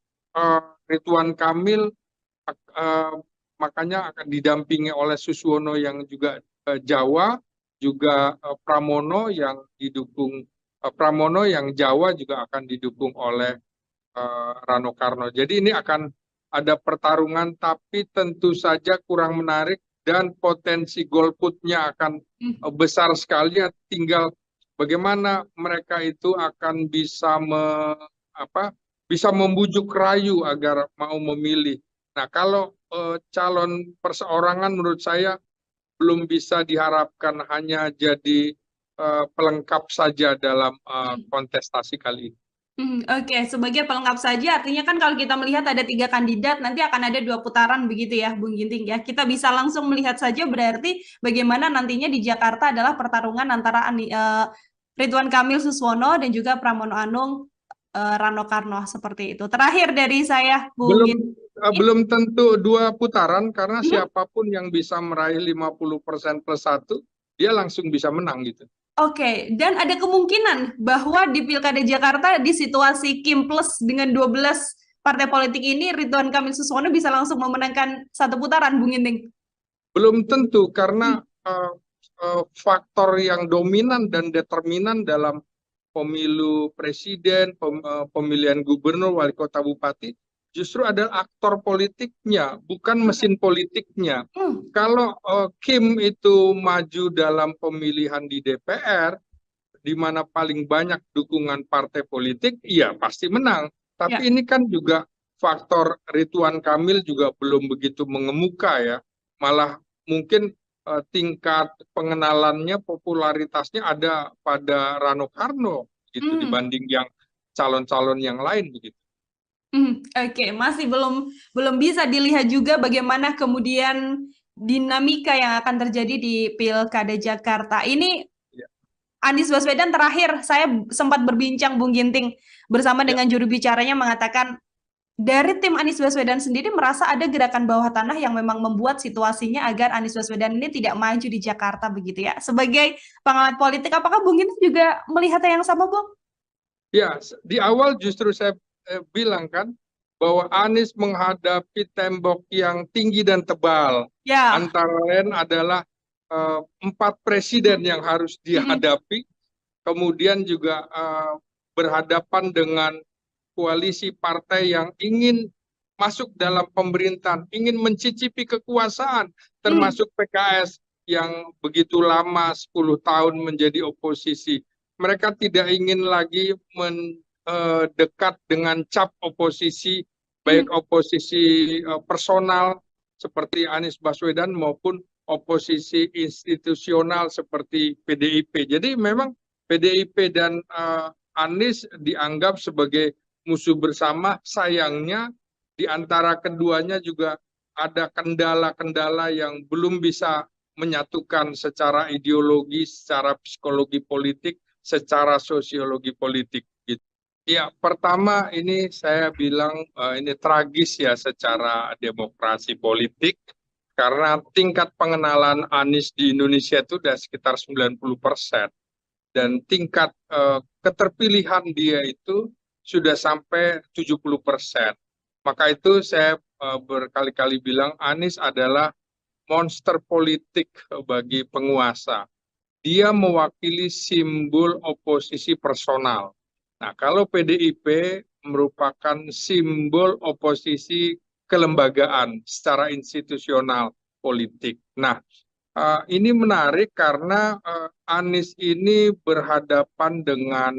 Ridwan Kamil eh, makanya akan didampingi oleh Suswono yang juga Jawa, juga Pramono yang Jawa juga akan didukung oleh Rano Karno. Jadi ini akan ada pertarungan, tapi tentu saja kurang menarik dan potensi golputnya akan besar sekali. Tinggal bagaimana mereka itu akan bisa membujuk rayu agar mau memilih. Nah, kalau calon perseorangan menurut saya belum bisa diharapkan hanya jadi pelengkap saja dalam kontestasi kali ini. Oke, sebagai pelengkap saja, artinya kan kalau kita melihat ada 3 kandidat, nanti akan ada 2 putaran begitu ya, Bung Ginting ya. Kita bisa langsung melihat saja berarti bagaimana nantinya di Jakarta adalah pertarungan antara Ridwan Kamil Suswono dan juga Pramono Anung Rano Karno seperti itu. Terakhir dari saya, Bung Belum Ginting. belum tentu 2 putaran karena Mhm. siapapun yang bisa meraih 50% plus 1, dia langsung bisa menang gitu. Oke, dan ada kemungkinan bahwa di Pilkada Jakarta di situasi Kim Plus dengan 12 partai politik ini Ridwan Kamil Suswono bisa langsung memenangkan 1 putaran, Bung Ginting. Belum tentu karena faktor yang dominan dan determinan dalam pemilu presiden, pemilihan gubernur, wali kota, bupati, justru adalah aktor politiknya, bukan mesin politiknya. Kalau Kim itu maju dalam pemilihan di DPR, di mana paling banyak dukungan partai politik, iya pasti menang. Tapi ini kan juga faktor Ridwan Kamil juga belum begitu mengemuka ya. Malah mungkin tingkat pengenalannya, popularitasnya ada pada Rano Karno gitu dibanding yang calon-calon yang lain begitu. Oke, masih belum bisa dilihat juga bagaimana kemudian dinamika yang akan terjadi di Pilkada Jakarta. Ini Anies Baswedan terakhir saya sempat berbincang Bung Ginting bersama dengan juru bicaranya mengatakan dari tim Anies Baswedan sendiri merasa ada gerakan bawah tanah yang memang membuat situasinya agar Anies Baswedan ini tidak maju di Jakarta begitu ya. Sebagai pengamat politik, apakah Bung Ginting juga melihatnya yang sama, Bung? Ya, di awal justru saya bilang kan bahwa Anies menghadapi tembok yang tinggi dan tebal. Antara lain adalah 4 presiden yang harus dihadapi, kemudian juga berhadapan dengan koalisi partai yang ingin masuk dalam pemerintahan, ingin mencicipi kekuasaan, termasuk PKS yang begitu lama 10 tahun menjadi oposisi. Mereka tidak ingin lagi mendekat dengan cap oposisi, baik oposisi personal seperti Anies Baswedan maupun oposisi institusional seperti PDIP. Jadi memang PDIP dan Anies dianggap sebagai musuh bersama. Sayangnya di antara keduanya juga ada kendala-kendala yang belum bisa menyatukan secara ideologi, secara psikologi politik, secara sosiologi politik. Gitu. Ya, pertama ini saya bilang ini tragis ya secara demokrasi politik karena tingkat pengenalan Anies di Indonesia itu sudah sekitar 90%. Dan tingkat keterpilihan dia itu sudah sampai 70%. Maka itu saya berkali-kali bilang Anies adalah monster politik bagi penguasa. Dia mewakili simbol oposisi personal. Nah, kalau PDIP merupakan simbol oposisi kelembagaan secara institusional politik. Nah, ini menarik karena Anies ini berhadapan dengan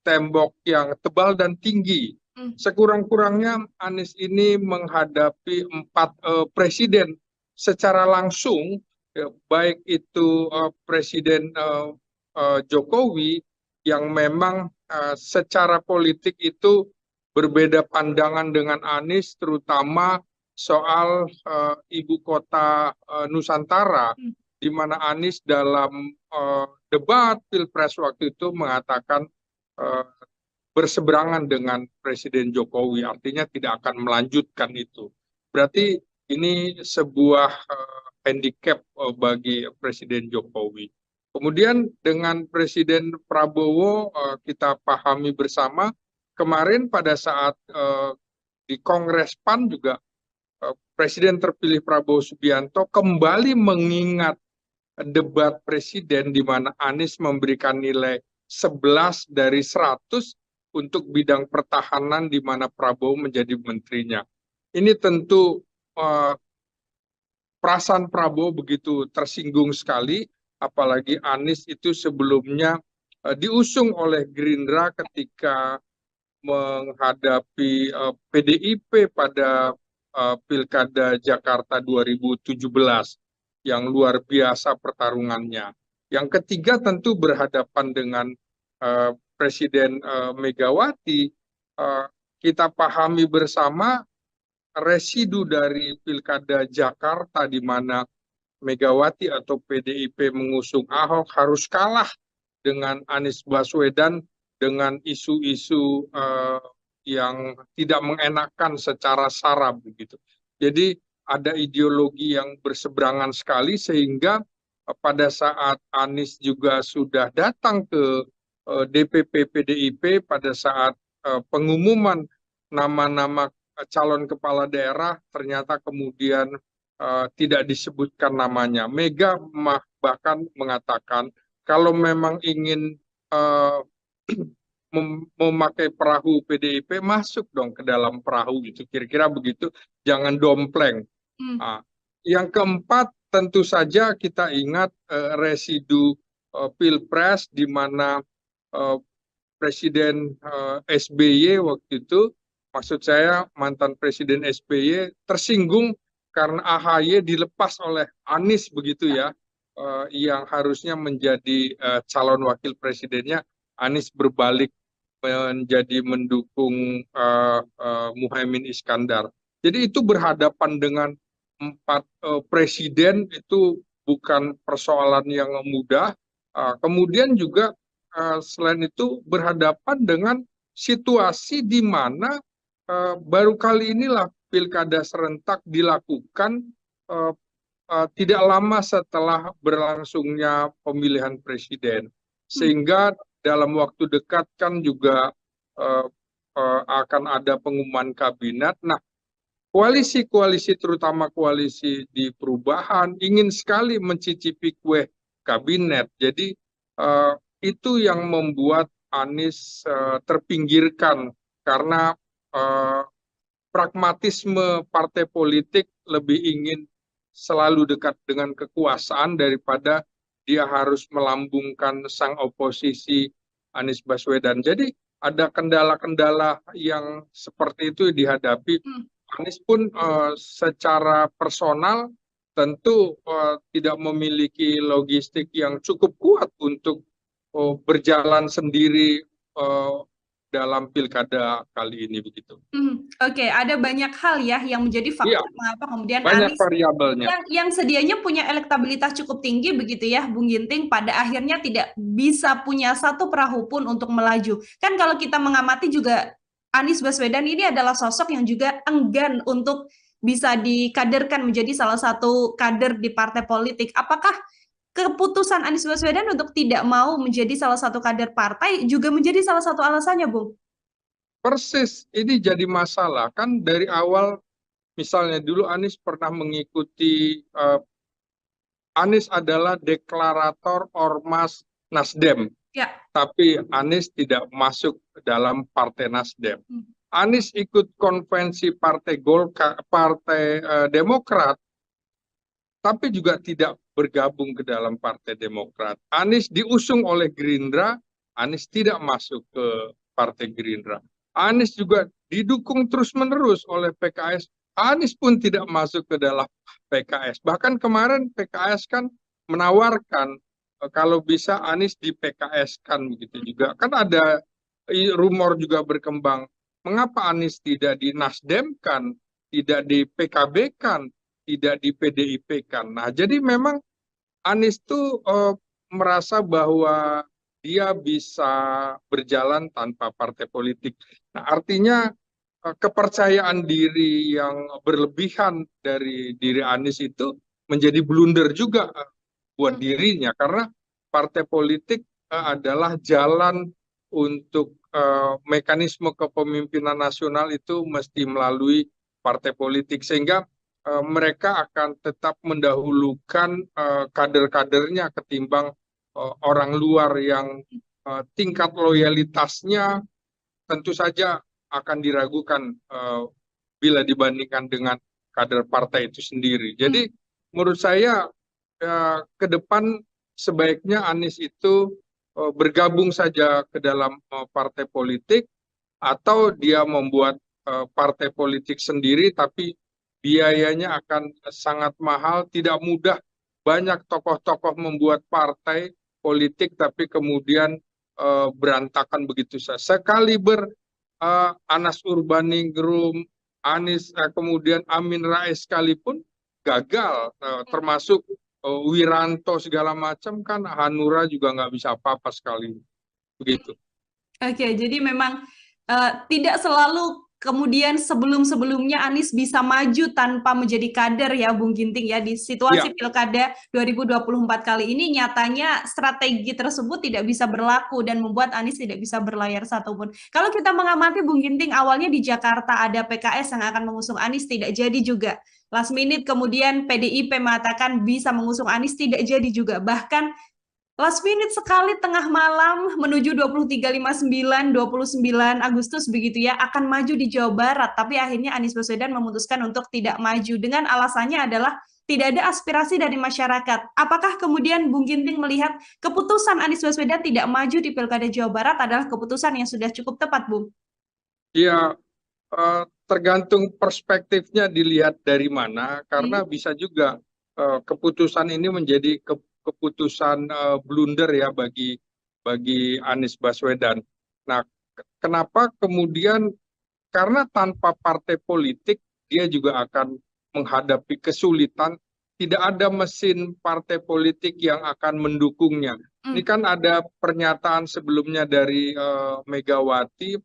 tembok yang tebal dan tinggi. Sekurang-kurangnya Anies ini menghadapi 4 presiden secara langsung, baik itu Presiden Jokowi yang memang secara politik itu berbeda pandangan dengan Anies, terutama soal ibu kota Nusantara, di mana Anies dalam debat Pilpres waktu itu mengatakan eh, berseberangan dengan Presiden Jokowi, artinya tidak akan melanjutkan itu. Berarti ini sebuah handicap bagi Presiden Jokowi. Kemudian dengan Presiden Prabowo kita pahami bersama, kemarin pada saat di Kongres PAN juga Presiden terpilih Prabowo Subianto kembali mengingat debat presiden di mana Anies memberikan nilai 11 dari 100 untuk bidang pertahanan di mana Prabowo menjadi menterinya. Ini tentu perasaan Prabowo begitu tersinggung sekali, apalagi Anies itu sebelumnya diusung oleh Gerindra ketika menghadapi PDIP pada Pilkada Jakarta 2017 yang luar biasa pertarungannya. Yang ketiga tentu berhadapan dengan Presiden Megawati. Kita pahami bersama residu dari Pilkada Jakarta di mana Megawati atau PDIP mengusung Ahok harus kalah dengan Anies Baswedan dengan isu-isu yang tidak mengenakan secara sara begitu. Jadi ada ideologi yang berseberangan sekali sehingga pada saat Anies juga sudah datang ke DPP PDIP pada saat pengumuman nama-nama calon kepala daerah ternyata kemudian tidak disebutkan namanya. Mega bahkan mengatakan kalau memang ingin memakai perahu PDIP, masuk dong ke dalam perahu gitu, kira-kira begitu, jangan dompleng. Nah, yang keempat tentu saja kita ingat residu Pilpres di mana Presiden SBY waktu itu, maksud saya mantan Presiden SBY tersinggung karena AHY dilepas oleh Anies begitu ya, yang harusnya menjadi calon wakil presidennya, Anies berbalik menjadi mendukung Muhaimin Iskandar. Jadi itu berhadapan dengan 4 presiden itu bukan persoalan yang mudah. Kemudian juga selain itu berhadapan dengan situasi di mana baru kali inilah pilkada serentak dilakukan tidak lama setelah berlangsungnya pemilihan presiden. Sehingga dalam waktu dekat kan juga akan ada pengumuman kabinet. Nah, koalisi-koalisi terutama koalisi di perubahan ingin sekali mencicipi kue kabinet. Jadi itu yang membuat Anies terpinggirkan karena pragmatisme partai politik lebih ingin selalu dekat dengan kekuasaan daripada dia harus melambungkan sang oposisi Anies Baswedan. Jadi ada kendala-kendala yang seperti itu dihadapi. Anies pun secara personal tentu tidak memiliki logistik yang cukup kuat untuk berjalan sendiri dalam pilkada kali ini begitu. Oke, ada banyak hal ya yang menjadi faktor mengapa kemudian banyak Anies variabelnya yang sedianya punya elektabilitas cukup tinggi begitu ya, Bung Ginting, pada akhirnya tidak bisa punya satu perahu pun untuk melaju. Kan kalau kita mengamati juga Anies Baswedan ini adalah sosok yang juga enggan untuk bisa dikaderkan menjadi salah satu kader di partai politik. Apakah keputusan Anies Baswedan untuk tidak mau menjadi salah satu kader partai juga menjadi salah satu alasannya, Bung? Persis, ini jadi masalah. Kan dari awal, misalnya dulu Anies pernah mengikuti, Anies adalah deklarator Ormas Nasdem. Ya. Tapi Anies tidak masuk dalam Partai Nasdem. Anies ikut konvensi Partai Golkar, Partai Demokrat, tapi juga tidak bergabung ke dalam Partai Demokrat. Anies diusung oleh Gerindra, Anies tidak masuk ke Partai Gerindra. Anies juga didukung terus-menerus oleh PKS, Anies pun tidak masuk ke dalam PKS. Bahkan kemarin PKS kan menawarkan kalau bisa Anies di PKS kan begitu juga. Kan ada rumor juga berkembang, mengapa Anies tidak dinasdemkan? tidak di PKB-kan, tidak di PDIP-kan. Nah, jadi memang Anies tuh merasa bahwa dia bisa berjalan tanpa partai politik. Nah, artinya kepercayaan diri yang berlebihan dari diri Anies itu menjadi blunder juga buat dirinya, karena partai politik adalah jalan untuk mekanisme kepemimpinan nasional itu mesti melalui partai politik, sehingga mereka akan tetap mendahulukan kader-kadernya ketimbang orang luar yang tingkat loyalitasnya tentu saja akan diragukan bila dibandingkan dengan kader partai itu sendiri. Jadi menurut saya ke depan sebaiknya Anies itu bergabung saja ke dalam partai politik, atau dia membuat partai politik sendiri, tapi biayanya akan sangat mahal, tidak mudah. Banyak tokoh-tokoh membuat partai politik tapi kemudian berantakan begitu saja. Sekaliber Anas Urbaningrum, Anies, kemudian Amin Rais sekalipun gagal, termasuk Wiranto segala macam, kan Hanura juga nggak bisa apa-apa sekali, begitu. Oke, jadi memang tidak selalu kemudian sebelum-sebelumnya Anies bisa maju tanpa menjadi kader ya, Bung Ginting ya. Di situasi Pilkada 2024 kali ini nyatanya strategi tersebut tidak bisa berlaku dan membuat Anies tidak bisa berlayar satupun. Kalau kita mengamati, Bung Ginting, awalnya di Jakarta ada PKS yang akan mengusung Anies, tidak jadi juga. Last minute kemudian PDIP mengatakan bisa mengusung Anies, tidak jadi juga. Bahkan last minute sekali tengah malam menuju 23.59, 29 Agustus begitu ya, akan maju di Jawa Barat. Tapi akhirnya Anies Baswedan memutuskan untuk tidak maju dengan alasannya adalah tidak ada aspirasi dari masyarakat. Apakah kemudian Bung Ginting melihat keputusan Anies Baswedan tidak maju di Pilkada Jawa Barat adalah keputusan yang sudah cukup tepat, Bung? Ya, tergantung perspektifnya dilihat dari mana, karena bisa juga keputusan ini menjadi keputusan blunder ya bagi Anies Baswedan. Nah, kenapa kemudian? Karena tanpa partai politik dia juga akan menghadapi kesulitan. Tidak ada mesin partai politik yang akan mendukungnya. Ini kan ada pernyataan sebelumnya dari Megawati,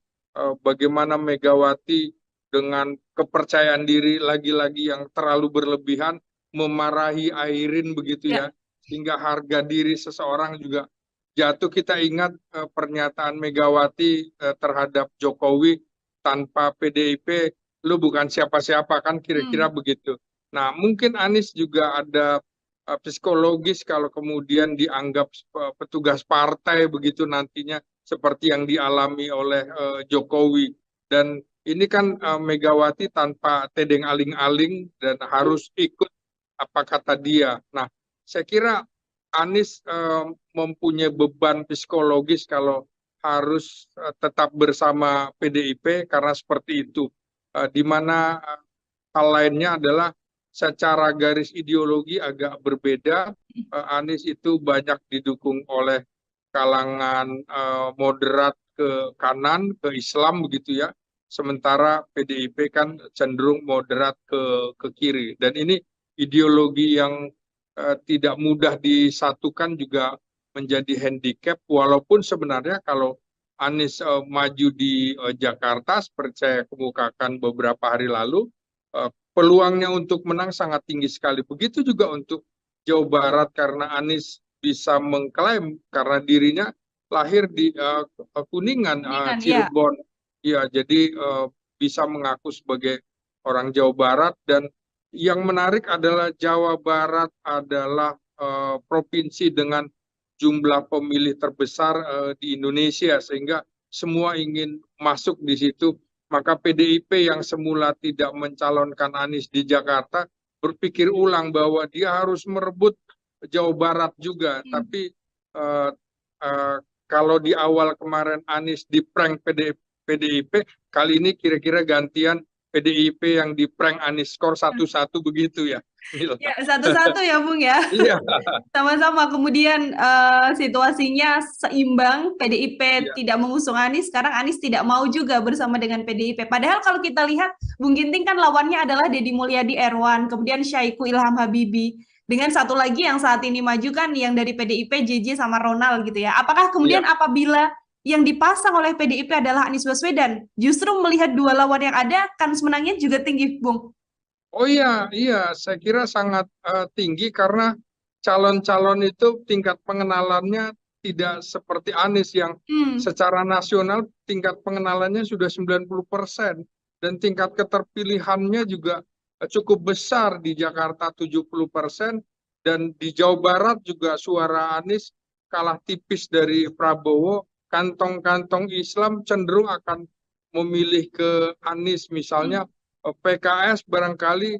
bagaimana Megawati dengan kepercayaan diri lagi-lagi yang terlalu berlebihan memarahi Airin begitu ya, sehingga harga diri seseorang juga jatuh. Kita ingat pernyataan Megawati terhadap Jokowi, tanpa PDIP lu bukan siapa-siapa, kan kira-kira begitu. Nah, mungkin Anies juga ada psikologis kalau kemudian dianggap petugas partai begitu nantinya, seperti yang dialami oleh Jokowi. Dan ini kan Megawati tanpa tedeng aling-aling dan harus ikut apa kata dia. Nah, saya kira Anies mempunyai beban psikologis kalau harus tetap bersama PDIP, karena seperti itu. Di mana hal lainnya adalah secara garis ideologi agak berbeda. Anies itu banyak didukung oleh kalangan moderat ke kanan, ke Islam begitu ya. Sementara PDIP kan cenderung moderat ke kiri. Dan ini ideologi yang tidak mudah disatukan juga menjadi handicap, walaupun sebenarnya kalau Anies maju di Jakarta seperti saya kemukakan beberapa hari lalu, peluangnya untuk menang sangat tinggi sekali. Begitu juga untuk Jawa Barat, karena Anies bisa mengklaim karena dirinya lahir di Kuningan, Cirebon. Ya, jadi bisa mengaku sebagai orang Jawa Barat. Dan yang menarik adalah Jawa Barat adalah provinsi dengan jumlah pemilih terbesar di Indonesia, sehingga semua ingin masuk di situ. Maka PDIP yang semula tidak mencalonkan Anies di Jakarta berpikir ulang bahwa dia harus merebut Jawa Barat juga. Tapi kalau di awal kemarin Anies di prank PDIP, kali ini kira-kira gantian PDIP yang di prank Anies, skor 1-1 begitu ya. Ya, 1-1 ya, Bung ya. Iya. Sama-sama. Kemudian situasinya seimbang, PDIP tidak mengusung Anies, sekarang Anies tidak mau juga bersama dengan PDIP. Padahal kalau kita lihat Bung Ginting kan lawannya adalah Deddy Mulyadi Erwan, kemudian Syaiqo Ilham Habibie. Dengan satu lagi yang saat ini maju kan yang dari PDIP JJ sama Ronald gitu ya. Apakah kemudian Iya. apabila yang dipasang oleh PDIP adalah Anies Baswedan, justru melihat dua lawan yang ada, kans menangnya juga tinggi, Bung? Oh iya, iya, saya kira sangat tinggi karena calon-calon itu tingkat pengenalannya tidak seperti Anies yang Hmm, secara nasional tingkat pengenalannya sudah 90% dan tingkat keterpilihannya juga cukup besar di Jakarta 70% dan di Jawa Barat juga suara Anies kalah tipis dari Prabowo. Kantong-kantong Islam cenderung akan memilih ke Anies misalnya. hmm, PKS barangkali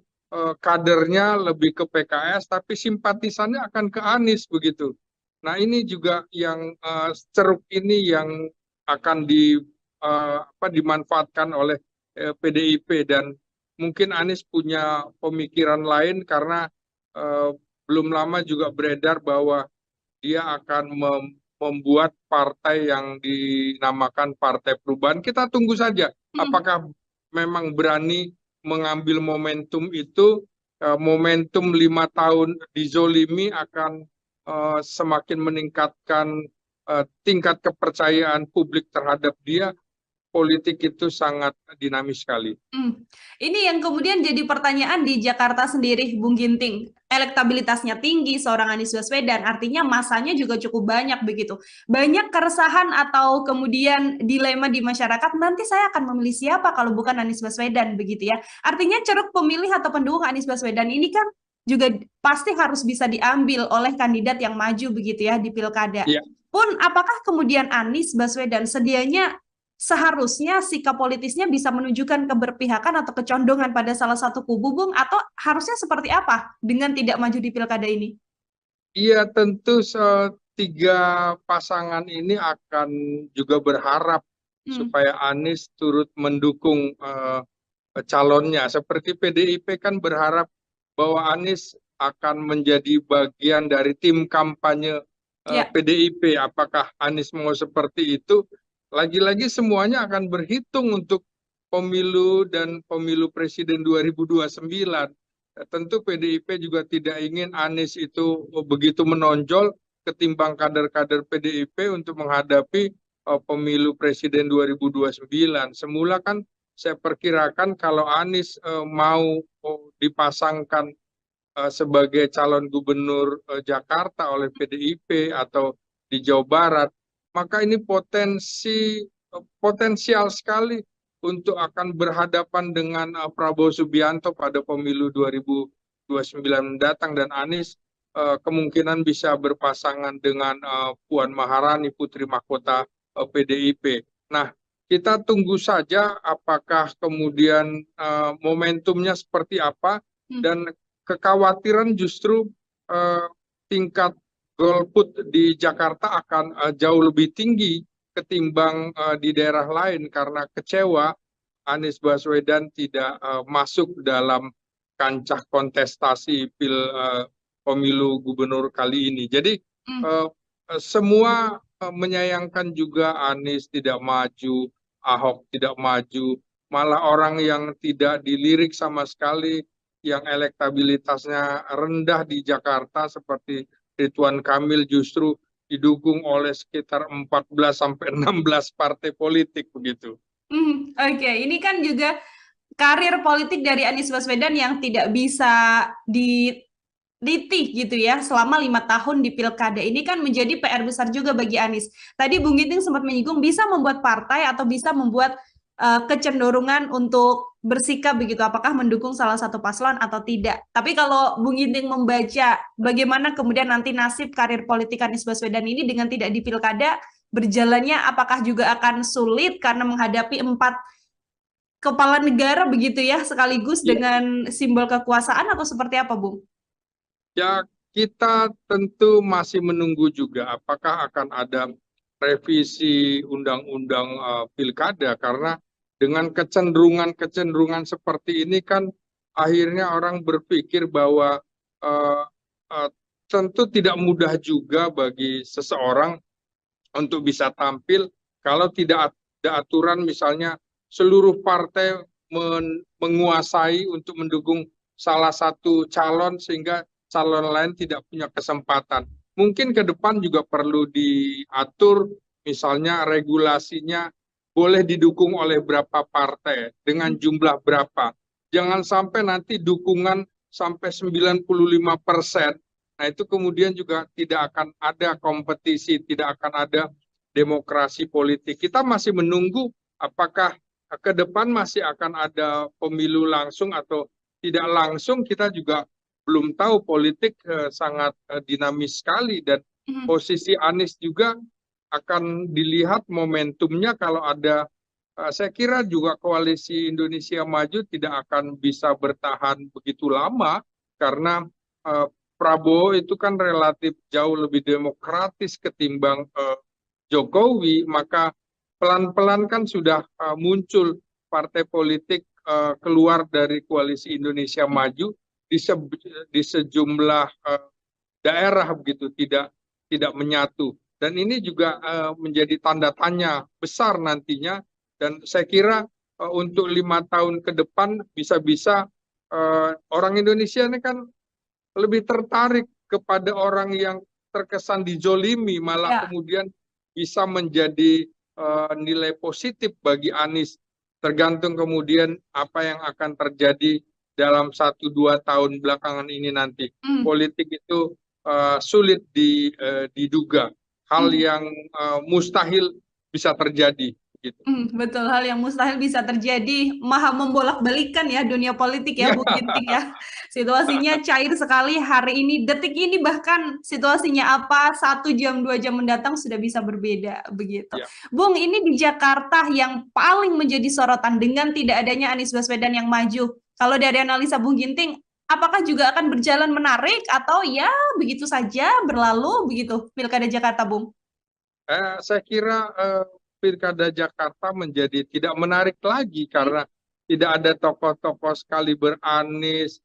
kadernya lebih ke PKS, tapi simpatisannya akan ke Anies begitu. Nah ini juga yang ceruk ini yang akan dimanfaatkan oleh PDIP dan mungkin Anies punya pemikiran lain karena eh, belum lama juga beredar bahwa dia akan membuat partai yang dinamakan Partai Perubahan. Kita tunggu saja hmm. apakah memang berani mengambil momentum itu, momentum 5 tahun dizolimi akan semakin meningkatkan tingkat kepercayaan publik terhadap dia. Politik itu sangat dinamis sekali. Hmm. Ini yang kemudian jadi pertanyaan di Jakarta sendiri, Bung Ginting. Elektabilitasnya tinggi seorang Anies Baswedan, artinya masanya juga cukup banyak begitu. Banyak keresahan atau kemudian dilema di masyarakat, nanti saya akan memilih siapa kalau bukan Anies Baswedan begitu ya. Artinya ceruk pemilih atau pendukung Anies Baswedan ini kan juga pasti harus bisa diambil oleh kandidat yang maju begitu ya di pilkada. Ya, Pun apakah kemudian Anies Baswedan sedianya seharusnya sikap politisnya bisa menunjukkan keberpihakan atau kecondongan pada salah satu kubu, Bung, atau harusnya seperti apa dengan tidak maju di pilkada ini? iya tentu tiga pasangan ini akan juga berharap Hmm, supaya Anies turut mendukung calonnya. Seperti PDIP kan berharap bahwa Anies akan menjadi bagian dari tim kampanye ya. PDIP. Apakah Anies mau seperti itu? Lagi-lagi semuanya akan berhitung untuk pemilu dan pemilu presiden 2029. Tentu PDIP juga tidak ingin Anies itu begitu menonjol ketimbang kader-kader PDIP untuk menghadapi pemilu presiden 2029. Semula kan saya perkirakan kalau Anies mau dipasangkan sebagai calon gubernur Jakarta oleh PDIP atau di Jawa Barat, maka ini potensial sekali untuk akan berhadapan dengan Prabowo Subianto pada pemilu 2029 mendatang dan Anies kemungkinan bisa berpasangan dengan Puan Maharani Putri Mahkota PDIP. Nah, kita tunggu saja apakah kemudian momentumnya seperti apa Hmm. dan kekhawatiran justru tingkat golput di Jakarta akan jauh lebih tinggi ketimbang di daerah lain karena kecewa Anies Baswedan tidak masuk dalam kancah kontestasi pemilu gubernur kali ini. Jadi Hmm. uh, semua menyayangkan juga Anies tidak maju, Ahok tidak maju, malah orang yang tidak dilirik sama sekali, yang elektabilitasnya rendah di Jakarta seperti Ridwan Kamil justru didukung oleh sekitar 14 sampai 16 partai politik begitu. Oke. Ini kan juga karir politik dari Anies Baswedan yang tidak bisa dititi gitu ya selama 5 tahun di pilkada ini kan menjadi PR besar juga bagi Anies. Tadi Bung Ginting sempat menyinggung bisa membuat partai atau bisa membuat kecenderungan untuk bersikap begitu, apakah mendukung salah satu paslon atau tidak. Tapi kalau Bung Ginting membaca bagaimana kemudian nanti nasib karir politik Anies Baswedan ini dengan tidak di pilkada berjalannya, apakah juga akan sulit karena menghadapi 4 kepala negara begitu ya sekaligus Ya, dengan simbol kekuasaan atau seperti apa, Bung? ya kita tentu masih menunggu juga apakah akan ada revisi undang-undang pilkada karena dengan kecenderungan-kecenderungan seperti ini kan akhirnya orang berpikir bahwa eh, eh, tentu tidak mudah juga bagi seseorang untuk bisa tampil kalau tidak ada aturan misalnya seluruh partai menguasai untuk mendukung salah satu calon sehingga calon lain tidak punya kesempatan. Mungkin ke depan juga perlu diatur, misalnya regulasinya boleh didukung oleh berapa partai dengan jumlah berapa. Jangan sampai nanti dukungan sampai 95%. Nah, itu kemudian juga tidak akan ada kompetisi, tidak akan ada demokrasi politik. Kita masih menunggu apakah ke depan masih akan ada pemilu langsung atau tidak langsung. Kita juga belum tahu, politik sangat dinamis sekali, dan posisi Anies juga akan dilihat momentumnya. Kalau ada, saya kira juga koalisi Indonesia Maju tidak akan bisa bertahan begitu lama karena Prabowo itu kan relatif jauh lebih demokratis ketimbang Jokowi, maka pelan-pelan kan sudah muncul partai politik keluar dari koalisi Indonesia Maju di sejumlah daerah begitu, tidak menyatu, dan ini juga menjadi tanda tanya besar nantinya. Dan saya kira untuk 5 tahun ke depan bisa-bisa orang Indonesia ini kan lebih tertarik kepada orang yang terkesan dijolimi, malah kemudian bisa menjadi nilai positif bagi Anies. Tergantung kemudian apa yang akan terjadi dalam 1-2 tahun belakangan ini nanti. Politik itu sulit diduga, hal yang mustahil bisa terjadi. Gitu. Betul, hal yang mustahil bisa terjadi, maha membolak-balikan ya dunia politik ya, Bung Ginting ya. Situasinya cair sekali hari ini, detik ini bahkan situasinya apa, 1 jam, 2 jam mendatang sudah bisa berbeda begitu. Ya. Bung, ini di Jakarta yang paling menjadi sorotan dengan tidak adanya Anies Baswedan yang maju. Kalau dari analisa Bung Ginting, apakah juga akan berjalan menarik atau ya begitu saja berlalu begitu Pilkada Jakarta, Bung? Saya kira Pilkada Jakarta menjadi tidak menarik lagi karena tidak ada tokoh-tokoh sekaliber Anies,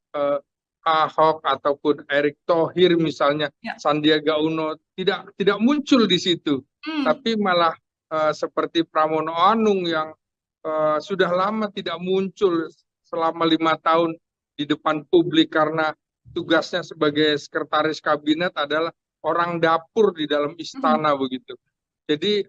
Ahok ataupun Erick Thohir misalnya, Sandiaga Uno tidak muncul di situ, tapi malah seperti Pramono Anung yang sudah lama tidak muncul selama 5 tahun di depan publik karena tugasnya sebagai sekretaris kabinet adalah orang dapur di dalam istana begitu. Jadi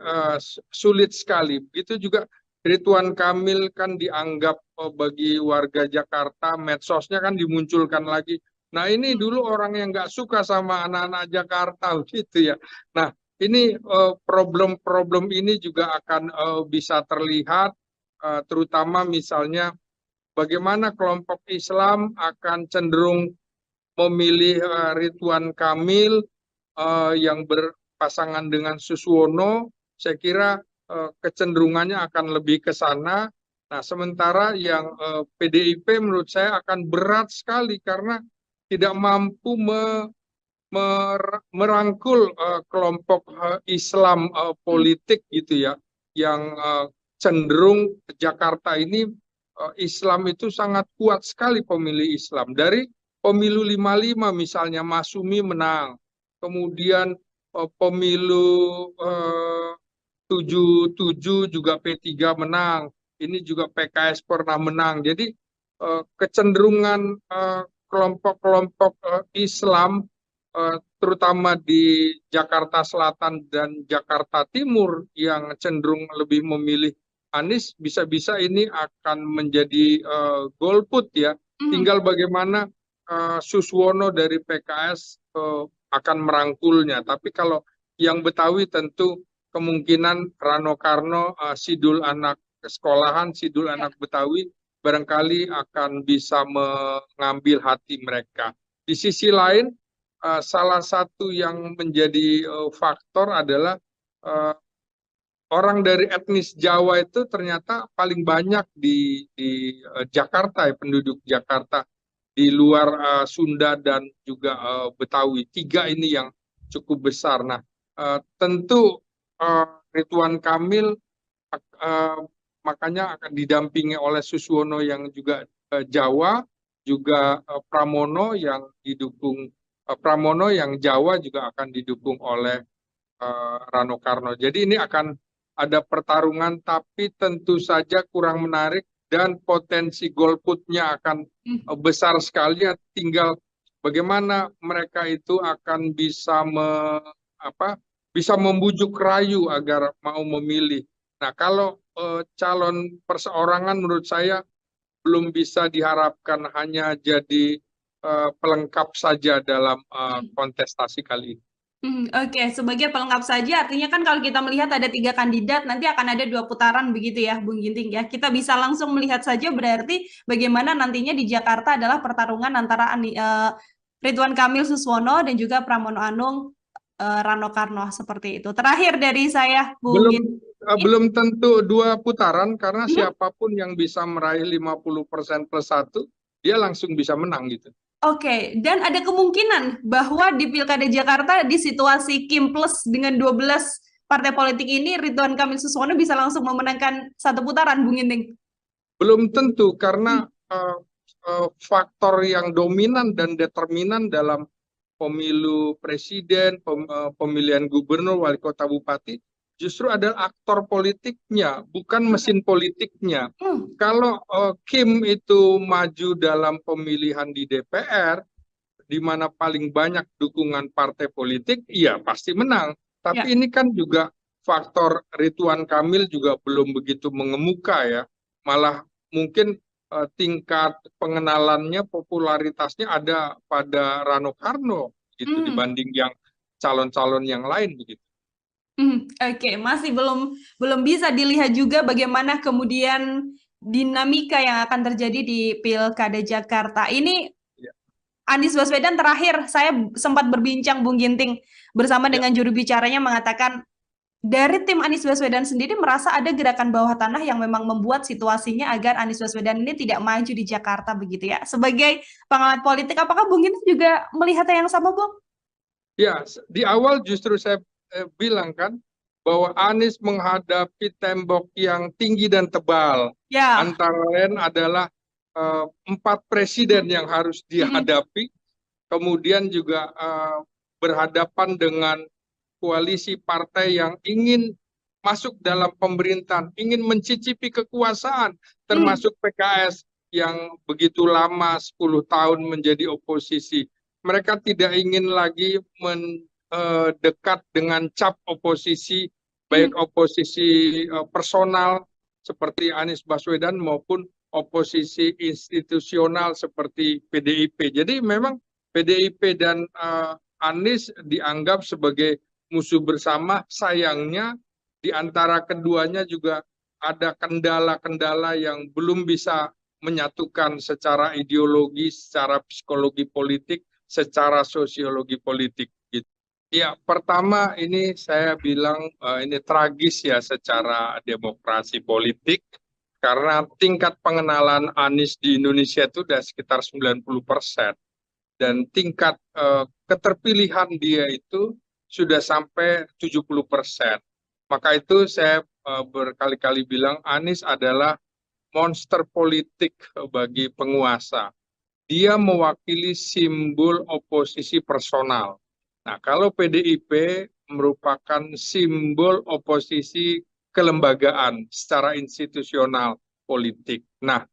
sulit sekali. Begitu juga Ridwan Kamil kan dianggap bagi warga Jakarta, medsosnya kan dimunculkan lagi. Nah, ini dulu orang yang nggak suka sama anak-anak Jakarta gitu ya. Nah, ini problem-problem ini juga akan bisa terlihat, terutama misalnya bagaimana kelompok Islam akan cenderung memilih Ridwan Kamil yang pasangan dengan Suswono. Saya kira kecenderungannya akan lebih ke sana. Nah, sementara yang PDIP menurut saya akan berat sekali karena tidak mampu merangkul kelompok Islam politik gitu ya, yang cenderung Jakarta ini Islam itu sangat kuat sekali pemilih Islam. Dari pemilu 55 misalnya Masumi menang, kemudian pemilu 77 juga P3 menang, ini juga PKS pernah menang. Jadi kecenderungan kelompok-kelompok Islam terutama di Jakarta Selatan dan Jakarta Timur yang cenderung lebih memilih Anies, bisa-bisa ini akan menjadi golput ya. Tinggal bagaimana Suswono dari PKS akan merangkulnya. Tapi kalau yang Betawi tentu kemungkinan Rano Karno, Sidul anak sekolahan, Sidul anak Betawi barangkali akan bisa mengambil hati mereka. Di sisi lain, salah satu yang menjadi faktor adalah orang dari etnis Jawa itu ternyata paling banyak di Jakarta ya, penduduk Jakarta, di luar Sunda dan juga Betawi. 3 ini yang cukup besar. Nah, tentu Ridwan Kamil makanya akan didampingi oleh Suswono yang juga Jawa, juga Pramono yang didukung Pramono yang Jawa juga akan didukung oleh Rano Karno. Jadi ini akan ada pertarungan, tapi tentu saja kurang menarik dan potensi golputnya akan besar sekali. Tinggal bagaimana mereka itu akan bisa membujuk rayu agar mau memilih. Nah, kalau calon perseorangan menurut saya belum bisa diharapkan hanya jadi pelengkap saja dalam kontestasi kali ini. Oke, sebagai pelengkap saja, artinya kan kalau kita melihat ada 3 kandidat, nanti akan ada 2 putaran begitu ya, Bung Ginting ya. Kita bisa langsung melihat saja berarti bagaimana nantinya di Jakarta adalah pertarungan antara Ridwan Kamil Suswono dan juga Pramono Anung Rano Karno seperti itu. Terakhir dari saya, Bung Ginting. Belum tentu 2 putaran karena siapapun yang bisa meraih 50% plus 1, dia langsung bisa menang gitu. Oke, dan ada kemungkinan bahwa di Pilkada Jakarta di situasi Kim plus dengan 12 partai politik ini Ridwan Kamil Suswono bisa langsung memenangkan 1 putaran, Bung Ginting. Belum tentu karena faktor yang dominan dan determinan dalam pemilu presiden, pemilihan gubernur, wali kota, bupati justru adalah aktor politiknya, bukan mesin politiknya. Kalau Kim itu maju dalam pemilihan di DPR, di mana paling banyak dukungan partai politik, iya pasti menang. Tapi ini kan juga faktor Ridwan Kamil juga belum begitu mengemuka ya. Malah mungkin tingkat pengenalannya, popularitasnya ada pada Rano Karno gitu dibanding yang calon-calon yang lain begitu. Oke, masih belum bisa dilihat juga bagaimana kemudian dinamika yang akan terjadi di Pilkada Jakarta. Ini Anies Baswedan terakhir saya sempat berbincang Bung Ginting bersama dengan juru bicaranya mengatakan dari tim Anies Baswedan sendiri merasa ada gerakan bawah tanah yang memang membuat situasinya agar Anies Baswedan ini tidak maju di Jakarta begitu ya. Sebagai pengamat politik, apakah Bung Ginting juga melihat yang sama, Bung? Ya, di awal justru saya bilang kan bahwa Anies menghadapi tembok yang tinggi dan tebal. Antara lain adalah 4 presiden yang harus dihadapi, kemudian juga berhadapan dengan koalisi partai yang ingin masuk dalam pemerintahan, ingin mencicipi kekuasaan, termasuk PKS yang begitu lama 10 tahun menjadi oposisi. Mereka tidak ingin lagi mendekat dengan cap oposisi, baik oposisi personal seperti Anies Baswedan maupun oposisi institusional seperti PDIP. Jadi memang PDIP dan Anies dianggap sebagai musuh bersama. Sayangnya di antara keduanya juga ada kendala-kendala yang belum bisa menyatukan secara ideologi, secara psikologi politik, secara sosiologi politik. Gitu. Ya, pertama ini saya bilang ini tragis ya secara demokrasi politik, karena tingkat pengenalan Anies di Indonesia itu sudah sekitar 90%. Dan tingkat keterpilihan dia itu sudah sampai 70%. Maka itu saya berkali-kali bilang Anies adalah monster politik bagi penguasa. Dia mewakili simbol oposisi personal. Nah, kalau PDIP merupakan simbol oposisi kelembagaan secara institusional politik. Nah,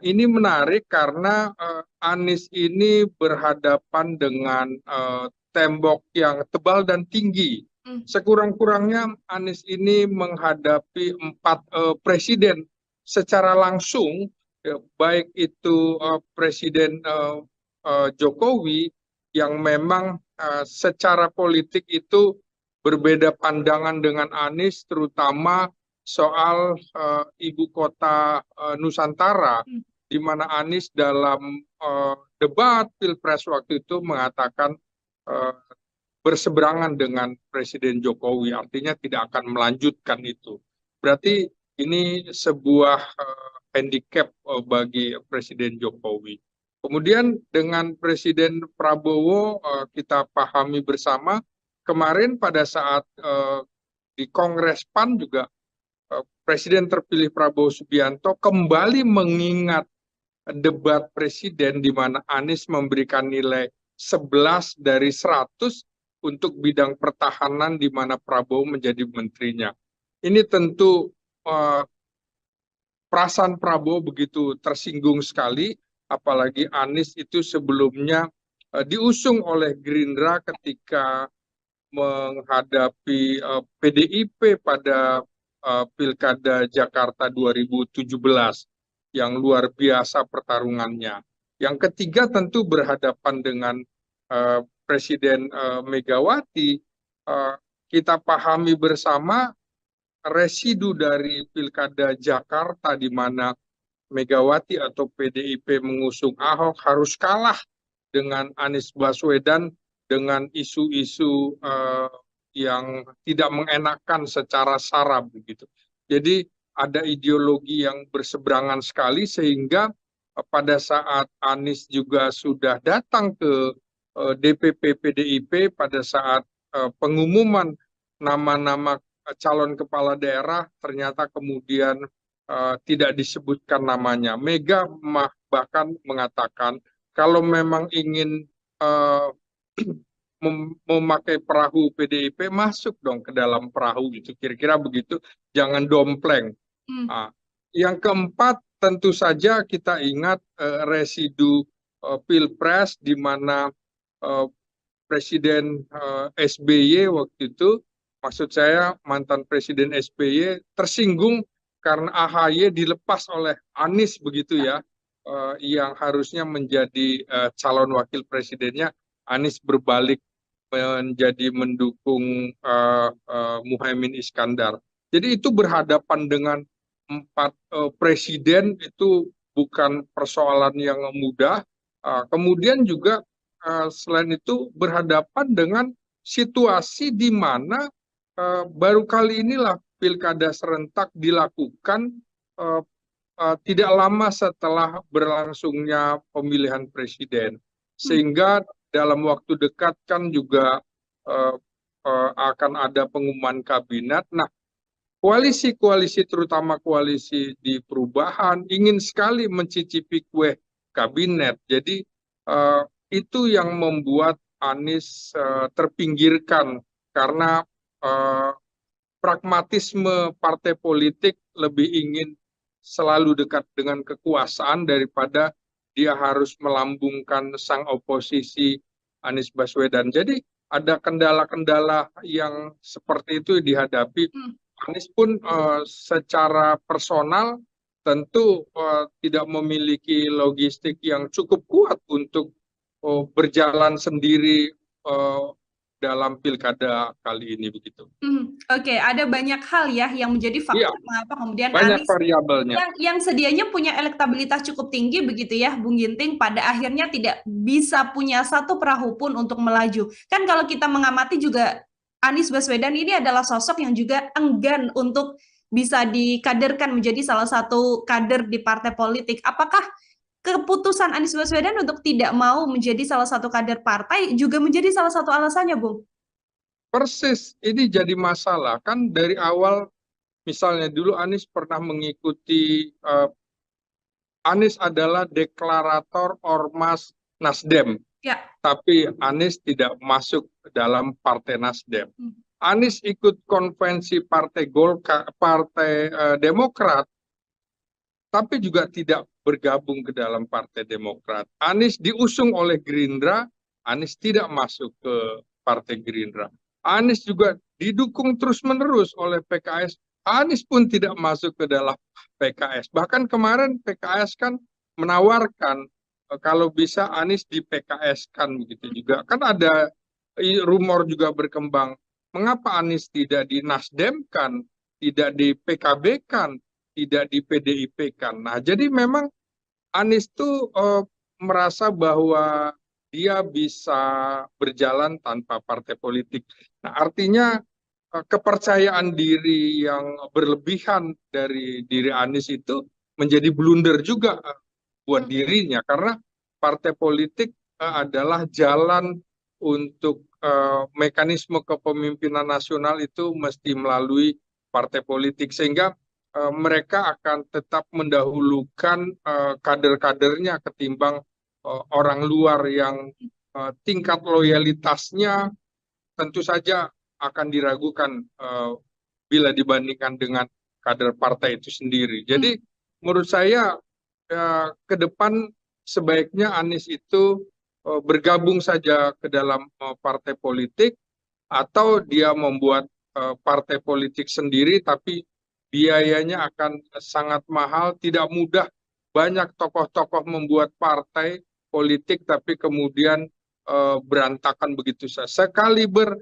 ini menarik karena Anies ini berhadapan dengan tembok yang tebal dan tinggi. Sekurang-kurangnya Anies ini menghadapi 4 presiden secara langsung, baik itu Presiden Jokowi yang memang secara politik itu berbeda pandangan dengan Anies, terutama soal ibu kota Nusantara, di mana Anies dalam debat Pilpres waktu itu mengatakan berseberangan dengan Presiden Jokowi, artinya tidak akan melanjutkan itu. Berarti ini sebuah handicap bagi Presiden Jokowi. Kemudian dengan Presiden Prabowo kita pahami bersama, kemarin pada saat di Kongres PAN juga Presiden terpilih Prabowo Subianto kembali mengingat debat presiden di mana Anies memberikan nilai 11 dari 100 untuk bidang pertahanan di mana Prabowo menjadi menterinya. Ini tentu perasaan Prabowo begitu tersinggung sekali, apalagi Anies itu sebelumnya diusung oleh Gerindra ketika menghadapi PDIP pada Pilkada Jakarta 2017 yang luar biasa pertarungannya. Yang ketiga tentu berhadapan dengan Presiden Megawati. Kita pahami bersama residu dari Pilkada Jakarta di mana Megawati atau PDIP mengusung Ahok harus kalah dengan Anies Baswedan dengan isu-isu yang tidak mengenakan secara sara begitu. Jadi ada ideologi yang berseberangan sekali sehingga pada saat Anies juga sudah datang ke DPP PDIP pada saat pengumuman nama-nama calon kepala daerah ternyata kemudian tidak disebutkan namanya. Mega bahkan mengatakan kalau memang ingin memakai perahu PDIP, masuk dong ke dalam perahu gitu, kira-kira begitu, jangan dompleng. Nah, yang keempat tentu saja kita ingat residu Pilpres di mana Presiden SBY waktu itu, maksud saya mantan Presiden SBY tersinggung karena AHY dilepas oleh Anies begitu ya, yang harusnya menjadi calon wakil presidennya, Anies berbalik menjadi mendukung Muhaimin Iskandar. Jadi itu berhadapan dengan 4 presiden itu bukan persoalan yang mudah. Kemudian juga selain itu berhadapan dengan situasi di mana baru kali inilah pilkada serentak dilakukan tidak lama setelah berlangsungnya pemilihan presiden. Sehingga dalam waktu dekat kan juga akan ada pengumuman kabinet. Nah, koalisi-koalisi terutama koalisi di perubahan ingin sekali mencicipi kue kabinet. Jadi itu yang membuat Anies terpinggirkan karena pragmatisme partai politik lebih ingin selalu dekat dengan kekuasaan daripada dia harus melambungkan sang oposisi Anies Baswedan. Jadi ada kendala-kendala yang seperti itu dihadapi. Anies pun secara personal tentu tidak memiliki logistik yang cukup kuat untuk berjalan sendiri dalam pilkada kali ini begitu. Oke, ada banyak hal ya yang menjadi faktor mengapa kemudian banyak Anies variabelnya yang sedianya punya elektabilitas cukup tinggi begitu ya, Bung Ginting, pada akhirnya tidak bisa punya satu perahu pun untuk melaju. Kan kalau kita mengamati juga Anies Baswedan ini adalah sosok yang juga enggan untuk bisa dikaderkan menjadi salah satu kader di partai politik. Apakah keputusan Anies Baswedan untuk tidak mau menjadi salah satu kader partai juga menjadi salah satu alasannya, Bung? Persis, ini jadi masalah kan dari awal. Misalnya dulu Anies pernah mengikuti, Anies adalah deklarator Ormas Nasdem, tapi Anies tidak masuk dalam Partai Nasdem. Anies ikut konvensi Partai Golkar, Partai Demokrat, tapi juga tidak bergabung ke dalam Partai Demokrat. Anies diusung oleh Gerindra, Anies tidak masuk ke Partai Gerindra. Anies juga didukung terus-menerus oleh PKS, Anies pun tidak masuk ke dalam PKS. Bahkan kemarin PKS kan menawarkan kalau bisa Anies di PKS kan begitu juga. Kan ada rumor juga berkembang, mengapa Anies tidak di Nasdem kan, tidak di PKB kan, tidak di PDIP kan. Nah, jadi memang Anies tuh merasa bahwa dia bisa berjalan tanpa partai politik. Nah, artinya kepercayaan diri yang berlebihan dari diri Anies itu menjadi blunder juga buat dirinya, karena partai politik adalah jalan untuk mekanisme kepemimpinan nasional itu mesti melalui partai politik, sehingga mereka akan tetap mendahulukan kader-kadernya ketimbang orang luar yang tingkat loyalitasnya tentu saja akan diragukan bila dibandingkan dengan kader partai itu sendiri. Jadi menurut saya ke depan sebaiknya Anies itu bergabung saja ke dalam partai politik, atau dia membuat partai politik sendiri, tapi biayanya akan sangat mahal, tidak mudah. Banyak tokoh-tokoh membuat partai politik tapi kemudian berantakan begitu saja. Sekaliber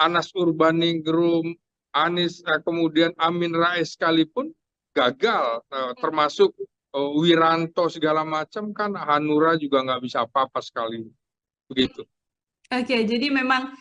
Anas Urbaningrum, Anies, kemudian Amin Rais sekalipun gagal, termasuk Wiranto segala macam, kan Hanura juga nggak bisa apa-apa sekali begitu. Oke, jadi memang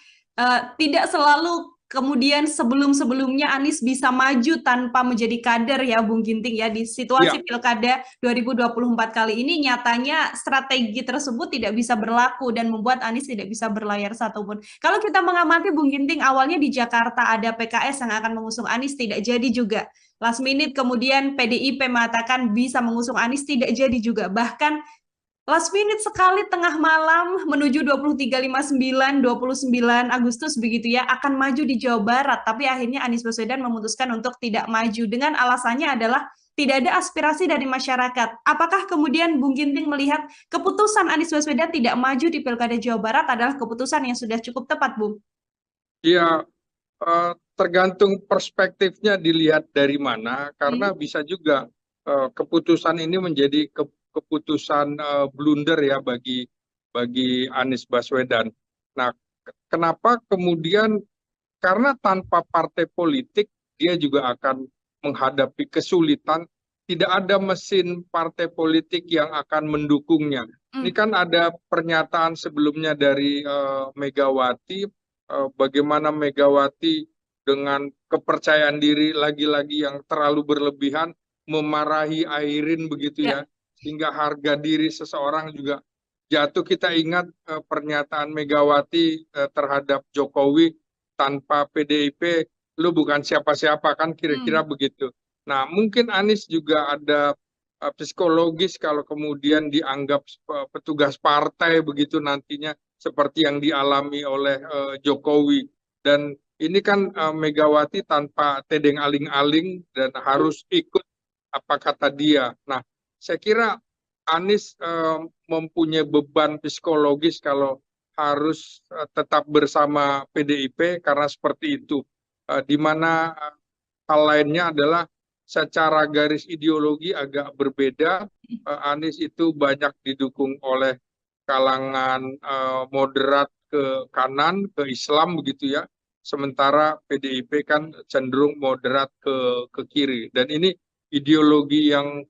tidak selalu kemudian sebelum-sebelumnya Anies bisa maju tanpa menjadi kader ya, Bung Ginting ya. Di situasi Pilkada 2024 kali ini nyatanya strategi tersebut tidak bisa berlaku dan membuat Anies tidak bisa berlayar satupun. Kalau kita mengamati Bung Ginting, awalnya di Jakarta ada PKS yang akan mengusung Anies, tidak jadi juga. Last minute kemudian PDIP mengatakan bisa mengusung Anies, tidak jadi juga. Bahkan last minute sekali tengah malam menuju 23.59, 29 Agustus begitu ya, akan maju di Jawa Barat. Tapi akhirnya Anies Baswedan memutuskan untuk tidak maju dengan alasannya adalah tidak ada aspirasi dari masyarakat. Apakah kemudian Bung Ginting melihat keputusan Anies Baswedan tidak maju di Pilkada Jawa Barat adalah keputusan yang sudah cukup tepat, Bung? Ya, tergantung perspektifnya dilihat dari mana, karena bisa juga keputusan ini menjadi keputusan blunder ya bagi Anies Baswedan. Nah, kenapa kemudian? Karena tanpa partai politik dia juga akan menghadapi kesulitan. Tidak ada mesin partai politik yang akan mendukungnya. Ini kan ada pernyataan sebelumnya dari Megawati, bagaimana Megawati dengan kepercayaan diri lagi-lagi yang terlalu berlebihan memarahi Airin begitu ya, sehingga harga diri seseorang juga jatuh. Kita ingat pernyataan Megawati terhadap Jokowi, tanpa PDIP lu bukan siapa-siapa, kan kira-kira begitu. Nah, mungkin Anies juga ada psikologis kalau kemudian dianggap petugas partai begitu nantinya, seperti yang dialami oleh Jokowi. Dan ini kan Megawati tanpa tedeng aling-aling dan harus ikut apa kata dia. Nah, saya kira Anies mempunyai beban psikologis kalau harus tetap bersama PDIP karena seperti itu. Di mana hal lainnya adalah secara garis ideologi agak berbeda. Anies itu banyak didukung oleh kalangan moderat ke kanan, ke Islam begitu ya. Sementara PDIP kan cenderung moderat ke kiri. Dan ini ideologi yang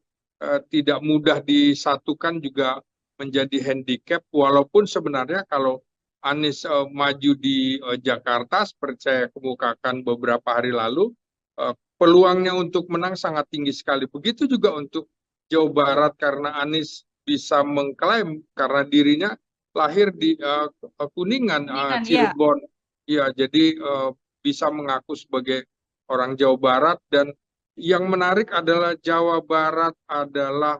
tidak mudah disatukan juga menjadi handicap, walaupun sebenarnya kalau Anies maju di Jakarta seperti saya kemukakan beberapa hari lalu, peluangnya untuk menang sangat tinggi sekali. Begitu juga untuk Jawa Barat, karena Anies bisa mengklaim karena dirinya lahir di Kuningan, Cirebon. Ya, jadi bisa mengaku sebagai orang Jawa Barat. Dan yang menarik adalah Jawa Barat adalah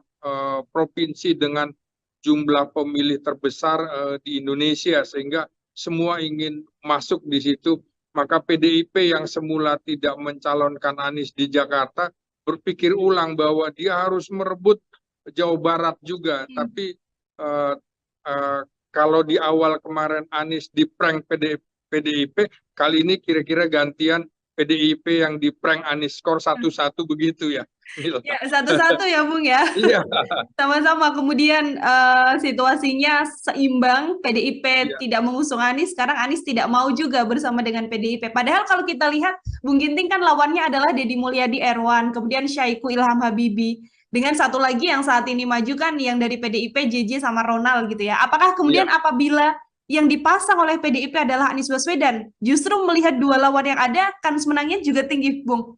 provinsi dengan jumlah pemilih terbesar di Indonesia, sehingga semua ingin masuk di situ. Maka PDIP yang semula tidak mencalonkan Anies di Jakarta berpikir ulang bahwa dia harus merebut Jawa Barat juga. Tapi kalau di awal kemarin Anies di prank PDIP, kali ini kira-kira gantian PDIP yang di prank Anies, skor 1-1 begitu ya. Ya, satu-satu ya Bung ya. Iya. Sama-sama. Kemudian situasinya seimbang, PDIP tidak mengusung Anies, sekarang Anies tidak mau juga bersama dengan PDIP. Padahal kalau kita lihat, Bung Ginting kan lawannya adalah Deddy Mulyadi Erwan, kemudian Syahiku Ilham Habibie. Dengan satu lagi yang saat ini maju kan yang dari PDIP, JJ sama Ronald gitu ya. Apakah kemudian apabila yang dipasang oleh PDIP adalah Anies Baswedan, justru melihat dua lawan yang ada, kans menangnya juga tinggi, Bung?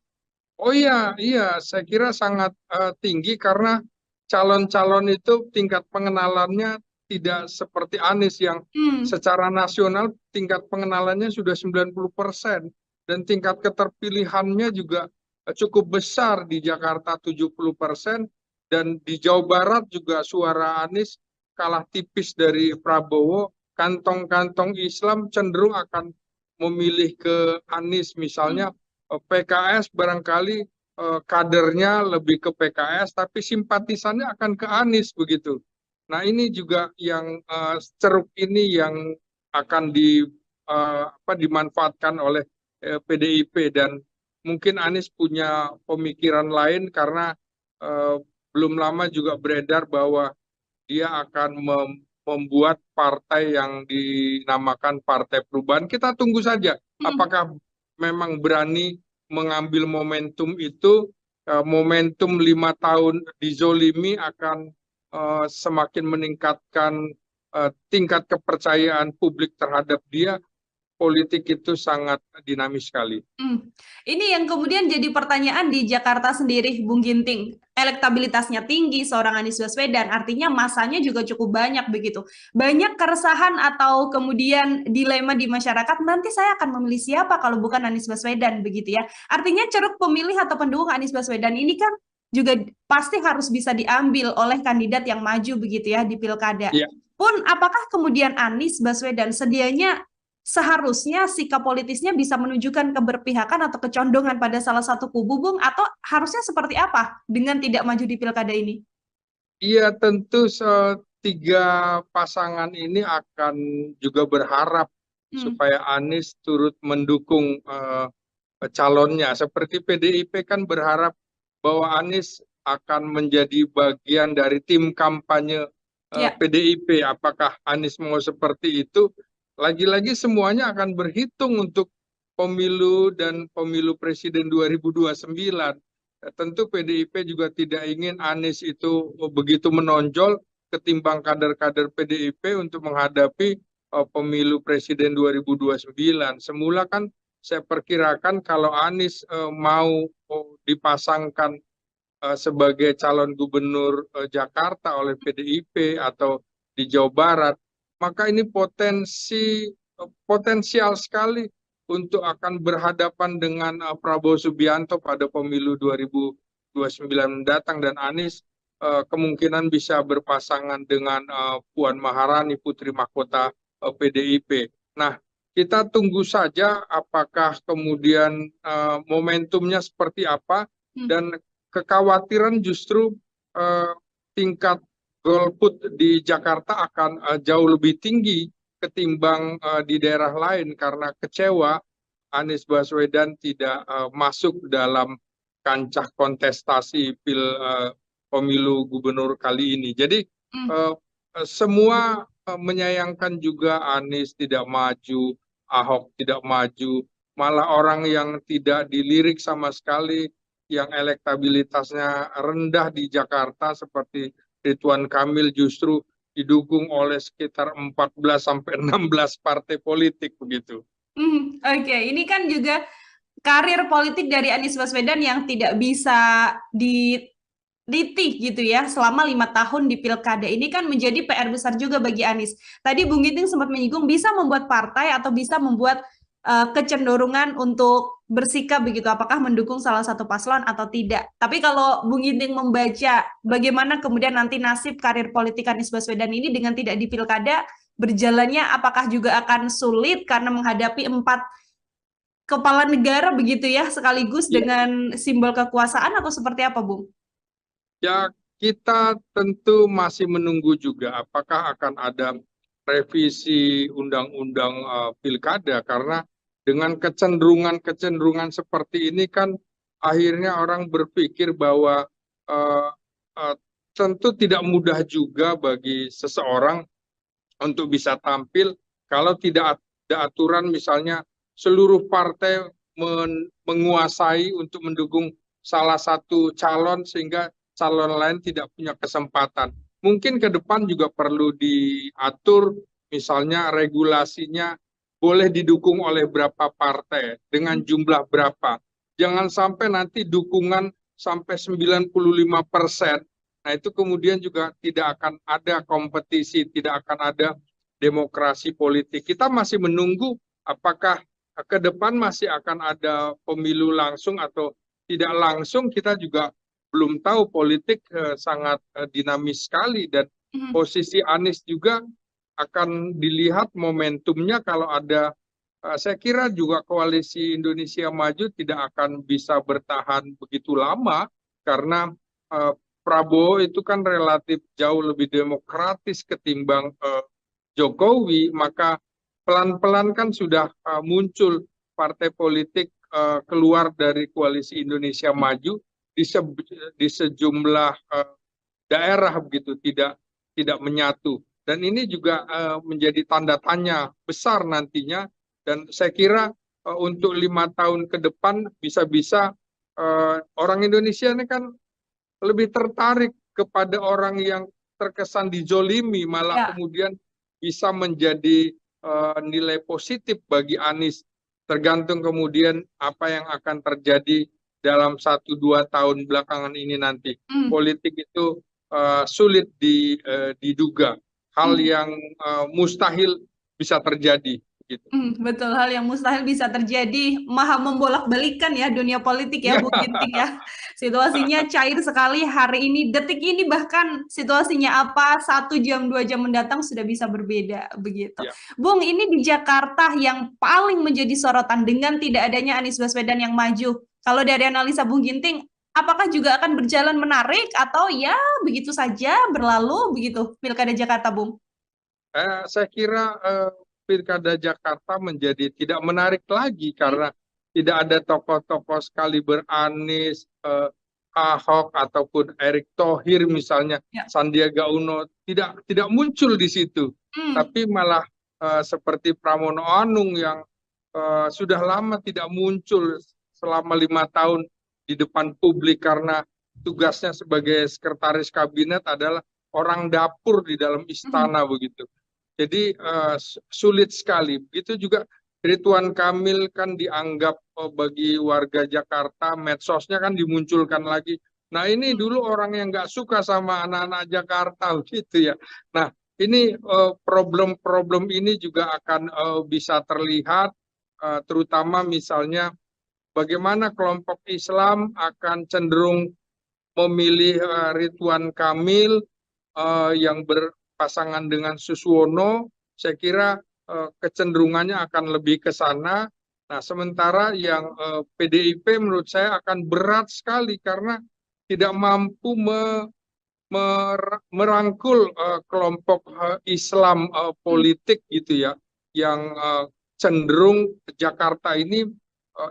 Oh iya, saya kira sangat tinggi, karena calon-calon itu tingkat pengenalannya tidak seperti Anies yang secara nasional tingkat pengenalannya sudah 90%, dan tingkat keterpilihannya juga cukup besar. Di Jakarta 70%, dan di Jawa Barat juga suara Anies kalah tipis dari Prabowo. Kantong-kantong Islam cenderung akan memilih ke Anies. Misalnya PKS barangkali kadernya lebih ke PKS, tapi simpatisannya akan ke Anies begitu. Nah ini juga yang ceruk ini yang akan dimanfaatkan oleh PDIP, dan mungkin Anies punya pemikiran lain karena eh, belum lama juga beredar bahwa dia akan membuat partai yang dinamakan Partai Perubahan. Kita tunggu saja Hmm. apakah memang berani mengambil momentum itu. Momentum 5 tahun dizolimi akan semakin meningkatkan tingkat kepercayaan publik terhadap dia. Politik itu sangat dinamis sekali. Ini yang kemudian jadi pertanyaan di Jakarta sendiri, Bung Ginting. Elektabilitasnya tinggi seorang Anies Baswedan, artinya masanya juga cukup banyak begitu. Banyak keresahan atau kemudian dilema di masyarakat, nanti saya akan memilih siapa kalau bukan Anies Baswedan begitu ya. Artinya ceruk pemilih atau pendukung Anies Baswedan ini kan juga pasti harus bisa diambil oleh kandidat yang maju begitu ya di pilkada. Ya, Pun apakah kemudian Anies Baswedan sedianya seharusnya sikap politisnya bisa menunjukkan keberpihakan atau kecondongan pada salah satu kubu, Bung, atau harusnya seperti apa dengan tidak maju di pilkada ini? iya tentu tiga pasangan ini akan juga berharap Hmm, supaya Anies turut mendukung calonnya. Seperti PDIP kan berharap bahwa Anies akan menjadi bagian dari tim kampanye ya. PDIP. Apakah Anies mau seperti itu? Lagi-lagi semuanya akan berhitung untuk pemilu dan pemilu presiden 2029. Tentu PDIP juga tidak ingin Anies itu begitu menonjol ketimbang kader-kader PDIP untuk menghadapi pemilu presiden 2029. Semula kan saya perkirakan kalau Anies mau dipasangkan sebagai calon gubernur Jakarta oleh PDIP atau di Jawa Barat, maka ini potensial sekali untuk akan berhadapan dengan Prabowo Subianto pada pemilu 2029 mendatang, dan Anies kemungkinan bisa berpasangan dengan Puan Maharani, Putri Mahkota PDIP. Nah, kita tunggu saja apakah kemudian momentumnya seperti apa, Hmm. dan kekhawatiran justru eh, tingkat golput di Jakarta akan jauh lebih tinggi ketimbang di daerah lain karena kecewa Anies Baswedan tidak masuk dalam kancah kontestasi pemilu gubernur kali ini. Jadi Hmm. eh, semua menyayangkan juga Anies tidak maju, Ahok tidak maju, malah orang yang tidak dilirik sama sekali, yang elektabilitasnya rendah di Jakarta seperti Ridwan Kamil justru didukung oleh sekitar 14 sampai 16 partai politik begitu. Oke. Ini kan juga karir politik dari Anies Baswedan yang tidak bisa dititi gitu ya selama 5 tahun di pilkada ini kan menjadi PR besar juga bagi Anies. Tadi Bung Ginting sempat menyinggung bisa membuat partai atau bisa membuat kecenderungan untuk bersikap begitu, apakah mendukung salah satu paslon atau tidak. Tapi kalau Bung Ginting membaca bagaimana kemudian nanti nasib karir politik Anies Baswedan ini dengan tidak di pilkada, berjalannya apakah juga akan sulit karena menghadapi 4 kepala negara begitu ya sekaligus Ya, dengan simbol kekuasaan atau seperti apa, Bung? ya, kita tentu masih menunggu juga apakah akan ada revisi undang-undang pilkada, karena dengan kecenderungan-kecenderungan seperti ini kan akhirnya orang berpikir bahwa eh, eh, tentu tidak mudah juga bagi seseorang untuk bisa tampil kalau tidak ada aturan, misalnya seluruh partai menguasai untuk mendukung salah satu calon sehingga calon lain tidak punya kesempatan. Mungkin ke depan juga perlu diatur, misalnya regulasinya boleh didukung oleh berapa partai dengan jumlah berapa. Jangan sampai nanti dukungan sampai 95%. Nah, itu kemudian juga tidak akan ada kompetisi, tidak akan ada demokrasi politik. Kita masih menunggu apakah ke depan masih akan ada pemilu langsung atau tidak langsung. Kita juga belum tahu, politik sangat dinamis sekali, dan Mhm. posisi Anies juga akan dilihat momentumnya. Kalau ada saya kira juga koalisi Indonesia Maju tidak akan bisa bertahan begitu lama karena Prabowo itu kan relatif jauh lebih demokratis ketimbang Jokowi, maka pelan-pelan kan sudah muncul partai politik keluar dari koalisi Indonesia Maju di sejumlah daerah begitu, tidak menyatu. Dan ini juga menjadi tanda tanya besar nantinya. Dan saya kira untuk 5 tahun ke depan bisa-bisa orang Indonesia ini kan lebih tertarik kepada orang yang terkesan dijolimi, malah Ya. kemudian bisa menjadi nilai positif bagi Anies. Tergantung kemudian apa yang akan terjadi dalam 1-2 tahun belakangan ini nanti. Politik itu sulit diduga, hal yang mustahil bisa terjadi. Gitu. Betul, hal yang mustahil bisa terjadi, maha membolak-balikan ya dunia politik ya, Bung Ginting ya. Situasinya cair sekali hari ini, detik ini bahkan situasinya apa, 1 jam, 2 jam mendatang sudah bisa berbeda, begitu. Ya. Bung, ini di Jakarta yang paling menjadi sorotan dengan tidak adanya Anies Baswedan yang maju. Kalau dari analisa Bung Ginting, apakah juga akan berjalan menarik atau ya begitu saja berlalu begitu Pilkada Jakarta, Bung? Saya kira Pilkada Jakarta menjadi tidak menarik lagi karena tidak ada tokoh-tokoh sekaliber Anies, Ahok ataupun Erick Thohir misalnya, Sandiaga Uno tidak muncul di situ, tapi malah seperti Pramono Anung yang sudah lama tidak muncul selama 5 tahun di depan publik karena tugasnya sebagai sekretaris kabinet adalah orang dapur di dalam istana begitu. Jadi sulit sekali. Begitu juga Ridwan Kamil kan dianggap bagi warga Jakarta, medsosnya kan dimunculkan lagi. Nah ini dulu orang yang nggak suka sama anak-anak Jakarta gitu ya. Nah ini problem-problem ini juga akan bisa terlihat, terutama misalnya bagaimana kelompok Islam akan cenderung memilih Ridwan Kamil yang berpasangan dengan Suswono. Saya kira kecenderungannya akan lebih ke sana. Nah, sementara yang PDIP menurut saya akan berat sekali karena tidak mampu merangkul kelompok Islam politik gitu ya, yang cenderung Jakarta ini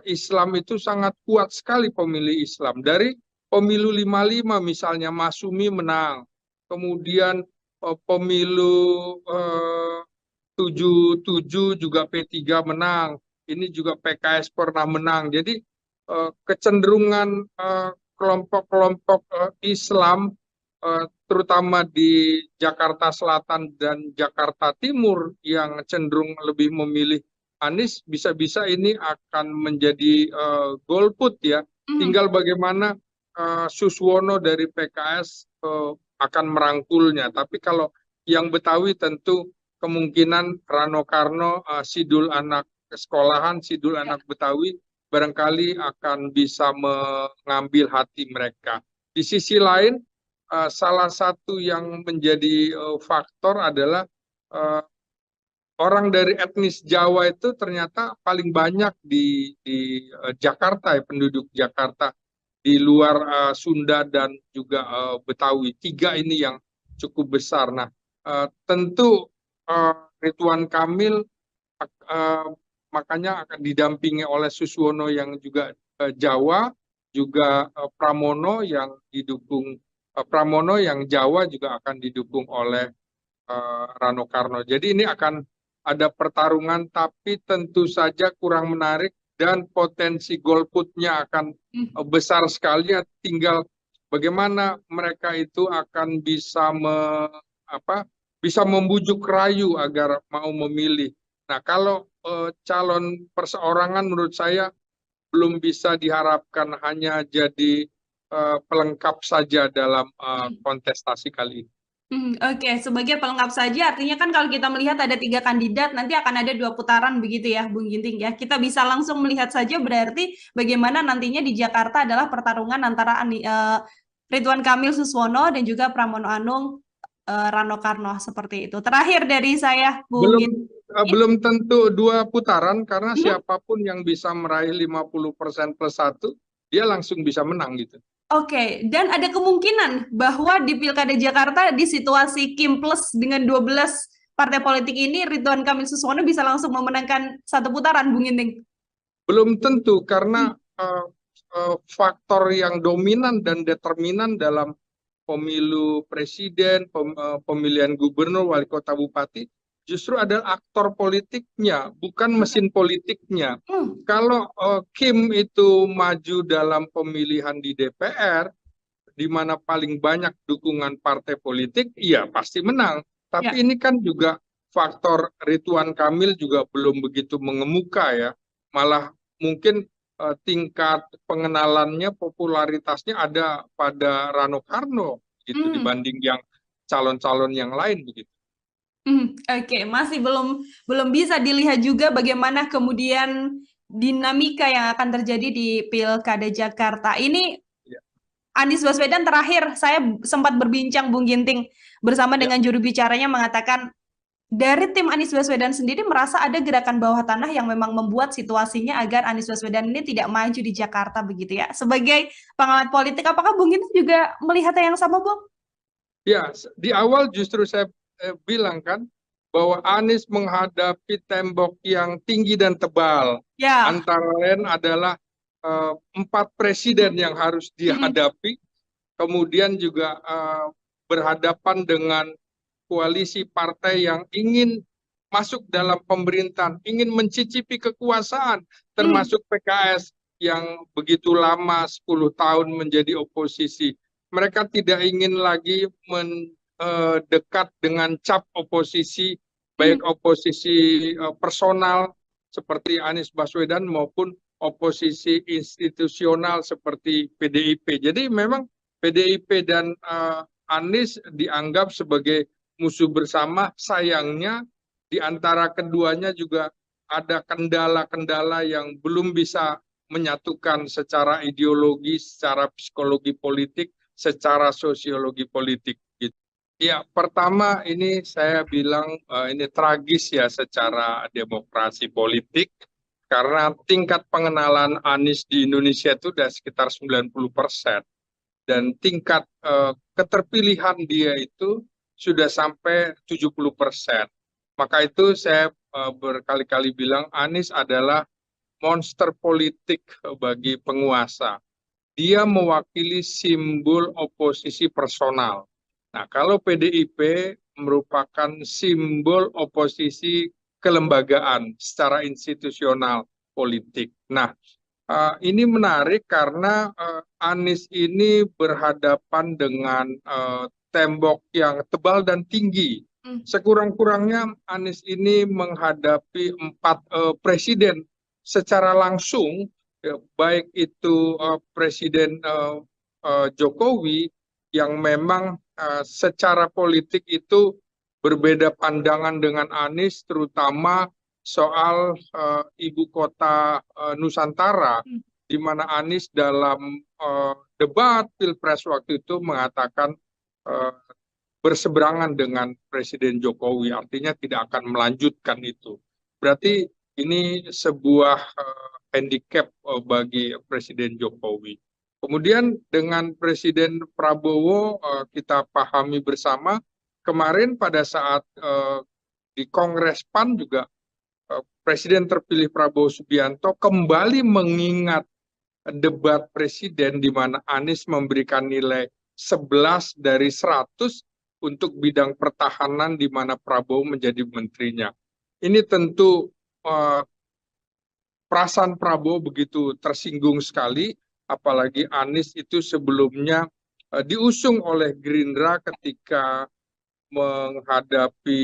Islam itu sangat kuat sekali pemilih Islam. Dari pemilu 55 misalnya Masumi menang, kemudian pemilu 77 juga P3 menang, ini juga PKS pernah menang. Jadi kecenderungan kelompok-kelompok Islam terutama di Jakarta Selatan dan Jakarta Timur yang cenderung lebih memilih Anies, bisa-bisa ini akan menjadi golput ya. Tinggal bagaimana Suswono dari PKS akan merangkulnya. Tapi kalau yang Betawi tentu kemungkinan Rano Karno, Sidul anak sekolahan, Sidul anak Betawi barangkali akan bisa mengambil hati mereka. Di sisi lain, salah satu yang menjadi faktor adalah orang dari etnis Jawa itu ternyata paling banyak di Jakarta ya, penduduk Jakarta di luar Sunda dan juga Betawi. 3 ini yang cukup besar. Nah, tentu Ridwan Kamil makanya akan didampingi oleh Suswono yang juga Jawa, juga Pramono yang didukung Pramono yang Jawa juga akan didukung oleh Rano Karno. Jadi ini akan ada pertarungan, tapi tentu saja kurang menarik dan potensi golputnya akan besar sekali. Tinggal bagaimana mereka itu akan bisa bisa membujuk rayu agar mau memilih. Nah, kalau calon perseorangan menurut saya belum bisa diharapkan hanya jadi pelengkap saja dalam kontestasi kali ini. Oke, sebagai pelengkap saja, artinya kan kalau kita melihat ada 3 kandidat, nanti akan ada 2 putaran begitu ya, Bung Ginting ya. Kita bisa langsung melihat saja berarti bagaimana nantinya di Jakarta adalah pertarungan antara Ridwan Kamil Suswono dan juga Pramono Anung Rano Karno seperti itu. Terakhir dari saya, Bung Ginting. Belum tentu 2 putaran karena siapapun yang bisa meraih 50% plus 1, dia langsung bisa menang gitu. Oke, dan ada kemungkinan bahwa di Pilkada Jakarta di situasi Kim plus dengan 12 partai politik ini Ridwan Kamil Suswono bisa langsung memenangkan 1 putaran, Bung Ginting. Belum tentu karena faktor yang dominan dan determinan dalam pemilu presiden, pemilihan gubernur, wali kota, bupati, justru adalah aktor politiknya, bukan mesin politiknya. Kalau Kim itu maju dalam pemilihan di DPR, di mana paling banyak dukungan partai politik, iya pasti menang. Tapi ini kan juga faktor Ridwan Kamil juga belum begitu mengemuka ya. Malah mungkin tingkat pengenalannya, popularitasnya ada pada Rano Karno gitu dibanding yang calon-calon yang lain begitu. Oke, masih belum bisa dilihat juga bagaimana kemudian dinamika yang akan terjadi di Pilkada Jakarta. Ini Anies Baswedan terakhir saya sempat berbincang Bung Ginting bersama dengan juru bicaranya mengatakan dari tim Anies Baswedan sendiri merasa ada gerakan bawah tanah yang memang membuat situasinya agar Anies Baswedan ini tidak maju di Jakarta begitu ya. Sebagai pengamat politik, apakah Bung Ginting juga melihat yang sama, Bung? Ya, di awal justru saya bilang kan bahwa Anies menghadapi tembok yang tinggi dan tebal. Antara lain adalah 4 presiden yang harus dihadapi, kemudian juga berhadapan dengan koalisi partai yang ingin masuk dalam pemerintahan, ingin mencicipi kekuasaan, termasuk PKS yang begitu lama 10 tahun menjadi oposisi. Mereka tidak ingin lagi mendekat dengan cap oposisi, baik oposisi personal seperti Anies Baswedan maupun oposisi institusional seperti PDIP. Jadi memang PDIP dan Anies dianggap sebagai musuh bersama. Sayangnya di antara keduanya juga ada kendala-kendala yang belum bisa menyatukan secara ideologi, secara psikologi politik, secara sosiologi politik. Gitu. Ya, pertama ini saya bilang ini tragis ya secara demokrasi politik, karena tingkat pengenalan Anies di Indonesia itu sudah sekitar 90%. Dan tingkat keterpilihan dia itu sudah sampai 70%. Maka itu saya berkali-kali bilang Anies adalah monster politik bagi penguasa. Dia mewakili simbol oposisi personal. Nah, kalau PDIP merupakan simbol oposisi kelembagaan secara institusional politik. Nah, ini menarik karena Anies ini berhadapan dengan tembok yang tebal dan tinggi. Sekurang-kurangnya Anies ini menghadapi 4 presiden secara langsung, baik itu Presiden Jokowi yang memang secara politik itu berbeda pandangan dengan Anies, terutama soal ibu kota Nusantara, di mana Anies dalam debat Pilpres waktu itu mengatakan berseberangan dengan Presiden Jokowi, artinya tidak akan melanjutkan itu. Berarti ini sebuah handicap bagi Presiden Jokowi. Kemudian dengan Presiden Prabowo kita pahami bersama, kemarin pada saat di Kongres PAN juga Presiden terpilih Prabowo Subianto kembali mengingat debat presiden di mana Anies memberikan nilai 11 dari 100 untuk bidang pertahanan di mana Prabowo menjadi menterinya. Ini tentu perasaan Prabowo begitu tersinggung sekali, apalagi Anies itu sebelumnya diusung oleh Gerindra ketika menghadapi